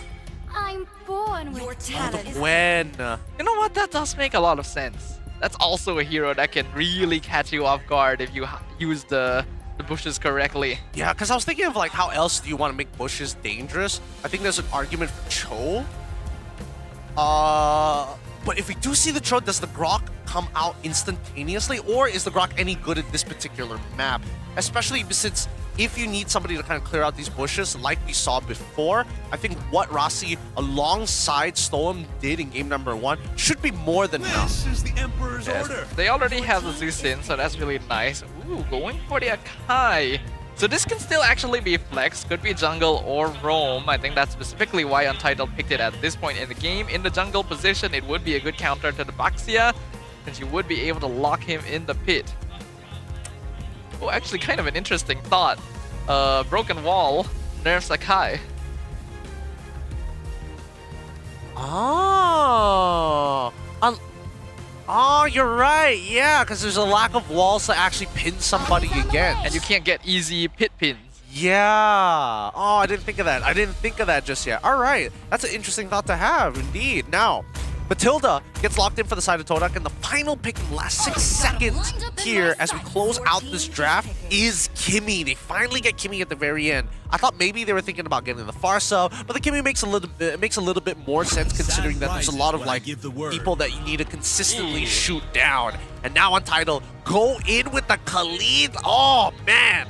I'm born with talent. Gwen. You know what? That does make a lot of sense. That's also a hero that can really catch you off guard if you use the bushes correctly. Yeah, because I was thinking of like how else do you want to make bushes dangerous? I think there's an argument for Cho. But if we do see the Cho, does the Grok come out instantaneously, or is the Grok any good at this particular map? Especially since if you need somebody to kind of clear out these bushes like we saw before, I think what Rasi alongside Stoem did in game number 1 should be more than enough. This is the Emperor's order. They already have the Zeus in, so that's really nice. Ooh, going for the Akai. So this can still actually be flex, could be jungle or roam. I think that's specifically why Untitled picked it at this point in the game. In the jungle position, it would be a good counter to the Baxia, since you would be able to lock him in the pit. Oh, actually kind of an interesting thought. Broken Wall nerfs Akai. Oh, you're right. Yeah, because there's a lack of walls to actually pin somebody again. And you can't get easy pit pins. Yeah. Oh, I didn't think of that. I didn't think of that just yet. All right. That's an interesting thought to have, indeed. Now, Matilda gets locked in for the side of Todak, and the final pick in the last 6 seconds here as we close out this draft is Kimmy. They finally get Kimmy at the very end. I thought maybe they were thinking about getting the Farsa, but the Kimmy makes a little bit more sense considering that there's a lot of like people that you need to consistently shoot down. And now Untitled go in with the Khalid. Oh man.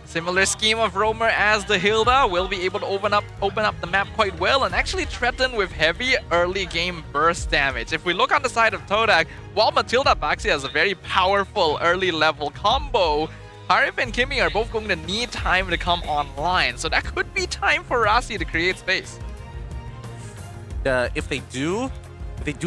Similar scheme of Roamer as the Hilda will be able to open up the map quite well and actually threaten with heavy early game burst damage. If we look on the side of Todak, while Matilda Baxi has a very powerful early level combo, Harif and Kimmy are both going to need time to come online, so that could be time for Rasi to create space. If they do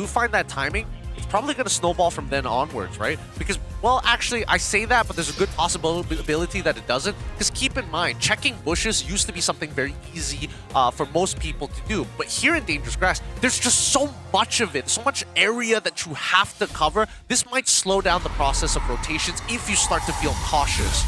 find that timing, it's probably going to snowball from then onwards, right? Because, well, actually, I say that, but there's a good possibility that it doesn't. Because keep in mind, checking bushes used to be something very easy for most people to do. But here in Dangerous Grass, there's just so much of it, so much area that you have to cover. This might slow down the process of rotations if you start to feel cautious.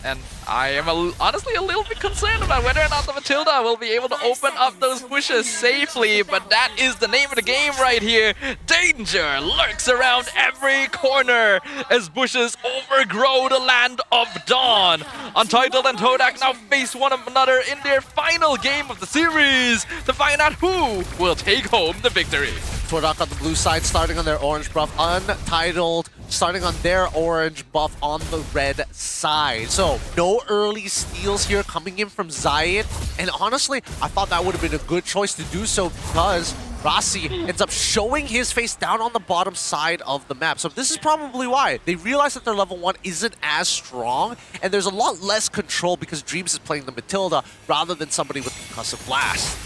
And I am honestly a little bit concerned about whether or not the Matilda will be able to open up those bushes safely, but that is the name of the game right here. Danger lurks around every corner as bushes overgrow the land of Dawn. Untitled and Todak now face one another in their final game of the series to find out who will take home the victory. Todak on the blue side starting on their orange buff. Untitled starting on their orange buff on the red side. So no early steals here coming in from Zayed. And honestly, I thought that would have been a good choice to do so because Rasi ends up showing his face down on the bottom side of the map. So this is probably why. They realize that their level 1 isn't as strong and there's a lot less control because Dreams is playing the Matilda rather than somebody with Concussive Blast.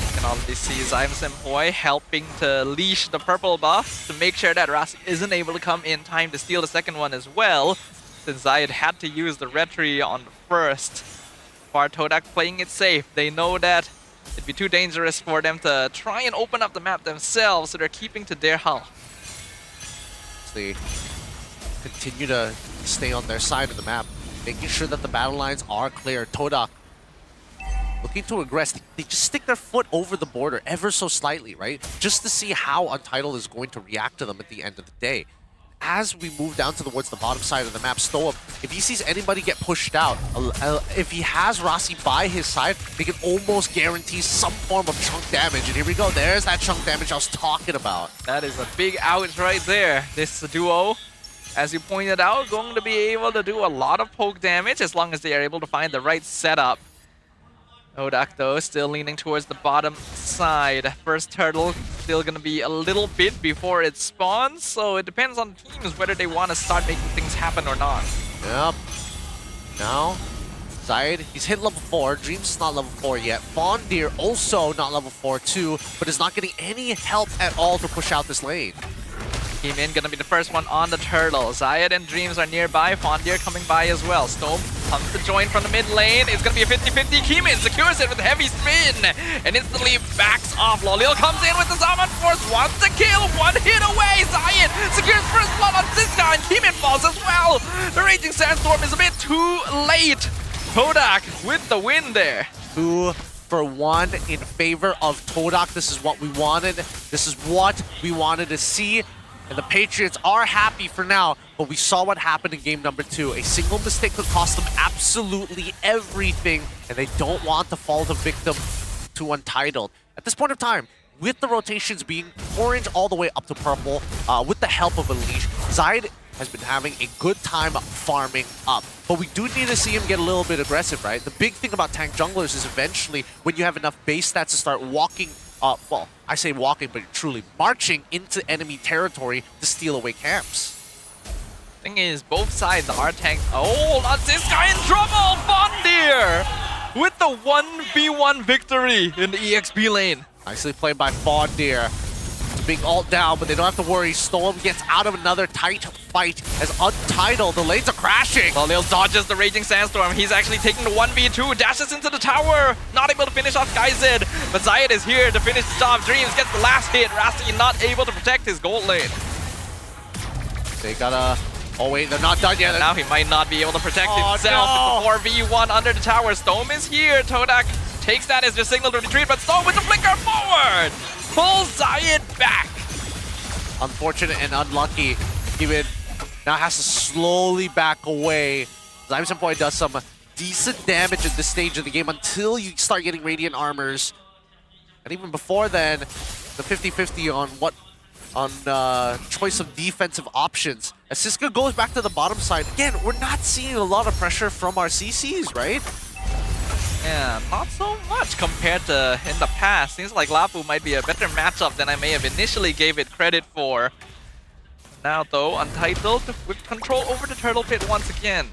You can already see Zyme Senpoi helping to leash the purple buff to make sure that Rasi isn't able to come in time to steal the second one as well, since Zayed had to use the Retry on the first. Far Todak playing it safe. They know that it'd be too dangerous for them to try and open up the map themselves, so they're keeping to their hull. They continue to stay on their side of the map, making sure that the battle lines are clear. Todak looking to aggress. They just stick their foot over the border ever so slightly, right? Just to see how Untitled is going to react to them at the end of the day. As we move down towards the bottom side of the map, Stoem, if he sees anybody get pushed out, if he has Rasi by his side, he can almost guarantee some form of chunk damage. And here we go. There's that chunk damage I was talking about. That is a big ouch right there. This duo, as you pointed out, going to be able to do a lot of poke damage as long as they are able to find the right setup. Todak, though, still leaning towards the bottom side. First turtle still going to be a little bit before it spawns, so it depends on teams whether they want to start making things happen or not. Yep. Now, Zayed, he's hit level 4. Dreams is not level 4 yet. Fondir also not level 4 too, but is not getting any help at all to push out this lane. Keymin gonna be the first one on the turtle. Zayed and Dreams are nearby. Fondir coming by as well. Stone comes to join from the mid lane. It's gonna be a 50-50. Keymin secures it with heavy spin and instantly backs off. Lolil comes in with the Zaman Force. Wants to kill. One hit away. Zayed secures first blood on Siska and Keymin falls as well. The Raging Sandstorm is a bit too late. Todak with the win there. 2-for-1 in favor of Todak. This is what we wanted. This is what we wanted to see. And the Patriots are happy for now, but we saw what happened in game number 2. A single mistake could cost them absolutely everything, and they don't want to fall the victim to Untitled. At this point of time, with the rotations being orange all the way up to purple, with the help of Unleash, Zayed has been having a good time farming up. But we do need to see him get a little bit aggressive, right? The big thing about tank junglers is eventually, when you have enough base stats to start walking, well, I say walking, but truly marching into enemy territory to steal away camps. Thing is, both sides are tanks. Oh, that's this guy in trouble! Fondir with the 1v1 victory in the EXP lane. Nicely played by Fondir. Big ult down, but they don't have to worry. Storm gets out of another tight fight as Untitled. The lanes are crashing. Lolil dodges the Raging Sandstorm. He's actually taking the 1v2, dashes into the tower. Not able to finish off Kaized, but Zayed is here to finish the job. Dreams gets the last hit. Rasti not able to protect his gold lane. They gotta... Oh wait, they're not done yet. Now he might not be able to protect himself. No. It's a 4v1 under the tower. Stone is here. Todak takes that as just signal to retreat, but Stone with the flicker forward. Pulls Zayed back. Unfortunate and unlucky. Even now has to slowly back away. Zayed Senpai does some decent damage at this stage of the game until you start getting Radiant Armors. And even before then, the 50-50 on choice of defensive options. As Siska goes back to the bottom side, again, we're not seeing a lot of pressure from our CCs, right? Yeah, not so much compared to in the past. Seems like Lapu might be a better matchup than I may have initially gave it credit for. Now though, Untitled with control over the turtle pit once again.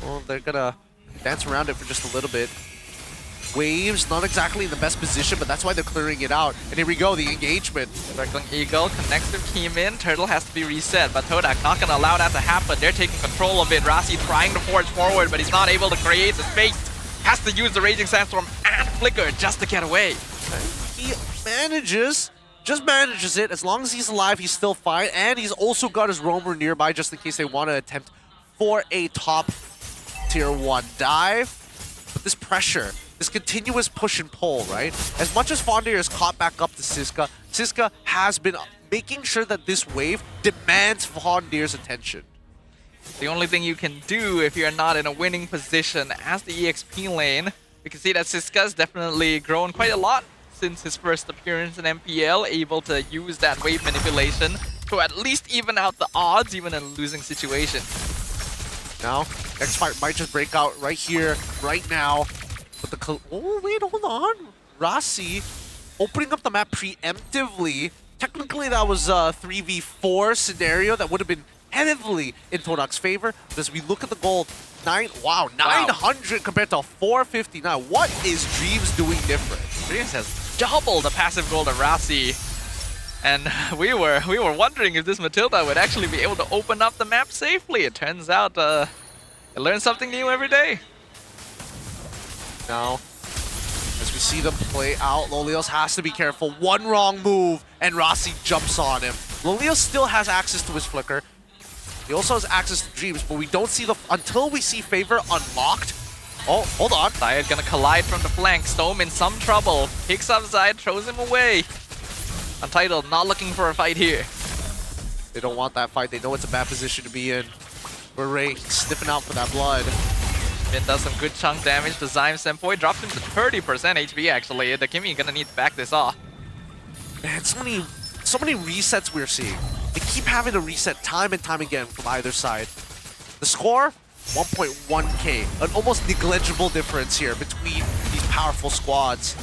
Well, they're gonna dance around it for just a little bit. Waves, not exactly in the best position, but that's why they're clearing it out. And here we go, the engagement. Circling Eagle connects with Keymin. Turtle has to be reset, but Todak not gonna allow that to happen. They're taking control of it. Rasi trying to forge forward, but he's not able to create the space. Has to use the Raging Sandstorm and Flicker just to get away. He manages, just manages it. As long as he's alive, he's still fine. And he's also got his roamer nearby just in case they want to attempt for a top tier 1 dive. But this pressure, this continuous push and pull, right? As much as Fondir is caught back up to Siska, Siska has been making sure that this wave demands Fondir's attention. The only thing you can do if you're not in a winning position as the EXP lane, we can see that Siska's definitely grown quite a lot since his first appearance in MPL, able to use that wave manipulation to at least even out the odds, even in a losing situation. Now, next fight might just break out right here, right now. But the oh wait, hold on. Rasi opening up the map preemptively. Technically, that was a 3v4 scenario that would have been heavily in Todak's favor. But as we look at the gold, 900 compared to 459. What is Dreams doing different? Dreams has doubled the passive gold of Rasi. And we were wondering if this Matilda would actually be able to open up the map safely. It turns out I learn something new every day. Now, as we see them play out, Lolios has to be careful. One wrong move, and Rasi jumps on him. Lolios still has access to his flicker. He also has access to Dreams, but we don't see until we see Favor unlocked. Oh, hold on. Zayed gonna collide from the flank. Stone in some trouble. Picks up Zayed, throws him away. Untitled, not looking for a fight here. They don't want that fight. They know it's a bad position to be in. Ray sniffing out for that blood. Min does some good chunk damage to Zayed Senpai. Drops him to 30% HP actually. The Kimi gonna need to back this off. Man, so many resets we're seeing. They keep having to reset time and time again from either side. The score, 1.1k. An almost negligible difference here between these powerful squads.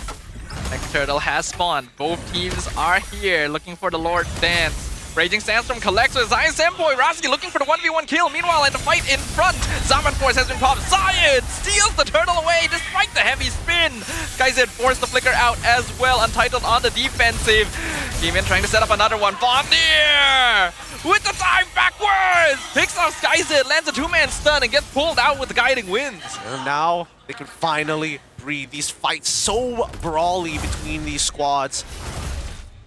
Next turtle has spawned. Both teams are here looking for the Lord's Dance. Raging Sandstorm collects with Zion Senpoi. Rasi looking for the 1v1 kill. Meanwhile, in the fight in front, Zaman Force has been popped. Zion steals the turtle away despite the heavy spin. Skyzed forced the flicker out as well. Untitled on the defensive. Demon trying to set up another one. Fondir with the dive backwards. Picks off Skyzed, lands a two-man stun and gets pulled out with the guiding winds. And now they can finally breathe. These fights so brawly between these squads.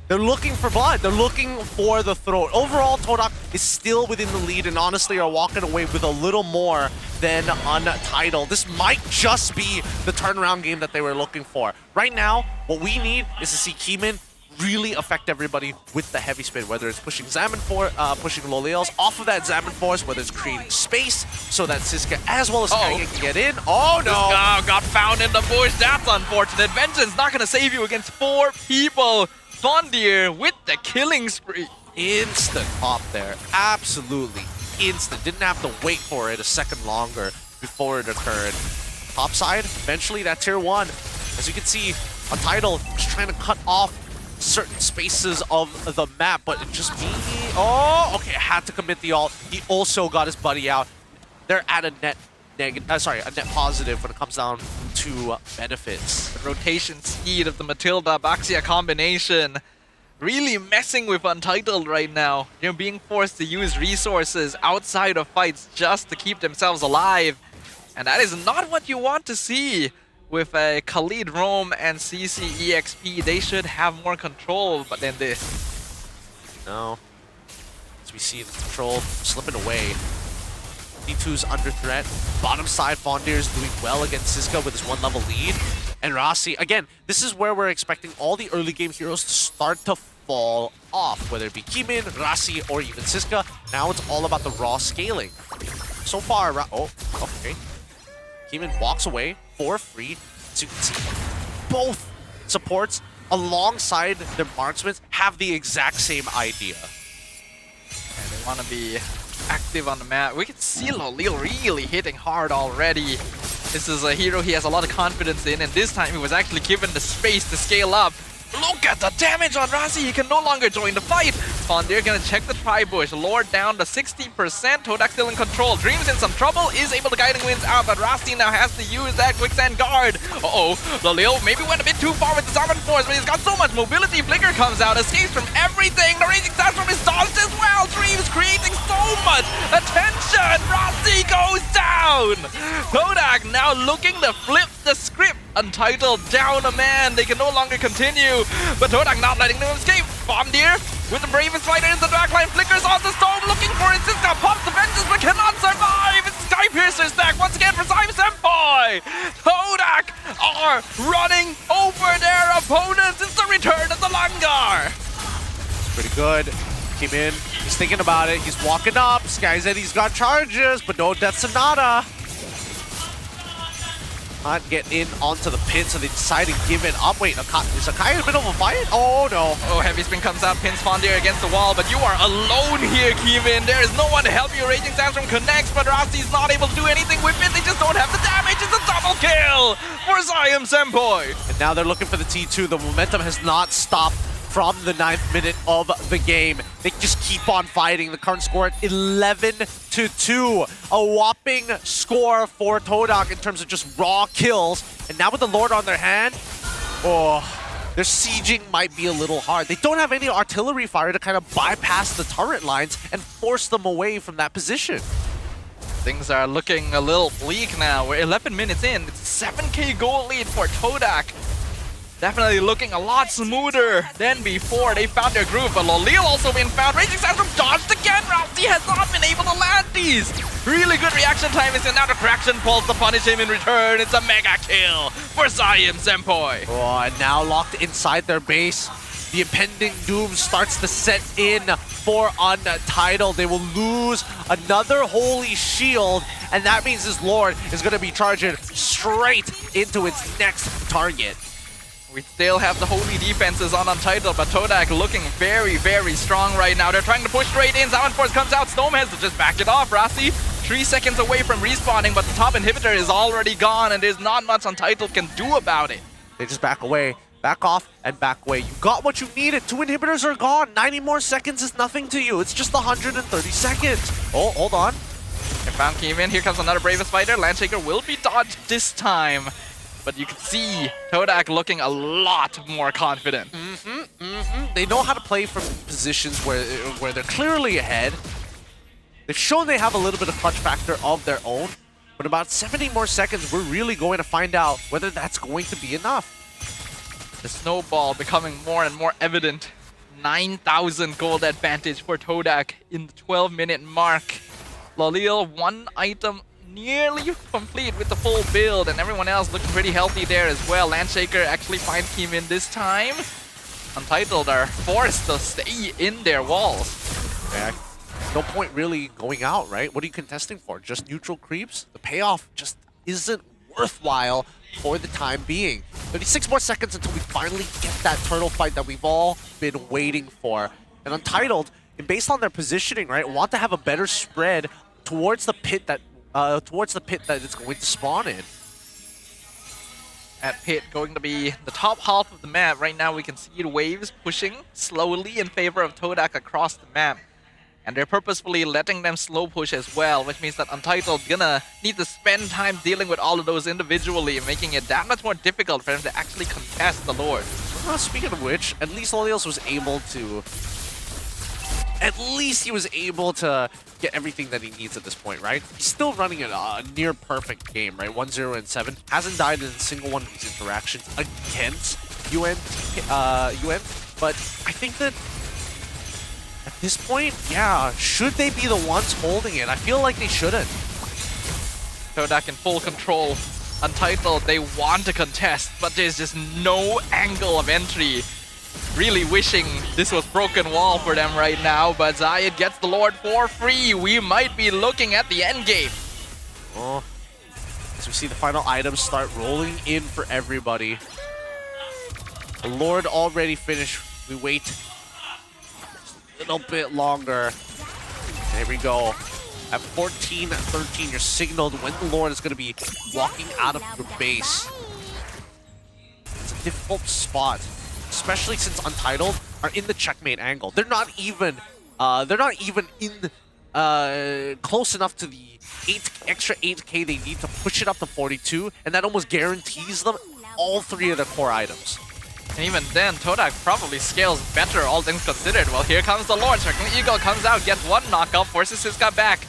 They're looking for blood. They're looking for the throat. Overall, Todak is still within the lead and honestly are walking away with a little more than Untitled. This might just be the turnaround game that they were looking for. Right now, what we need is to see Keeman really affect everybody with the heavy spin, whether it's pushing pushing Loliels off of that Zaman Force, whether it's creating space so that Siska as well as Skyga can get in. Oh no! Oh, got found in the bush. That's unfortunate. Vengeance not going to save you against 4 people. Fondir with the killing spree. Instant pop there. Absolutely instant. Didn't have to wait for it a second longer before it occurred. Top side, eventually that tier 1. As you can see, Untitled just trying to cut off certain spaces of the map, but it just me. Oh, okay, had to commit the ult. He also got his buddy out. They're at a net negative, a net positive when it comes down to benefits. The rotation speed of the Matilda Baxia combination really messing with Untitled right now. They're being forced to use resources outside of fights just to keep themselves alive. And that is not what you want to see with Khalid, Rome, and CC EXP. They should have more control, but then this. No. As we see the control slipping away. D2's under threat. Bottom side, Fondir is doing well against Siska with his 1-level lead. And Rasi, again, this is where we're expecting all the early game heroes to start to fall off, whether it be Keeman, Rasi, or even Siska. Now it's all about the raw scaling. So far, oh, okay. Keeman walks away for free. So you can see both supports alongside their marksmen have the exact same idea. And they want to be active on the map. We can see Lolil really hitting hard already. This is a hero he has a lot of confidence in, and this time he was actually given the space to scale up. Look at the damage on Rasi. He can no longer join the fight. Fondir gonna check the tri-bush. Lord down to 60%. Todak still in control. Dreams in some trouble. Is able to guiding winds out, but Rasi now has to use that quicksand guard. Uh-oh. Lolil maybe went a bit too far with the Zaman Force, but he's got so much mobility. Flicker comes out, escapes from everything. The Raging Sandstorm is dodged as well. Dreams creating so much attention. Rasi goes down. Todak now looking to flip the script. Untitled down a man. They can no longer continue. But Todak not letting them escape. Fondir with the bravest fighter in the backline. Flickers on the storm looking for it. Siska pops the vengeance but cannot survive. It's Sky Piercer stack once again for Zion Senpoi. Todak are running over their opponents. It's the return of the Langar. Pretty good. Came in. He's thinking about it. He's walking up. Sky said he's got charges, but no Death Sonata. Can't get in onto the pin, so they decide to give it up. Wait, is Akai in the middle of a fight? Oh no. Oh, heavy spin comes out, pins Fondir against the wall, but you are alone here, Keeman. There is no one to help you. Raging Sandstorm connects, but Rasi's not able to do anything with it. They just don't have the damage. It's a double kill for Zion Senpoi. And now they're looking for the T2. The momentum has not stopped from the 9th minute of the game. They just keep on fighting. The current score at 11-2. A whopping score for Todak in terms of just raw kills. And now with the Lord on their hand, oh, their sieging might be a little hard. They don't have any artillery fire to kind of bypass the turret lines and force them away from that position. Things are looking a little bleak now. We're 11 minutes in. It's a 7k goal lead for Todak. Definitely looking a lot smoother than before. They found their groove, but Lolil also been found. Raging Sandstorm dodged again. Rasi has not been able to land these. Really good reaction time is now the Fraction pulls to punish him in return. It's a mega kill for Zion Senpoi. Oh, and now locked inside their base. The impending doom starts to set in for Untitled. They will lose another Holy Shield, and that means his Lord is going to be charging straight into its next target. We still have the holy defenses on Untitled, but Todak looking very, very strong right now. They're trying to push straight in. Zaman Force comes out. Snowman has to just back it off. Rasi, 3 seconds away from respawning, but the top inhibitor is already gone, and there's not much Untitled can do about it. They just back away. Back off and back away. You got what you needed. 2 inhibitors are gone. 90 more seconds is nothing to you. It's just 130 seconds. Oh, hold on. They found Keyman. Here comes another Bravest Fighter. Landshaker will be dodged this time. But you can see Todak looking a lot more confident. They know how to play from positions where they're clearly ahead. They've shown they have a little bit of clutch factor of their own. But about 70 more seconds, we're really going to find out whether that's going to be enough. The snowball becoming more and more evident. 9,000 gold advantage for Todak in the 12-minute mark. Lalil, 1 item nearly complete with the full build, and everyone else looking pretty healthy there as well. Landshaker actually finds Keymin this time. Untitled are forced to stay in their walls. Yeah, no point really going out, right? What are you contesting for? Just neutral creeps? The payoff just isn't worthwhile for the time being. 36 more seconds until we finally get that turtle fight that we've all been waiting for. And Untitled, based on their positioning, right, want to have a better spread towards the pit that it's going to spawn in. At pit going to be the top half of the map. Right now we can see the waves pushing slowly in favor of Todak across the map. And they're purposefully letting them slow push as well, which means that Untitled gonna need to spend time dealing with all of those individually, making it that much more difficult for them to actually contest the Lord. Speaking of which, at least Lolios was able to... get everything that he needs at this point, right? He's still running a near perfect game, right? 1-0-7. Hasn't died in a single one of these interactions against UN. But I think that at this point, yeah, should they be the ones holding it? I feel like they shouldn't. Todak in full control. Untitled, they want to contest, but there's just no angle of entry. Really wishing this was broken wall for them right now, but Zayed gets the Lord for free. We might be looking at the end game. Oh, as we see the final items start rolling in for everybody. The Lord already finished. We wait a little bit longer. There we go. At 14-13, you're signaled when the Lord is going to be walking out of your base. It's a difficult spot, especially since Untitled are in the checkmate angle. They're not even in close enough to the extra 8k they need to push it up to 42, and that almost guarantees them all 3 of their core items. And even then, Todak probably scales better, all things considered. Well, here comes the Lord. Striking Eagle comes out, gets 1 knockout, forces Siska back.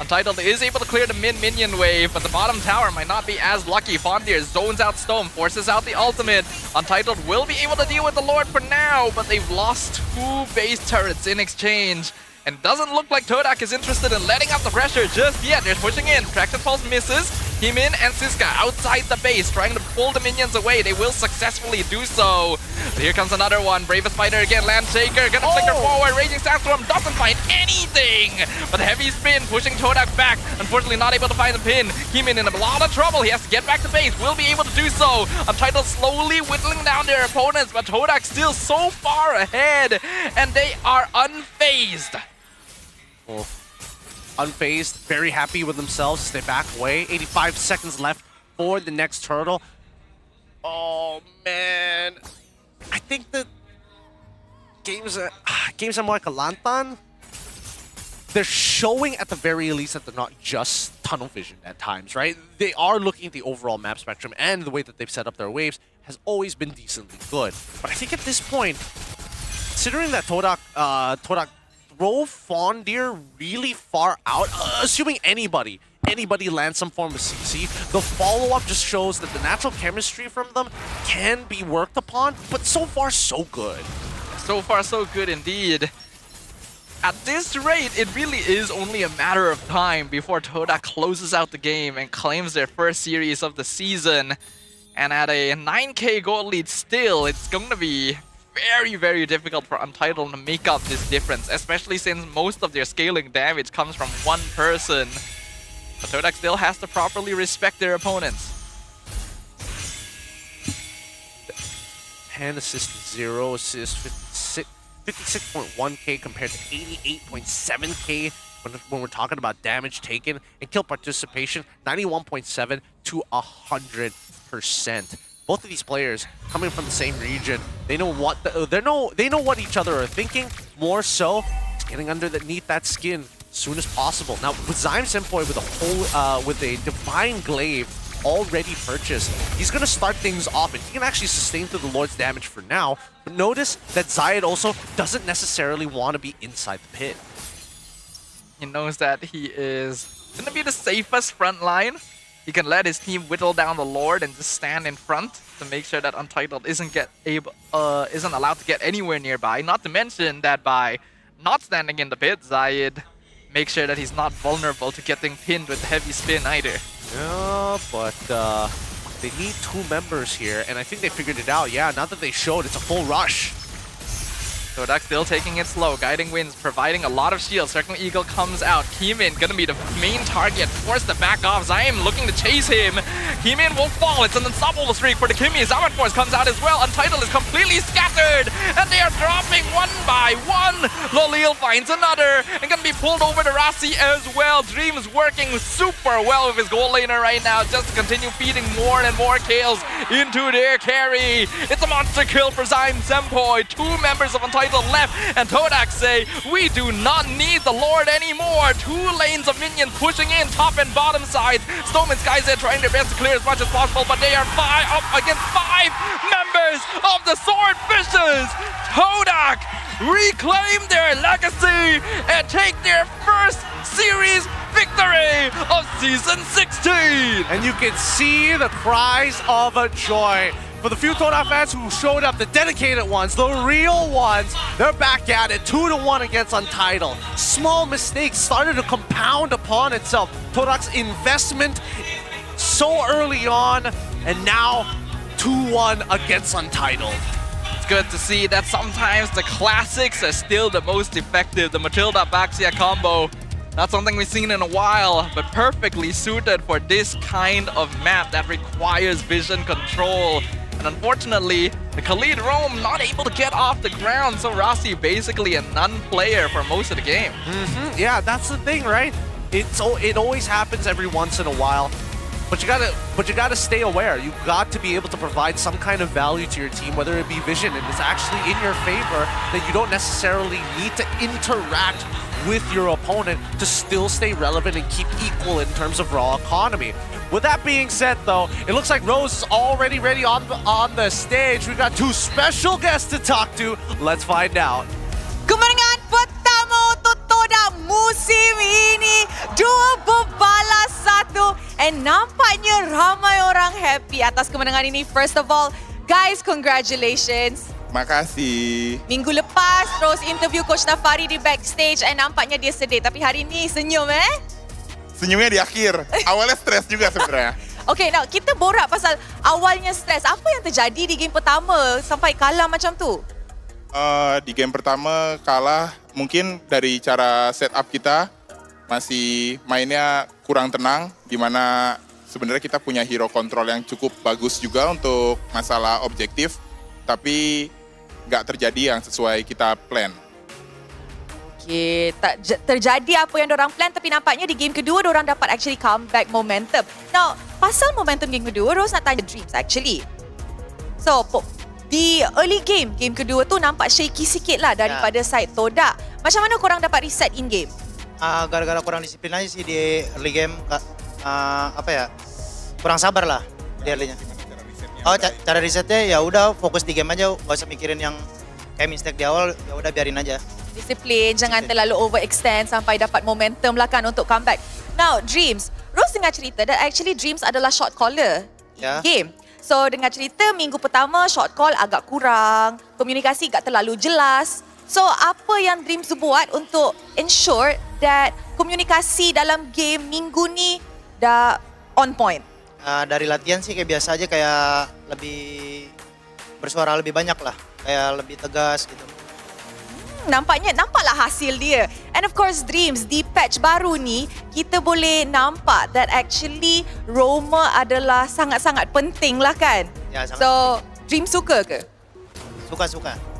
Untitled is able to clear the mid-minion wave, but the bottom tower might not be as lucky. Fondir zones out Stone, forces out the ultimate. Untitled will be able to deal with the Lord for now, but they've lost 2 base turrets in exchange. And doesn't look like Todak is interested in letting up the pressure just yet. They're pushing in. Traction Pulse misses. Heemin and Siska outside the base, trying to pull the minions away. They will successfully do so. But here comes another one. Bravest Fighter again. Landshaker gonna flicker forward. Raging Sandstorm doesn't find anything. But heavy spin pushing Todak back. Unfortunately not able to find the pin. Heemin in a lot of trouble. He has to get back to base. Will be able to do so. Untitled slowly whittling down their opponents, but Todak still so far ahead. And they are unfazed. Oh. Unfazed, very happy with themselves. They back away. 85 seconds left for the next turtle. Oh man, I think that games are like a Lantan. They're showing at the very least that they're not just tunnel vision at times, right? They are looking at the overall map spectrum, and the way that they've set up their waves has always been decently good. But I think at this point, considering that Todak throw Fondir really far out, assuming anybody lands some form of CC, the follow-up just shows that the natural chemistry from them can be worked upon, but so far so good. So far so good indeed. At this rate, it really is only a matter of time before Todak closes out the game and claims their first series of the season. And at a 9k gold lead still, it's going to be very, very difficult for Untitled to make up this difference, especially since most of their scaling damage comes from one person. But Todak still has to properly respect their opponents. 10 assists, 0 assists, 56.1k compared to 88.7k when we're talking about damage taken, and kill participation 91.7 to 100%. both of these players coming from the same region, they know what they know what each other are thinking. More so, getting underneath that skin as soon as possible. Now with Zyme Senpoi with a Divine Glaive already purchased, he's gonna start things off, and he can actually sustain through the Lord's damage for now. But notice that Zayed also doesn't necessarily want to be inside the pit. He knows that he is gonna be the safest front line. He can let his team whittle down the Lord and just stand in front to make sure that Untitled isn't allowed to get anywhere nearby. Not to mention that by not standing in the pit, Zayed makes sure that he's not vulnerable to getting pinned with heavy spin either. Yeah, but they need 2 members here, and I think they figured it out. Yeah, now that they showed, it's a full rush. Todak still taking it slow. Guiding Winds providing a lot of shield. Circling Eagle comes out. Keemin gonna be the main target. Forced to back off. Zaim looking to chase him. Keemin will fall. It's an unstoppable streak for the Kimi. Zaman Force comes out as well. Untitled is completely scattered. And they are dropping one by one. Lolil finds another. And gonna be pulled over to Rasi as well. Dreams working super well with his goal laner right now. Just to continue feeding more and more kills into their carry. It's a monster kill for Zaim Senpoi. 2 members of Untitled left, and Todak say, we do not need the Lord anymore. 2 lanes of minions pushing in, top and bottom sides. Storm and Skyzed trying their best to clear as much as possible, but they are up against 5 members of the Swordfishers. Todak reclaim their legacy and take their first series victory of Season 16. And you can see the cries of joy. For the few Todak fans who showed up, the dedicated ones, the real ones, they're back at it, 2-1 against Untitled. Small mistakes started to compound upon itself. Todak's investment so early on, and now 2-1 against Untitled. It's good to see that sometimes the classics are still the most effective. The Matilda-Baxia combo, not something we've seen in a while, but perfectly suited for this kind of map that requires vision control. And unfortunately, the Khalid Rome not able to get off the ground, so Rasi basically a non-player for most of the game. Yeah, that's the thing, right? It always happens every once in a while, but you gotta stay aware. You got to be able to provide some kind of value to your team, whether it be vision, and it's actually in your favor that you don't necessarily need to interact with your opponent to still stay relevant and keep equal in terms of raw economy. With that being said, though, it looks like Rose is already ready on the stage. We got 2 special guests to talk to. Let's find out. Kemenangan pertama untuk Todak musim ini, 2 berbalas 1, and nampaknya ramai orang happy atas kemenangan ini. First of all, guys, congratulations. Makasih. Minggu lepas, Rose interview Coach Nafari di backstage, and nampaknya dia sedih. Tapi hari ini senyum, Senyumnya di akhir. Awalnya stres juga sebenarnya. Okay, now kita borak pasal awalnya stres. Apa yang terjadi di game pertama sampai kalah macam tu? Di game pertama kalah, mungkin dari cara setup kita masih mainnya kurang tenang, di mana sebenarnya kita punya hero control yang cukup bagus juga untuk masalah objektif, tapi nggak terjadi yang sesuai kita plan. Okay, tak terjadi apa yang diorang plan, tapi nampaknya di game kedua diorang dapat actually comeback momentum. Now, pasal momentum game kedua, Rose nak tanya Dreams actually. So, di early game kedua tu nampak shaky sikit lah daripada side Todak. Macam mana korang dapat reset in game? Gara-gara kurang disiplin aja sih di early game. Kurang sabar lah di early-nya. Cara resetnya ya udah fokus di game aja, gak usah mikirin yang kayak mistake di awal, ya udah biarin aja. Disiplin, jangan terlalu overextend sampai dapat momentum lah kan untuk comeback. Now, Dreams, Rose dengar cerita that actually Dreams adalah shot caller game. So, dengar cerita minggu pertama shot call agak kurang, komunikasi tak terlalu jelas. So, apa yang Dreams buat untuk ensure that komunikasi dalam game minggu ni dah on point? Dari latihan sih kayak biasa aja, kayak lebih bersuara lebih banyak lah, kayak lebih tegas gitu. Nampaklah hasil dia. And of course, Dreams, di patch baru ni, kita boleh nampak that actually Roma adalah sangat-sangat penting lah kan? Ya, sangat so, penting. Dreams suka ke?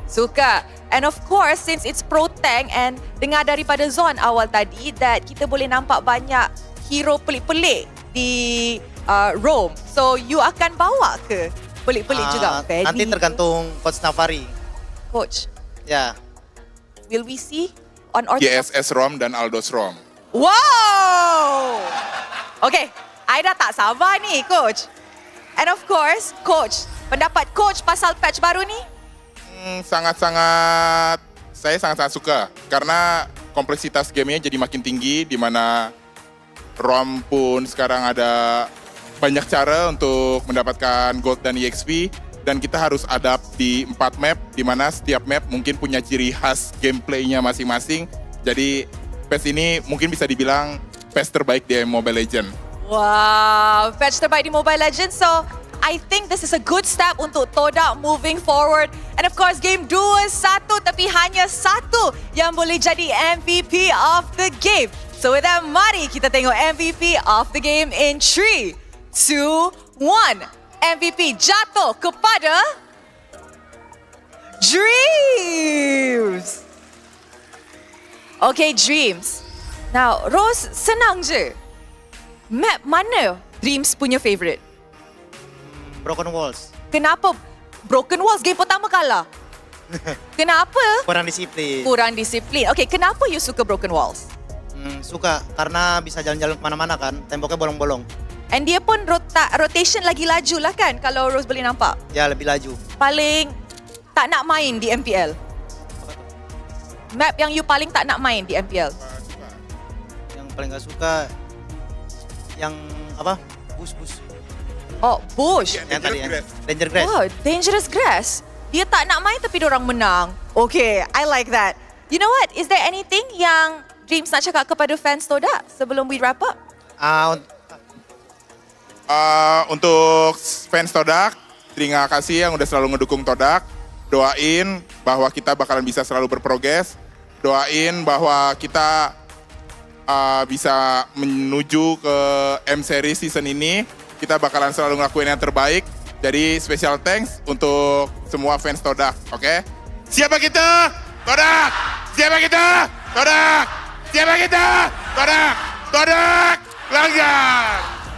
Suka. And of course, since it's pro tank and dengar daripada Zon awal tadi that kita boleh nampak banyak hero pelik-pelik di Rome. So, you akan bawa ke Pelik-pelik juga. Nanti tergantung Coach Navari. Coach, Ya. will we see on our GSS ROM dan Aldos ROM. Wow! Okay, I dah tak sabar ni, Coach. And of course, Coach, pendapat Coach pasal patch baru ni? Saya sangat-sangat suka karena kompleksitas gamenya jadi makin tinggi, di mana ROM pun sekarang ada banyak cara untuk mendapatkan gold dan EXP, dan kita harus adapt di 4 map, di mana setiap map mungkin punya ciri khas gameplaynya masing-masing. Jadi patch ini mungkin bisa dibilang patch terbaik di Mobile Legends. Wow, patch terbaik di Mobile Legends. So, I think this is a good step untuk Todak moving forward. And of course, game 2-1 tapi hanya satu yang boleh jadi MVP of the game. So with that, mari kita tengok MVP of the game in 3, 2, 1. MVP jatuh kepada Dreams. Okay, Dreams. Now, Rose, senang je. Map mana Dreams punya favourite? Broken Walls. Kenapa Broken Walls game pertama kalah? Kenapa? Kurang disiplin. Kurang disiplin. Okay, kenapa you suka Broken Walls? Suka, karena bisa jalan-jalan kemana-mana kan. Temboknya bolong-bolong. And dia pun rotation lagi laju lah kan kalau Rose boleh nampak. Ya, lebih laju. Paling tak nak main di MPL. Map yang you paling tak nak main di MPL. Yang paling gak suka yang apa? Bush. Oh, Bush. Yang tadi ya. Danger Grass. Oh, Dangerous Grass. Dia tak nak main tapi diorang menang. Okay, I like that. You know what? Is there anything yang Dreams nak cakap kepada fans Todak sebelum we wrap up? Untuk fans Todak, terima kasih yang udah selalu ngedukung Todak. Doain bahwa kita bakalan bisa selalu berprogres. Doain bahwa kita bisa menuju ke M Series season ini. Kita bakalan selalu ngelakuin yang terbaik. Jadi special thanks untuk semua fans Todak, oke? Siapa kita? Todak! Siapa kita? Todak! Siapa kita? Todak! Todak! Langgar!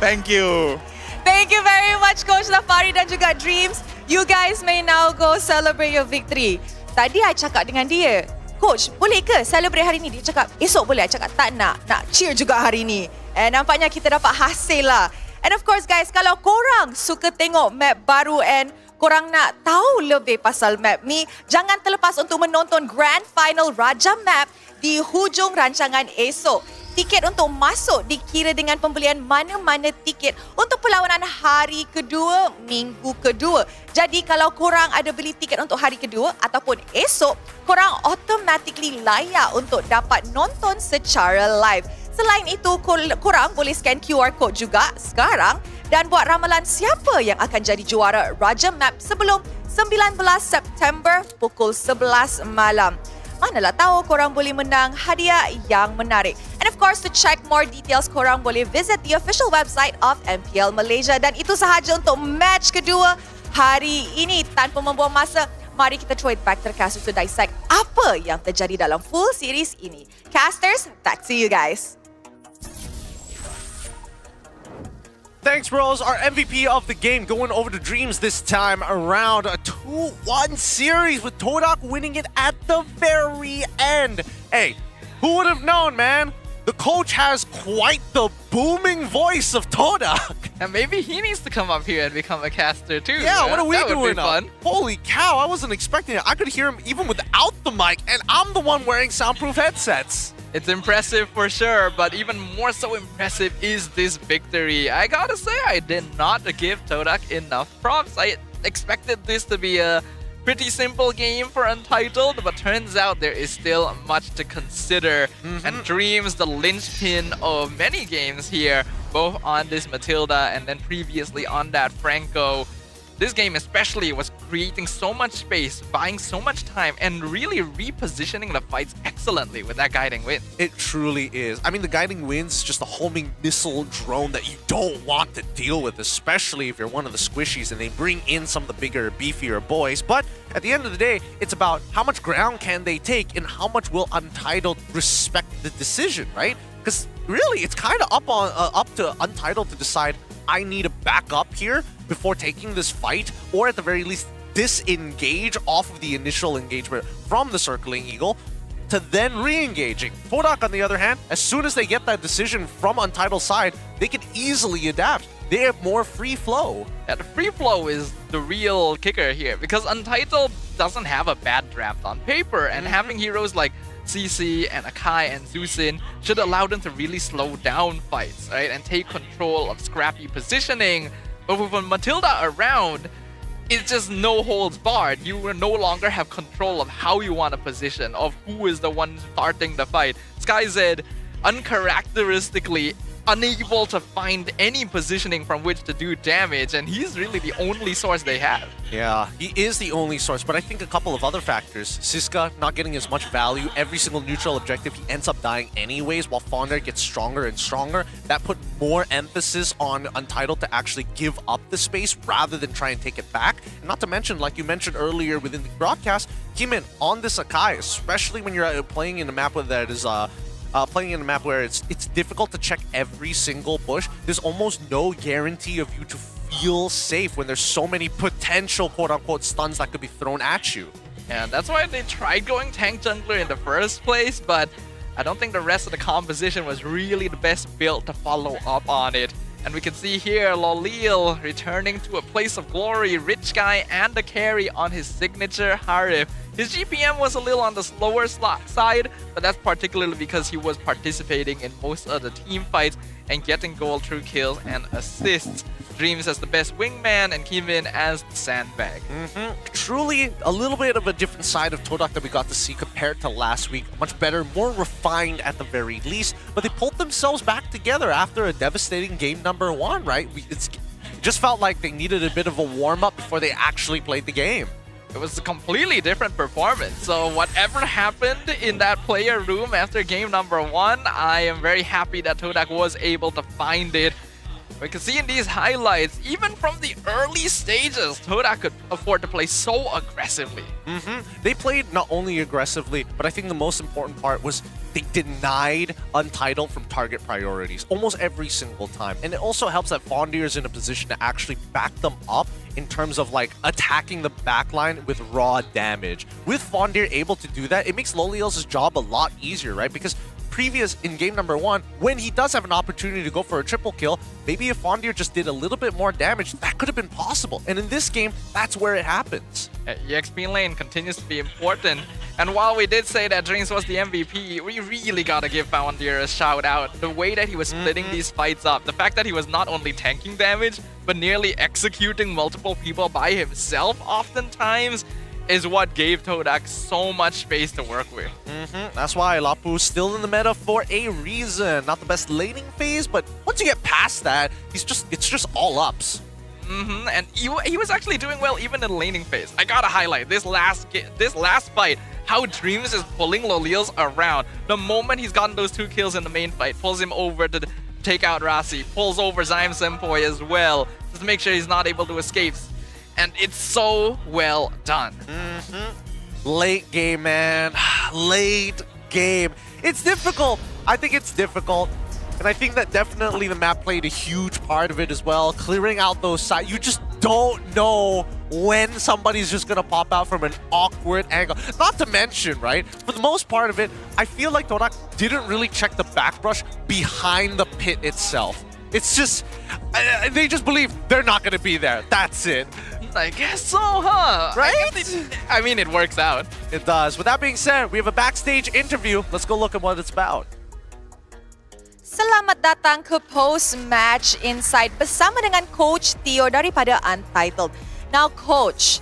Thank you. Thank you very much Coach Lafari dan juga Dreams. You guys may now go celebrate your victory. Tadi I cakap dengan dia, Coach, boleh ke celebrate hari ni? Dia cakap, esok boleh. I cakap, tak nak cheer juga hari ni. And nampaknya kita dapat hasil lah. And of course guys, kalau korang suka tengok map baru and korang nak tahu lebih pasal map ni, jangan terlepas untuk menonton Grand Final Raja Map di hujung rancangan esok. Tiket untuk masuk dikira dengan pembelian mana-mana tiket untuk perlawanan hari kedua, minggu kedua. Jadi kalau korang ada beli tiket untuk hari kedua ataupun esok, korang automatically layak untuk dapat nonton secara live. Selain itu, korang boleh scan QR code juga sekarang dan buat ramalan siapa yang akan jadi juara Raja Map sebelum 19 September pukul 11 malam. Manalah tahu korang boleh menang hadiah yang menarik. And of course, to check more details, korang boleh visit the official website of MPL Malaysia. Dan itu sahaja untuk match kedua hari ini. Tanpa membuang masa, mari kita throw it back to the cast to dissect apa yang terjadi dalam full series ini. Casters, back to you guys. Thanks, bros. Our MVP of the game going over to Dreams this time around. A 2-1 series with Todak winning it at the very end. Hey, who would have known, man? The coach has quite the booming voice of Todak. And maybe he needs to come up here and become a caster too. Yeah, what are we that doing? Would be fun. Holy cow, I wasn't expecting it. I could hear him even without the mic, and I'm the one wearing soundproof headsets. It's impressive for sure, but even more so impressive is this victory. I gotta say, I did not give Todak enough props. I expected this to be a pretty simple game for Untitled, but turns out there is still much to consider. And Dreams, the linchpin of many games here, both on this Matilda and then previously on that Franco. This game especially was creating so much space, buying so much time, and really repositioning the fights excellently with that guiding wind. It truly is. I mean, the guiding wind's just a homing missile drone that you don't want to deal with, especially if you're one of the squishies and they bring in some of the bigger, beefier boys. But at the end of the day, it's about how much ground can they take and how much will Untitled respect the decision, right? Because really, it's kind of up to Untitled to decide, I need to back up here before taking this fight, or at the very least disengage off of the initial engagement from the Circling Eagle, to then re-engaging. Todak, on the other hand, as soon as they get that decision from Untitled's side, they can easily adapt. They have more free flow. Yeah, the free flow is the real kicker here, because Untitled doesn't have a bad draft on paper, and having heroes like CC and Akai and Zusin should allow them to really slow down fights, right? And take control of scrappy positioning. But with Matilda around, it's just no holds barred. You will no longer have control of how you want to position, of who is the one starting the fight. SkyZ, uncharacteristically unable to find any positioning from which to do damage, and he's really the only source they have. Yeah, he is the only source, but I think a couple of other factors. Siska not getting as much value. Every single neutral objective, he ends up dying anyways, while Fonder gets stronger and stronger. That put more emphasis on Untitled to actually give up the space rather than try and take it back. And not to mention, like you mentioned earlier within the broadcast, Kimin on this Akai, especially when you're playing in a map that is playing in a map where it's difficult to check every single bush. There's almost no guarantee of you to feel safe when there's so many potential quote-unquote stuns that could be thrown at you. Yeah, that's why they tried going tank jungler in the first place, but I don't think the rest of the composition was really the best build to follow up on it. And we can see here Lolil returning to a place of glory, Rich Guy and the carry on his signature Harif. His GPM was a little on the slower side, but that's particularly because he was participating in most of the team fights and getting gold through kills and assists. Dreams as the best wingman and Kimin as the sandbag. Truly a little bit of a different side of Todak that we got to see compared to last week. Much better, more refined at the very least, but they pulled themselves back together after a devastating game number 1, right? It just felt like they needed a bit of a warm-up before they actually played the game. It was a completely different performance. So whatever happened in that player room after game number 1, I am very happy that Todak was able to find it. We can see in these highlights, even from the early stages, Todak could afford to play so aggressively. They played not only aggressively, but I think the most important part was they denied Untitled from target priorities almost every single time. And it also helps that Fondir is in a position to actually back them up in terms of like attacking the backline with raw damage. With Fondir able to do that, it makes Loliel's job a lot easier, right? Because previous in game number 1, when he does have an opportunity to go for a triple kill, maybe if Fondir just did a little bit more damage, that could have been possible. And in this game, that's where it happens. EXP lane continues to be important. And while we did say that Dreams was the MVP, we really gotta give Fondir a shout out. The way that he was splitting these fights up, the fact that he was not only tanking damage, but nearly executing multiple people by himself oftentimes, is what gave Todak so much space to work with. That's why Lapu's still in the meta for a reason. Not the best laning phase, but once you get past that, it's just all ups. And he was actually doing well even in the laning phase. I gotta highlight this last fight, how Dreams is pulling Lolils around. The moment he's gotten those 2 kills in the main fight, pulls him over to take out Rasi, pulls over Zyme Senpoi as well, just to make sure he's not able to escape. And it's so well done. Late game, man. Late game. It's difficult. I think it's difficult. And I think that definitely the map played a huge part of it as well. Clearing out those sides. You just don't know when somebody's just going to pop out from an awkward angle. Not to mention, right, for the most part of it, I feel like Todak didn't really check the backbrush behind the pit itself. It's just, they just believe they're not going to be there. That's it. I guess so, huh? Right? I mean, it works out. It does. With that being said, we have a backstage interview. Let's go look at what it's about. Selamat datang ke post-match insight bersama dengan Coach Theo daripada Untitled. Now, Coach,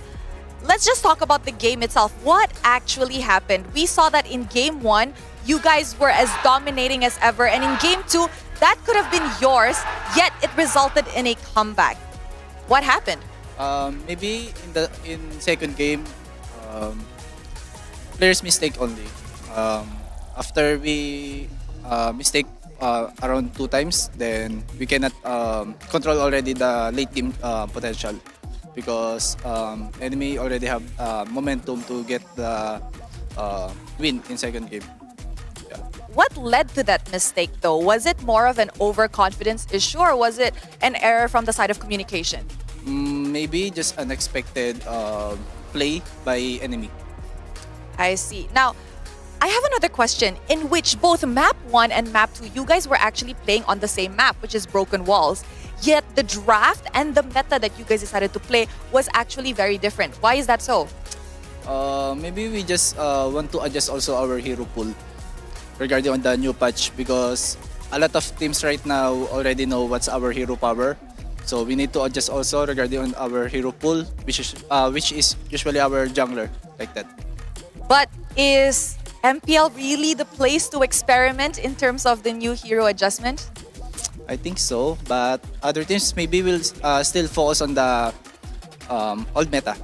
let's just talk about the game itself. What actually happened? We saw that in game 1, you guys were as dominating as ever, and in game 2, that could have been yours, yet it resulted in a comeback. What happened? Maybe in second game, players' mistake only. After we mistake around 2 times, then we cannot control already the late game potential, because enemy already have momentum to get the win in second game. What led to that mistake though? Was it more of an overconfidence issue or was it an error from the side of communication? Maybe just unexpected play by enemy. I see. Now, I have another question in which both map 1 and map 2, you guys were actually playing on the same map, which is Broken Walls. Yet the draft and the meta that you guys decided to play was actually very different. Why is that so? Maybe we just want to adjust also our hero pool regarding on the new patch because a lot of teams right now already know what's our hero power. So we need to adjust also regarding on our hero pool, which is usually our jungler, like that. But is MPL really the place to experiment in terms of the new hero adjustment? I think so, but other teams maybe will still focus on the old meta.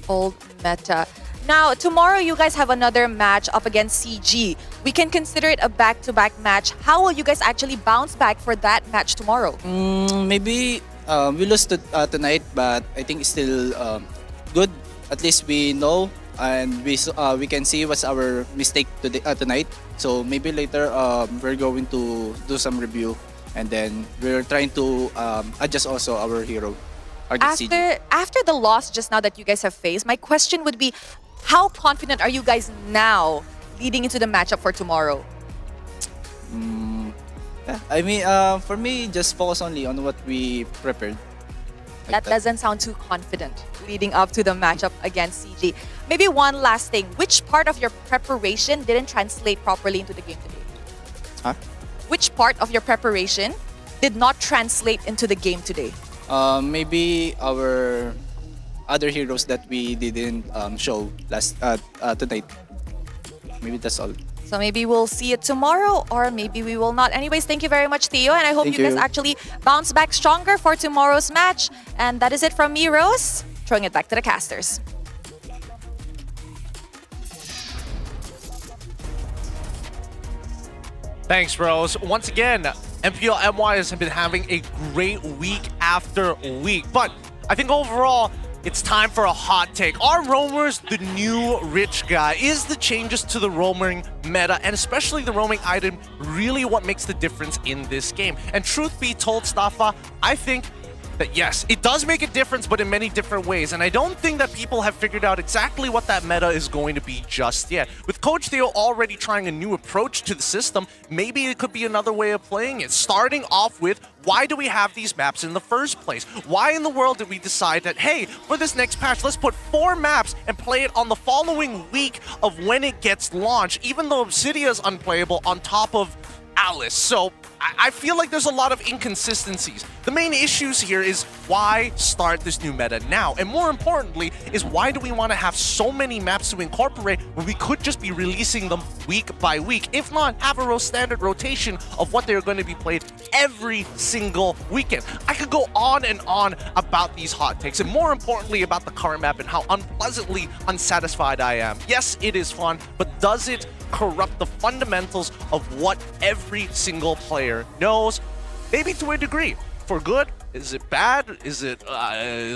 Old meta. Now, tomorrow you guys have another match up against CG. We can consider it a back-to-back match. How will you guys actually bounce back for that match tomorrow? Maybe we lost tonight, but I think it's still good. At least we know and we can see what's our mistake today, tonight. So maybe later we're going to do some review and then we're trying to adjust also our hero. After the loss just now that you guys have faced, my question would be, how confident are you guys now leading into the matchup for tomorrow? Yeah, I mean, for me, just focus only on what we prepared. That doesn't sound too confident leading up to the matchup against CG. Maybe one last thing. Which part of your preparation didn't translate properly into the game today? Huh? Which part of your preparation did not translate into the game today? Maybe our other heroes that we didn't show tonight. Maybe that's all. So maybe we'll see it tomorrow or maybe we will not. Anyways, thank you very much, Theo. And I hope you guys actually bounce back stronger for tomorrow's match. And that is it from me, Rose. Throwing it back to the casters. Thanks, Rose. Once again, MPL MY has been having a great week after week. But I think overall, it's time for a hot take. Are roamers the new rich guy? Is the changes to the roaming meta, and especially the roaming item, really what makes the difference in this game? And truth be told, Stafa, I think that yes, it does make a difference, but in many different ways. And I don't think that people have figured out exactly what that meta is going to be just yet. With Coach Theo already trying a new approach to the system, maybe it could be another way of playing it. Starting off with, why do we have these maps in the first place? Why in the world did we decide that, hey, for this next patch, let's put 4 maps and play it on the following week of when it gets launched, even though Obsidia is unplayable on top of Alice. So I feel like there's a lot of inconsistencies. The main issues here is why start this new meta now? And more importantly is why do we want to have so many maps to incorporate when we could just be releasing them week by week? If not, have a standard rotation of what they're going to be played every single weekend. I could go on and on about these hot takes and more importantly about the current map and how unpleasantly unsatisfied I am. Yes, it is fun, but does it corrupt the fundamentals of what every single player knows? Maybe to a degree. For good? Is it bad? Is it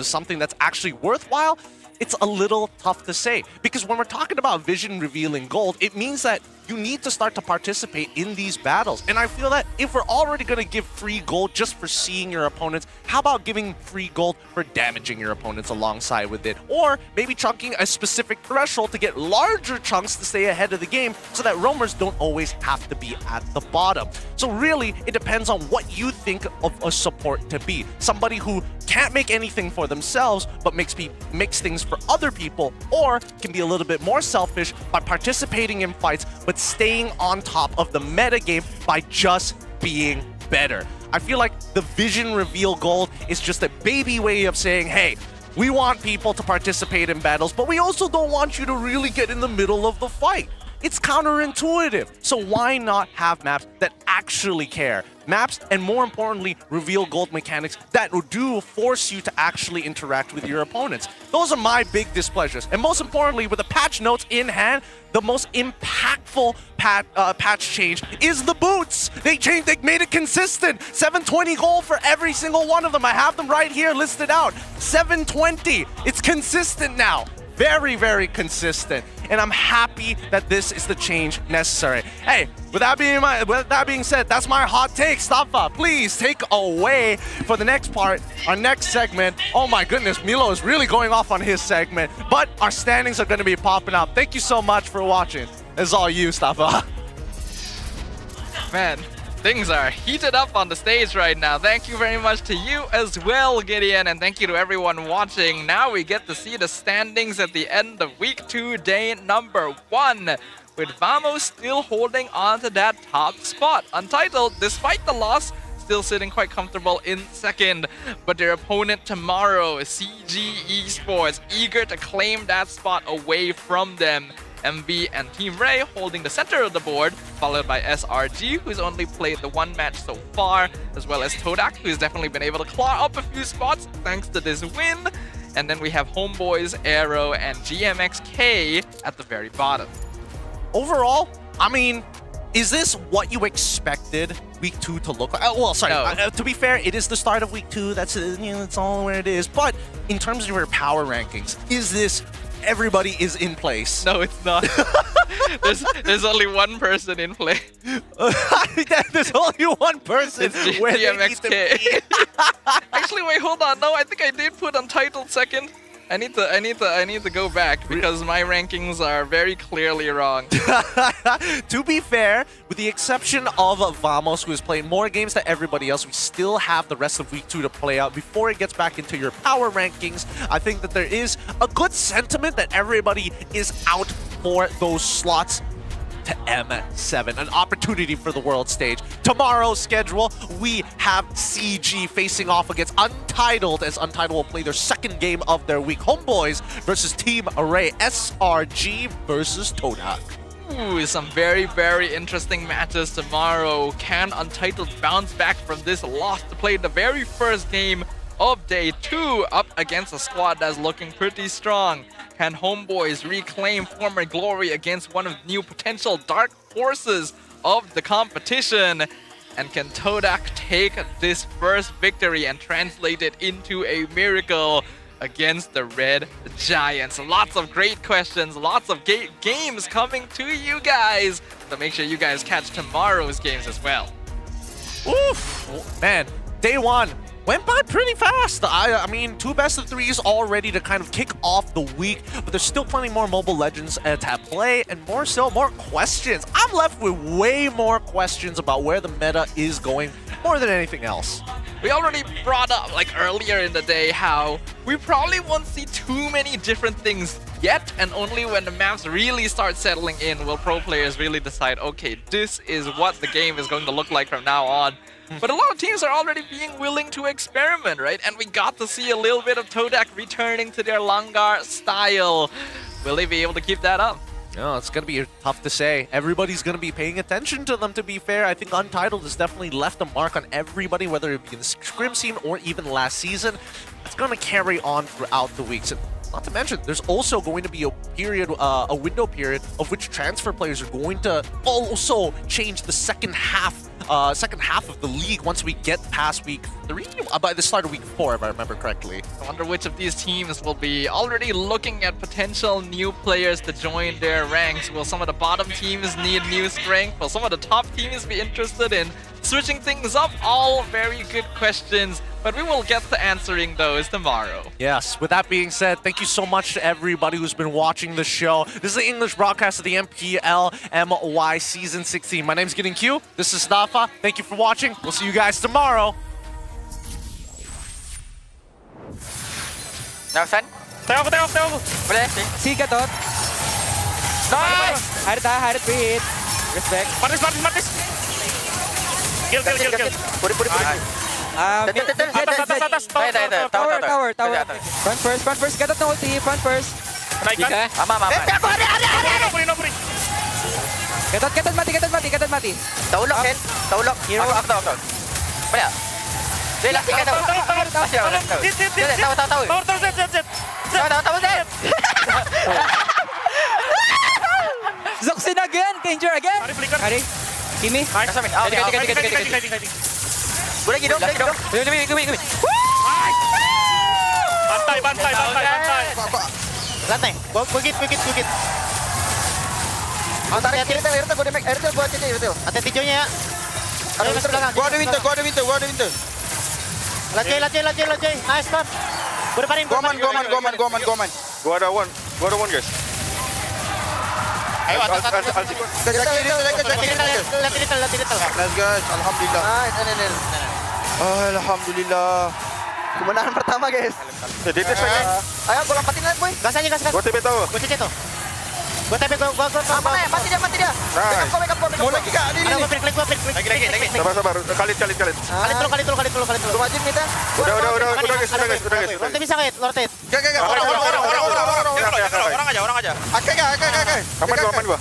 something that's actually worthwhile? It's a little tough to say, because when we're talking about vision revealing gold, it means that you need to start to participate in these battles. And I feel that if we're already going to give free gold just for seeing your opponents, how about giving free gold for damaging your opponents alongside with it? Or maybe chunking a specific threshold to get larger chunks to stay ahead of the game so that roamers don't always have to be at the bottom. So really, it depends on what you think of a support to be. Somebody who can't make anything for themselves, but makes things for other people, or can be a little bit more selfish by participating in fights, but staying on top of the meta game by just being better. I feel like the vision reveal gold is just a baby way of saying, hey, we want people to participate in battles, but we also don't want you to really get in the middle of the fight. It's counterintuitive. So why not have maps that actually care? Maps, and more importantly, reveal gold mechanics that do force you to actually interact with your opponents. Those are my big displeasures. And most importantly, with the patch notes in hand, the most impactful patch change is the boots. They made it consistent. 720 gold for every single one of them. I have them right here listed out. 720. It's consistent now. very, very consistent. And I'm happy that this is the change necessary. Hey, with that being said, that's my hot take. Stafa, please take away for the next part, our next segment. Oh my goodness, Milo is really going off on his segment. But our standings are going to be popping up. Thank you so much for watching. It's all you, Stafa. Man, things are heated up on the stage right now. Thank you very much to you as well, Gideon, and thank you to everyone watching. Now we get to see the standings at the end of week 2, day number 1, with Vamos still holding on to that top spot. Untitled, despite the loss, still sitting quite comfortable in second. But their opponent tomorrow, CG Esports, eager to claim that spot away from them. MV and Team Ray holding the center of the board, followed by SRG, who's only played the one match so far, as well as Todak, who's definitely been able to claw up a few spots thanks to this win. And then we have Homeboys, Aero, and GMXK at the very bottom. Overall, I mean, is this what you expected week 2 to look like? Well, sorry, No. To be fair, it is the start of week 2. That's that's all where it is. But in terms of your power rankings, is this everybody is in place? No, it's not. there's only one person in play. There's only one person. It's where GMXK. Actually, wait, hold on. No, I think I did put Untitled second. I need to go back because my rankings are very clearly wrong. To be fair, with the exception of Vamos, who is playing more games than everybody else, we still have the rest of week 2 to play out before it gets back into your power rankings. I think that there is a good sentiment that everybody is out for those slots to M7, an opportunity for the world stage. Tomorrow's schedule, we have CG facing off against Untitled, as Untitled will play their second game of their week. Homeboys versus Team Array, SRG versus Todak. Ooh, some very, very interesting matches tomorrow. Can Untitled bounce back from this loss to play the very first game of day 2 up against a squad that's looking pretty strong? Can Homeboys reclaim former glory against one of the new potential dark forces of the competition? And can Todak take this first victory and translate it into a miracle against the Red Giants? Lots of great questions, lots of games coming to you guys. So make sure you guys catch tomorrow's games as well. Oof, man, day 1 went by pretty fast. I mean, 2 best-of-3s all ready to kind of kick off the week, but there's still plenty more Mobile Legends to play, and more questions. I'm left with way more questions about where the meta is going, more than anything else. We already brought up, like earlier in the day, how we probably won't see too many different things yet, and only when the maps really start settling in will pro players really decide, okay, this is what the game is going to look like from now on. But a lot of teams are already being willing to experiment, right? And we got to see a little bit of Todak returning to their Langar style. Will they be able to keep that up? No, it's going to be tough to say. Everybody's going to be paying attention to them, to be fair. I think Untitled has definitely left a mark on everybody, whether it be in the scrim scene or even last season. It's going to carry on throughout the weeks. And not to mention, there's also going to be a period, a window period of which transfer players are going to also change the second half of the league once we get past week 3, by the start of week 4, if I remember correctly. I wonder which of these teams will be already looking at potential new players to join their ranks. Will some of the bottom teams need new strength? Will some of the top teams be interested in switching things up? All very good questions, but we will get to answering those tomorrow. Yes, with that being said, thank you so much to everybody who's been watching the show. This is the English broadcast of the MPL MY Season 16. My name's Getting Q. This is Stafa. Thank you for watching. We'll see you guys tomorrow. Nelson? Stay off. Boleh? Si Gatot. Nice! Harith hit. Respect. Matis. Kill. Puri. Atas. Tower. Front first. Gatot na ulti. Front first. Naikkan? Aman. Puri. Gatot mati. Taulok, Ken. Taulok. Hero. Aku tahu. Banyak. Dia laki kan tahu. Tahu. Tahu, Zen. Zoxin again. Danger again. Hari. Kimi. Kasamin. Ganti. Boleh hidup. Demi. Bantai. Lantai. Bukit. Tarik kiri tel, gue damage, airtel gue CC airtel. Hati hijaunya ya. Gua ada winter. Lajai. Nice stop. Gue depanin. Goman. Gua ada one guys. Ayo atas. Nice guys, alhamdulillah. Nice. Alhamdulillah. Kemenangan pertama guys. Jadi tes lagi. Ayo gue lompatin lagi boy. Gas aja. Gua TP tahu. Gue CC tuh. Gue TP gue. Mati dia. Nice. Make up gua. Mau lagi kak, ini. Ada gue break. Lagi. Sabar. Kali. Kali dulu. Gue wajib nih teh. Udah guys. Lorte bisa nggak? Lorte. Gak. Orang aja. Oke. Aman gua.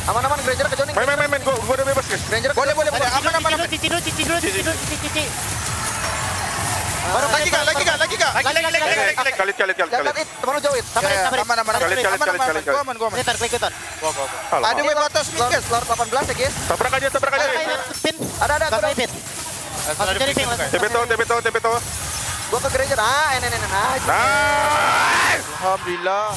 Aman Granger ke Johnny. Main. Gua udah bebas guys. Granger Boleh. Aman. Cici dulu. Baru lagi kak. Kali. Jangan it, teman lu jauh it. Aman. Gua aman. Kleketan. Ada web atas mid guys. Lord 18 ya guys. Tabrak aja. Pin. Ada. Langsung cari pin. TP tahu. Gua ke Granger. Enak. Nice. Alhamdulillah.